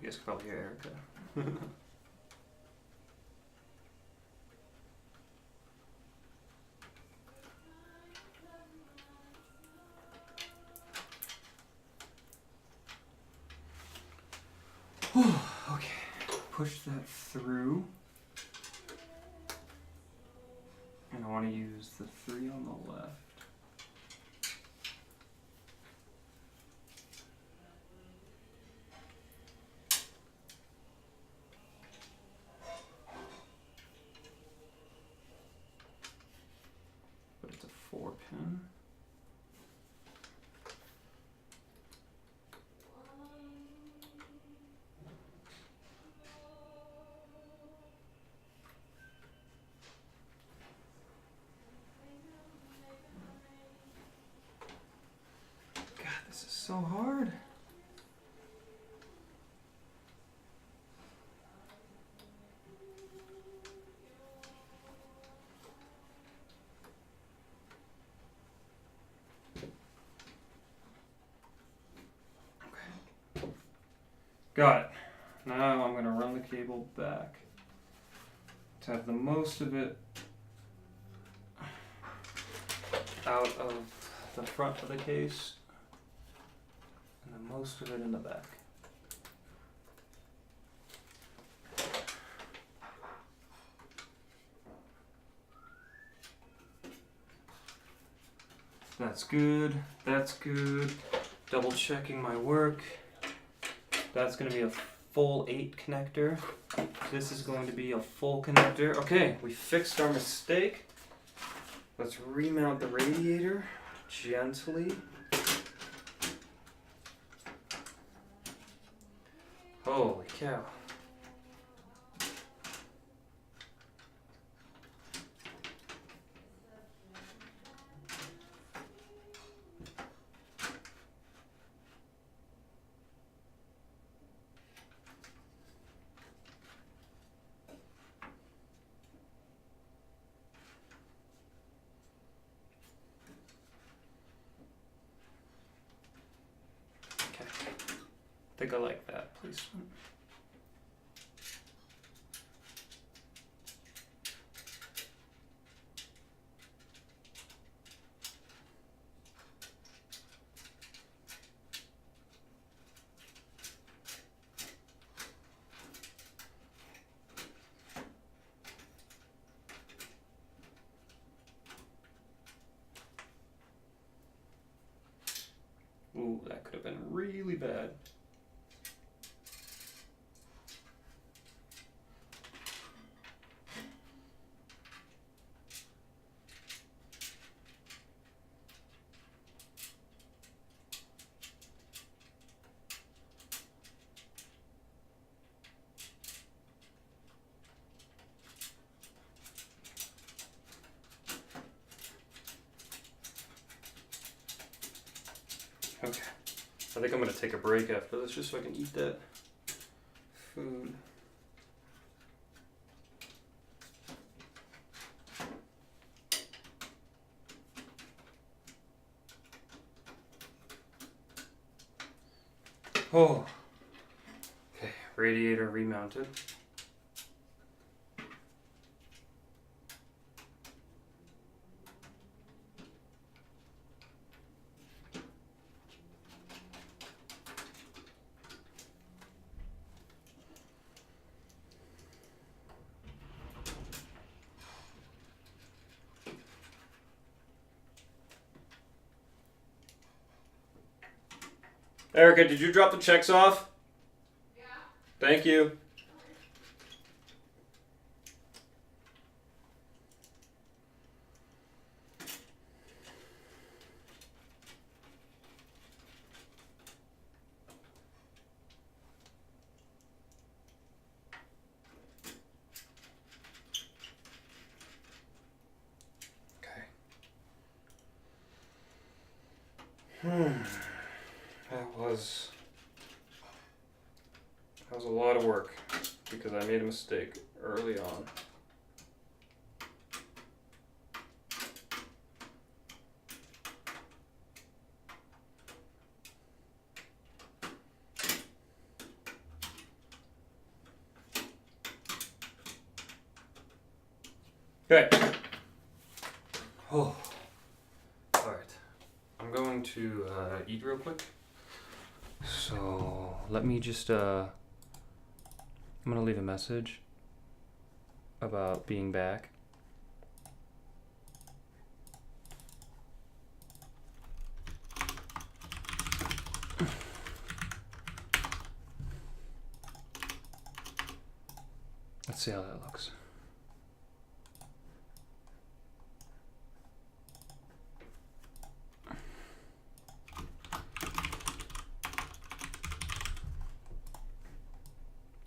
you guys can probably hear Erica. Okay, push that through. And I want to use the 3 on the left. But it's a 4-pin. so hard. Got it. Now I'm going to run the cable back to have the most of it out of the front of the case and the most of it in the back. That's good. That's good. Double checking my work. That's going to be a full 8 connector. This is going to be a full connector. Okay, we fixed our mistake. Let's remount the radiator gently. Holy cow. I think I like that placement. Ooh, that could have been really bad. Okay, I think I'm gonna take a break after this just so I can eat that food. Oh, okay, radiator remounted. Erica, did you drop the checks off? Yeah. Thank you. Okay. That was a lot of work because I made a mistake early on. Okay. Oh. All right. I'm going to eat real quick. So let me just I'm gonna leave a message about being back. Let's see how that looks.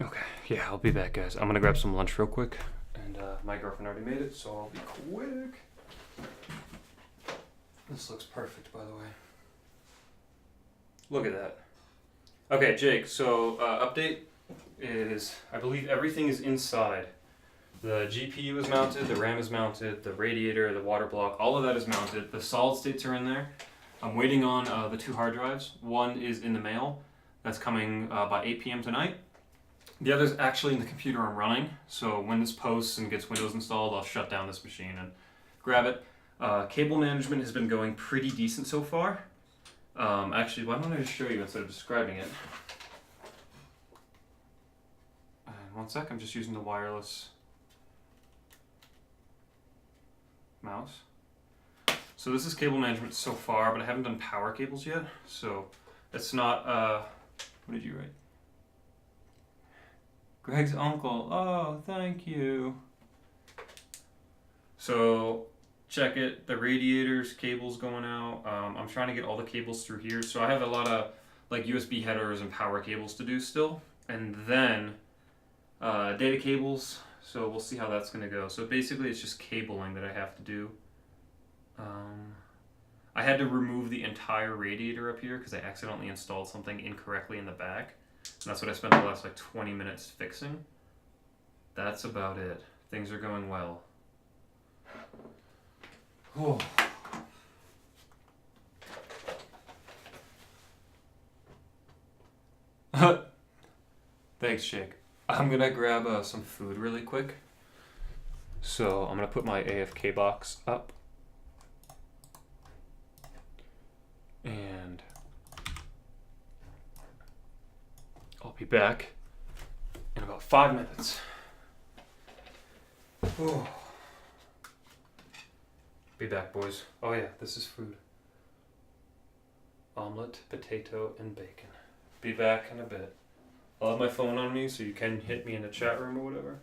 Okay, yeah, I'll be back, guys. I'm gonna grab some lunch real quick, and my girlfriend already made it, so I'll be quick. This looks perfect, by the way. Look at that. Okay, Jake, so update is I believe everything is inside. The GPU is mounted, the RAM is mounted, the radiator, the water block, all of that is mounted. The solid states are in there. I'm waiting on the 2 hard drives. One is in the mail. That's coming by 8 p.m. tonight. The other's actually in the computer I'm running. So when this posts and gets Windows installed, I'll shut down this machine and grab it. Cable management has been going pretty decent so far. Actually, why don't I just show you instead of describing it? And one sec, I'm just using the wireless mouse. So this is cable management so far, but I haven't done power cables yet. So it's not, what did you write? Greg's uncle. Oh, thank you. So check it. The radiators, cables going out. I'm trying to get all the cables through here. So I have a lot of like USB headers and power cables to do still. And then data cables. So we'll see how that's going to go. So basically it's just cabling that I have to do. I had to remove the entire radiator up here because I accidentally installed something incorrectly in the back. And that's what I spent the last like 20 minutes fixing. That's about it. Things are going well. Oh. Thanks, Jake. I'm gonna grab some food really quick. So I'm gonna put my AFK box up. And I'll be back in about 5 minutes. Ooh. Be back, boys. Oh yeah, this is food. Omelet, potato, and bacon. Be back in a bit. I'll have my phone on me so you can hit me in the chat room or whatever.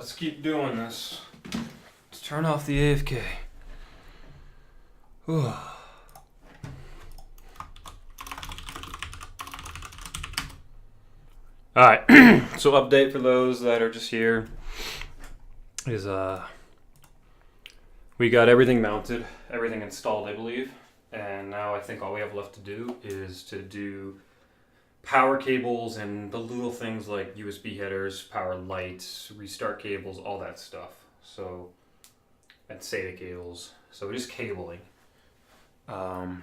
let's keep doing this. Let's turn off the AFK. Whew. Alright, so update for those that are just here is we got everything mounted, everything installed, I believe, and now I think all we have left to do is to do power cables and the little things like USB headers, power lights, restart cables, all that stuff. So, and SATA cables. So just cabling. Yeah.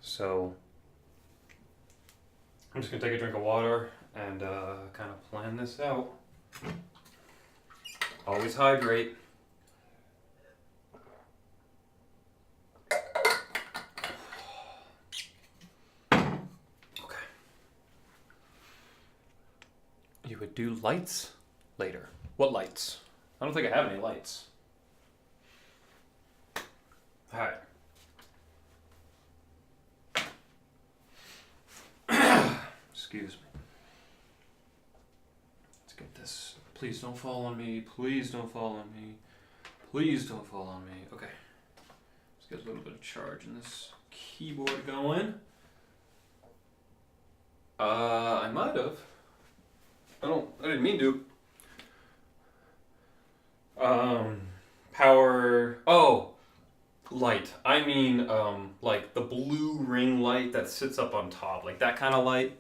So I'm just gonna take a drink of water and kind of plan this out. Always hydrate. Okay. You would do lights later. What lights? I don't think I have any lights. Alright. Excuse me. Let's get this. Please don't fall on me. Please don't fall on me. Please don't fall on me. Okay. Let's get a little bit of charge in this keyboard going. I might have. I didn't mean to. Power. Oh, light. I mean, like the blue ring light that sits up on top, like that kind of light.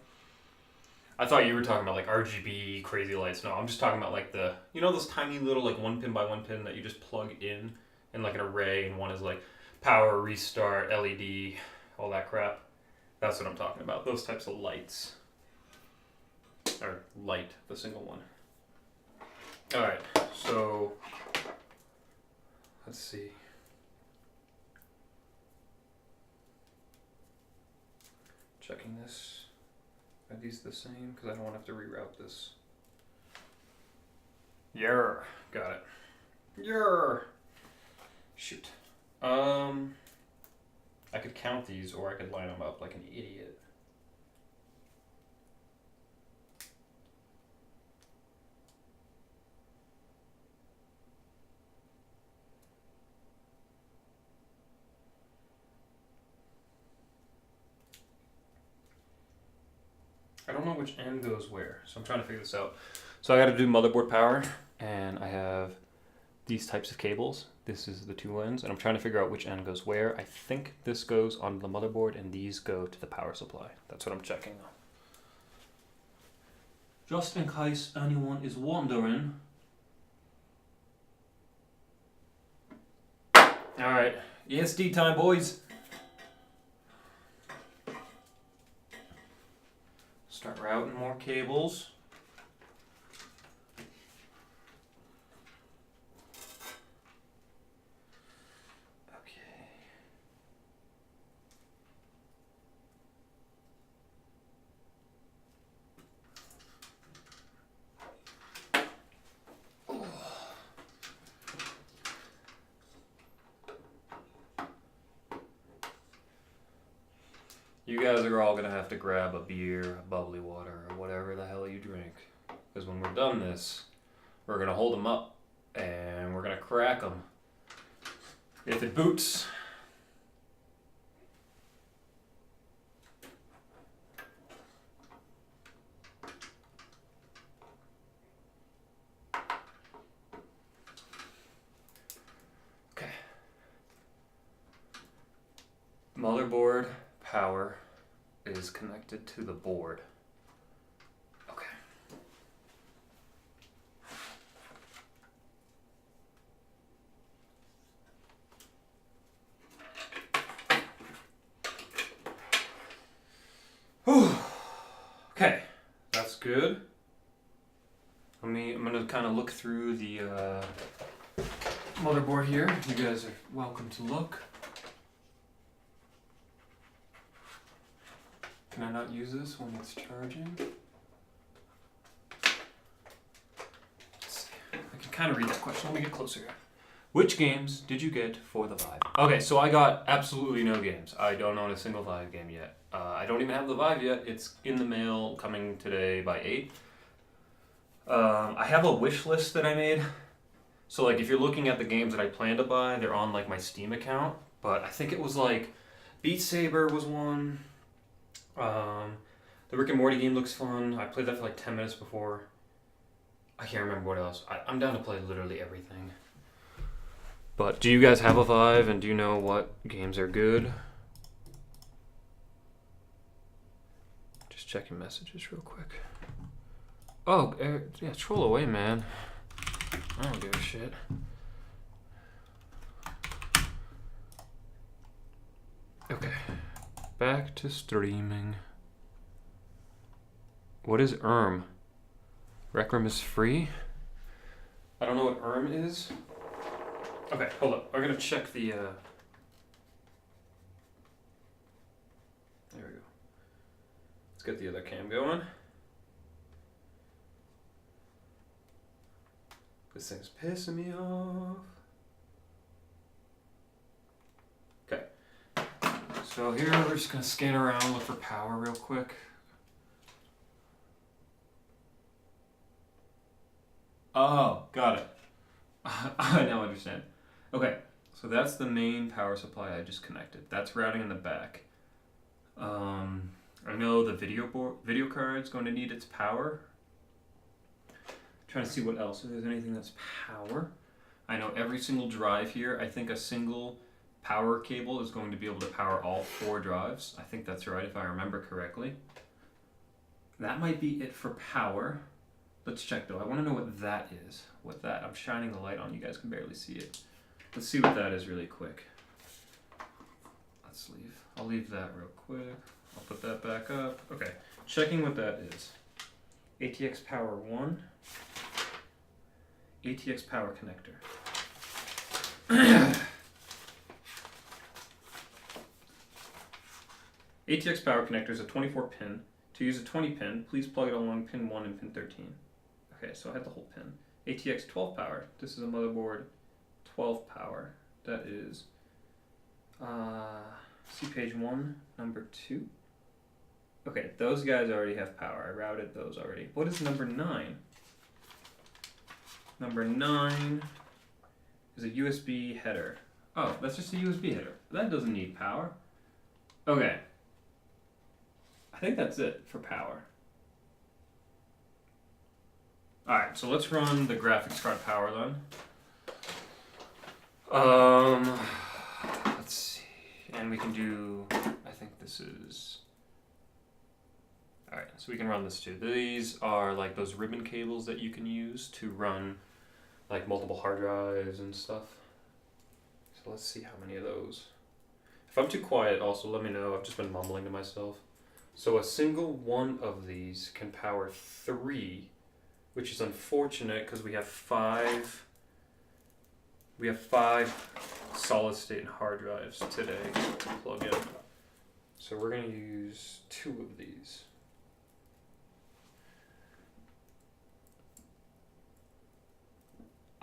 I thought you were talking about like RGB crazy lights. No, I'm just talking about like the, you know, those tiny little like 1 pin by 1 pin that you just plug in like an array, and one is like power, restart, LED, all that crap. That's what I'm talking about. Those types of lights. Or light, the single one. Alright, so let's see. Checking this. Are these the same? Because I don't want to have to reroute this. Yer, got it. Yer. Shoot. I could count these, or I could line them up like an idiot. I don't know which end goes where, so I'm trying to figure this out. So I got to do motherboard power, and I have these types of cables. This is the 2 ends, and I'm trying to figure out which end goes where. I think this goes on the motherboard, and these go to the power supply. That's what I'm checking though. Just in case anyone is wondering. Alright, ESD time, boys. Start routing more cables. Okay. You guys are all gonna have to grab a beer, a bubbly water, or whatever the hell you drink. Because when we're done this, we're gonna hold them up and we're gonna crack them. If it boots. Okay. Motherboard power is connected to the board. Okay. Whew. Okay, that's good. I'm gonna kind of look through the motherboard here. You guys are welcome to look. Can I not use this when it's charging? Let's see. I can kind of read that question. Let me get closer here. Which games did you get for the Vive? Okay, so I got absolutely no games. I don't own a single Vive game yet. I don't even have the Vive yet. It's in the mail, coming today by 8. I have a wish list that I made. So like if you're looking at the games that I plan to buy, they're on like my Steam account. But I think it was like Beat Saber was one. The Rick and Morty game looks fun. I played that for like 10 minutes before. I can't remember what else. I'm down to play literally everything. But do you guys have a Vive and do you know what games are good? Just checking messages real quick. Oh, yeah, troll away, man. I don't give a shit. Okay, back to streaming. What is ERM? Rec Room is free? I don't know what ERM is. Okay, hold up. I'm gonna check the, There we go. Let's get the other cam going. This thing's pissing me off. Okay. So here we're just gonna scan around, look for power real quick. Oh, got it. I now understand. Okay, so that's the main power supply I just connected. That's routing in the back. I know the video card's going to need its power. Trying to see what else. If there's anything that's power. I know every single drive here. I think a single power cable is going to be able to power all 4 drives. I think that's right if I remember correctly. That might be it for power. Let's check though. I want to know what that is. What that? I'm shining the light on. You guys can barely see it. Let's see what that is really quick. Let's leave. I'll leave that real quick. I'll put that back up. Okay. Checking what that is. ATX Power 1. ATX Power Connector. ATX Power Connector is a 24 pin. To use a 20 pin, please plug it along pin 1 and pin 13. Okay, so I had the whole pin. ATX 12 power. This is a motherboard 12 power. That is, see page 1, number 2. Okay, those guys already have power. I routed those already. What is number 9? Number 9 is a USB header. Oh, that's just a USB header. That doesn't need power. Okay. I think that's it for power. Alright, so let's run the graphics card power then. Let's see. And we can do, I think this is, alright, so we can run this too. These are like those ribbon cables that you can use to run like multiple hard drives and stuff. So let's see how many of those. If I'm too quiet, also let me know. I've just been mumbling to myself. So a single one of these can power 3, which is unfortunate because we have 5 solid state hard drives today to plug in. So we're going to use 2 of these.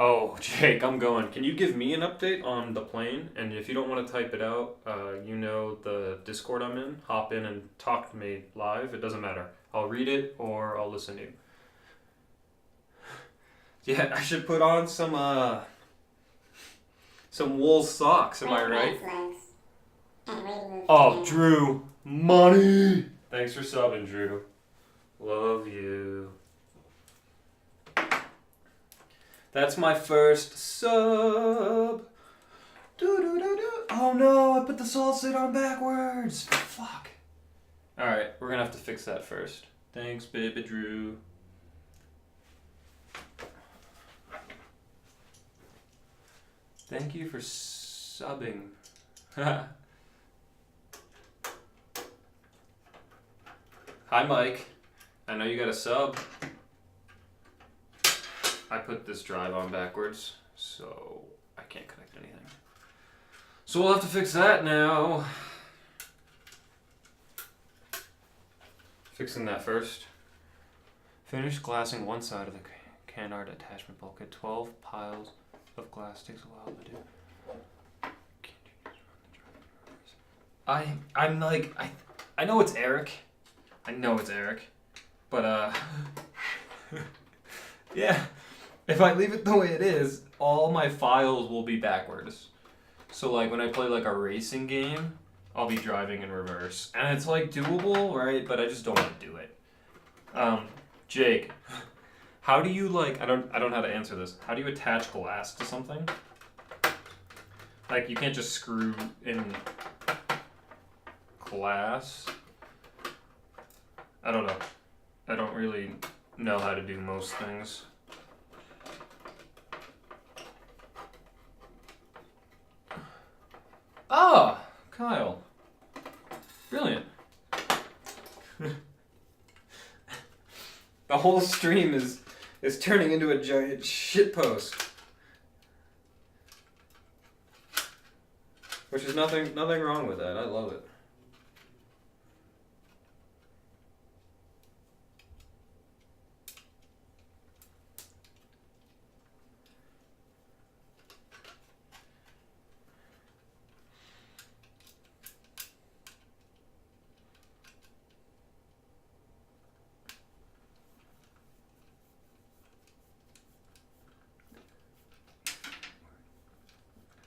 Oh, Jake, I'm going. Can you give me an update on the plane? And if you don't want to type it out, you know the Discord I'm in. Hop in and talk to me live. It doesn't matter. I'll read it or I'll listen to you. Yeah, I should put on some wool socks. Am I right? Oh, Drew, money. Thanks for subbing, Drew. Love you. That's my first sub. Oh no, I put the salsa on backwards. Fuck. Alright, we're gonna have to fix that first. Thanks, baby Drew. Thank you for subbing. Hi, Mike. I know you got a sub. I put this drive on backwards, so I can't connect anything. So we'll have to fix that now. Fixing that first. Finish glassing one side of the canard attachment bulkhead. 12 piles of glass takes a while to do. I'm like, I know it's Eric. I know it's Eric. But Yeah. If I leave it the way it is, all my files will be backwards. So like when I play like a racing game, I'll be driving in reverse. And it's like doable, right? But I just don't want to do it. Jake, how do you like I don't know how to answer this. How do you attach glass to something? Like you can't just screw in glass. I don't know. I don't really know how to do most things. Oh, Kyle. Brilliant. The whole stream is turning into a giant shitpost. Which is nothing wrong with that. I love it.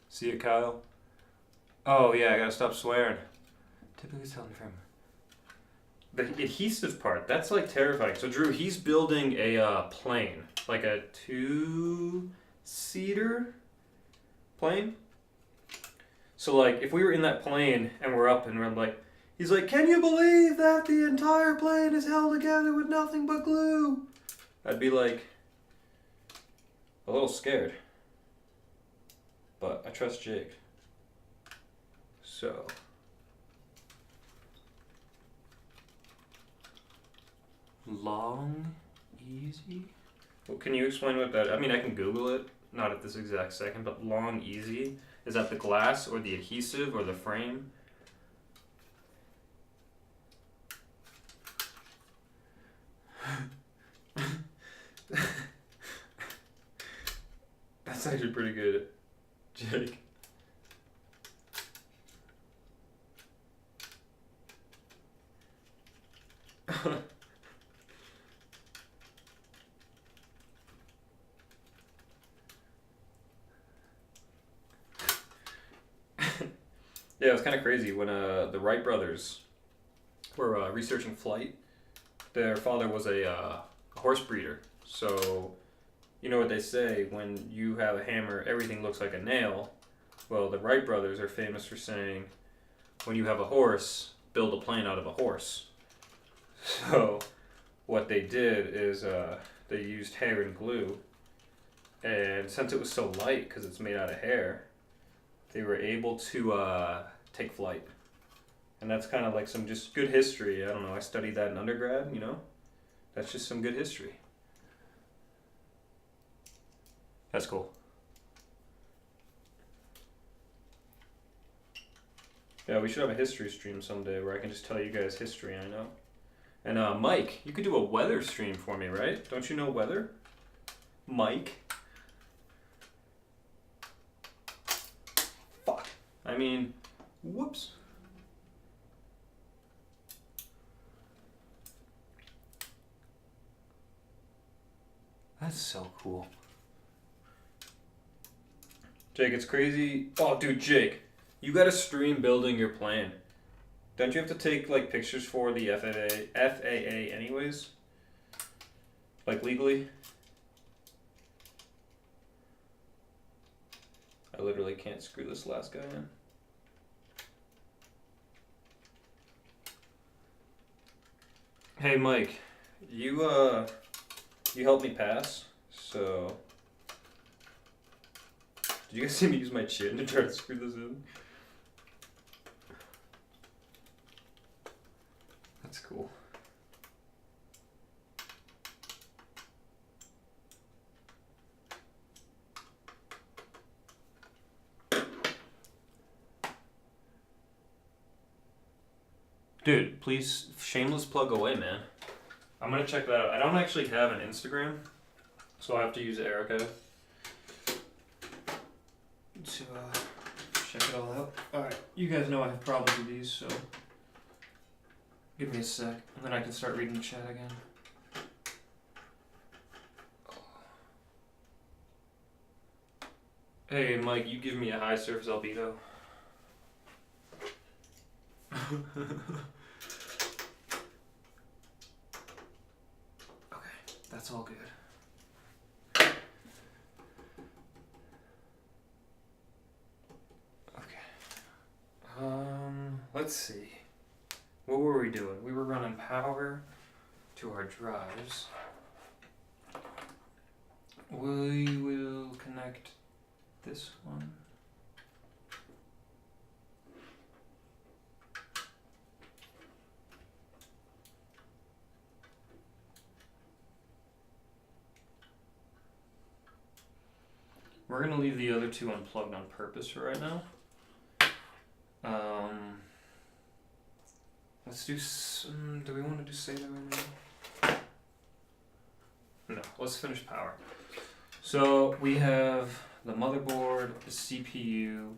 See it, Kyle? Oh yeah, I gotta stop swearing. Typically it's held in frame. The adhesive part, that's like terrifying. So Drew, he's building a plane. Like a 2-seater plane. So like, if we were in that plane and we're up and we're like, he's like, can you believe that the entire plane is held together with nothing but glue? I'd be like, a little scared. But I trust Jake. So. Long, easy? Well, can you explain what that, I mean, I can Google it, not at this exact second, but long, easy? Is that the glass or the adhesive or the frame? That's actually pretty good, Jake. Yeah, it was kind of crazy when the Wright brothers were researching flight. Their father was a horse breeder, so you know what they say, when you have a hammer, everything looks like a nail. Well, the Wright brothers are famous for saying, when you have a horse, build a plane out of a horse. So what they did is they used hair and glue, and since it was so light because it's made out of hair, they were able to take flight. And that's kind of like some just good history. I don't know, I studied that in undergrad, you know? That's just some good history. That's cool. Yeah, we should have a history stream someday where I can just tell you guys history, I know. And Mike, you could do a weather stream for me, right? Don't you know weather? Mike? Fuck. I mean, whoops. That's so cool. Jake, it's crazy. Oh, dude, Jake, you gotta stream building your plane. Don't you have to take like pictures for the FAA anyways? Like legally? I literally can't screw this last guy in. Hey Mike, you helped me pass, so did you guys see me use my chin to try to screw this in? That's cool. Dude, please, shameless plug away, man. I'm gonna check that out. I don't actually have an Instagram, so I have to use Erica to check it all out. Alright, you guys know I have problems with these, so give me a sec, and then I can start reading the chat again. Hey, Mike, you give me a high surface albedo. Okay, that's all good. Okay. Let's see. What were we doing? We were running power to our drives. We will connect this one. We're gonna leave the other two unplugged on purpose for right now. Let's do. Do we want to do SATA right now? No. Let's finish power. So we have the motherboard, the CPU,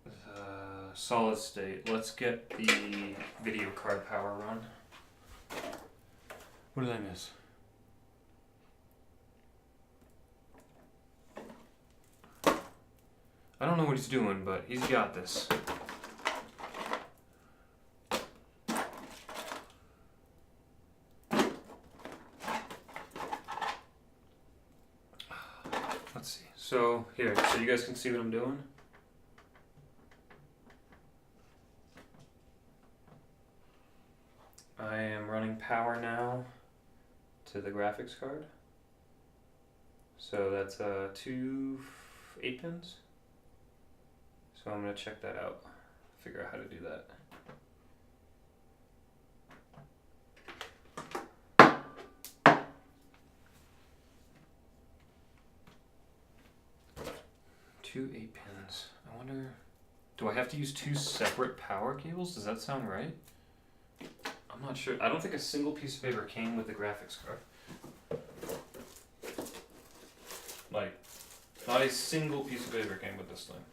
the solid state. Let's get the video card power run. What did I miss? I don't know what he's doing, but he's got this. Let's see. So here, so you guys can see what I'm doing. I am running power now to the graphics card. So that's 2 8-pins. So I'm gonna check that out, figure out how to do that. Two 8-pins. I wonder, do I have to use 2 separate power cables? Does that sound right? I'm not sure. I don't think a single piece of paper came with the graphics card. Like, not a single piece of paper came with this thing.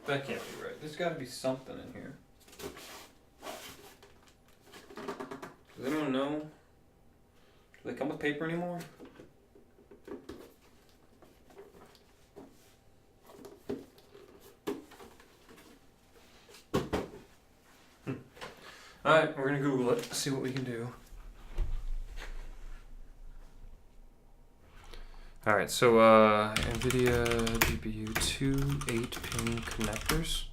That can't be right. There's got to be something in here. Does anyone know? Do they come with paper anymore? Alright, we're gonna Google it, see what we can do. Alright, so NVIDIA GPU 2 8-pin connectors.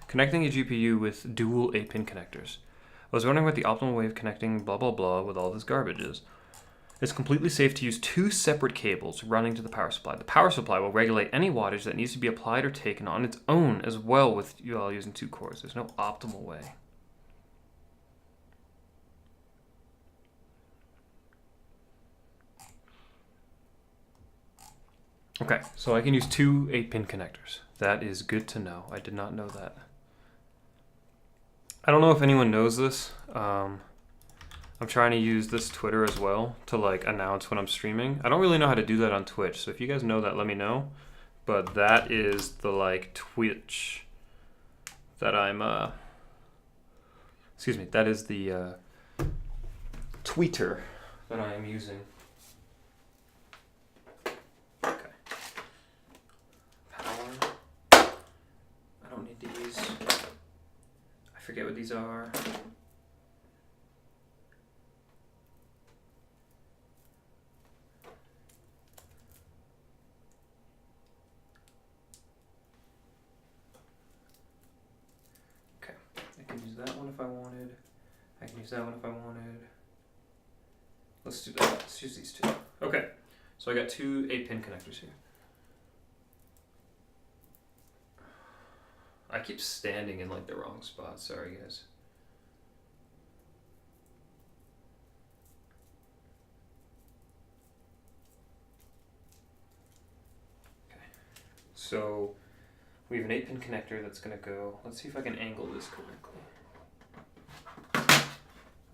Connecting a GPU with dual 8-pin connectors. I was wondering what the optimal way of connecting blah blah blah with all this garbage is. It's completely safe to use 2 separate cables running to the power supply. The power supply will regulate any wattage that needs to be applied or taken on its own as well with while using 2 cores. There's no optimal way. Okay, so I can use 2 8-pin connectors. That is good to know. I did not know that. I don't know if anyone knows this. I'm trying to use this Twitter as well to like announce when I'm streaming. I don't really know how to do that on Twitch, so if you guys know that, let me know. But that is the like Twitch that I'm excuse me, that is the tweeter that I am using. Okay. Power. I don't need these. I forget what these are. Okay, I can use that one if I wanted. I can use that one if I wanted. Let's do that. Let's use these 2. Okay, so I got 2 8-pin connectors here. I keep standing in like the wrong spot. Sorry, guys. Okay, so we have an 8-pin connector that's gonna go. Let's see if I can angle this correctly.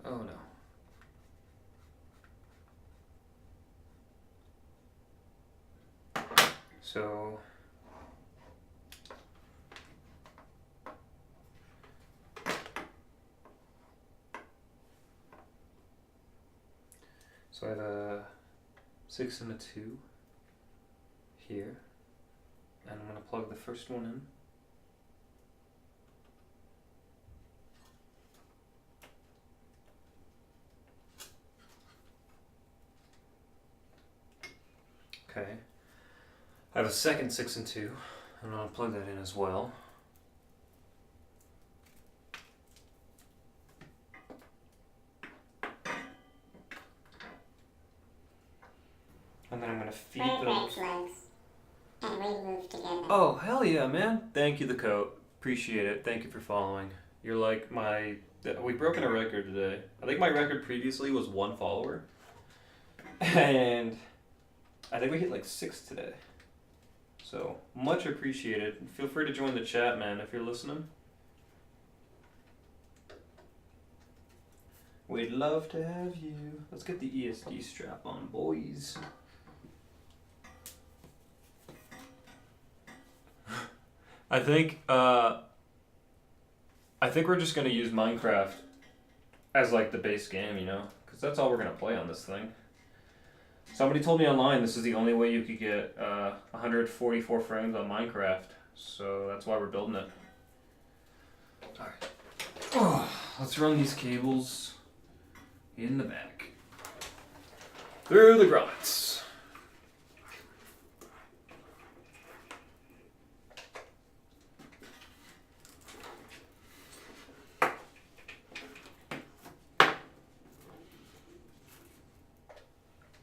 Oh no. So So I have a 6 and a 2 here, and I'm gonna plug the first one in. Okay. I have a second 6 and 2. I'm gonna plug that in as well. And then I'm gonna feed Break those. Greg's legs. And we move together. Oh, hell yeah, man. Thank you, the coat. Appreciate it. Thank you for following. You're like my... We've broken a record today. I think my record previously was 1 follower. And I think we hit like 6 today. So, much appreciated. Feel free to join the chat, man, if you're listening. We'd love to have you. Let's get the ESD strap on, boys. I think we're just gonna use Minecraft as like the base game, you know, because that's all we're gonna play on this thing. Somebody told me online this is the only way you could get 144 frames on Minecraft, so that's why we're building it. All right, let's run these cables in the back through the grommets.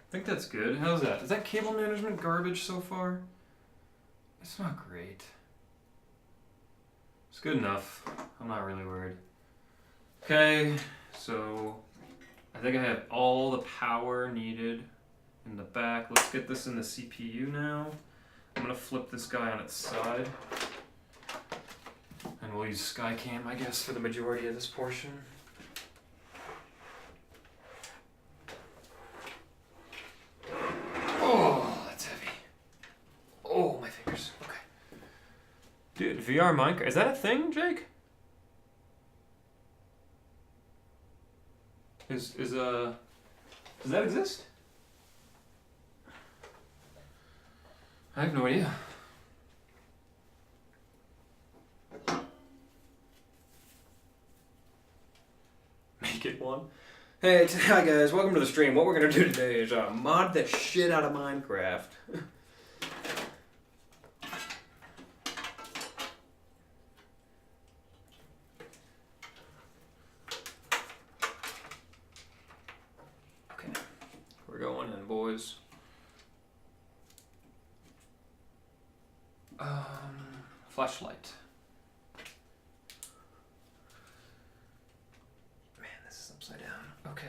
I think that's good. How's that? Is that cable management garbage so far? It's not great. It's good enough. I'm not really worried. Okay, so I think I have all the power needed in the back. Let's get this in the CPU now. I'm gonna flip this guy on its side. And we'll use Skycam, I guess, for the majority of this portion. Oh, that's heavy. Oh, my fingers. Okay. Dude, VR Minecraft. Is that a thing, Jake? Does that exist? I have no idea. Make it one. Hey, hi guys, welcome to the stream. What we're gonna do today is mod the shit out of Minecraft. Okay, we're going in, boys. Flashlight. Man, this is upside down. Okay.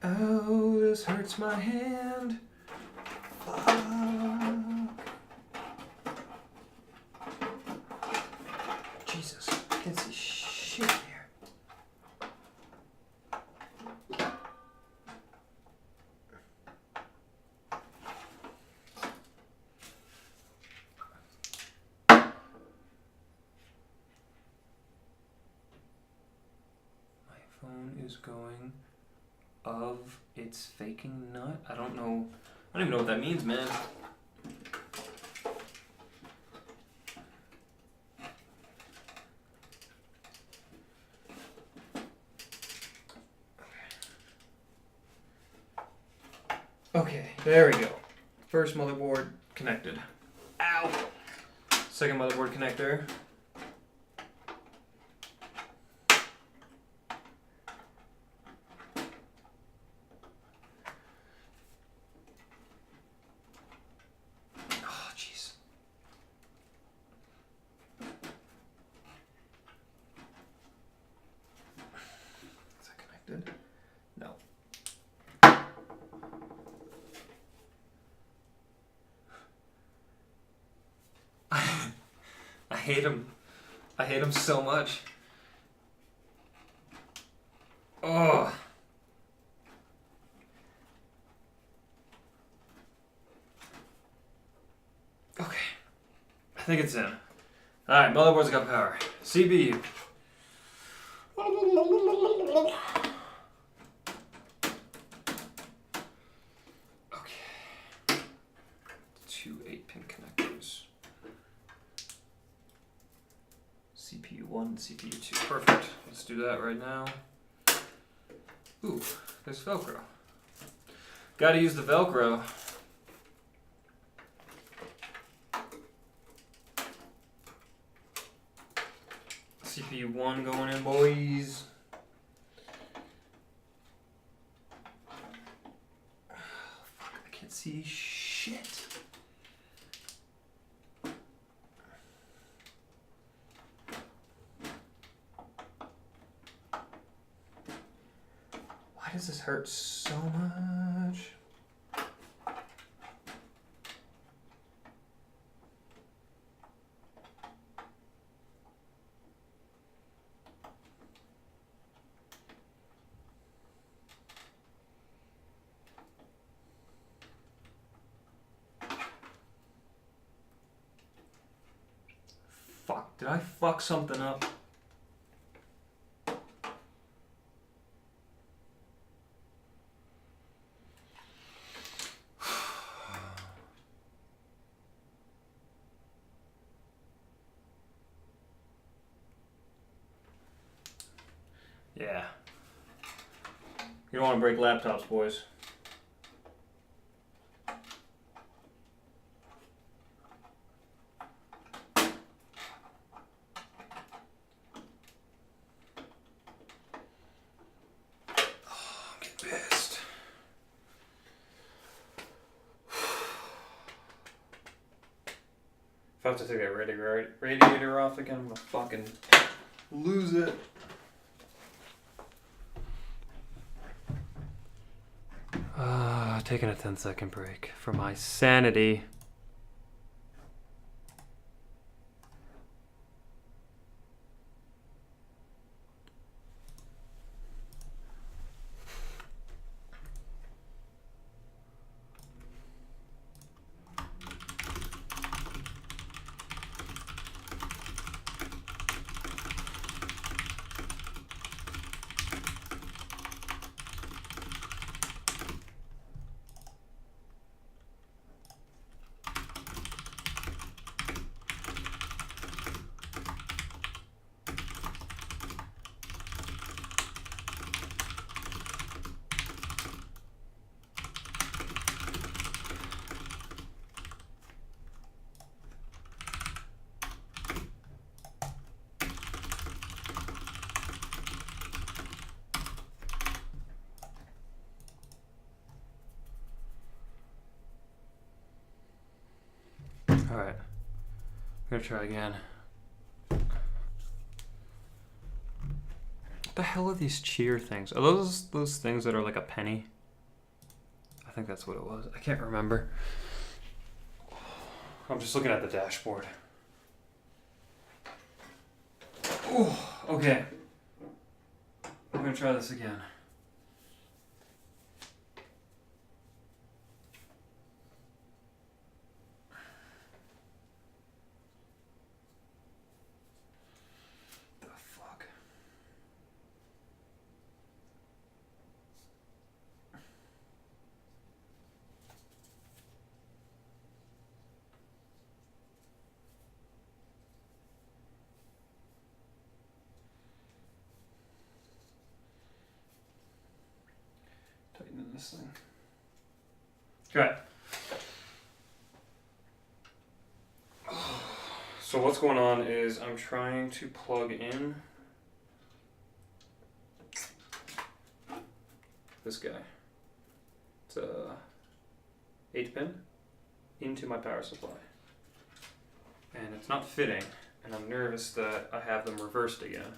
Oh, this hurts my hand. Fuck. Jesus, I can't see shit here. Phone is going of its faking nut. I don't know. I don't even know what that means, man. Okay, there we go. First motherboard connected. Ow! Second motherboard connector. Oh, jeez. Is that connected? No. I hate him. I hate him so much. Oh. Okay. I think it's in. Alright, motherboard's got power. CPU. Okay. 2 8-pin connectors. CPU 1, CPU 2. Perfect. Let's do that right now. Ooh, there's Velcro. Gotta use the Velcro. CPU 1 going in, boys. Oh, fuck, I can't see shit. Why does this hurt so much? Fuck, did I fuck something up? Yeah. You don't want to break laptops, boys. Oh, I'm getting pissed. If I have to take that radiator off again, I'm gonna fucking lose it. Taking a 10-second break for my sanity. Alright. I'm gonna try again. What the hell are these cheer things? Are those things that are like a penny? I think that's what it was. I can't remember. I'm just looking at the dashboard. Ooh, okay. I'm gonna try this again. Tighten this thing. Okay. So what's going on is I'm trying to plug in this guy. It's a 8-pin into my power supply. And it's not fitting, and I'm nervous that I have them reversed again.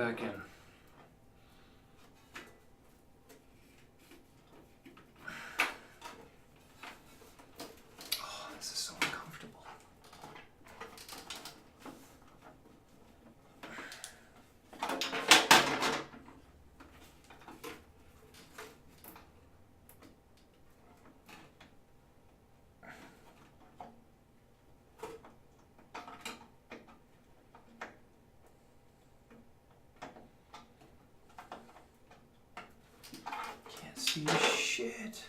back in. Oh, this is so uncomfortable. Can't see shit.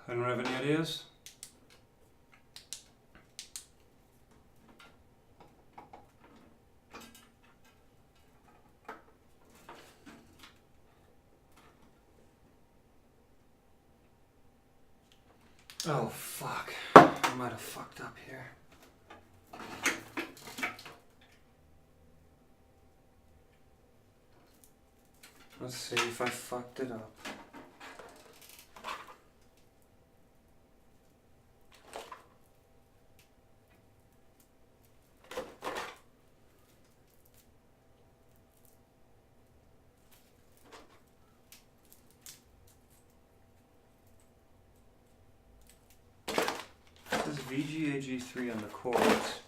Anyone have any ideas? Oh fuck. I might have fucked up here. Let's see if I fucked it up. This is VGA-G3 on the cords.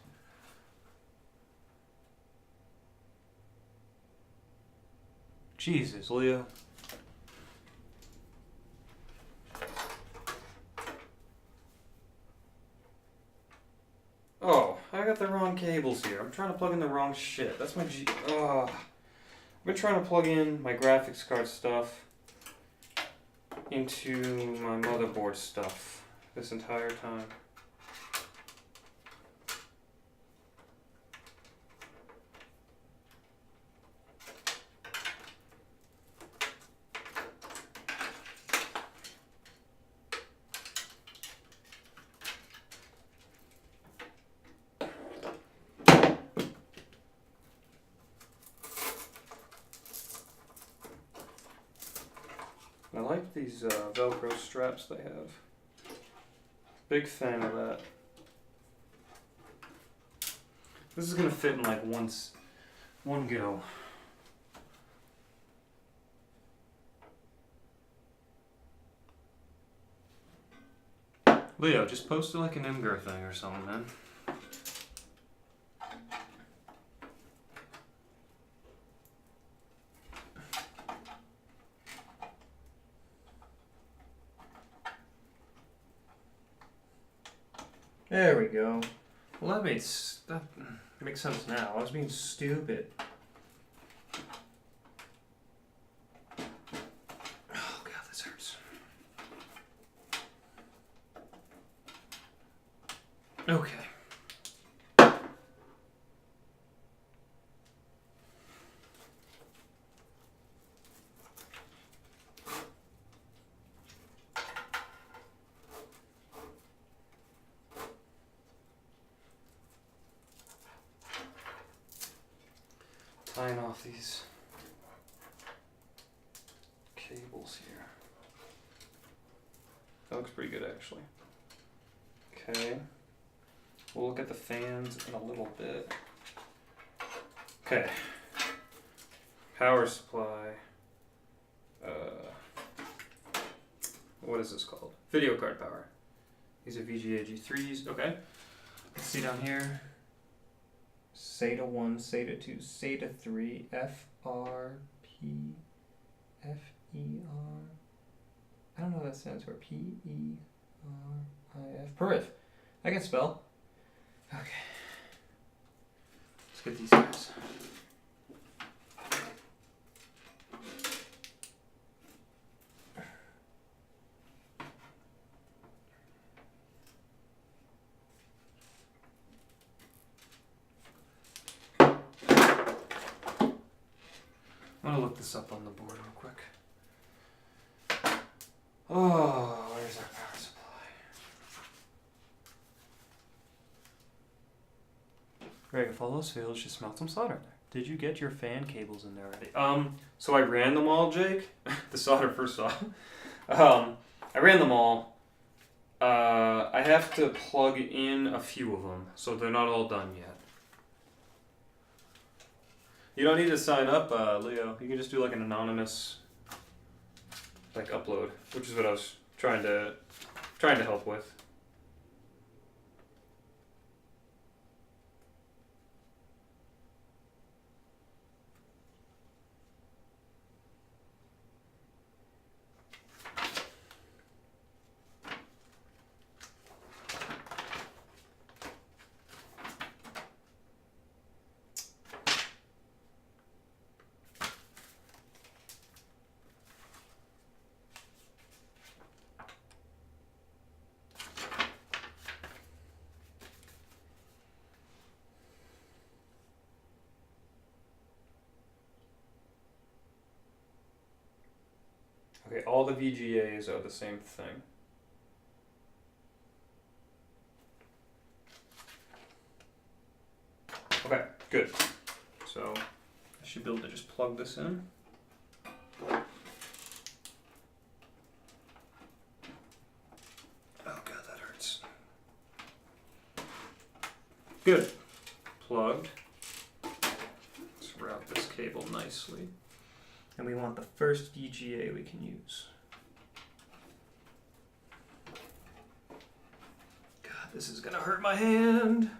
Jesus, Leo. Oh, I got the wrong cables here. I'm trying to plug in the wrong shit. That's my Oh. I've been trying to plug in my graphics card stuff into my motherboard stuff this entire time. I like these Velcro straps they have. Big fan of that. This is gonna fit in like one go. Leo, just post it like an Imgur thing or something, man. There we go. Well, that makes sense now. I was being stupid. Oh god, this hurts. Okay. Tying off these cables here. That looks pretty good actually. Okay. We'll look at the fans in a little bit. Okay. Power supply. What is this called? Video card power. These are VGA G3s. Okay. Let's see down here. SATA 1, SATA 2, SATA 3, FRP, FER. I don't know what that stands for. PERIF. Perif. I can spell. Okay. Let's get these guys. I'm gonna look this up on the board real quick. Oh, where's our power supply? Greg, if all those failed, just melt some solder in there. Did you get your fan cables in there already? So I ran them all, Jake. The solder first off. I ran them all. I have to plug in a few of them, so they're not all done yet. You don't need to sign up, Leo. You can just do like an anonymous like upload, which is what I was trying to help with. Okay, all the VGAs are the same thing. Okay, good. So I should be able to just plug this in. Oh god, that hurts. Good. Plugged. Let's route this cable nicely. And we want the first VGA we can use. God, this is gonna hurt my hand.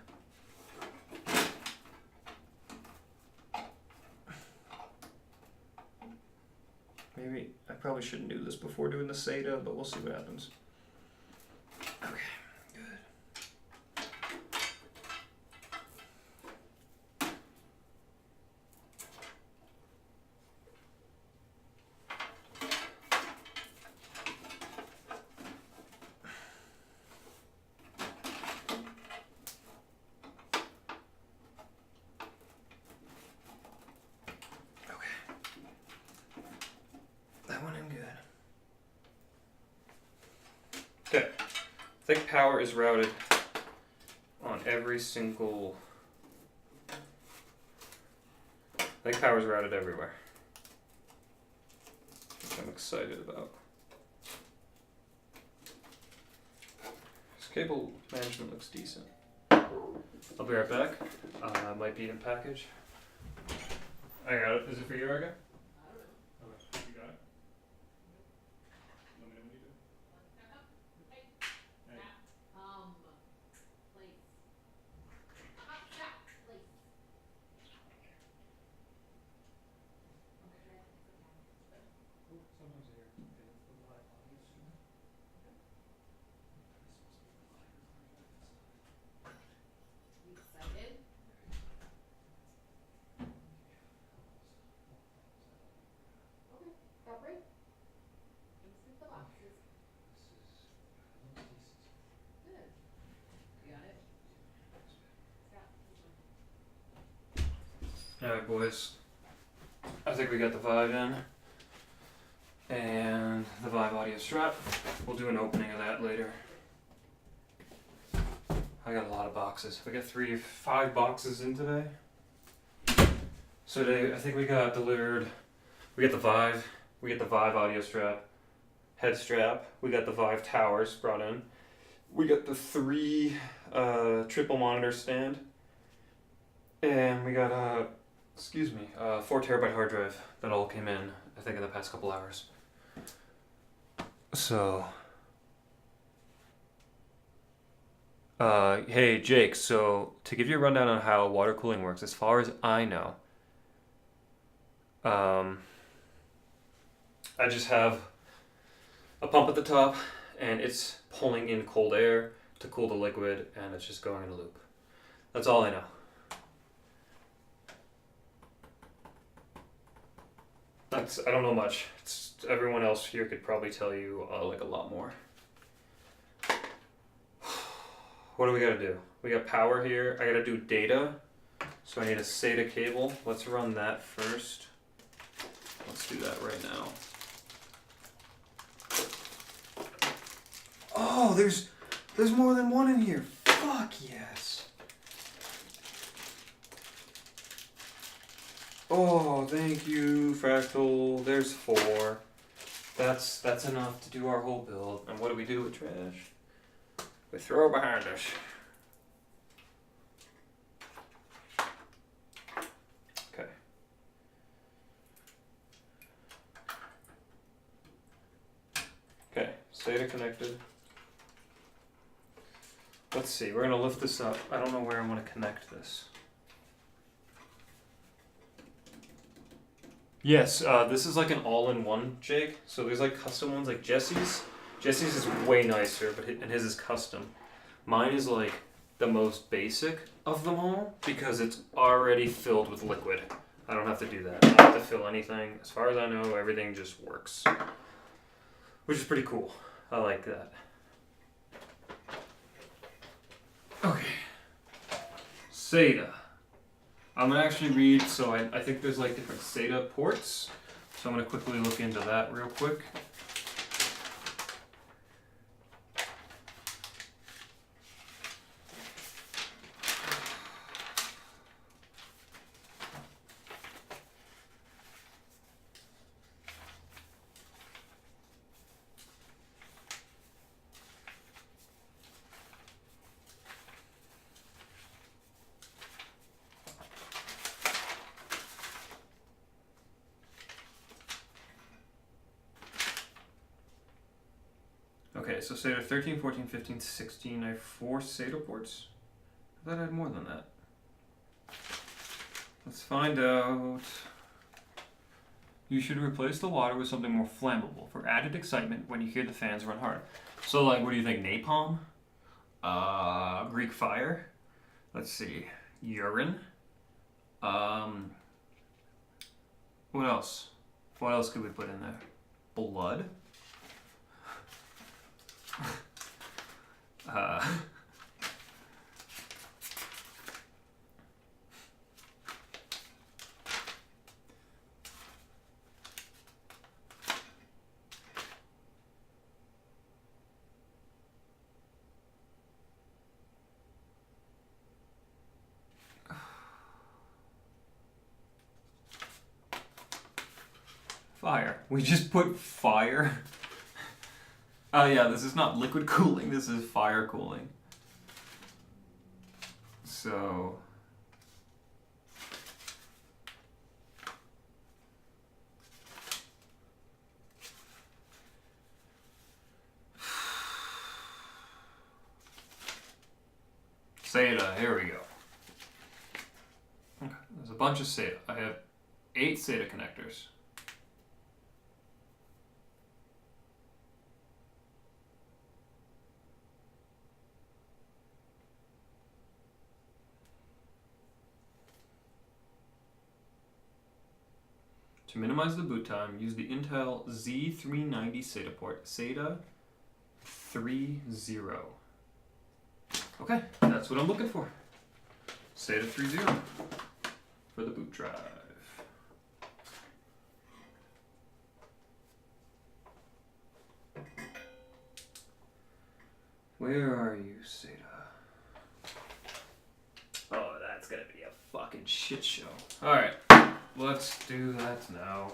Maybe I probably shouldn't do this before doing the SATA, but we'll see what happens. Okay, good. That one in good. Okay. I think power is routed on every single. I think power is routed everywhere. Which I'm excited about. This cable management looks decent. I'll be right back. Might be in package. I got it. Is it for you, Arga? Okay, you got it? Let me know when you do. Sometimes I hear it's the live audio stream. You excited? Okay, got break. Let's get the boxes. Good. You got it? Alright, boys. I think we got the Vive in. And the Vive audio strap. We'll do an opening of that later. I got a lot of boxes. We got 5 boxes in today. So today, I think we got delivered. We got the Vive. We got the Vive audio strap, head strap. We got the Vive towers brought in. We got the 3 triple monitor stand. And we got 4 terabyte hard drive that all came in, I think, in the past couple hours. So Hey Jake, so to give you a rundown on how water cooling works, as far as I know, I just have a pump at the top and it's pulling in cold air to cool the liquid and it's just going in a loop. That's all I know. I don't know much. Everyone else here could probably tell you like a lot more. What do we gotta do? We got power here. I gotta do data. So I need a SATA cable. Let's run that first. Let's do that right now. Oh, there's more than one in here. Fuck yes. Oh, thank you, Fractal. There's 4. That's enough to do our whole build. And what do we do with trash? We throw it behind us. Okay. Okay, SATA connected. Let's see, we're gonna lift this up. I don't know where I want to connect this. Yes, this is like an all-in-one, Jake. So there's like custom ones like Jesse's. Jesse's is way nicer, and his is custom. Mine is like the most basic of them all because it's already filled with liquid. I don't have to do that. I don't have to fill anything. As far as I know, everything just works. Which is pretty cool. I like that. Okay. SATA. I'm gonna actually read, so I think there's like different SATA ports. So I'm gonna quickly look into that real quick. Okay, so SATA 13, 14, 15, 16, I have 4 SATA ports? I thought I had more than that. Let's find out. You should replace the water with something more flammable for added excitement when you hear the fans run hard. So like, what do you think, napalm? Greek fire? Let's see, urine? What else? What else could we put in there? Blood? Fire. We just put fire. Oh yeah, this is not liquid cooling, this is fire cooling. So... SATA, here we go. Okay, there's a bunch of SATA. I have 8 SATA connectors. To minimize the boot time, use the Intel Z390 SATA port. SATA 30. Okay, that's what I'm looking for. SATA 30 for the boot drive. Where are you, SATA? Oh, that's gonna be a fucking shit show. Alright. Let's do that now.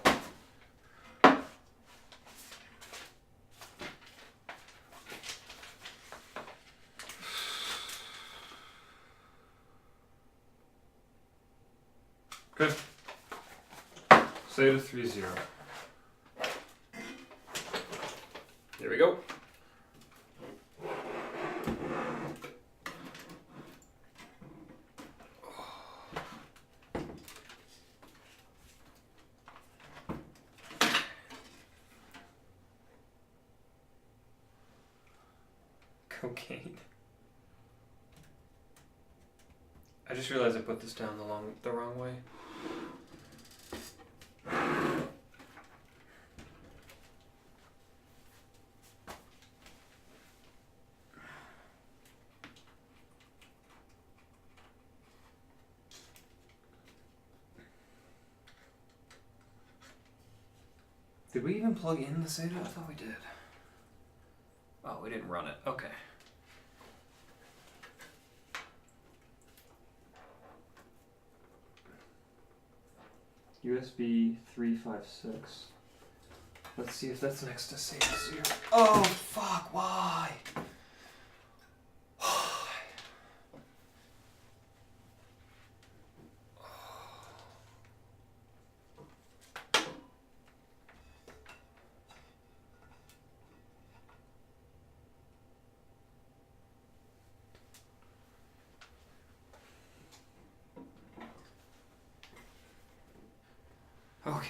Okay. SATA 30. Here we go. Cocaine. I just realized I put this down the wrong way. Did we even plug in the SATA? I thought we did. Oh, we didn't run it. Okay. USB 356. Let's see if that's next to SATA 0. Oh, fuck, why? Okay.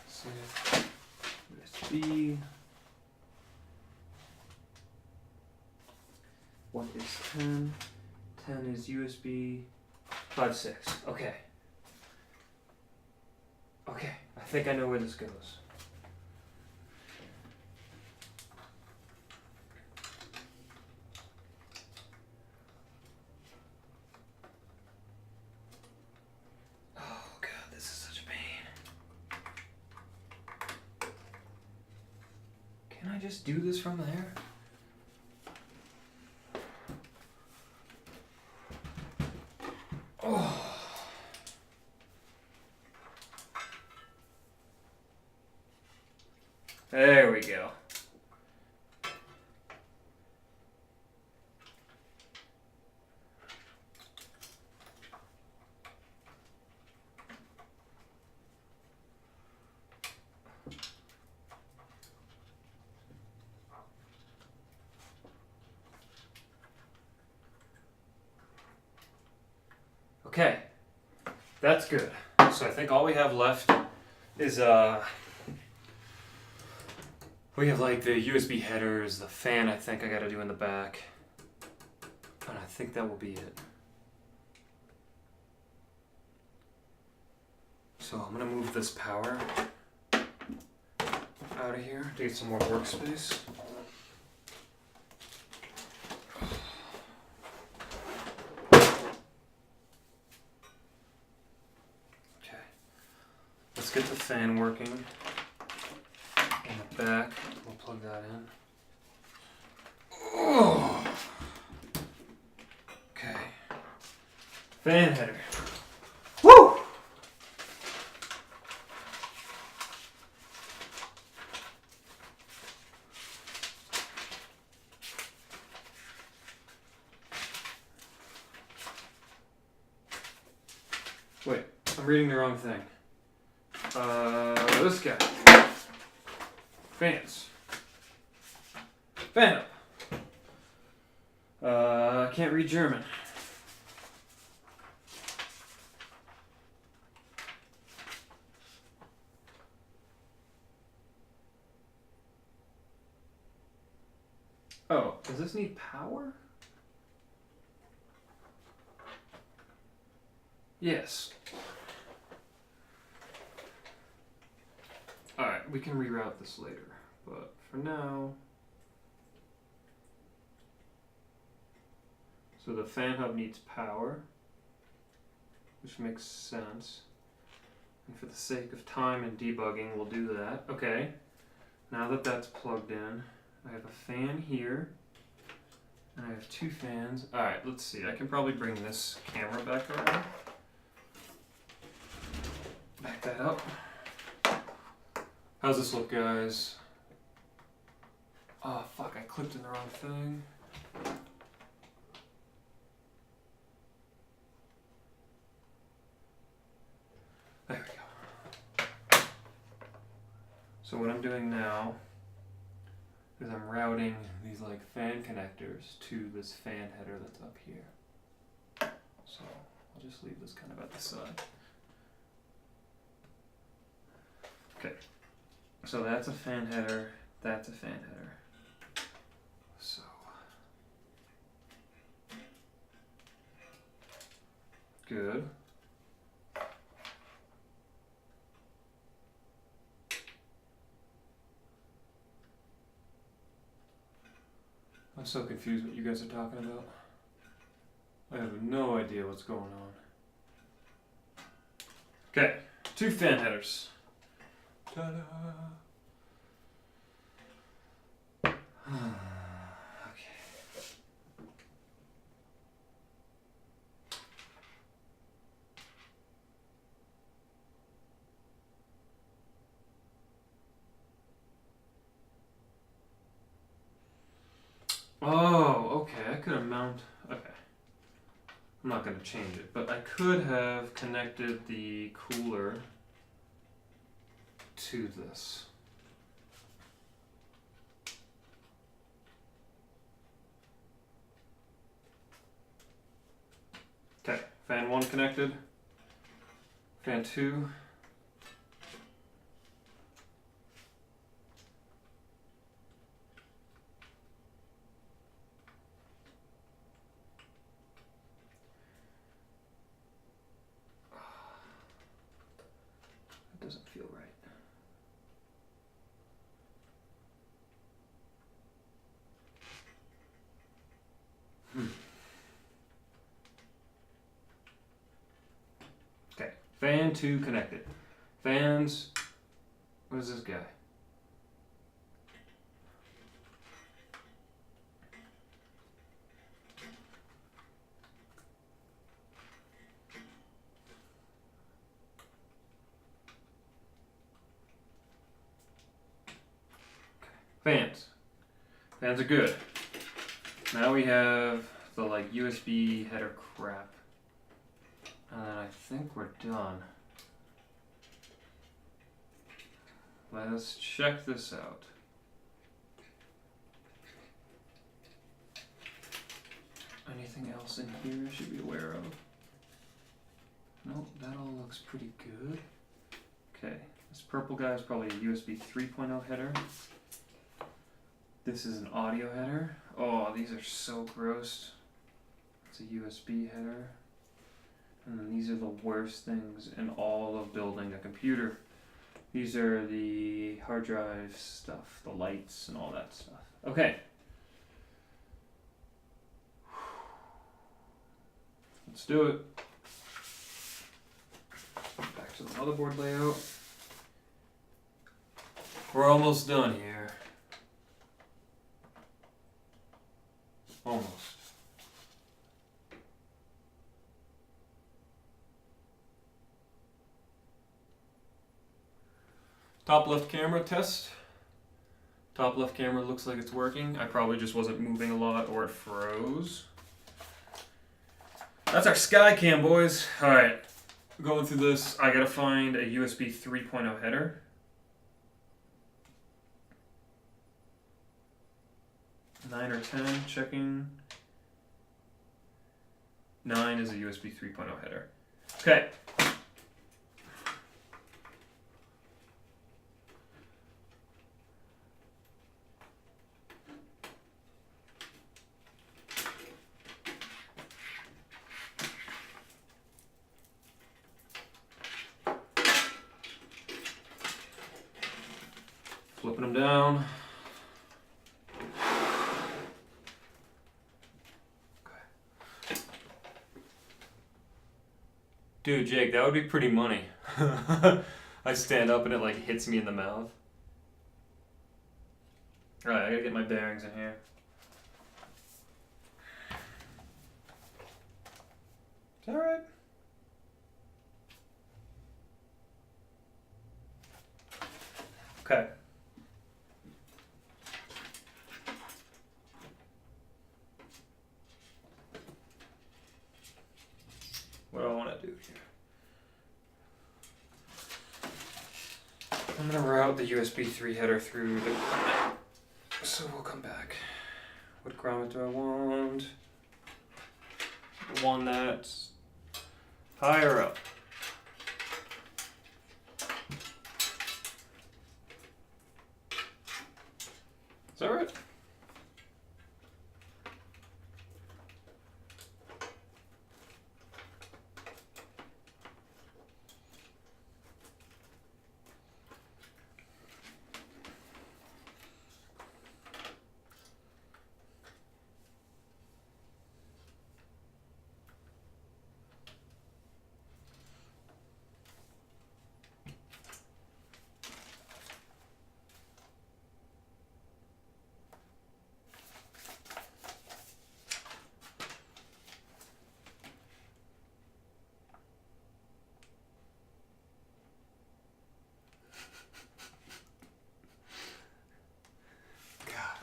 So USB. What is 10? 10 is USB 5.6. Okay. Okay, I think I know where this goes. Oh god, this is such a pain. Can I just do this from there? Oh. There we go. Okay, that's good. So I think all we have left is we have like the USB headers, the fan I think I gotta do in the back, and I think that will be it. So I'm gonna move this power out of here to get some more workspace. Let's get the fan working. In the back, we'll plug that in. Oh. Okay. Fan header. Woo! Wait, I'm reading the wrong thing. This guy. Fans. Fan up. Can't read German. Oh, does this need power? Yes. Alright, we can reroute this later, but for now... So the fan hub needs power, which makes sense. And for the sake of time and debugging, we'll do that. Okay, now that that's plugged in, I have a fan here, and I have two fans. Alright, let's see, I can probably bring this camera back around. Back that up. How's this look, guys? Oh, fuck, I clicked in the wrong thing. There we go. So what I'm doing now is I'm routing these like fan connectors to this fan header that's up here. So I'll just leave this kind of at the side. Okay. So that's a fan header, that's a fan header. good. I'm so confused what you guys are talking about. I have no idea what's going on. Okay, 2 fan headers. Ta-da! Okay. Oh, okay. I could have mounted. Okay. I'm not going to change it, but I could have connected the cooler to this. Okay, fan 1 connected. Fan 2. That doesn't feel right. Okay, fan 2 connected. Fans, what is this guy? Fans. Fans are good. Now we have the like USB header crap. And I think we're done. Let's check this out. Anything else in here I should be aware of? Nope, that all looks pretty good. Okay, this purple guy is probably a USB 3.0 header. This is an audio header. Oh, these are so gross. It's a USB header. And then these are the worst things in all of building a computer. These are the hard drive stuff, the lights and all that stuff. Okay. Let's do it. Back to the motherboard layout. We're almost done here. Almost. Top left camera test. Top left camera looks like it's working. I probably just wasn't moving a lot or it froze. That's our Skycam, boys. Alright. Going through this, I gotta find a USB 3.0 header. 9 or 10, checking. 9 is a USB 3.0 header. Okay. Flipping them down. Dude, Jake, that would be pretty money. I stand up and it like hits me in the mouth. Alright, I gotta get my bearings in here. Is that right? Okay. What do I want to do here? I'm going to route the USB 3 header through the grommet. So we'll come back. What grommet do I want? The one that's higher up. Is that right?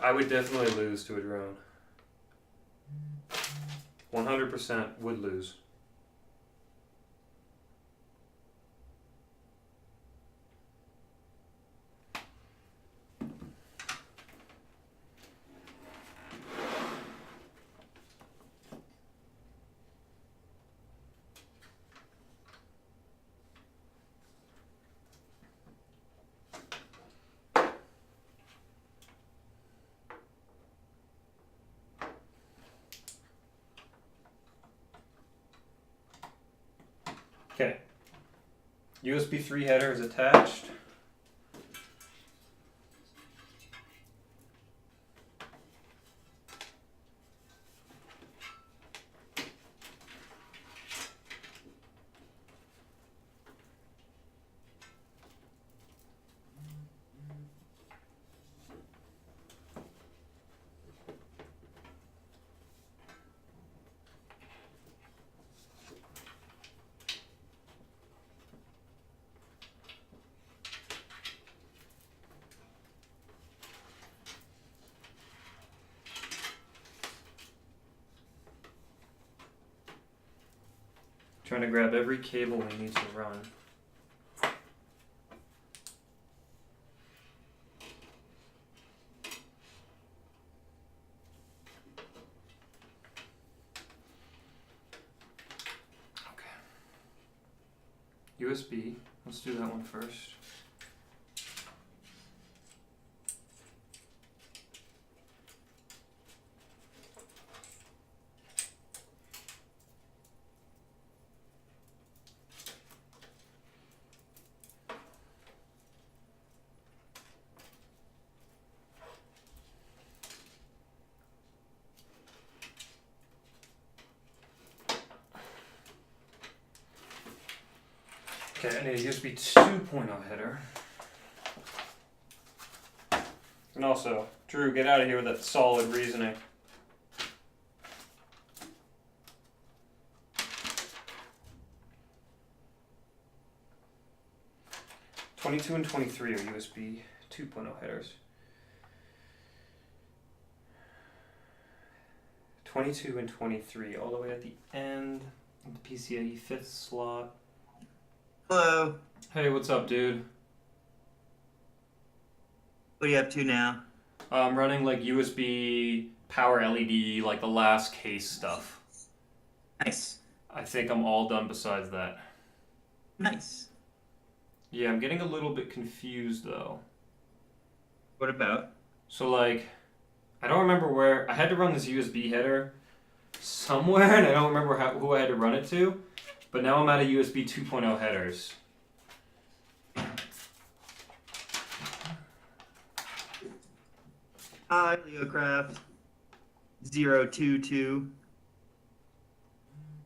I would definitely lose to a drone. 100% would lose. Okay. USB 3 header is attached. Trying to grab every cable we need to run. Okay. USB. Let's do that one first. Okay, I need a USB 2.0 header. And also, Drew, get out of here with that solid reasoning. (22) and 23 are USB 2.0 headers. 22 and 23, all the way at the end of the PCIe 5th slot. Hello. Hey, what's up, dude? What are you up to now? I'm running like USB power LED, like the last case stuff. Nice. I think I'm all done besides that. Nice. Yeah, I'm getting a little bit confused though. What about? So like, I don't remember where, I had to run this USB header somewhere and I don't remember who I had to run it to, but now I'm out of USB 2.0 headers. Hi, Leocraft. 022.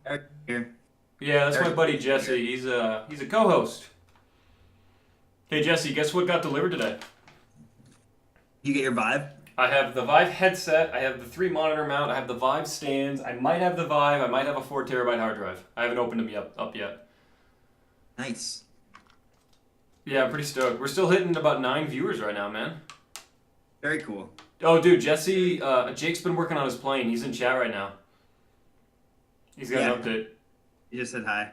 Eric here. Yeah, that's my buddy Jesse. He's a co-host. Hey Jesse, guess what got delivered today? You get your Vive? I have the Vive headset, I have the 3 monitor mount, I have the Vive stands, I might have the Vive, I might have a 4 terabyte hard drive. I haven't opened them up yet. Nice. Yeah, I'm pretty stoked. We're still hitting about 9 viewers right now, man. Very cool. Oh, dude, Jesse, Jake's been working on his plane. He's in chat right now. He's got an update. You just said hi.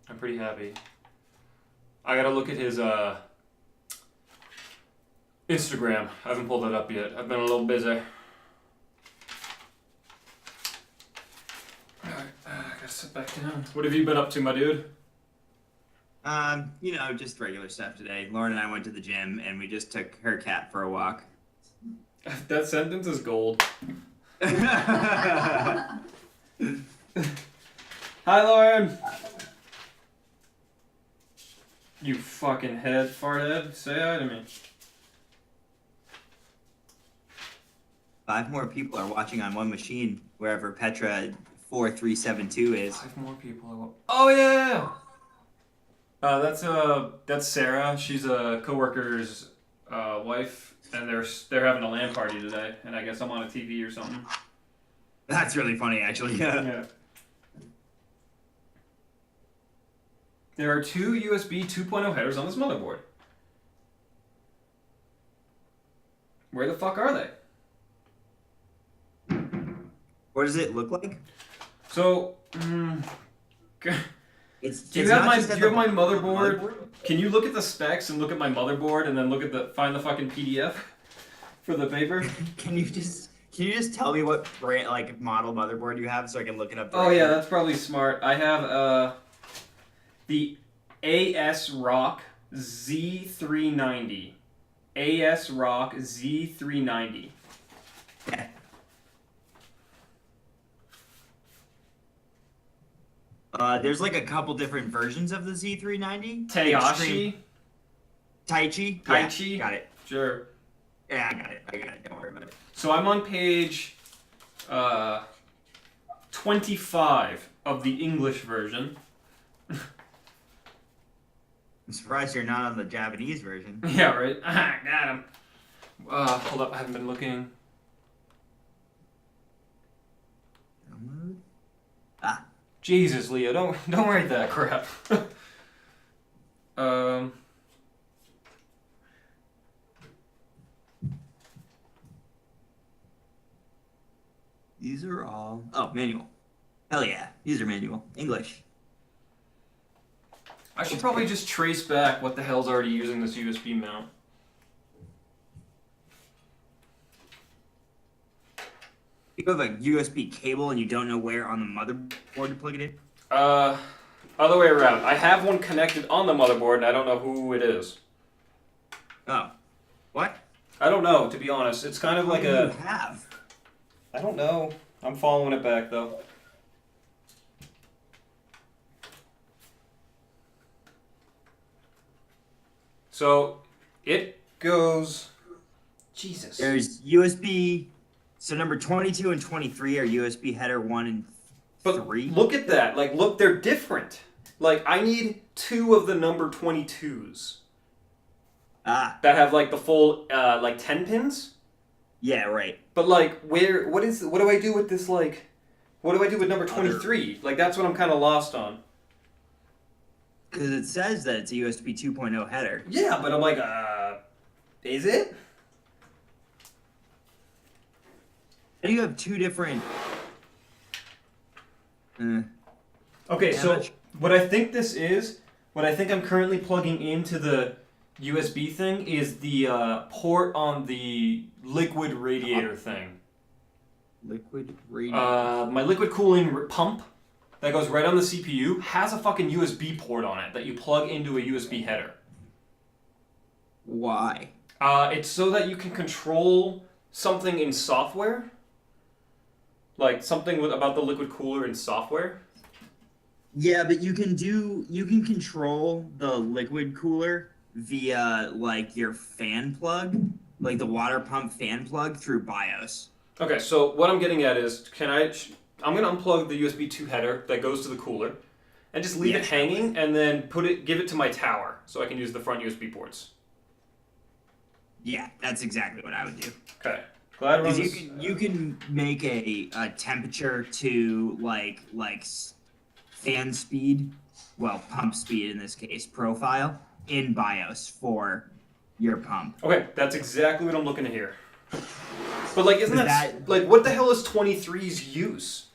I'm pretty happy. I gotta look at his Instagram. I haven't pulled that up yet. I've been a little busy. Alright, I gotta sit back down. What have you been up to, my dude? You know, just regular stuff today. Lauren and I went to the gym and we just took her cat for a walk. That sentence is gold. Hi, Hi, Lauren! You fucking farthead. Say hi to me. 5 more people are watching on one machine, wherever Petra 4372 is. 5 more people. Oh yeah. That's Sarah. She's a coworker's wife, and they're having a LAN party today. And I guess I'm on a TV or something. That's really funny, actually. Yeah. There are 2 USB 2.0 headers on this motherboard. Where the fuck are they? What does it look like? So, It's do you it's have not my just at do you the have my bottom of the motherboard? Can you look at the specs and look at my motherboard and then look at find the fucking PDF for the paper? Can you just tell me what brand, like model motherboard you have so I can look it up? Oh yeah, that's probably smart. I have the ASRock Z390. ASRock Z390. There's like a couple different versions of the Z390. Taichi. Taichi. Taichi. Yeah, got it. Sure. Yeah, I got it. Don't worry about it. So I'm on page 25 of the English version. I'm surprised you're not on the Japanese version. Yeah, right. Got him. Hold up, I haven't been looking. Download. Jesus, Leo, don't write that crap. These are all. Oh, manual. Hell yeah, user manual. English. I should probably just trace back what the hell's already using this USB mount. You have a USB cable and you don't know where on the motherboard to plug it in? Other way around. I have one connected on the motherboard and I don't know who it is. Oh. What? I don't know, to be honest. It's kind of like What do a... you have? I don't know. I'm following it back though. So, it goes... Jesus. There's USB. So number 22 and 23 are USB header 1 and But 3. look at that. Like, look, they're different. Like, I need 2 of the number 22s. Ah, That have, like, the full, 10 pins? yeah, right. But, like, what do I do with this, like... What do I do with number 23? Like, that's what I'm kind of lost on. Because it says that it's a USB 2.0 header. Yeah, but I'm like, is it? And you have two different. Okay, Yeah, so I'm not what I think this is, what I think I'm currently plugging into the USB thing is the port on the liquid radiator thing. Liquid radiator. My liquid cooling pump that goes right on the CPU has a fucking USB port on it that you plug into a USB header. Why? It's so that you can control something in software. Like something about the liquid cooler in software. Yeah, but you can control the liquid cooler via like your fan plug, like the water pump fan plug through BIOS. Okay, so what I'm getting at is, I'm gonna unplug the USB 2 header that goes to the cooler, and just leave it hanging, and then give it to my tower, so I can use the front USB ports. Yeah, that's exactly what I would do. Okay, glad we're on Because this. you can make a temperature to like fan speed, well pump speed in this case, profile in BIOS for your pump. Okay, that's exactly what I'm looking to hear. But like, isn't That- like, what the hell is 23's use?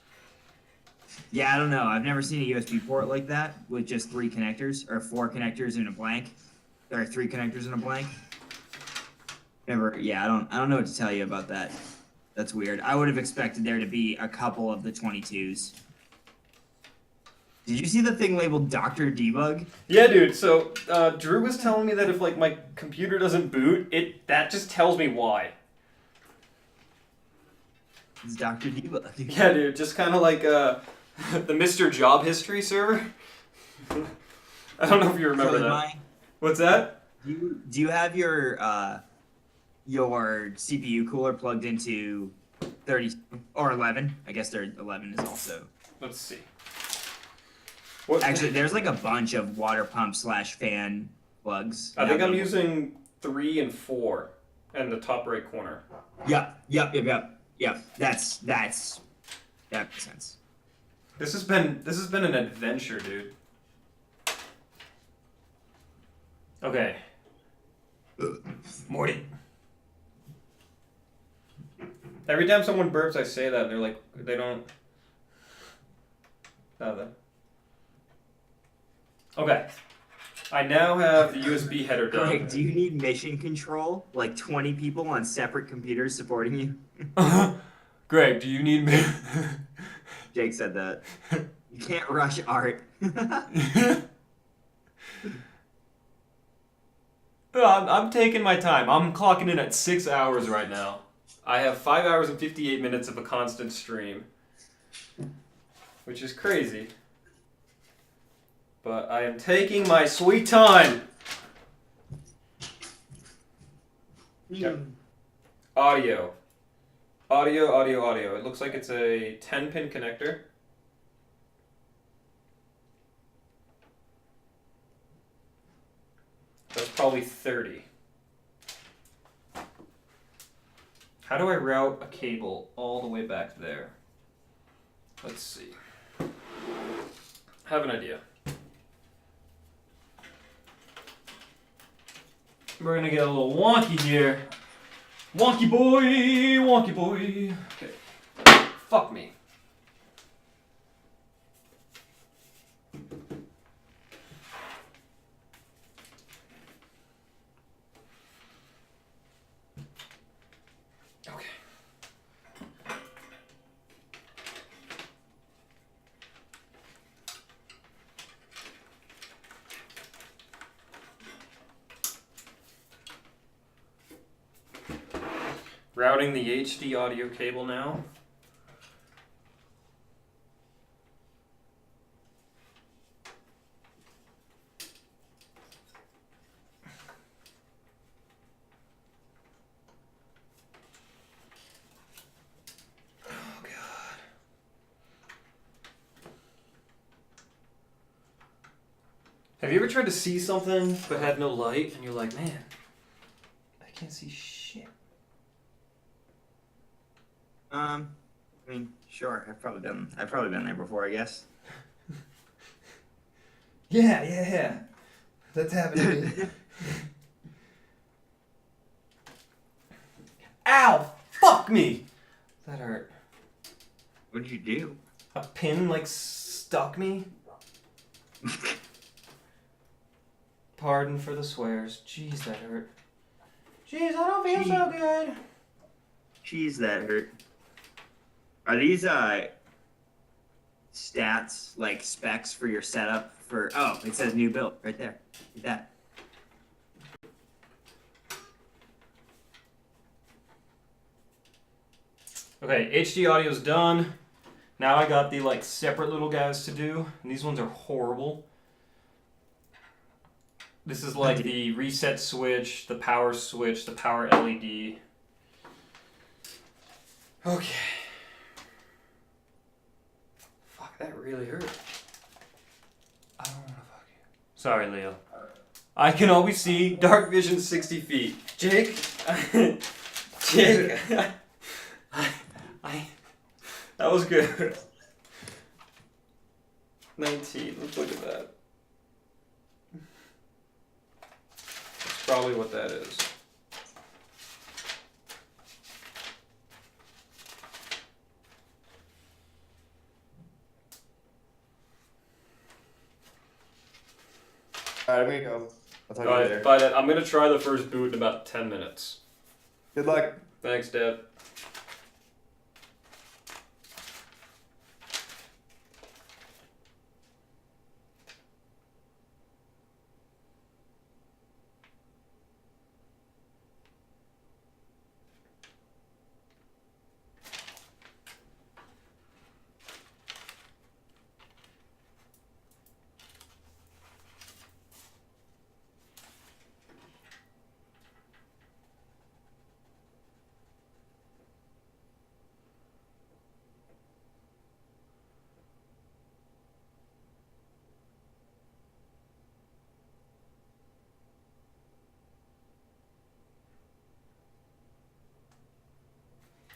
Yeah, I don't know. I've never seen a USB port like that with just 3 connectors or 4 connectors in a blank, or 3 connectors in a blank. Never. Yeah, I don't know what to tell you about that. That's weird. I would have expected there to be a couple of the 22s. Did you see the thing labeled Dr. Debug? Yeah, dude. So Drew was telling me that if like my computer doesn't boot, that just tells me why. It's Dr. Debug. Yeah, dude. Just kind of like the Mr. Job History server. I don't know if you remember So that. What's that? Do you have your CPU cooler plugged into 30 or 11? I guess 11 is also. Let's see. What? Actually, there's like a bunch of water pump / fan plugs. I think I'm using 3 and 4 in the top right corner. Yep. That makes sense. This has been an adventure, dude. Okay. Morty. Every time someone burps, I say that, and they're like, they don't. Nothing. Okay. I now have the USB header done. Greg, do you need mission control? Like 20 people on separate computers supporting you? Greg, do you need me? Jake said that. You can't rush art. I'm taking my time. I'm clocking in at 6 hours right now. I have 5 hours and 58 minutes of a constant stream, which is crazy. But I am taking my sweet time. Yep. Audio. Audio. It looks like it's a 10-pin connector. That's probably 30. How do I route a cable all the way back there? Let's see. I have an idea. We're gonna get a little wonky here. Wonky boy. Okay. Fuck me. Okay. Routing the HD audio cable now. Oh God. Have you ever tried to see something but had no light and you're like, man, I can't see shit. I mean, sure. I've probably been there before, I guess. Yeah. That's happened to me. Ow! Fuck me! That hurt. What'd you do? A pin like stuck me. Pardon for the swears. Jeez, that hurt. Jeez, I don't feel so good. Jeez, that hurt. Are these stats like specs for your setup for? Oh, it says new build right there. Look at that. Okay, HD audio's done. Now I got the like separate little guys to do, and these ones are horrible. This is like the reset switch, the power LED. Okay. Fuck, that really hurt. I don't wanna fuck you. Sorry, Leo. I can always see dark vision 60 feet. Jake? Jake? That was good. 19, let's look at that. That's probably what that is. Alright, I'm gonna go. I'll talk to you later. But I'm gonna try the first boot in about 10 minutes. Good luck. Thanks, Dad.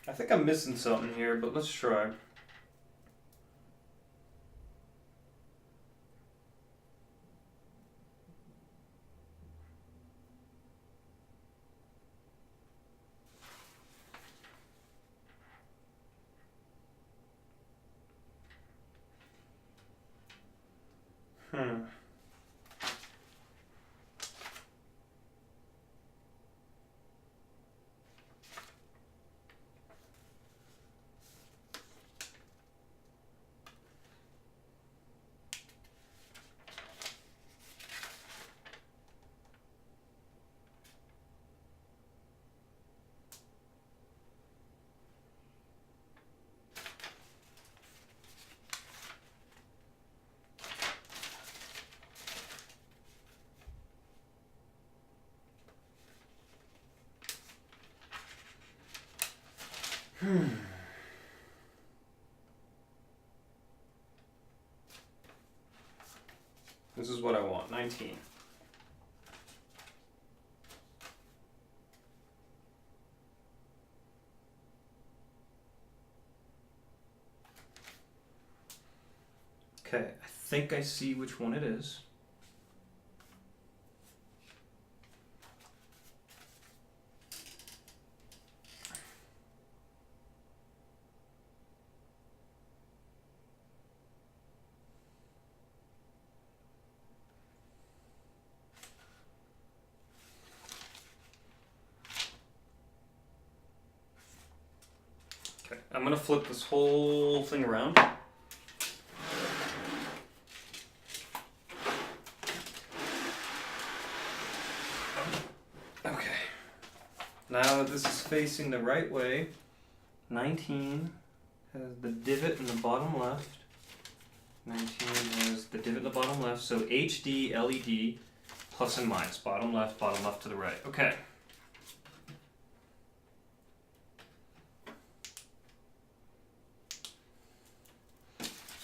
I think I'm missing something here, but let's try. This is what I want. 19. Okay, I think I see which one it is. Okay, I'm gonna flip this whole thing around. Okay. Now that this is facing the right way, 19 has the divot in the bottom left. 19 has the divot in the bottom left, so HD, LED, plus and minus, bottom left to the right. Okay.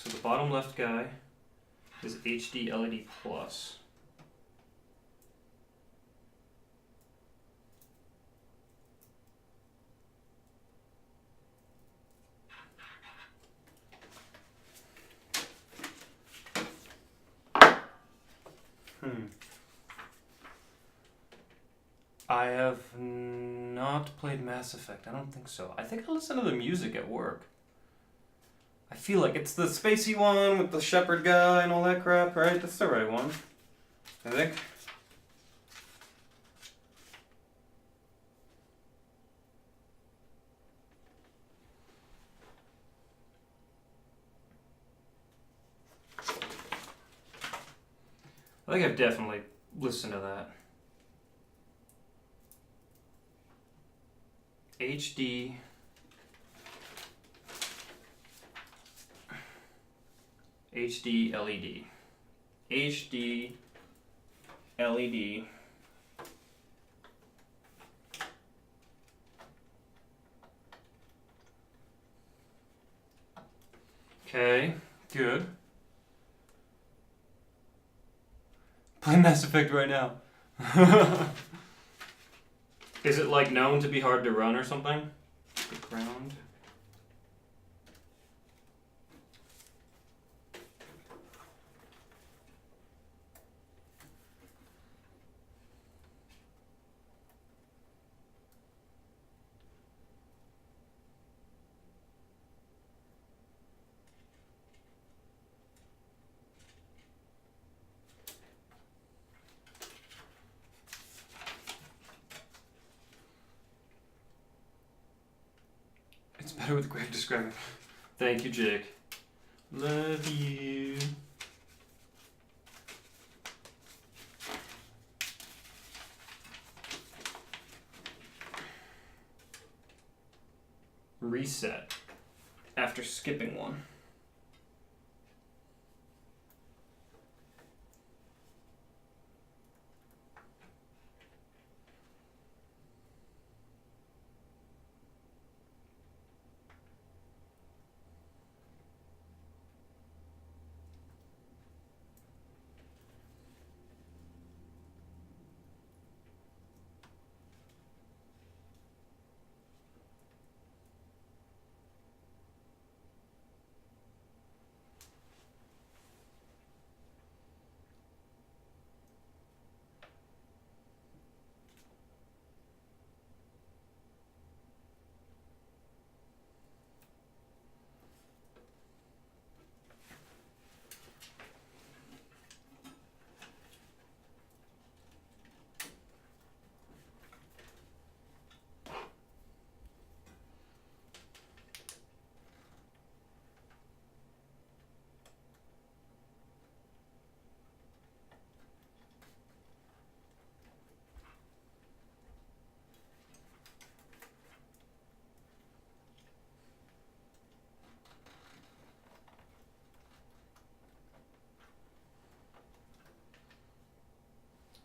So the bottom left guy is HD LED plus. I have not played Mass Effect. I don't think so. I think I listen to the music at work. I feel like it's the spacey one with the shepherd guy and all that crap, right? That's the right one. I think. I think I've definitely listened to that. HD LED. HD LED. Okay, good. Play Mass Effect right now. Is it like known to be hard to run or something? The ground. It's better with grave describing. Thank you, Jake. Love you. Reset after skipping one.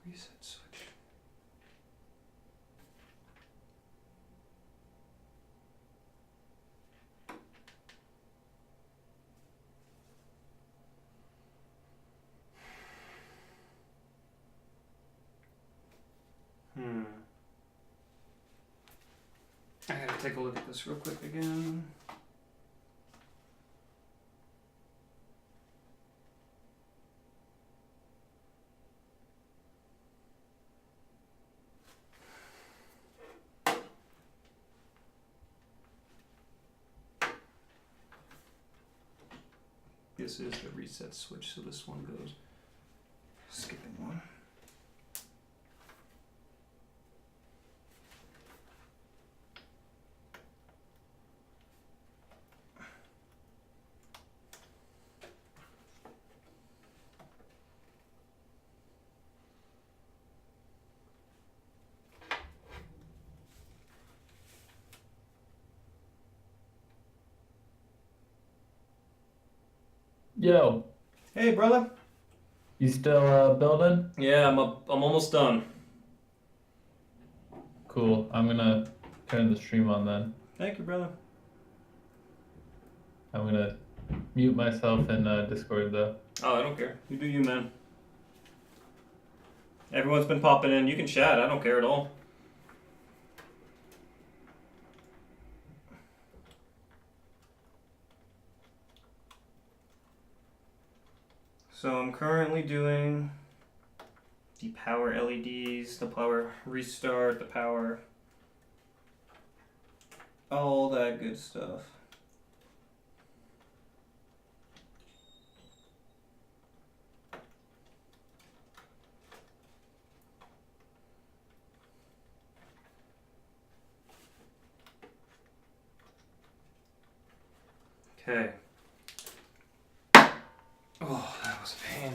Reset switch. take a look at this real quick again. This is the reset switch, so this one goes skipping one. Yo, Hey, brother. you still building? Yeah, I'm almost done. Cool. I'm gonna turn the stream on then. Thank you, brother. I'm gonna mute myself in Discord though. Oh, I don't care. You do you, man. Everyone's been popping in. You can chat. I don't care at all. So I'm currently doing the power LEDs, the power restart, the power, all that good stuff. Okay. Oh, that was a pain.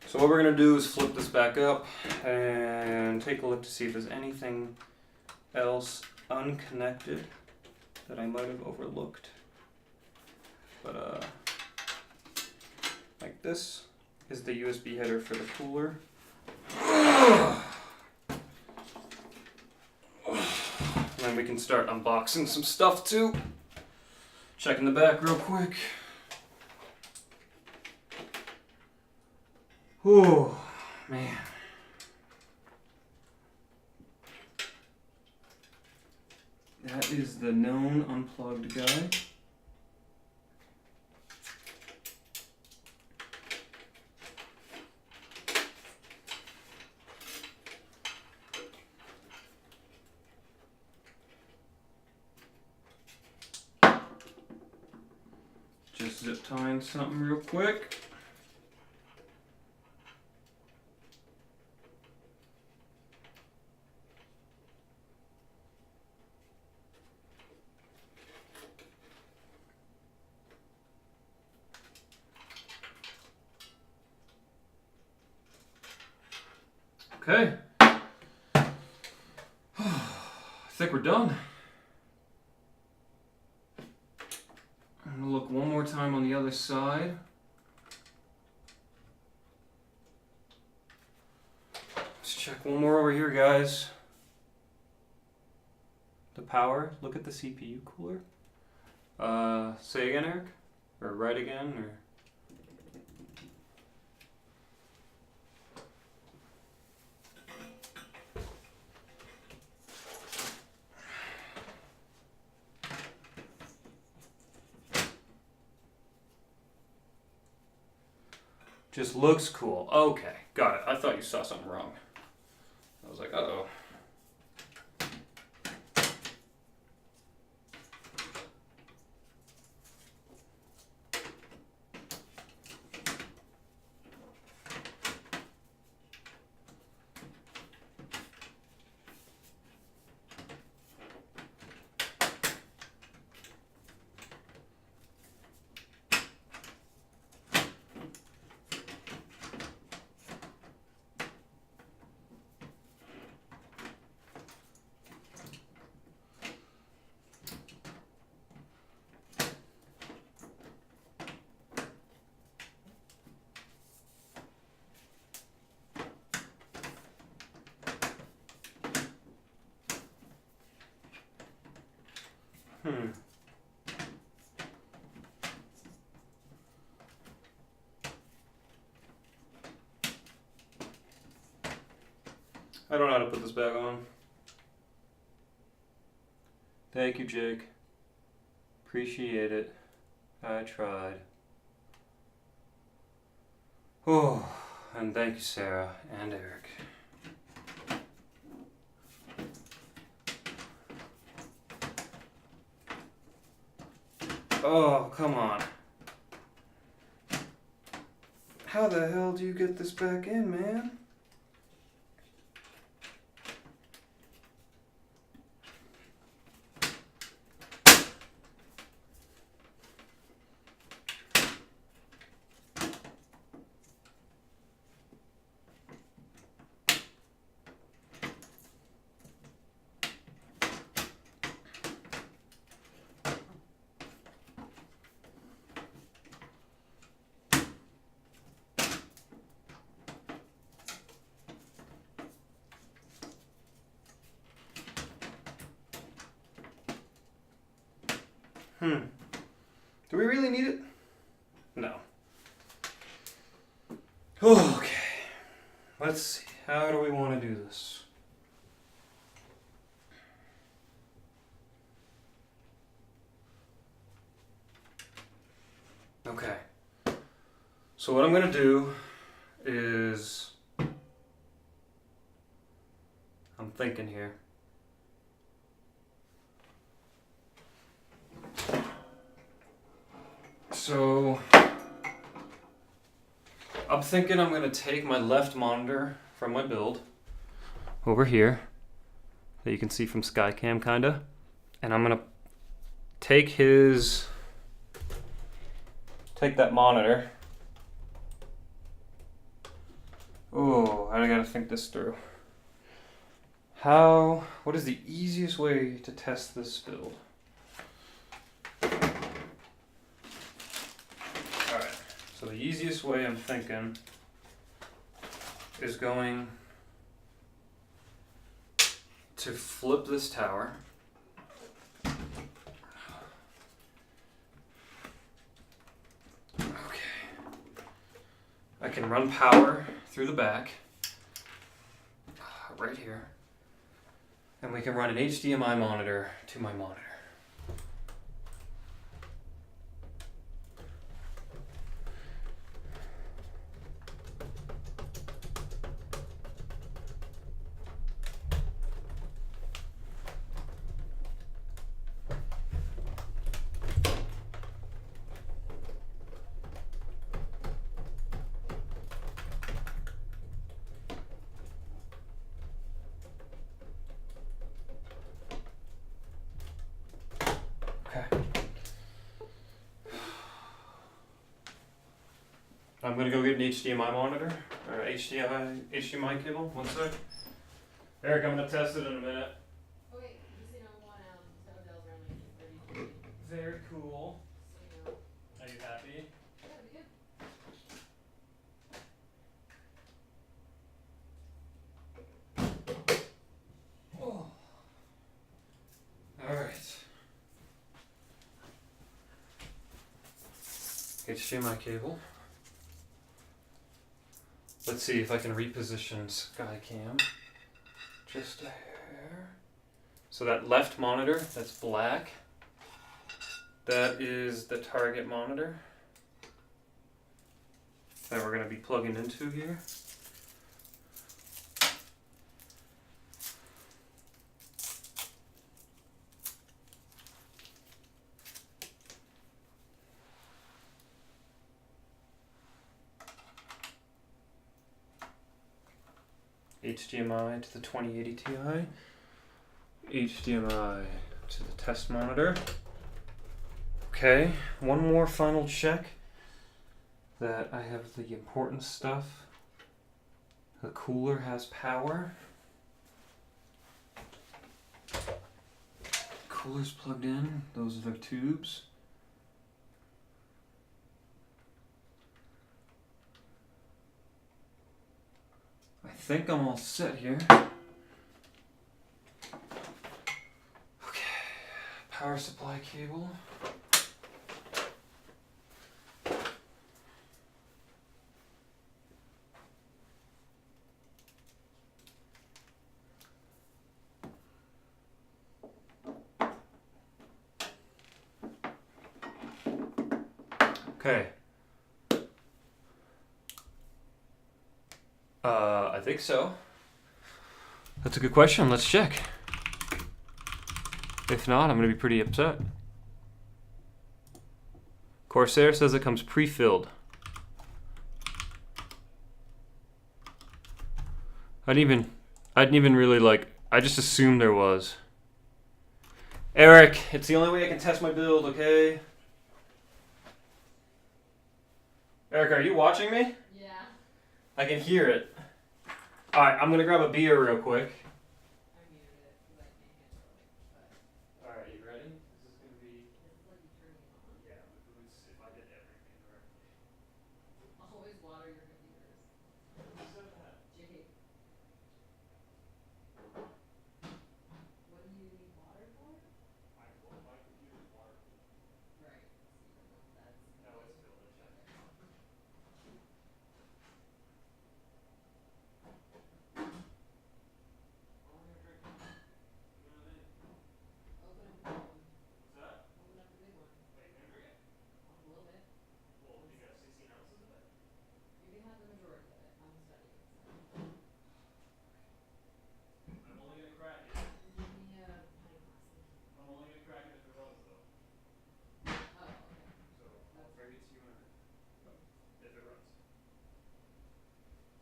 So what we're gonna do is flip this back up and take a look to see if there's anything else unconnected that I might have overlooked. But like this is the USB header for the cooler. And then we can start unboxing some stuff too. Checking the back real quick. Whew, man. That is the known unplugged guy. Just zip tying something real quick. Okay. I think we're done. I'm gonna look one more time on the other side. Let's check one more over here, guys. The power. Look at the CPU cooler. Say again, Eric? Or write again, or... Just looks cool. Okay, got it. I thought you saw something wrong. I was like, uh-oh. I don't know how to put this back on. Thank you, Jake. Appreciate it. I tried. Oh, and thank you, Sarah and Eric. Oh, come on. How the hell do you get this back in, man? Do we really need it? No. Okay. Let's see. How do we want to do this? Okay. So what I'm going to do is... I'm thinking here. So, I'm thinking I'm going to take my left monitor from my build over here that you can see from Skycam kinda, and I'm going to take that monitor. Oh, I gotta think this through. What is the easiest way to test this build? So the easiest way I'm thinking is going to flip this tower. Okay. I can run power through the back, right here. And we can run an HDMI monitor to my monitor. I'm gonna go get an HDMI monitor, or HDMI cable. One sec. Eric, I'm gonna test it in a minute. Oh wait, just so you know, one Odell's around 1933. Very cool. So you know. Are you happy? Yeah, that'd be good. Oh. All right. HDMI cable. Let's see if I can reposition Skycam just a hair. So that left monitor, that's black. That is the target monitor that we're going to be plugging into here. HDMI to the 2080 Ti, HDMI to the test monitor. Okay, one more final check that I have the important stuff. The cooler has power. Cooler's plugged in, those are the tubes. I think I'm all set here. Okay, power supply cable. Okay. I think so. That's a good question. Let's check. If not, I'm going to be pretty upset. Corsair says it comes pre-filled. I didn't even really like, I just assumed there was. Eric, it's the only way I can test my build, okay? Eric, are you watching me? Yeah. I can hear it. Alright, I'm gonna grab a beer real quick. I muted it because I can't handle it. Alright, you ready? This is gonna be. This is like you turning it on. Yeah, if I did everything correctly. Always water your computers. Jake. What do you need water for? My computer's waterproof. Right. So you don't know if that's. No, it's filled. I checked. Open up the big one. What's that? Open up the big one. Wait, you gonna drink it? A little bit. Well, you got 16 ounces of it? You can have the majority of it. I'm studying. So. I'm only gonna crack it. Give me a pint glass. I'm only gonna crack it if it runs, though. Oh, okay. So I'll bring it to you if it runs.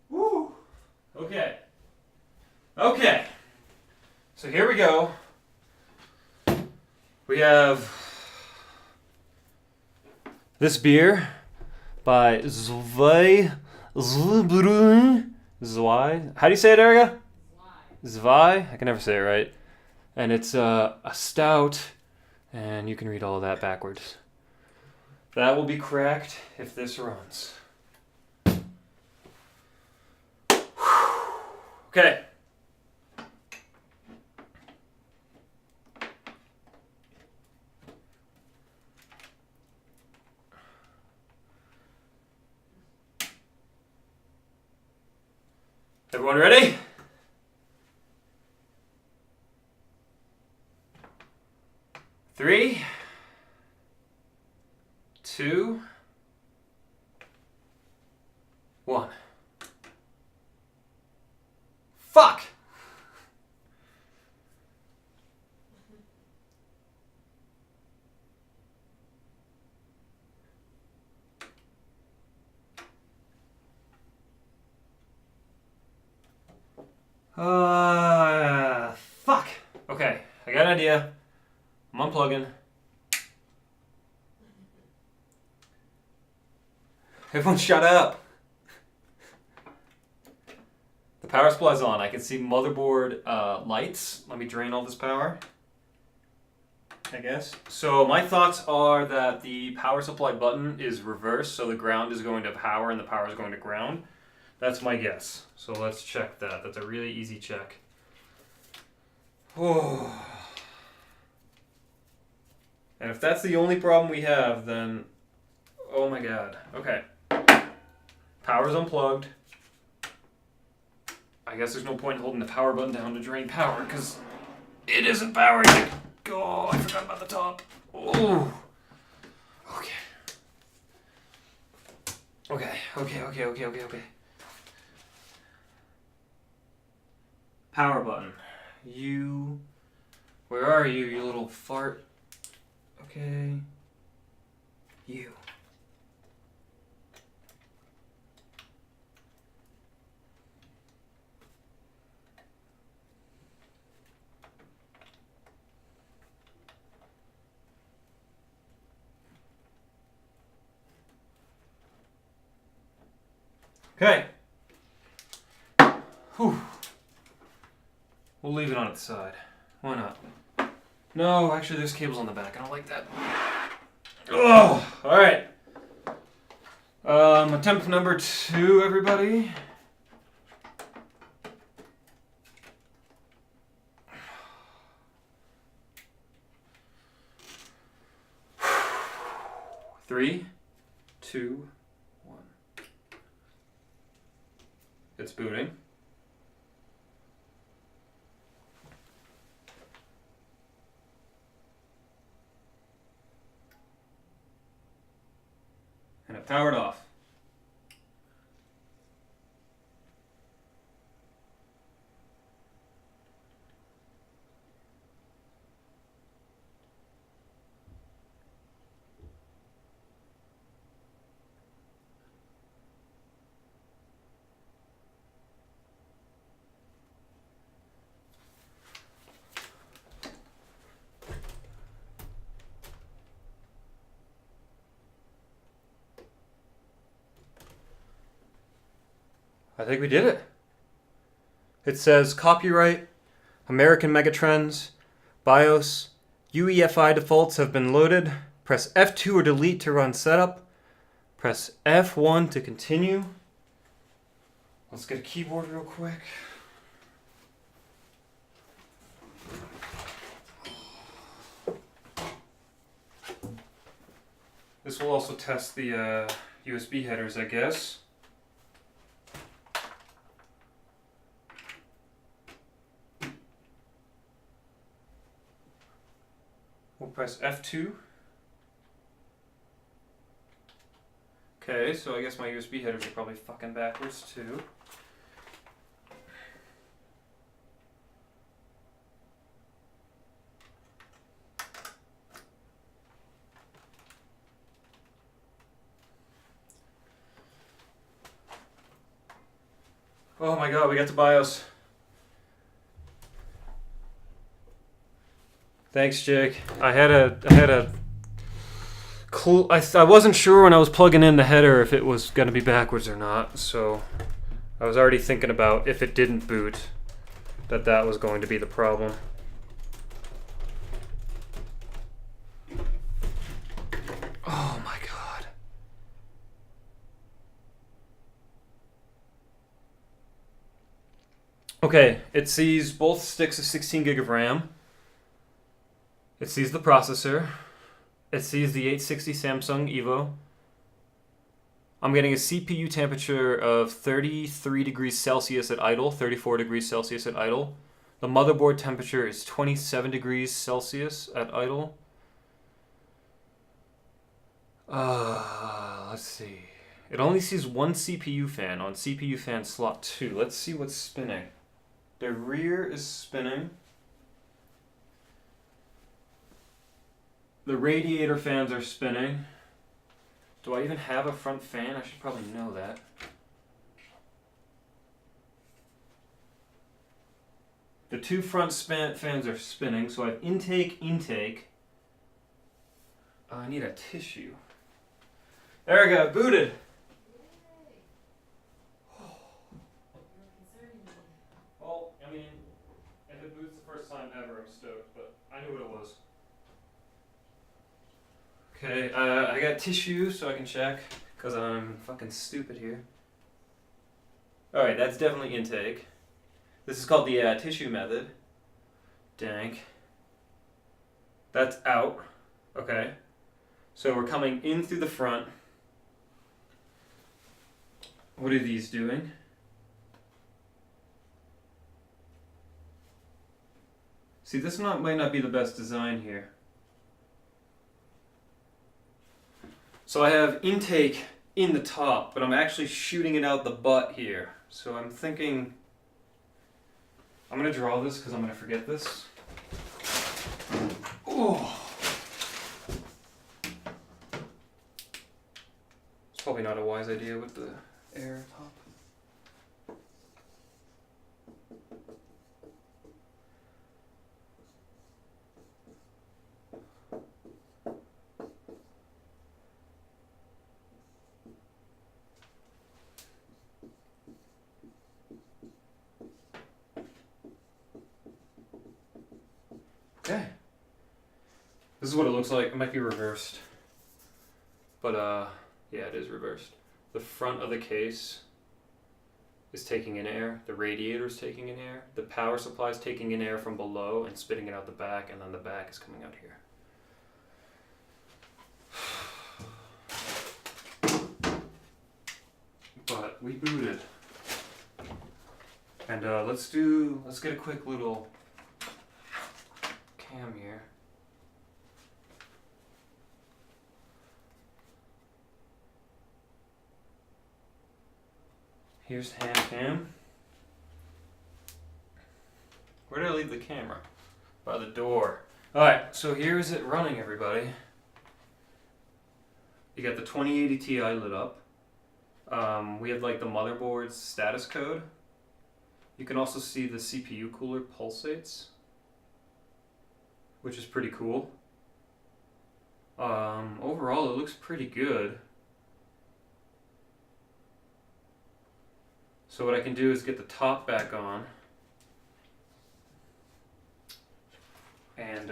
Woo! Okay. Okay. So here we go. We have this beer by Zwei. How do you say it, Erica? Zwei. I can never say it right. And it's a stout, and you can read all of that backwards. That will be cracked if this runs. Okay. Everyone ready? Three, two, one. Fuck! Fuck. Okay, I got an idea. I'm unplugging. Everyone shut up. The power supply's on. I can see motherboard lights. Let me drain all this power, I guess. So my thoughts are that the power supply button is reversed, so the ground is going to power and the power is going to ground. That's my guess. So let's check that. That's a really easy check. Oh. And if that's the only problem we have, then oh my god. Okay. Power's unplugged. I guess there's no point in holding the power button down to drain power because it isn't powering it. Oh, I forgot about the top. Oh. Okay. Okay. Power button. You. Where are you, you little fart? Okay. You. Okay. Whew. We'll leave it on its side. Why not? No, actually there's cables on the back. I don't like that. Oh, all right. Attempt number 2, everybody. Three, two, one. It's booting. powered off. I think we did it. It says copyright, American Megatrends, BIOS, UEFI defaults have been loaded. Press F2 or delete to run setup. Press F1 to continue. Let's get a keyboard real quick. This will also test the USB headers, I guess. We'll press F2. Okay, so I guess my USB headers are probably fucking backwards too. Oh my god, we got to BIOS. Thanks, Jake. I had a clue. I wasn't sure when I was plugging in the header if it was gonna be backwards or not, so I was already thinking about if it didn't boot, that was going to be the problem. Oh my god. Okay, it sees both sticks of 16 gig of RAM. It sees the processor. It sees the 860 Samsung Evo. I'm getting a CPU temperature of 33 degrees Celsius at idle, 34 degrees Celsius at idle. The motherboard temperature is 27 degrees Celsius at idle. Let's see. It only sees one CPU fan on CPU fan slot 2. Let's see what's spinning. The rear is spinning. The radiator fans are spinning. Do I even have a front fan? I should probably know that. The two front fans are spinning, so I have intake. I need a tissue. There we go, booted. Well, I mean, if it boots the first time ever, I'm stoked, but I knew what it was. Okay, I got tissue so I can check, because I'm fucking stupid here. Alright, that's definitely intake. This is called the tissue method. Dank. That's out. Okay. So we're coming in through the front. What are these doing? See, this might not be the best design here. So I have intake in the top, but I'm actually shooting it out the butt here. So I'm thinking, I'm gonna draw this because I'm gonna forget this. Oh. It's probably not a wise idea with the air top. Okay. This is what it looks like. It might be reversed. But yeah, it is reversed. The front of the case is taking in air. The radiator is taking in air. The power supply is taking in air from below and spitting it out the back, and then the back is coming out here. But we booted. And let's get a quick little cam here. Here's hand cam. Where did I leave the camera? By the door. Alright, so here is it running, everybody. You got the 2080 Ti lit up. We have like the motherboard's status code. You can also see the CPU cooler pulsates, which is pretty cool. Overall, it looks pretty good. So what I can do is get the top back on. And,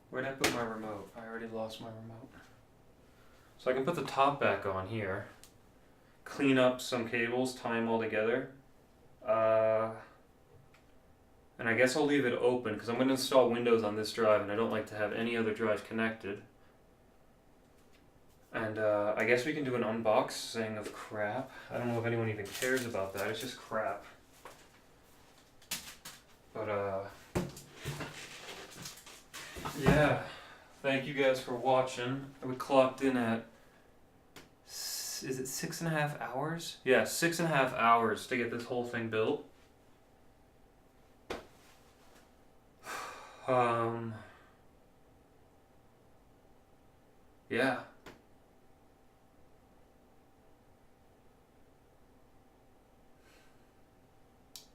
where'd I put my remote? I already lost my remote. So I can put the top back on here, clean up some cables, tie them all together. And I guess I'll leave it open because I'm going to install Windows on this drive and I don't like to have any other drive connected. And I guess we can do an unboxing of crap. I don't know if anyone even cares about that, it's just crap. But yeah, thank you guys for watching. We clocked in at, is it 6.5 hours? Yeah, 6.5 hours to get this whole thing built. Yeah.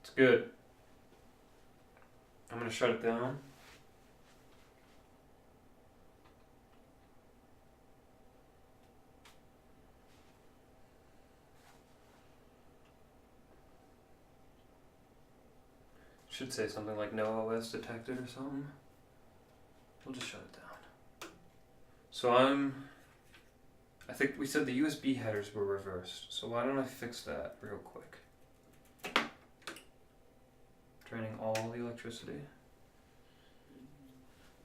It's good. I'm gonna shut it down. Should say something like no OS detected or something. We'll just shut it down. So I think we said the USB headers were reversed. So why don't I fix that real quick? Draining all the electricity.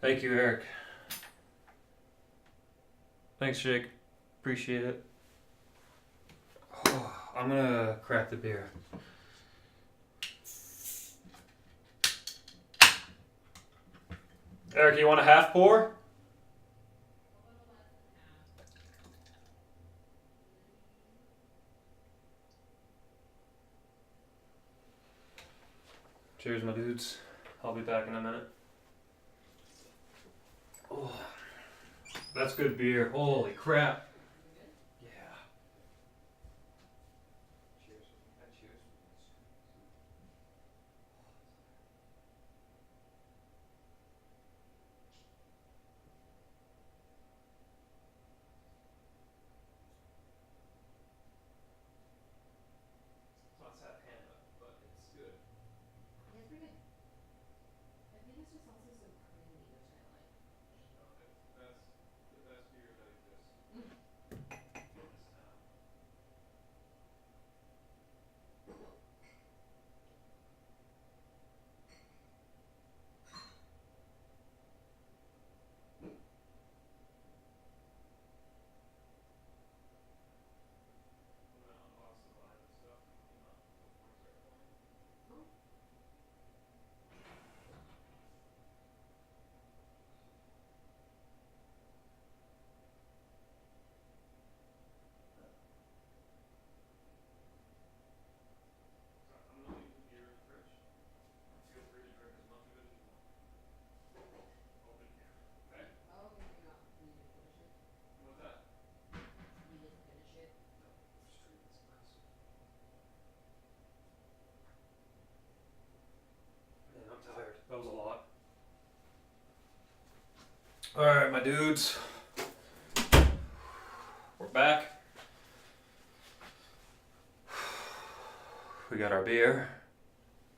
Thank you, Eric. Thanks, Jake. Appreciate it. Oh, I'm gonna crack the beer. Eric, you want a half pour? Cheers, my dudes. I'll be back in a minute. Oh, that's good beer. Holy crap. Yeah. Cheers. Cheers. It's not Sat Panda, but it's good. Yeah, it's pretty good. I think it's just also so creamy, which I like. That's the best beer that exists in this town. I'm gonna unbox the vibe and stuff and clean up before I start playing. I'm gonna leave the beer in the fridge. Feel free to drink as much of it as you want. Open here. Okay? Oh, okay, you're not need to finish it. What's that? You need to finish it. No, just drink this glass. Man, I'm tired. That was a lot. Alright, my dudes. We're back. We got our beer.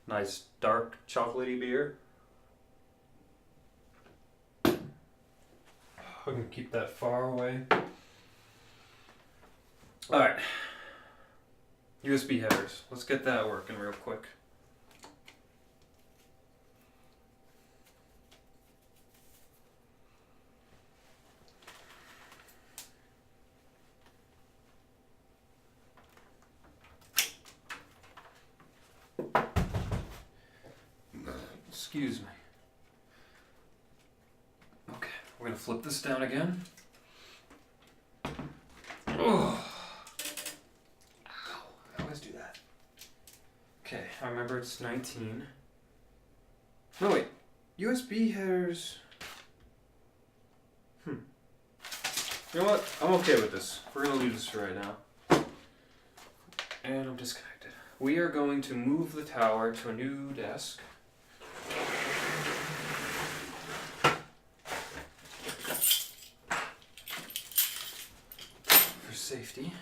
Nice dark chocolatey beer. We can keep that far away. Alright. USB headers. Let's get that working real quick. Excuse me. Okay, we're gonna flip this down again. Oh. Ow. I remember it's 19. No, wait. USB headers. You know what? I'm okay with this. We're going to leave this for right now. And I'm disconnected. We are going to move the tower to a new desk. For safety.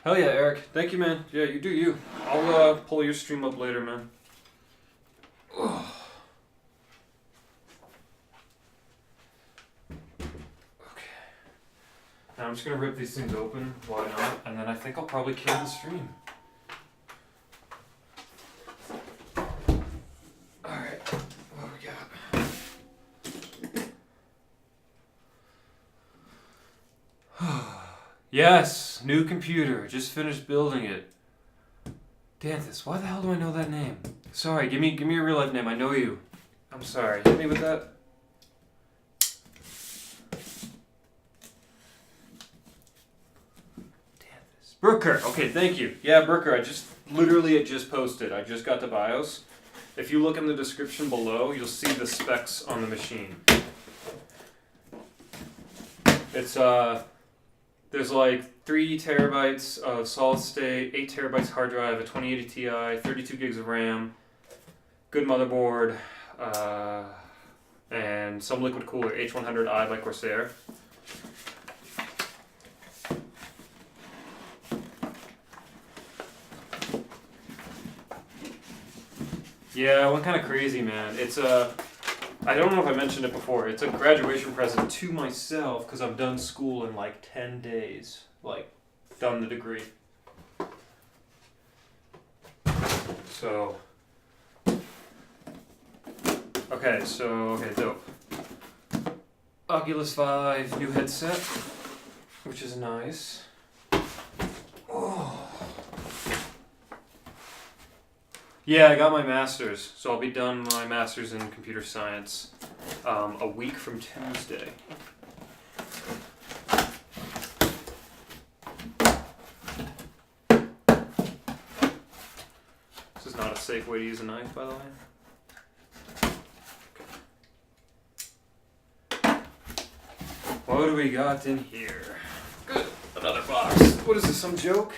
Hell yeah, Eric. Thank you, man. Yeah, you do you. I'll pull your stream up later, man. Ugh. Now I'm just gonna rip these things open, why not? And then I think I'll probably kill the stream. Alright, what we got? Yes, new computer. Just finished building it. Danthus, why the hell do I know that name? Sorry, give me a real life name. I know you. I'm sorry. Hit me with that. Brooker. Okay, thank you. Yeah, Brooker, it just posted. I just got the BIOS. If you look in the description below, you'll see the specs on the machine. It's there's like 3 terabytes of solid state, 8 terabytes hard drive, a 2080 Ti, 32 gigs of RAM, good motherboard, and some liquid cooler, H100i by Corsair. Yeah, I went kind of crazy, man. It's I don't know if I mentioned it before. It's a graduation present to myself because I've done school in like 10 days. Like, done the degree. So. Okay, dope. Oculus 5 new headset, which is nice. Oh. Yeah, I got my master's, so I'll be done my master's in computer science a week from Tuesday. This is not a safe way to use a knife, by the way. Okay. What do we got in here? Good. Another box. What is this, some joke?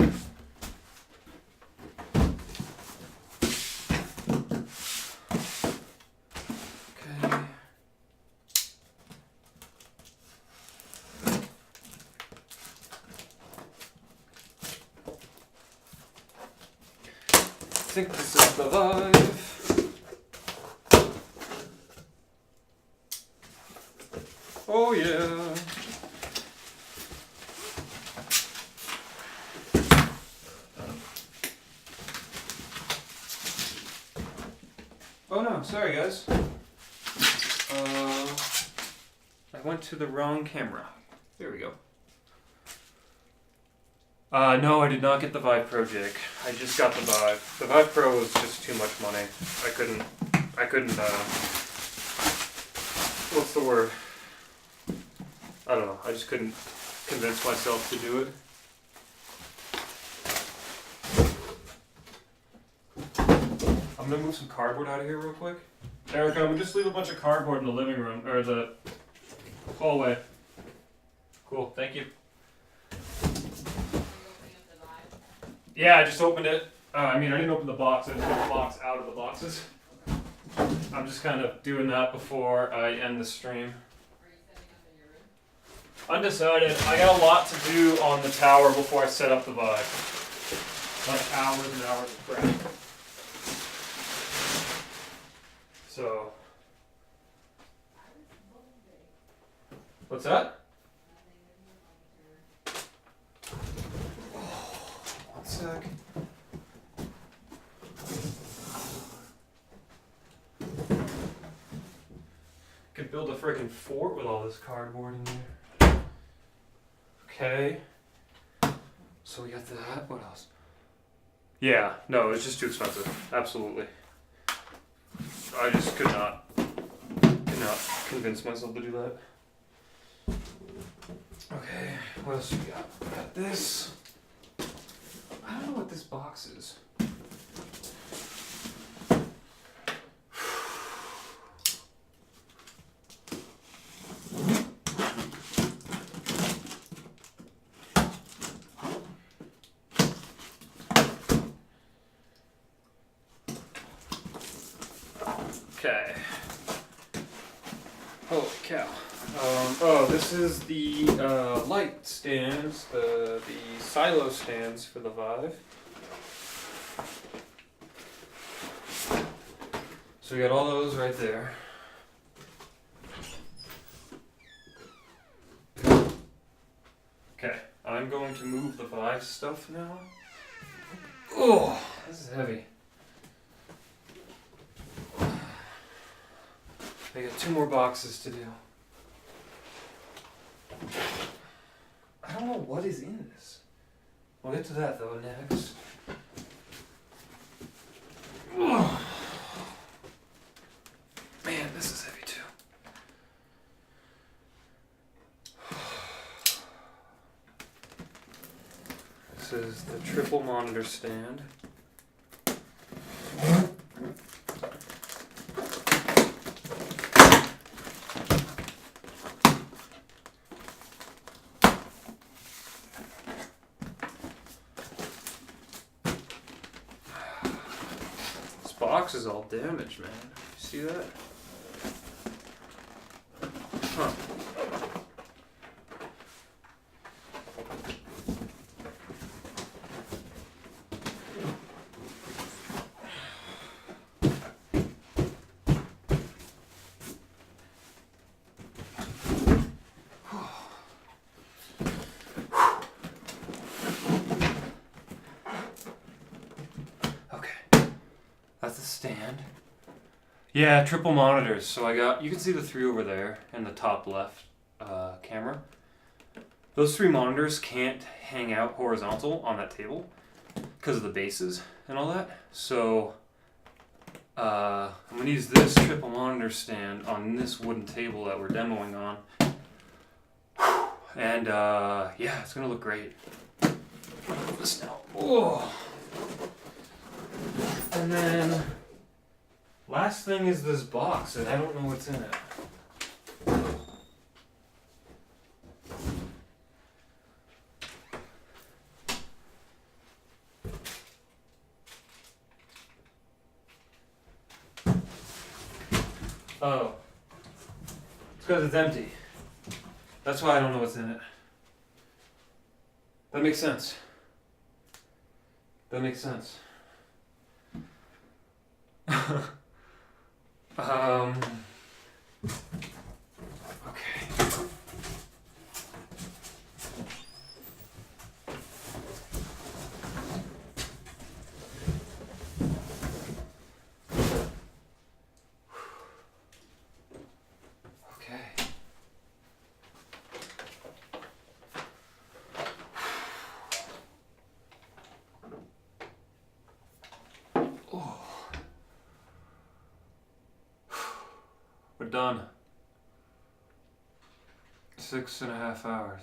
I think this is the Vive. Oh yeah. Oh no, sorry guys. I went to the wrong camera. There we go. No, I did not get the Vive Pro, Jake. I just got the Vive. The Vive Pro was just too much money. I couldn't, what's the word? I don't know. I just couldn't convince myself to do it. I'm gonna move some cardboard out of here real quick. Erica, I'm gonna just leave a bunch of cardboard in the living room, or the hallway. Cool, thank you. Yeah, I just opened it. I didn't open the box. I just took the box out of the boxes. I'm just kind of doing that before I end the stream. Undecided. I got a lot to do on the tower before I set up the Vive. Like hours and hours of prep. So. What's that? One sec. Could build a freaking fort with all this cardboard in there. Okay. So we got that. What else? Yeah, no, it's just too expensive. Absolutely. I just could not convince myself to do that. Okay, what else we got? We got this. I don't know what this box is. Okay. Holy cow. Oh, this is the light stands, the silo stands for the Vive. So we got all those right there. Okay, I'm going to move the Vive stuff now. Oh, this is heavy. I got 2 more boxes to do. I don't know what is in this. We'll get to that though next. Oh. Man, this is heavy too. This is the triple monitor stand. Box is all damaged, man. You see that? Huh. That's the stand. Yeah, triple monitors. So you can see the 3 over there in the top left camera. Those 3 monitors can't hang out horizontal on that table because of the bases and all that. So I'm going to use this triple monitor stand on this wooden table that we're demoing on. And yeah, it's going to look great. This now. Oh. And then, last thing is this box, and I don't know what's in it. Oh. It's because it's empty. That's why I don't know what's in it. That makes sense. That makes sense. Okay. Okay. We're done. 6.5 hours.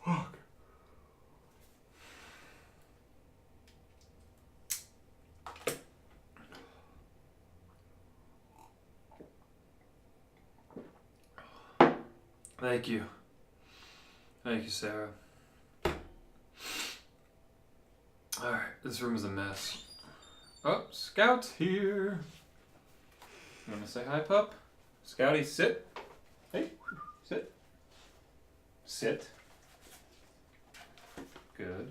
Fuck. Thank you. Thank you, Sarah. Alright, this room is a mess. Oh, Scout's here. You wanna say hi, pup? Scouty, sit. Hey, sit. Sit. Good.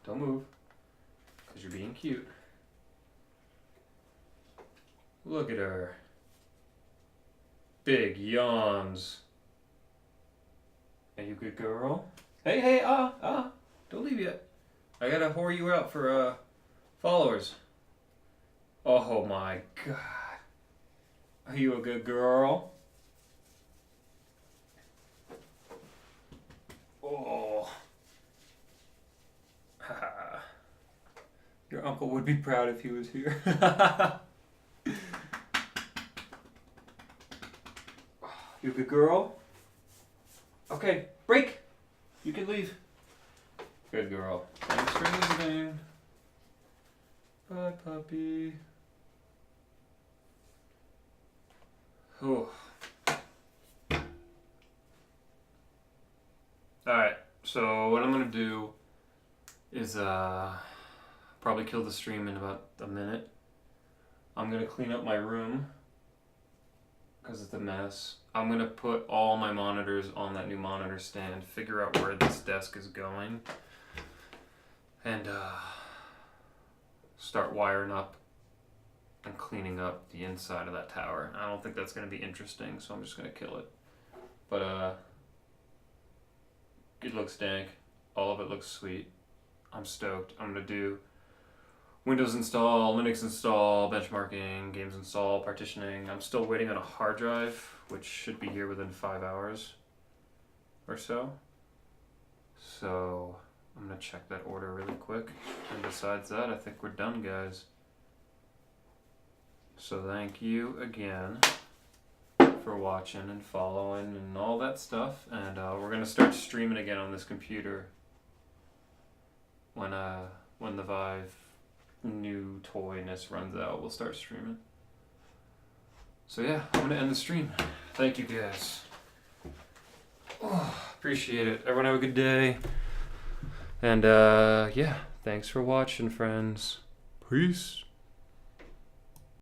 Don't move, because you're being cute. Look at her. Big yawns. Are you a good girl? Hey, don't leave yet. I gotta whore you out for, followers. Oh my god. Are you a good girl? Oh. Haha. Your uncle would be proud if he was here. You a good girl? Okay, break. You can leave. Good girl. Thanks for visiting. Bye, puppy. Oh. Alright, so what I'm gonna do is probably kill the stream in about a minute. I'm gonna clean up my room because it's a mess. I'm gonna put all my monitors on that new monitor stand, figure out where this desk is going, and start wiring up and cleaning up the inside of that tower. I don't think that's gonna be interesting, so I'm just gonna kill it. But it looks dank. All of it looks sweet. I'm stoked. I'm gonna do Windows install, Linux install, benchmarking, games install, partitioning. I'm still waiting on a hard drive, which should be here within 5 hours or so. So I'm gonna check that order really quick. And besides that, I think we're done, guys. So thank you again for watching and following and all that stuff. And we're gonna start streaming again on this computer when the Vive new toyness runs out. We'll start streaming. So yeah, I'm gonna end the stream. Thank you guys. Oh, appreciate it. Everyone have a good day. And yeah, thanks for watching, friends. Peace.